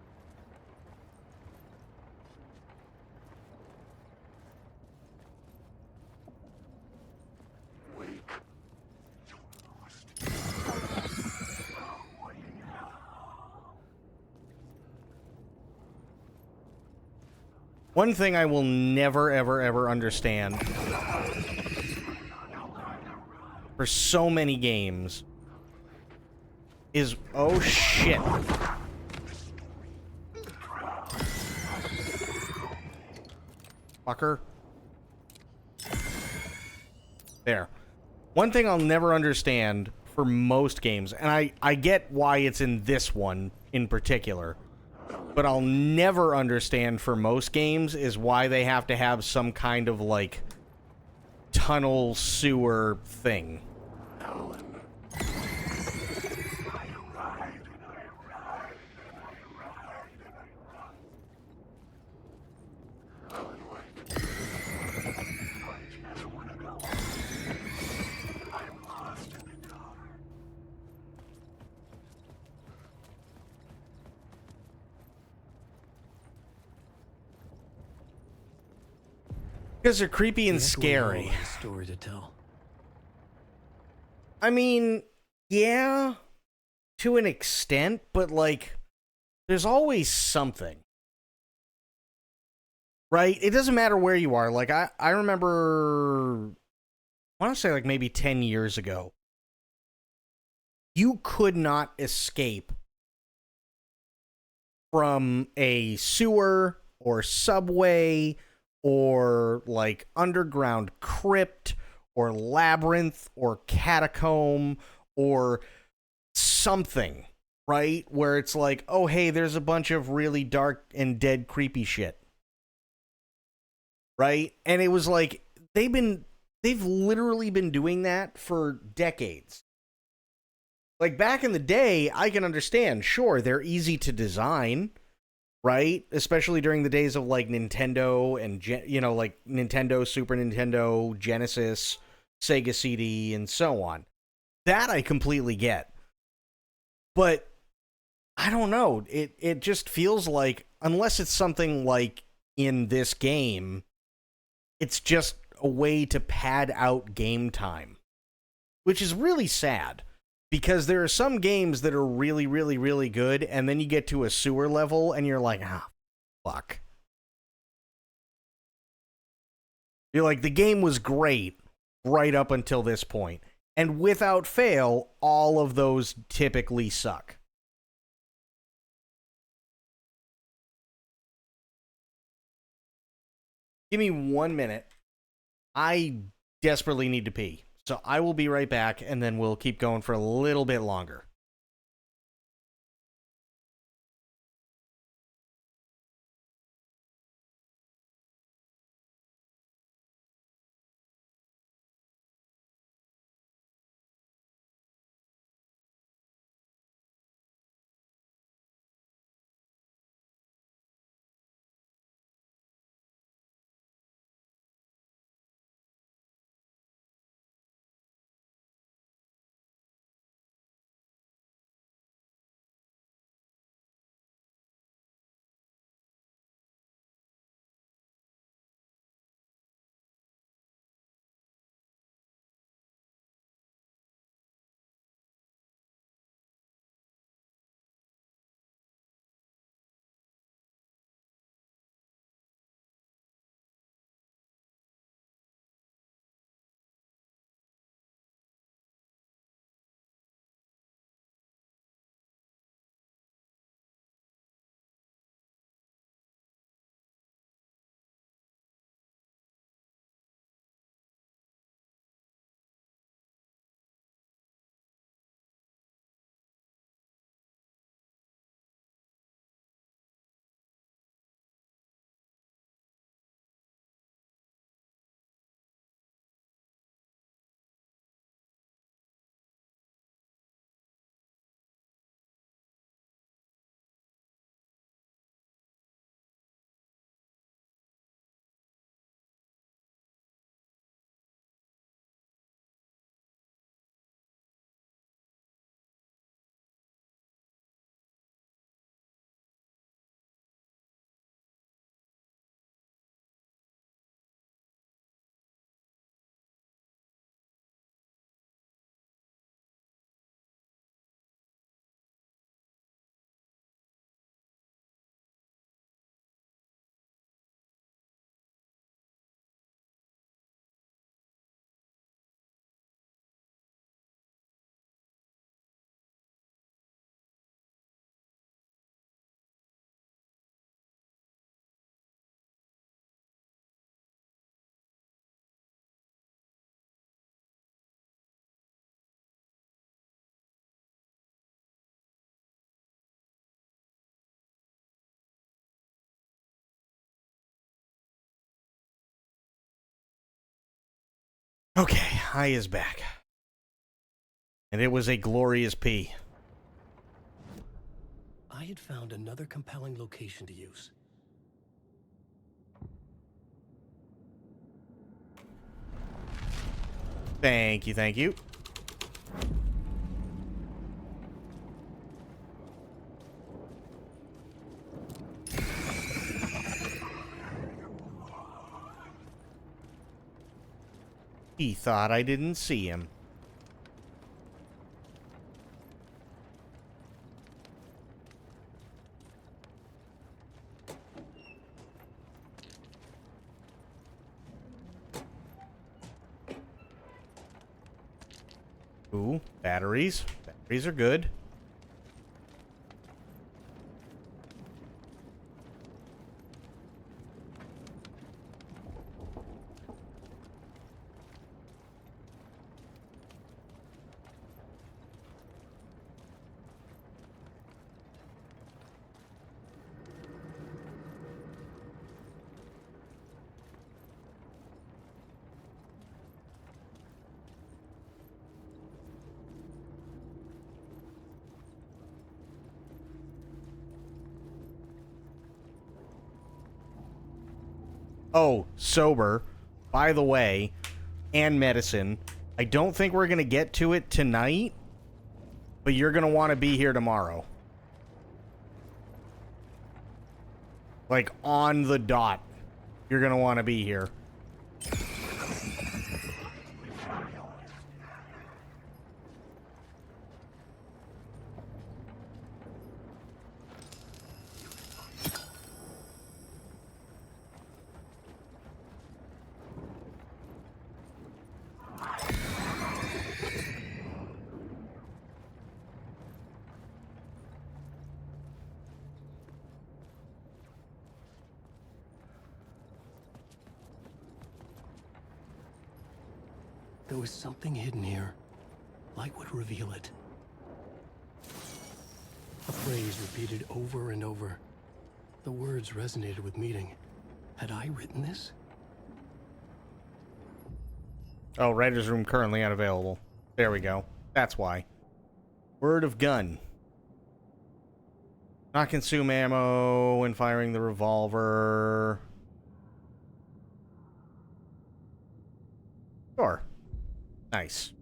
One thing I will never, ever understand for so many games is, oh shit. Fucker. There. One thing I'll never understand for most games, and I get why it's in this one in particular, but I'll never understand for most games is why they have to have some kind of, like, tunnel sewer thing. Because they're creepy and scary. Story to tell. I mean, yeah, to an extent, but, like, there's always something. Right? It doesn't matter where you are. Like, I remember, I want to say, like, maybe 10 years ago, you could not escape from a sewer or subway or, like, underground crypt or labyrinth or catacomb or something, right? Where it's like, oh, hey, there's a bunch of really dark and dead creepy shit. Right? And it was like, they've literally been doing that for decades. Like, back in the day, I can understand, sure, they're easy to design, right? Especially during the days of, like, Nintendo and, like, Nintendo, Super Nintendo, Genesis, Sega CD, and so on. That I completely get. But, I don't know. It just feels like, unless it's something like in this game, it's just a way to pad out game time. Which is really sad. Because there are some games that are really, really, really good, and then you get to a sewer level, and you're like, fuck. You're like, the game was great right up until this point. And without fail, all of those typically suck. Give me 1 minute. I desperately need to pee. So I will be right back, and then we'll keep going for a little bit longer. Okay, high is back. And it was a glorious pee. I had found another compelling location to use. Thank you, thank you. He thought I didn't see him. Ooh, batteries. Batteries are good. Oh, sober, by the way, and medicine. I don't think we're going to get to it tonight, but you're going to want to be here tomorrow. Like, on the dot. You're going to want to be here. There was something hidden here. Light would reveal it. A phrase repeated over and over. The words resonated with meaning. Had I written this? Oh, writer's room currently unavailable. There we go. That's why. Word of gun. Not consume ammo when firing the revolver. Sure. Nice.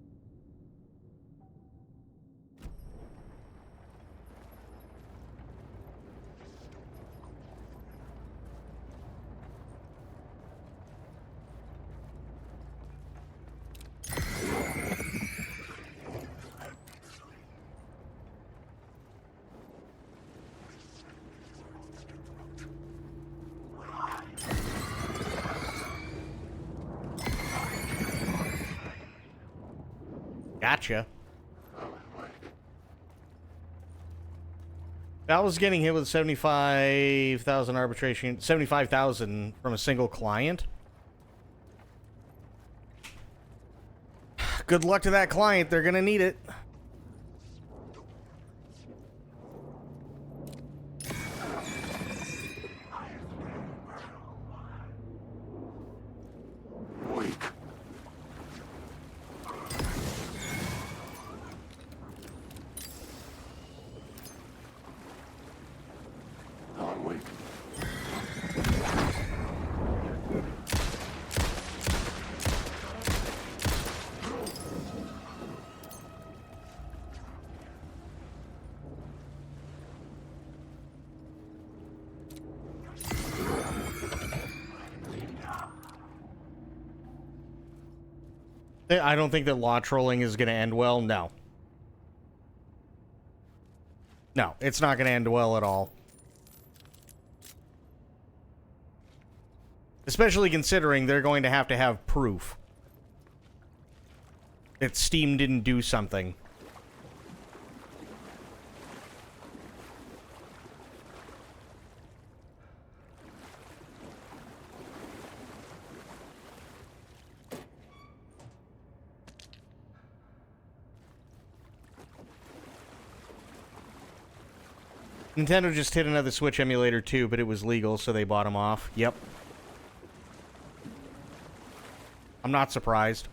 Gotcha. I was getting hit with 75,000 arbitration, 75,000 from a single client. Good luck to that client. They're gonna need it. I don't think that law trolling is going to end well. No. No, it's not going to end well at all. Especially considering they're going to have proof that Steam didn't do something. Nintendo just hit another Switch emulator too, but it was legal, so they bought them off. Yep. I'm not surprised.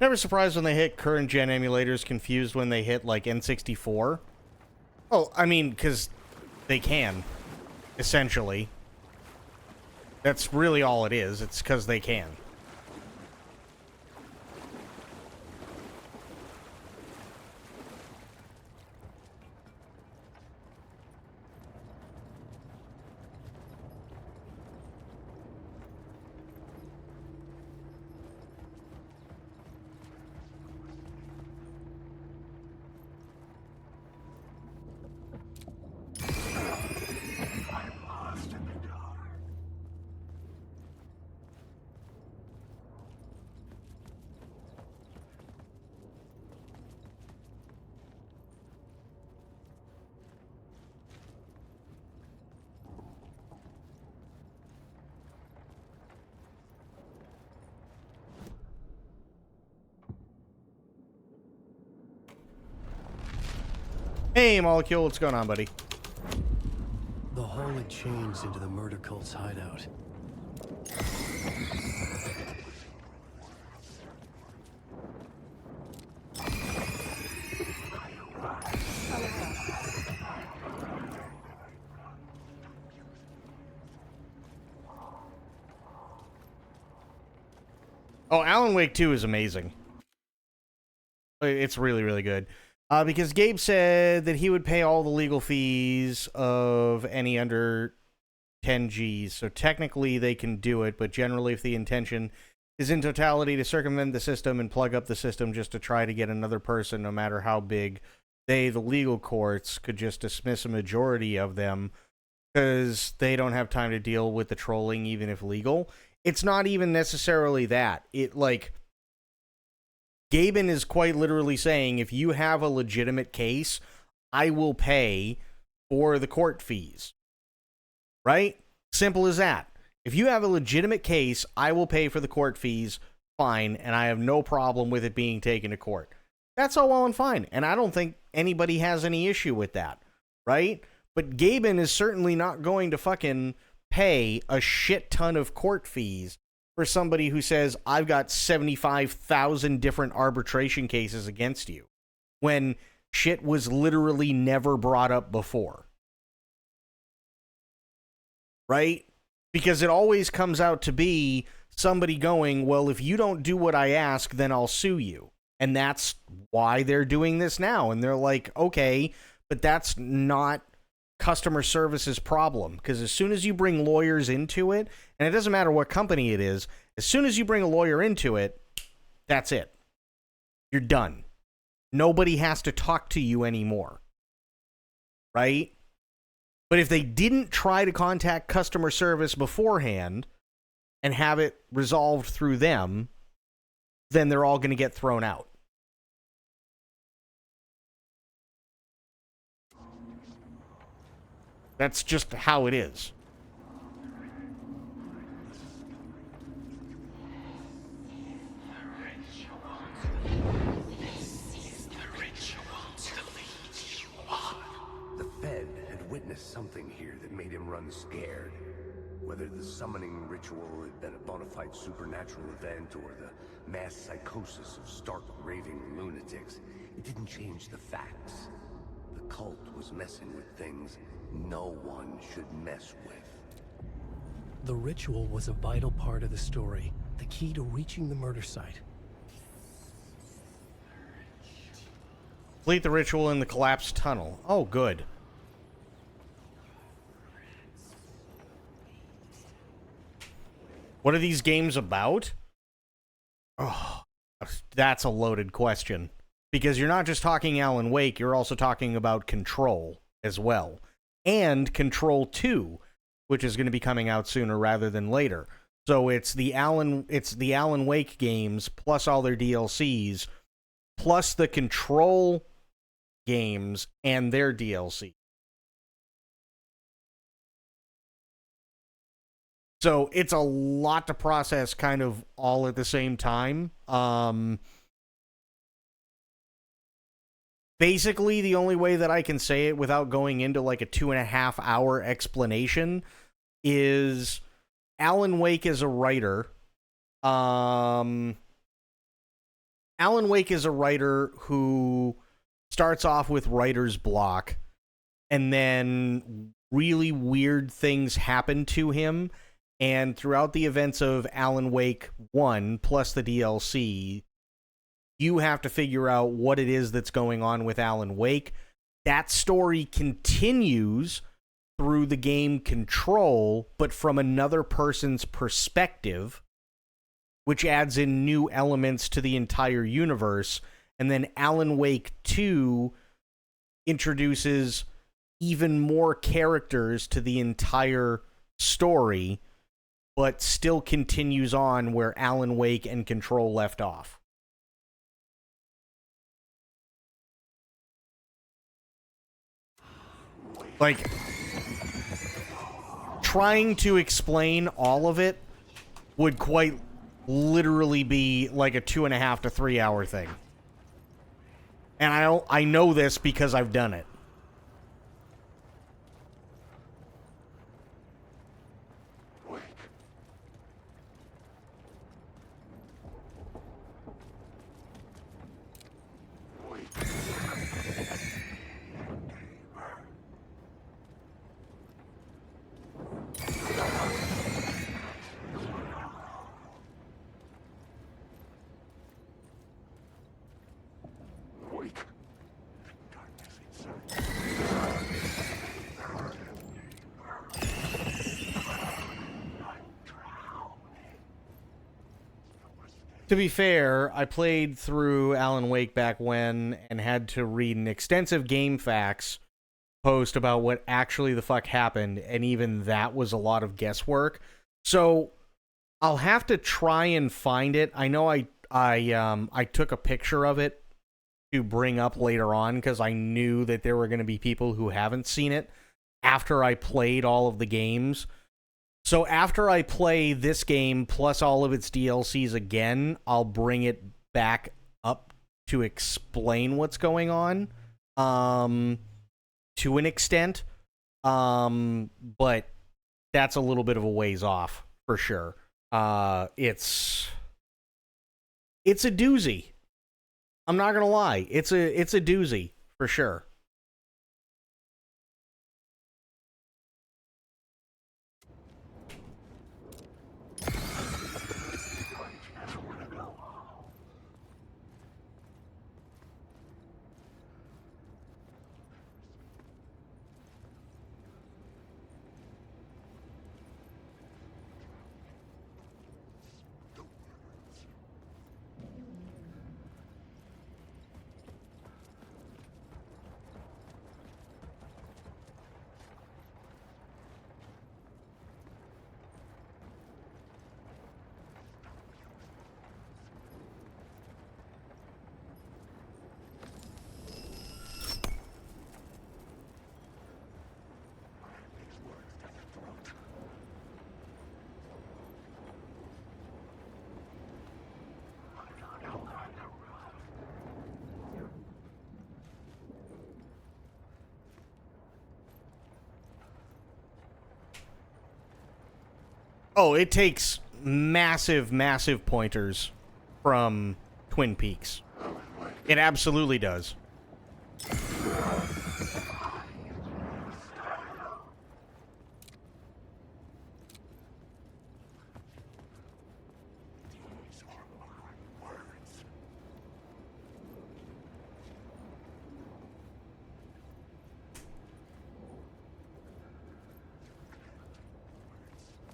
Never surprised when they hit current gen emulators, confused when they hit like N64. Oh, I mean, because they can, essentially. That's really all it is. It's because they can. Hey, Molecule, what's going on, buddy? The hall had changed into the murder cult's hideout. Oh, Alan Wake 2 is amazing. It's really, really good. Because Gabe said that he would pay all the legal fees of any under 10 Gs. So technically they can do it, but generally if the intention is in totality to circumvent the system and plug up the system just to try to get another person, no matter how big, the legal courts, could just dismiss a majority of them because they don't have time to deal with the trolling, even if legal. It's not even necessarily that. Gaben is quite literally saying, if you have a legitimate case, I will pay for the court fees. Right? Simple as that. If you have a legitimate case, I will pay for the court fees, fine, and I have no problem with it being taken to court. That's all well and fine, and I don't think anybody has any issue with that, right? But Gaben is certainly not going to fucking pay a shit ton of court fees for somebody who says, I've got 75,000 different arbitration cases against you, when shit was literally never brought up before. Right? Because it always comes out to be somebody going, well, if you don't do what I ask, then I'll sue you. And that's why they're doing this now. And they're like, okay, but that's not customer service's problem, because as soon as you bring lawyers into it, and it doesn't matter what company it is, as soon as you bring a lawyer into it, that's it. You're done. Nobody has to talk to you anymore. Right? But if they didn't try to contact customer service beforehand and have it resolved through them, then they're all going to get thrown out. That's just how it is. The Fed had witnessed something here that made him run scared. Whether the summoning ritual had been a bona fide supernatural event or the mass psychosis of stark raving lunatics, it didn't change the facts. The cult was messing with things no one should mess with. The ritual was a vital part of the story, the key to reaching the murder site. Complete the ritual in the collapsed tunnel. Oh, good. What are these games about? Oh, that's a loaded question. Because you're not just talking Alan Wake, you're also talking about Control as well. And Control 2, which is going to be coming out sooner rather than later. So it's the Alan Wake games plus all their DLCs plus the Control games and their DLC. So it's a lot to process kind of all at the same time. Basically, the only way that I can say it without going into like a 2.5 hour explanation is Alan Wake is a writer. Alan Wake is a writer who starts off with writer's block, and then really weird things happen to him. And throughout the events of Alan Wake 1 plus the DLC, you have to figure out what it is that's going on with Alan Wake. That story continues through the game Control, but from another person's perspective, which adds in new elements to the entire universe. And then Alan Wake 2 introduces even more characters to the entire story, but still continues on where Alan Wake and Control left off. Like, trying to explain all of it would quite literally be like a 2.5 to 3 hour thing. And I know this because I've done it. To be fair, I played through Alan Wake back when and had to read an extensive game facts post about what actually the fuck happened, and even that was a lot of guesswork. So I'll have to try and find it. I know I took a picture of it to bring up later on because I knew that there were going to be people who haven't seen it after I played all of the games. So after I play this game plus all of its DLCs again, I'll bring it back up to explain what's going on, to an extent. But that's a little bit of a ways off for sure. It's a doozy. I'm not gonna lie. It's a doozy for sure. Oh, it takes massive, massive pointers from Twin Peaks. It absolutely does.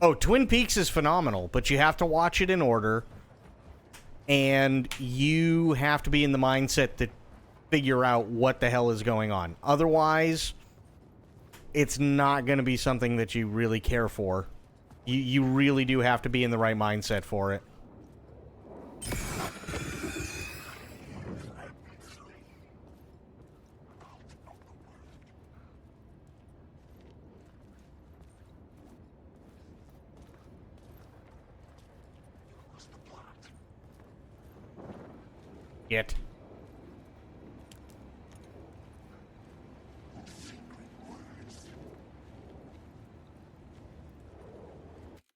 Oh, Twin Peaks is phenomenal, but you have to watch it in order, and you have to be in the mindset to figure out what the hell is going on. Otherwise, it's not going to be something that you really care for. You really do have to be in the right mindset for it. Yet.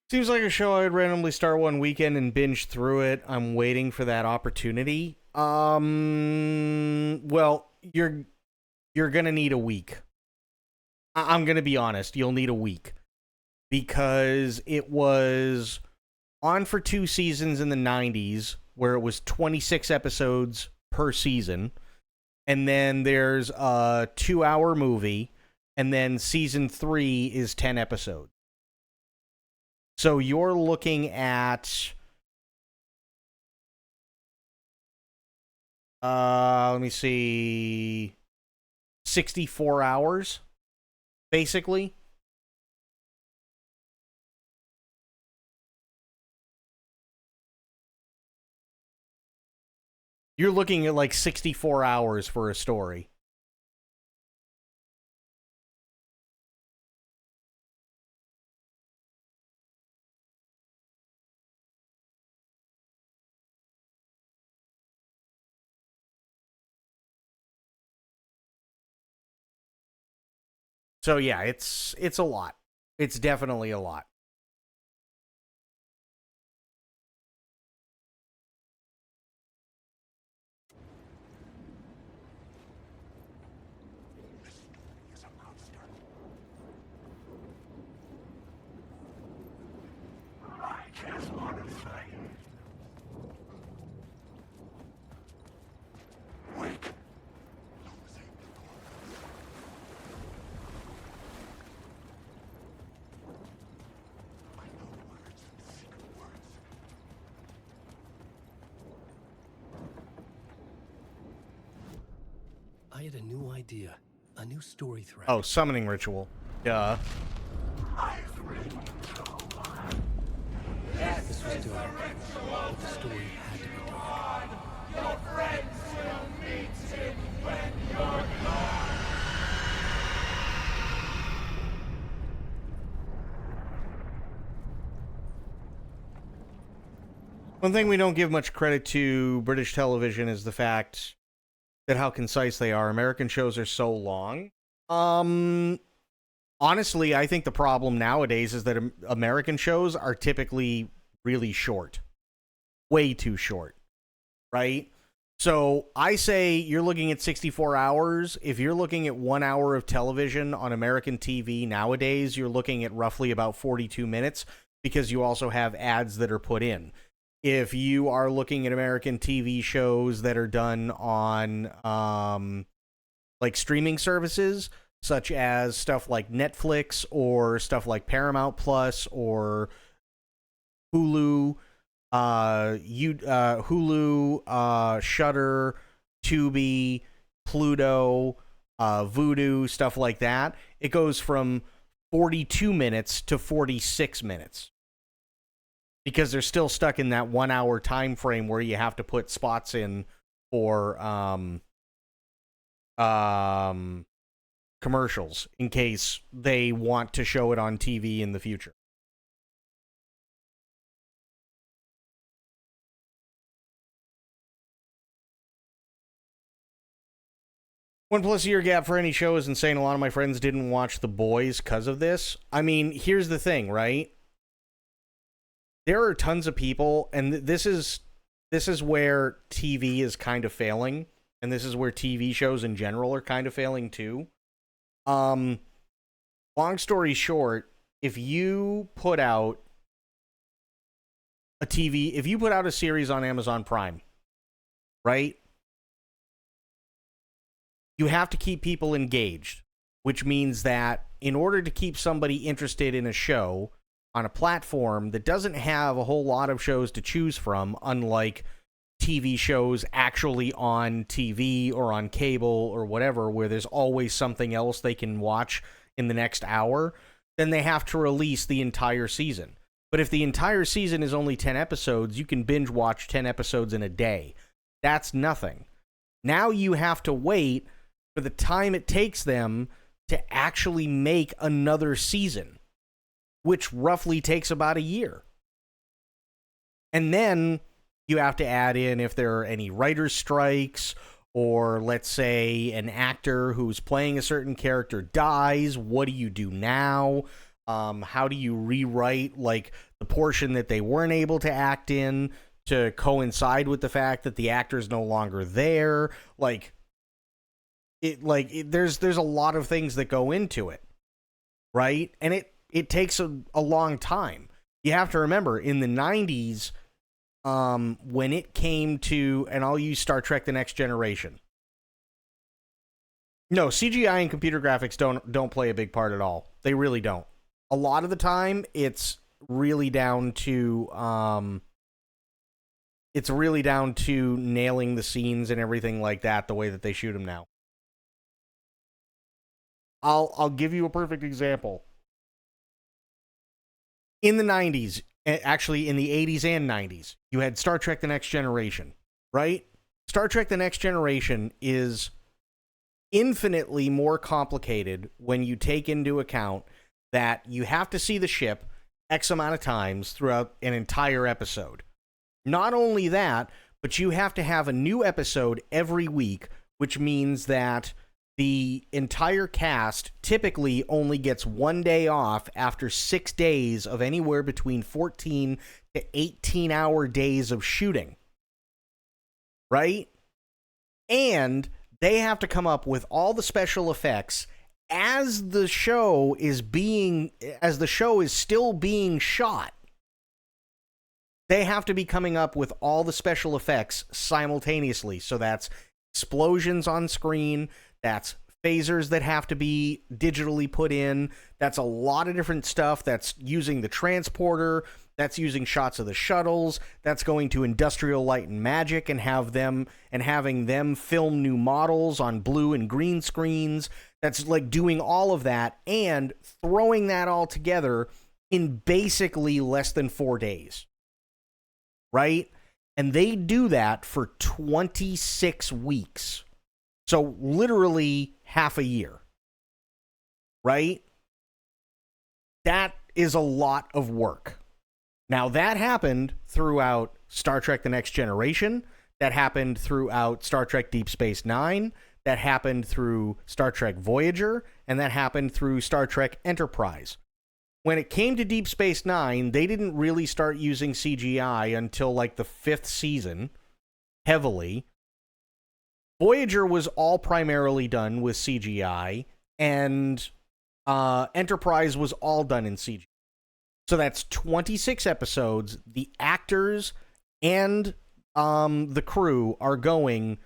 Seems like a show I'd randomly start one weekend and binge through it. I'm waiting for that opportunity. Well, you're gonna need a week. I'm gonna be honest. You'll need a week because it was on for 2 seasons in the 90s, where it was 26 episodes per season, and then there's a 2-hour movie, and then season 3 is 10 episodes. So you're looking at let me see, 64 hours, basically. You're looking at like 64 hours for a story. So yeah, it's a lot. It's definitely a lot. I just want to say. Wait. I had a new idea, a new story thread. Oh, summoning ritual. Duh. This was dark, but the story had to be dark. Your friends will meet him when you're gone. One thing we don't give much credit to British television is the fact that how concise they are. American shows are so long. Honestly, I think the problem nowadays is that American shows are typically really short. Way too short. Right? So I say you're looking at 64 hours. If you're looking at 1 hour of television on American TV nowadays, you're looking at roughly about 42 minutes because you also have ads that are put in. If you are looking at American TV shows that are done on like streaming services, such as stuff like Netflix or stuff like Paramount Plus or Hulu, Shudder, Tubi, Pluto, Vudu, stuff like that, it goes from 42 minutes to 46 minutes. Because they're still stuck in that 1 hour time frame where you have to put spots in for commercials in case they want to show it on TV in the future. One+ year gap for any show is insane. A lot of my friends didn't watch The Boys because of this. I mean, here's the thing, right? There are tons of people, and this is where TV is kind of failing, and this is where TV shows in general are kind of failing too. Long story short, if you put out a series on Amazon Prime, right? You have to keep people engaged, which means that in order to keep somebody interested in a show on a platform that doesn't have a whole lot of shows to choose from, unlike TV shows actually on TV or on cable or whatever, where there's always something else they can watch in the next hour, then they have to release the entire season. But if the entire season is only 10 episodes, you can binge watch 10 episodes in a day. That's nothing. Now you have to wait for the time it takes them to actually make another season, which roughly takes about a year. And then you have to add in if there are any writer's strikes, or let's say an actor who's playing a certain character dies. What do you do now? How do you rewrite like the portion that they weren't able to act in to coincide with the fact that the actor's no longer there. There's a lot of things that go into it, right? And it takes a long time. You have to remember, in the 90s, when it came to, and I'll use Star Trek The Next Generation. No, CGI and computer graphics don't play a big part at all. They really don't. A lot of the time, it's really down to nailing the scenes and everything like that, the way that they shoot them now. I'll give you a perfect example. In the 90s, actually in the 80s and 90s, you had Star Trek The Next Generation, right? Star Trek The Next Generation is infinitely more complicated when you take into account that you have to see the ship X amount of times throughout an entire episode. Not only that, but you have to have a new episode every week, which means that the entire cast typically only gets 1 day off after 6 days of anywhere between 14 to 18-hour days of shooting. Right? And they have to come up with all the special effects as the show is still being shot. They have to be coming up with all the special effects simultaneously. So that's explosions on screen, that's phasers that have to be digitally put in, that's a lot of different stuff, that's using the transporter, that's using shots of the shuttles, that's going to Industrial Light and Magic and having them film new models on blue and green screens. That's like doing all of that and throwing that all together in basically less than 4 days. Right? And they do that for 26 weeks. So literally half a year. Right? That is a lot of work. Now, that happened throughout Star Trek The Next Generation. That happened throughout Star Trek Deep Space Nine. That happened through Star Trek Voyager. And that happened through Star Trek Enterprise. When it came to Deep Space Nine, they didn't really start using CGI until like the 5th season, heavily. Voyager was all primarily done with CGI, and Enterprise was all done in CGI. So that's 26 episodes. The actors and the crew are going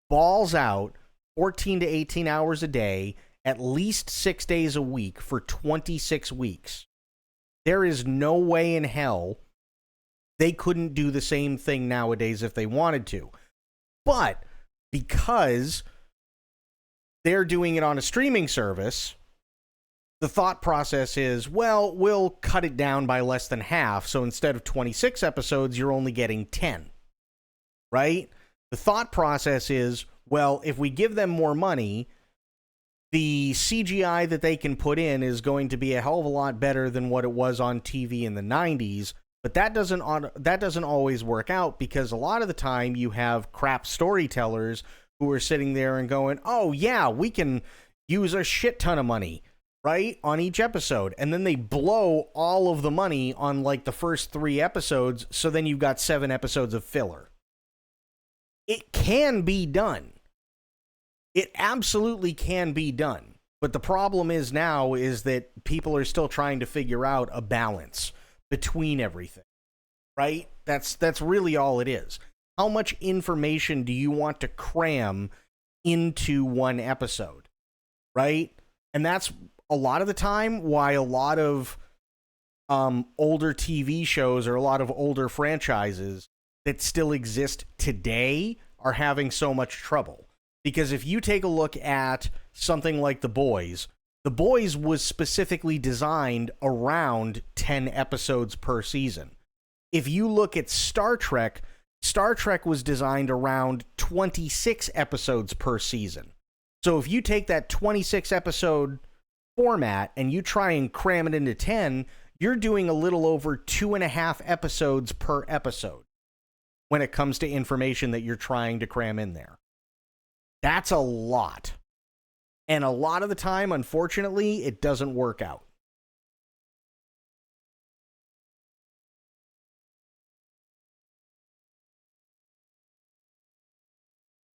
balls out, 14 to 18 hours a day, at least 6 days a week for 26 weeks. There is no way in hell they couldn't do the same thing nowadays if they wanted to. But because they're doing it on a streaming service, the thought process is, well, we'll cut it down by less than half. So instead of 26 episodes, you're only getting 10. Right? The thought process is, well, if we give them more money, the CGI that they can put in is going to be a hell of a lot better than what it was on TV in the 90s. But that doesn't always work out, because a lot of the time you have crap storytellers who are sitting there and going, oh yeah, we can use a shit ton of money, right, on each episode. And then they blow all of the money on like the first 3 episodes, so then you've got 7 episodes of filler. It can be done. It absolutely can be done. But the problem is now is that people are still trying to figure out a balance between everything, right? That's really all it is. How much information do you want to cram into one episode, right? And that's a lot of the time why a lot of older TV shows or a lot of older franchises that still exist today are having so much trouble. Because if you take a look at something like The Boys was specifically designed around 10 episodes per season. If you look at Star Trek was designed around 26 episodes per season. So if you take that 26 episode format and you try and cram it into 10, you're doing a little over 2.5 episodes per episode when it comes to information that you're trying to cram in there. That's a lot. And a lot of the time, unfortunately, it doesn't work out.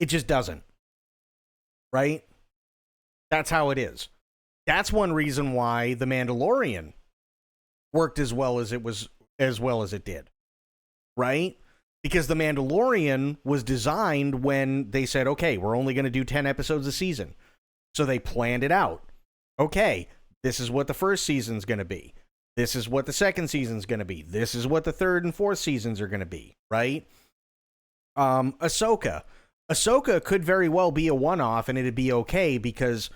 It just doesn't. Right? That's how it is. That's one reason why The Mandalorian worked as well as it did. Right? Because The Mandalorian was designed when they said, okay, we're only going to do 10 episodes a season. So they planned it out. Okay, this is what the first season's going to be. This is what the second season's going to be. This is what the third and fourth seasons are going to be, right? Ahsoka. Ahsoka could very well be a one-off, and it'd be okay because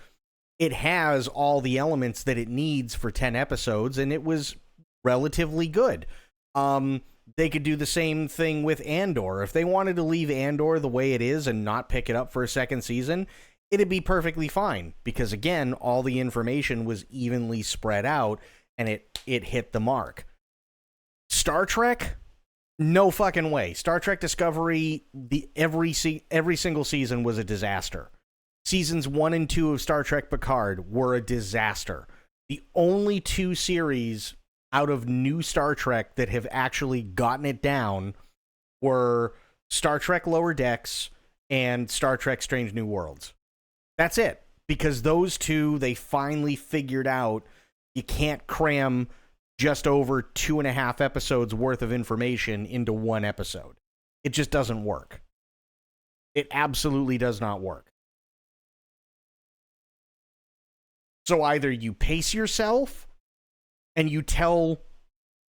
it has all the elements that it needs for 10 episodes, and it was relatively good. They could do the same thing with Andor. If they wanted to leave Andor the way it is and not pick it up for a second season, it'd be perfectly fine because, again, all the information was evenly spread out, and it hit the mark. Star Trek? No fucking way. Star Trek Discovery, every single season was a disaster. Seasons 1 and 2 of Star Trek Picard were a disaster. The only two series out of new Star Trek that have actually gotten it down were Star Trek Lower Decks and Star Trek Strange New Worlds. That's it. Because those two, they finally figured out you can't cram just over 2.5 episodes worth of information into one episode. It just doesn't work. It absolutely does not work. So either you pace yourself and you tell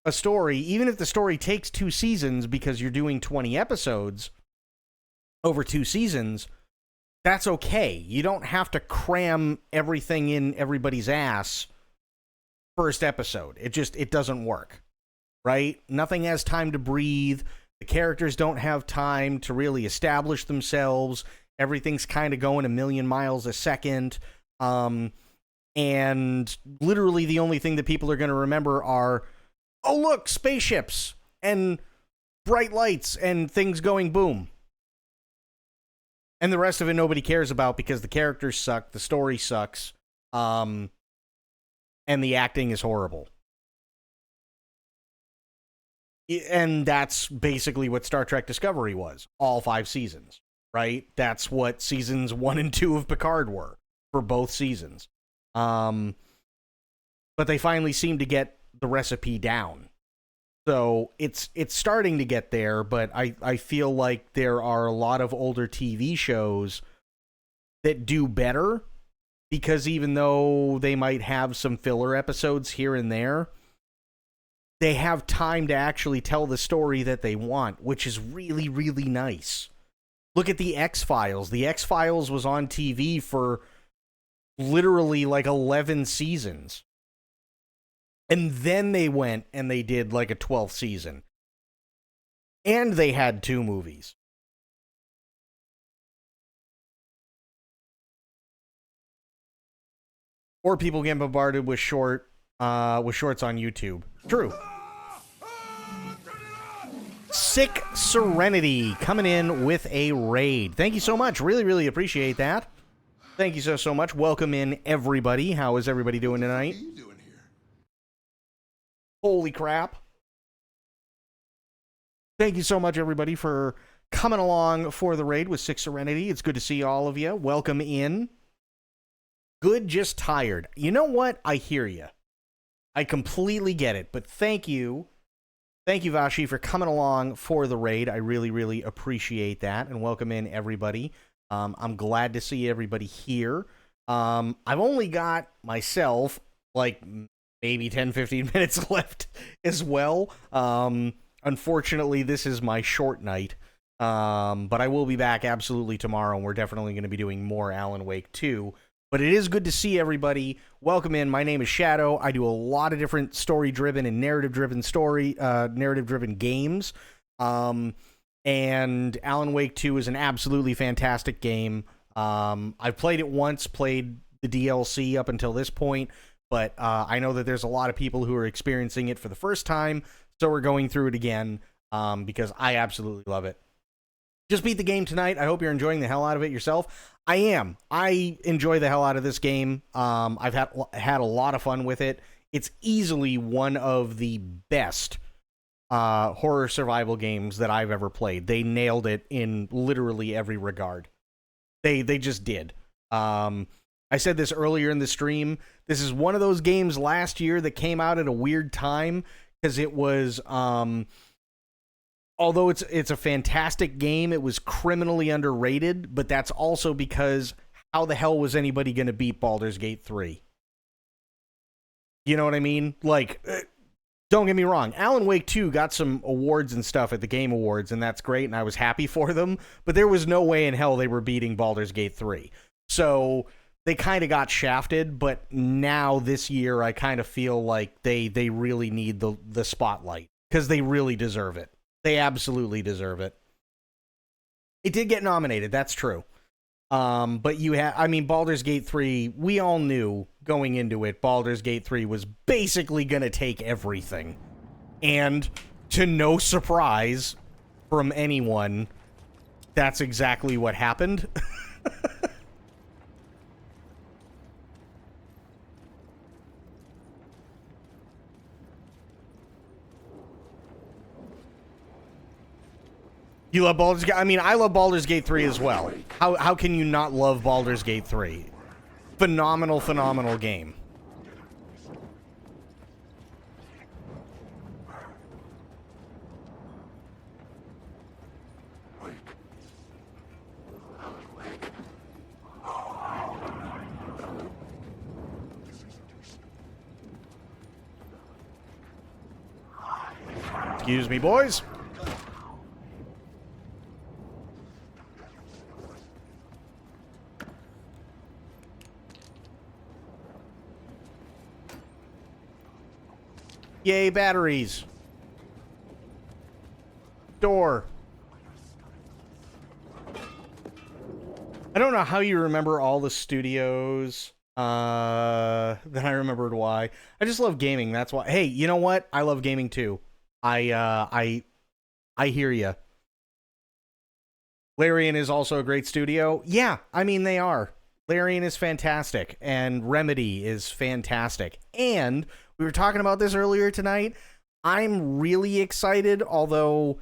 a story, even if the story takes 2 seasons because you're doing 20 episodes over 2 seasons, that's okay. You don't have to cram everything in everybody's ass first episode. It doesn't work, right? Nothing has time to breathe. The characters don't have time to really establish themselves. Everything's kind of going a million miles a second. And literally the only thing that people are going to remember are, oh, look, spaceships and bright lights and things going boom. And the rest of it nobody cares about because the characters suck, the story sucks, and the acting is horrible. And that's basically what Star Trek Discovery was, all 5 seasons, right? That's what seasons 1 and 2 of Picard were for both seasons. But they finally seem to get the recipe down. So it's starting to get there, but I feel like there are a lot of older TV shows that do better because even though they might have some filler episodes here and there, they have time to actually tell the story that they want, which is really, really nice. Look at the X-Files. The X-Files was on TV for literally like 11 seasons. And then they went and they did like a 12th season. And they had 2 movies. Or people get bombarded with shorts on YouTube. True. Sick Serenity coming in with a raid. Thank you so much. Really, really appreciate that. Thank you so much. Welcome in, everybody. How is everybody doing tonight? What are you doing here? Holy crap. Thank you so much, everybody, for coming along for the raid with Sick Serenity. It's good to see all of you. Welcome in. Good, just tired. You know what? I hear you. I completely get it, but thank you. Thank you, Vashi, for coming along for the raid. I really, really appreciate that, and welcome in, everybody. I'm glad to see everybody here. I've only got myself, like, maybe 10, 15 minutes left as well. Unfortunately, this is my short night, but I will be back absolutely tomorrow, and we're definitely going to be doing more Alan Wake 2. But it is good to see everybody. Welcome in. My name is Shadow. I do a lot of different story-driven and narrative-driven games. And Alan Wake 2 is an absolutely fantastic game. I've played it once, played the DLC up until this point, but I know that there's a lot of people who are experiencing it for the first time, so we're going through it again because I absolutely love it. Just beat the game tonight. I hope you're enjoying the hell out of it yourself. I am. I enjoy the hell out of this game. I've had a lot of fun with it. It's easily one of the best horror survival games that I've ever played. They nailed it in literally every regard. They just did. I said this earlier in the stream. This is one of those games last year that came out at a weird time because it was, although it's a fantastic game, it was criminally underrated, but that's also because how the hell was anybody going to beat Baldur's Gate 3? You know what I mean? Like, don't get me wrong, Alan Wake 2 got some awards and stuff at the Game Awards, and that's great, and I was happy for them, but there was no way in hell they were beating Baldur's Gate 3. So they kind of got shafted, but now this year I kind of feel like they really need the spotlight, because they really deserve it. They absolutely deserve it. It did get nominated, that's true. But Baldur's Gate 3, we all knew going into it, Baldur's Gate 3 was basically going to take everything. And to no surprise from anyone, that's exactly what happened. You love Baldur's Gate? I mean, I love Baldur's Gate 3 as well. How can you not love Baldur's Gate 3? Phenomenal game. Excuse me, boys. Yay, batteries. Door. I don't know how you remember all the studios. Then I remembered why. I just love gaming, that's why. Hey, you know what? I love gaming too. I hear ya. Larian is also a great studio. Yeah, I mean, they are. Larian is fantastic, and Remedy is fantastic. And we were talking about this earlier tonight. I'm really excited, although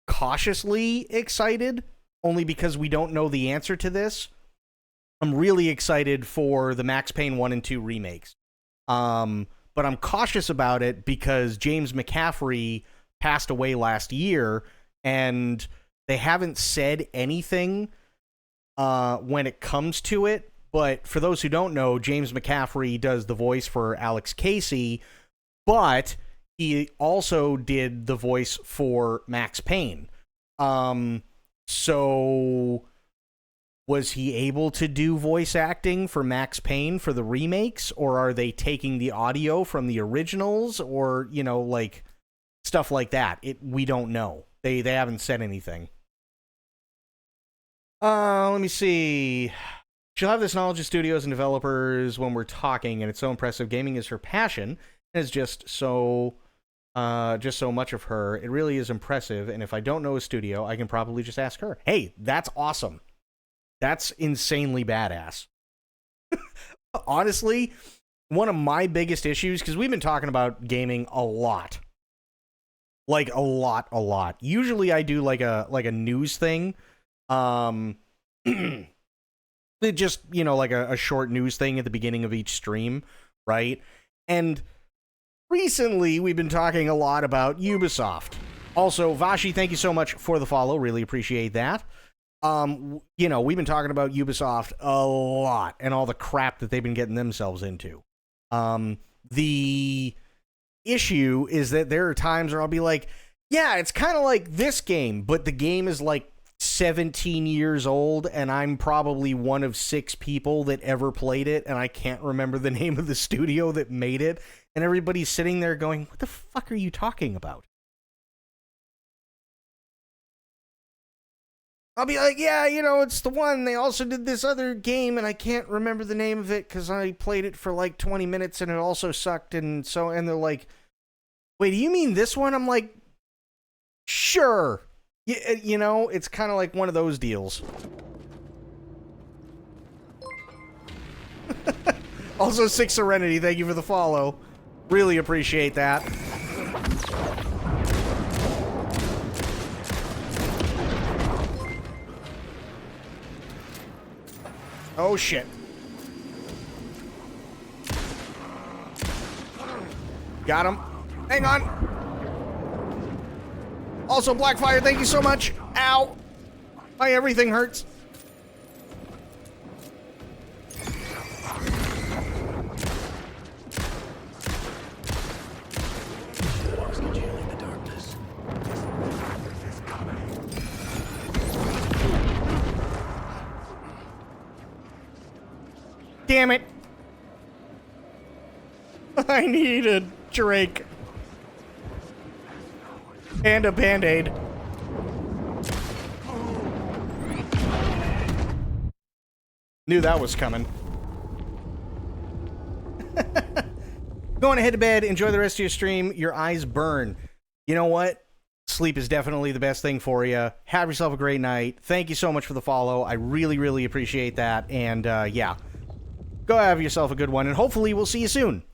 cautiously excited, only because we don't know the answer to this. I'm really excited for the Max Payne 1 and 2 remakes. But I'm cautious about it because James McCaffrey passed away last year, and they haven't said anything when it comes to it. But for those who don't know, James McCaffrey does the voice for Alex Casey, but he also did the voice for Max Payne. So was he able to do voice acting for Max Payne for the remakes, or are they taking the audio from the originals, or, you know, like stuff like that? We don't know. They haven't said anything. Let me see. She'll have this knowledge of studios and developers when we're talking, and it's so impressive. Gaming is her passion, and it's just so much of her. It really is impressive, and if I don't know a studio, I can probably just ask her. Hey, that's awesome. That's insanely badass. Honestly, one of my biggest issues, because we've been talking about gaming a lot. Like, a lot. Usually I do like a news thing. Just, you know, like a short news thing at the beginning of each stream, right? And recently, we've been talking a lot about Ubisoft. Also, Vashi, thank you so much for the follow. Really appreciate that. You know, we've been talking about Ubisoft a lot and all the crap that they've been getting themselves into. The issue is that there are times where I'll be like, yeah, it's kind of like this game, but the game is like 17 years old, and I'm probably one of 6 people that ever played it, and I can't remember the name of the studio that made it, and everybody's sitting there going, what the fuck are you talking about? I'll be like, yeah, you know, it's the one. They also did this other game, and I can't remember the name of it because I played it for like 20 minutes, and it also sucked, and they're like, wait, do you mean this one? I'm like, sure. You know, it's kind of like one of those deals. Also, Six Serenity, thank you for the follow. Really appreciate that. Oh, shit. Got him. Hang on. Also, Blackfire, thank you so much. Ow. My everything hurts. Damn it. I need a Drake. And a Band-Aid. Knew that was coming. Going to head to bed. Enjoy the rest of your stream. Your eyes burn. You know what? Sleep is definitely the best thing for you. Have yourself a great night. Thank you so much for the follow. I really, really appreciate that. And, yeah. Go have yourself a good one. And hopefully we'll see you soon.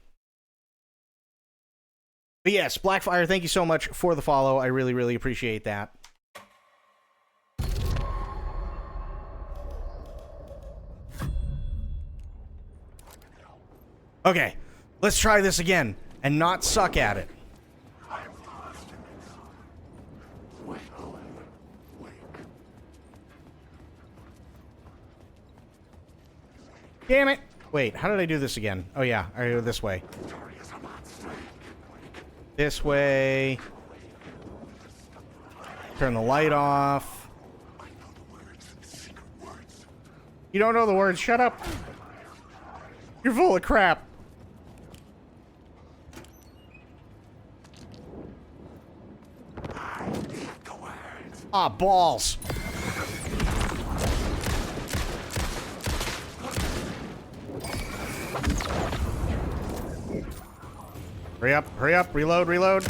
But yes, Blackfire, thank you so much for the follow. I really, really appreciate that. Okay, let's try this again and not suck at it. Damn it. Wait, how did I do this again? Oh yeah, I go this way. This way. Turn the light off. You don't know the words, shut up. You're full of crap. Ah, balls. Hurry up, reload, reload.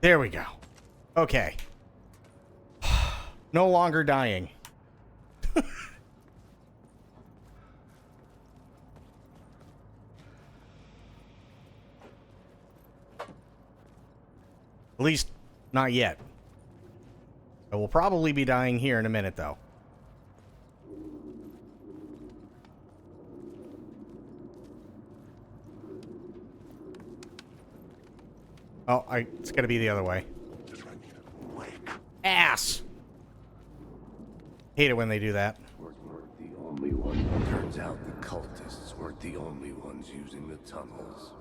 There we go. Okay. No longer dying. At least, not yet. I will probably be dying here in a minute, though. Oh, it's gonna be the other way. Ass! Hate it when they do that. Weren't the only one. Turns out the cultists weren't the only ones using the tunnels.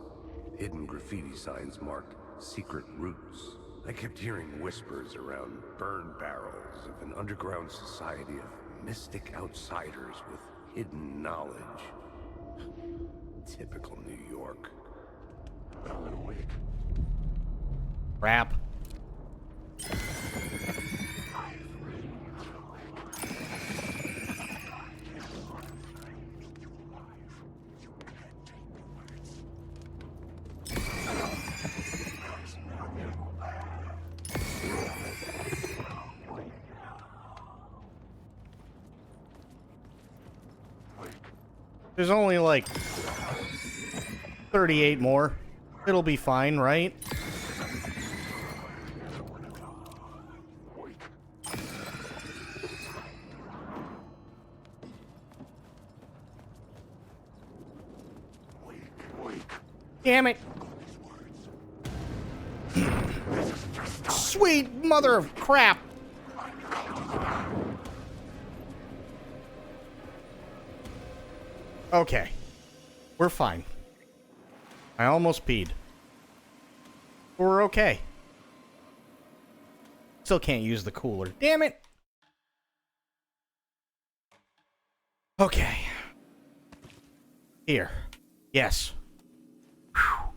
Hidden graffiti signs marked secret routes. I kept hearing whispers around burn barrels of an underground society of mystic outsiders with hidden knowledge. Typical New York. Alan Wake. Crap. There's only like 38 more. It'll be fine, right? Damn it. Sweet mother of crap. Okay. We're fine. I almost peed. We're okay. Still can't use the cooler. Damn it. Okay. Here. Yes. Whew.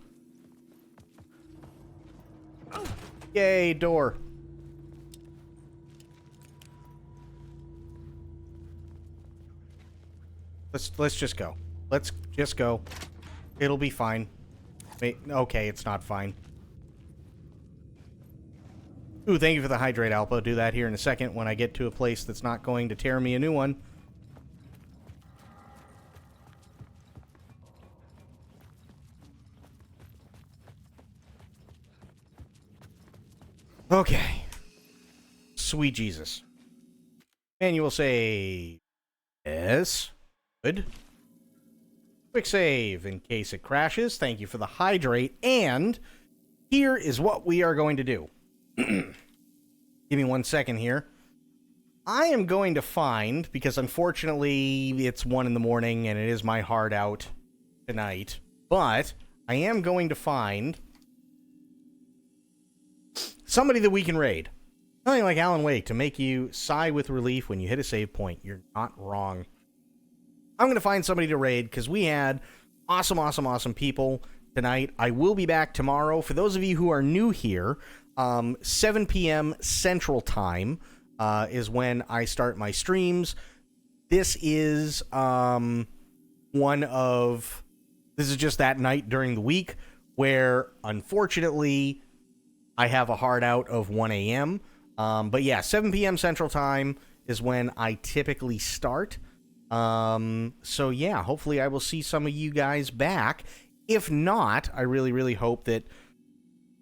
Yay, door. Let's just go. Let's just go. It'll be fine. Wait, okay, it's not fine. Ooh, thank you for the hydrate, Alpha. Do that here in a second when I get to a place that's not going to tear me a new one. Okay. Sweet Jesus. Manual save. Yes. Good. Quick save in case it crashes. Thank you for the hydrate. And here is what we are going to do. Give me 1 second here. I am going to find, because unfortunately it's 1 in the morning and it is my heart out tonight, but I am going to find somebody that we can raid. Something like Alan Wake to make you sigh with relief when you hit a save point. You're not wrong. I'm going to find somebody to raid because we had awesome people tonight. I will be back tomorrow. For those of you who are new here, 7 p.m. Central Time is when I start my streams. This is this is just that night during the week where, unfortunately, I have a hard out of 1 a.m. But yeah, 7 p.m. Central Time is when I typically start. So yeah, hopefully I will see some of you guys back. If not, I really hope that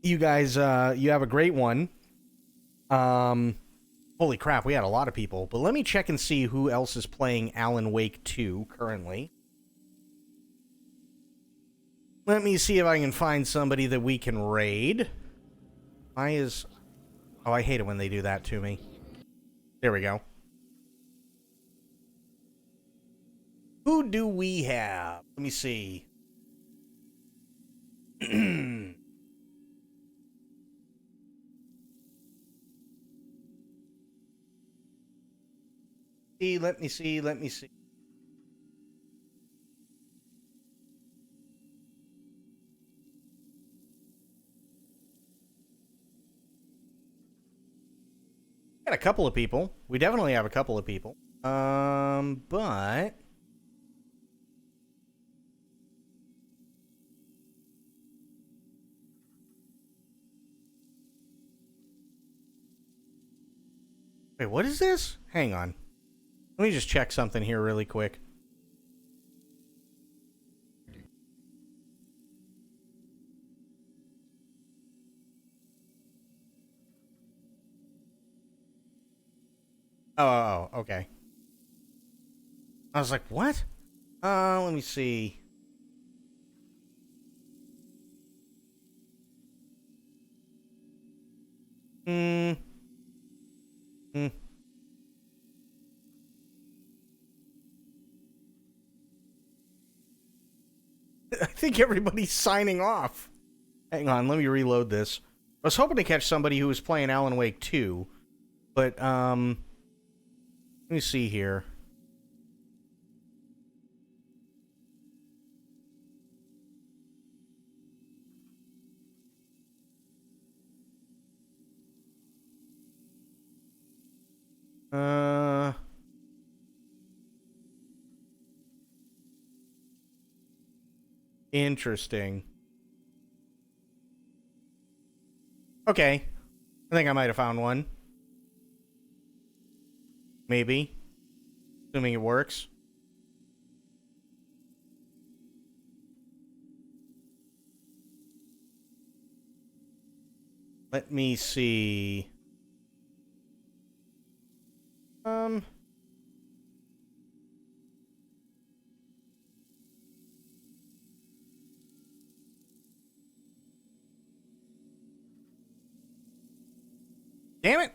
you guys, you have a great one. Holy crap, we had a lot of people. But let me check and see who else is playing Alan Wake 2 currently. Let me see if I can find somebody that we can raid. Oh, I hate it when they do that to me. There we go. Who do we have? Let me see. Let me see. Got a couple of people. We definitely have a couple of people. But wait, what is this? Hang on. Let me just check something here really quick. Oh, okay. I was like, what? Let me see. I think everybody's signing off. Hang on, let me reload this. I was hoping to catch somebody who was playing Alan Wake 2, but, let me see here. Interesting. Okay. I think I might have found one. Maybe. Assuming it works. Let me see. Damn it!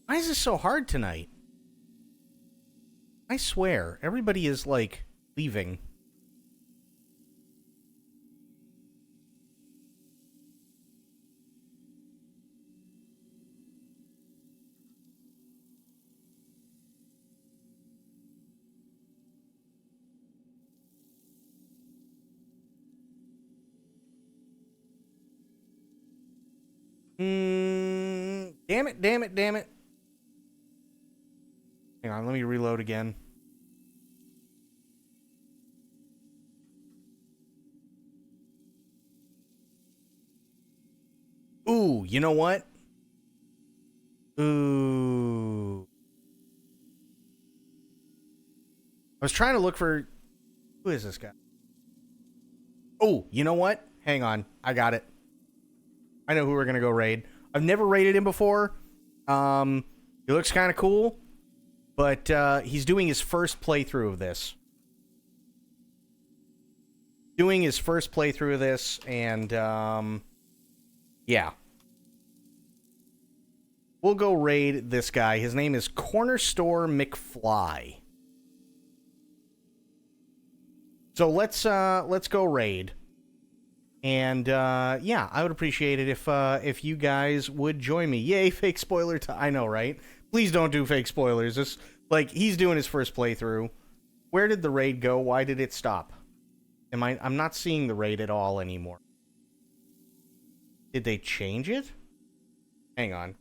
Why is this so hard tonight? I swear, everybody is, like, leaving. Damn it. Hang on, let me reload again. Ooh, you know what? Ooh. I was trying to look for... Who is this guy? Oh, you know what? Hang on. I got it. I know who we're going to go raid. I've never raided him before. He looks kind of cool, but he's doing his first playthrough of this. And yeah. We'll go raid this guy. His name is Corner Store McFly. So let's go raid. And yeah, I would appreciate it if you guys would join me. Yay, fake spoiler time. I know, right? Please don't do fake spoilers. This, like, he's doing his first playthrough. Where did the raid go? Why did it stop? I'm not seeing the raid at all anymore. Did they change it? Hang on.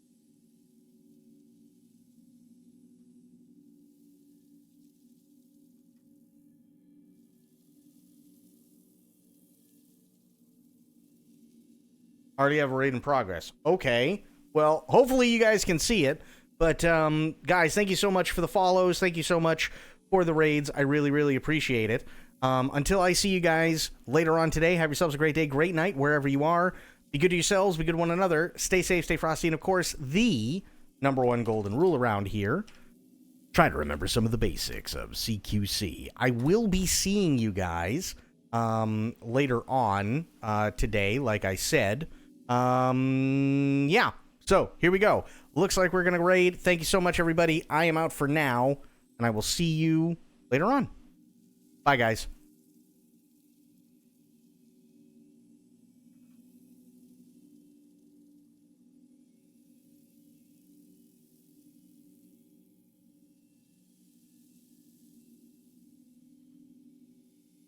Already have a raid in progress. Okay. Well, hopefully you guys can see it. But, guys, thank you so much for the follows. Thank you so much for the raids. I really, really appreciate it. Until I see you guys later on today, have yourselves a great day, great night, wherever you are. Be good to yourselves, be good to one another. Stay safe, stay frosty, and, of course, the #1 golden rule around here. Try to remember some of the basics of CQC. I will be seeing you guys later on today, like I said. Yeah, so here we go. Looks like we're gonna raid. Thank you so much, everybody. I am out for now, and I will see you later on. Bye, guys.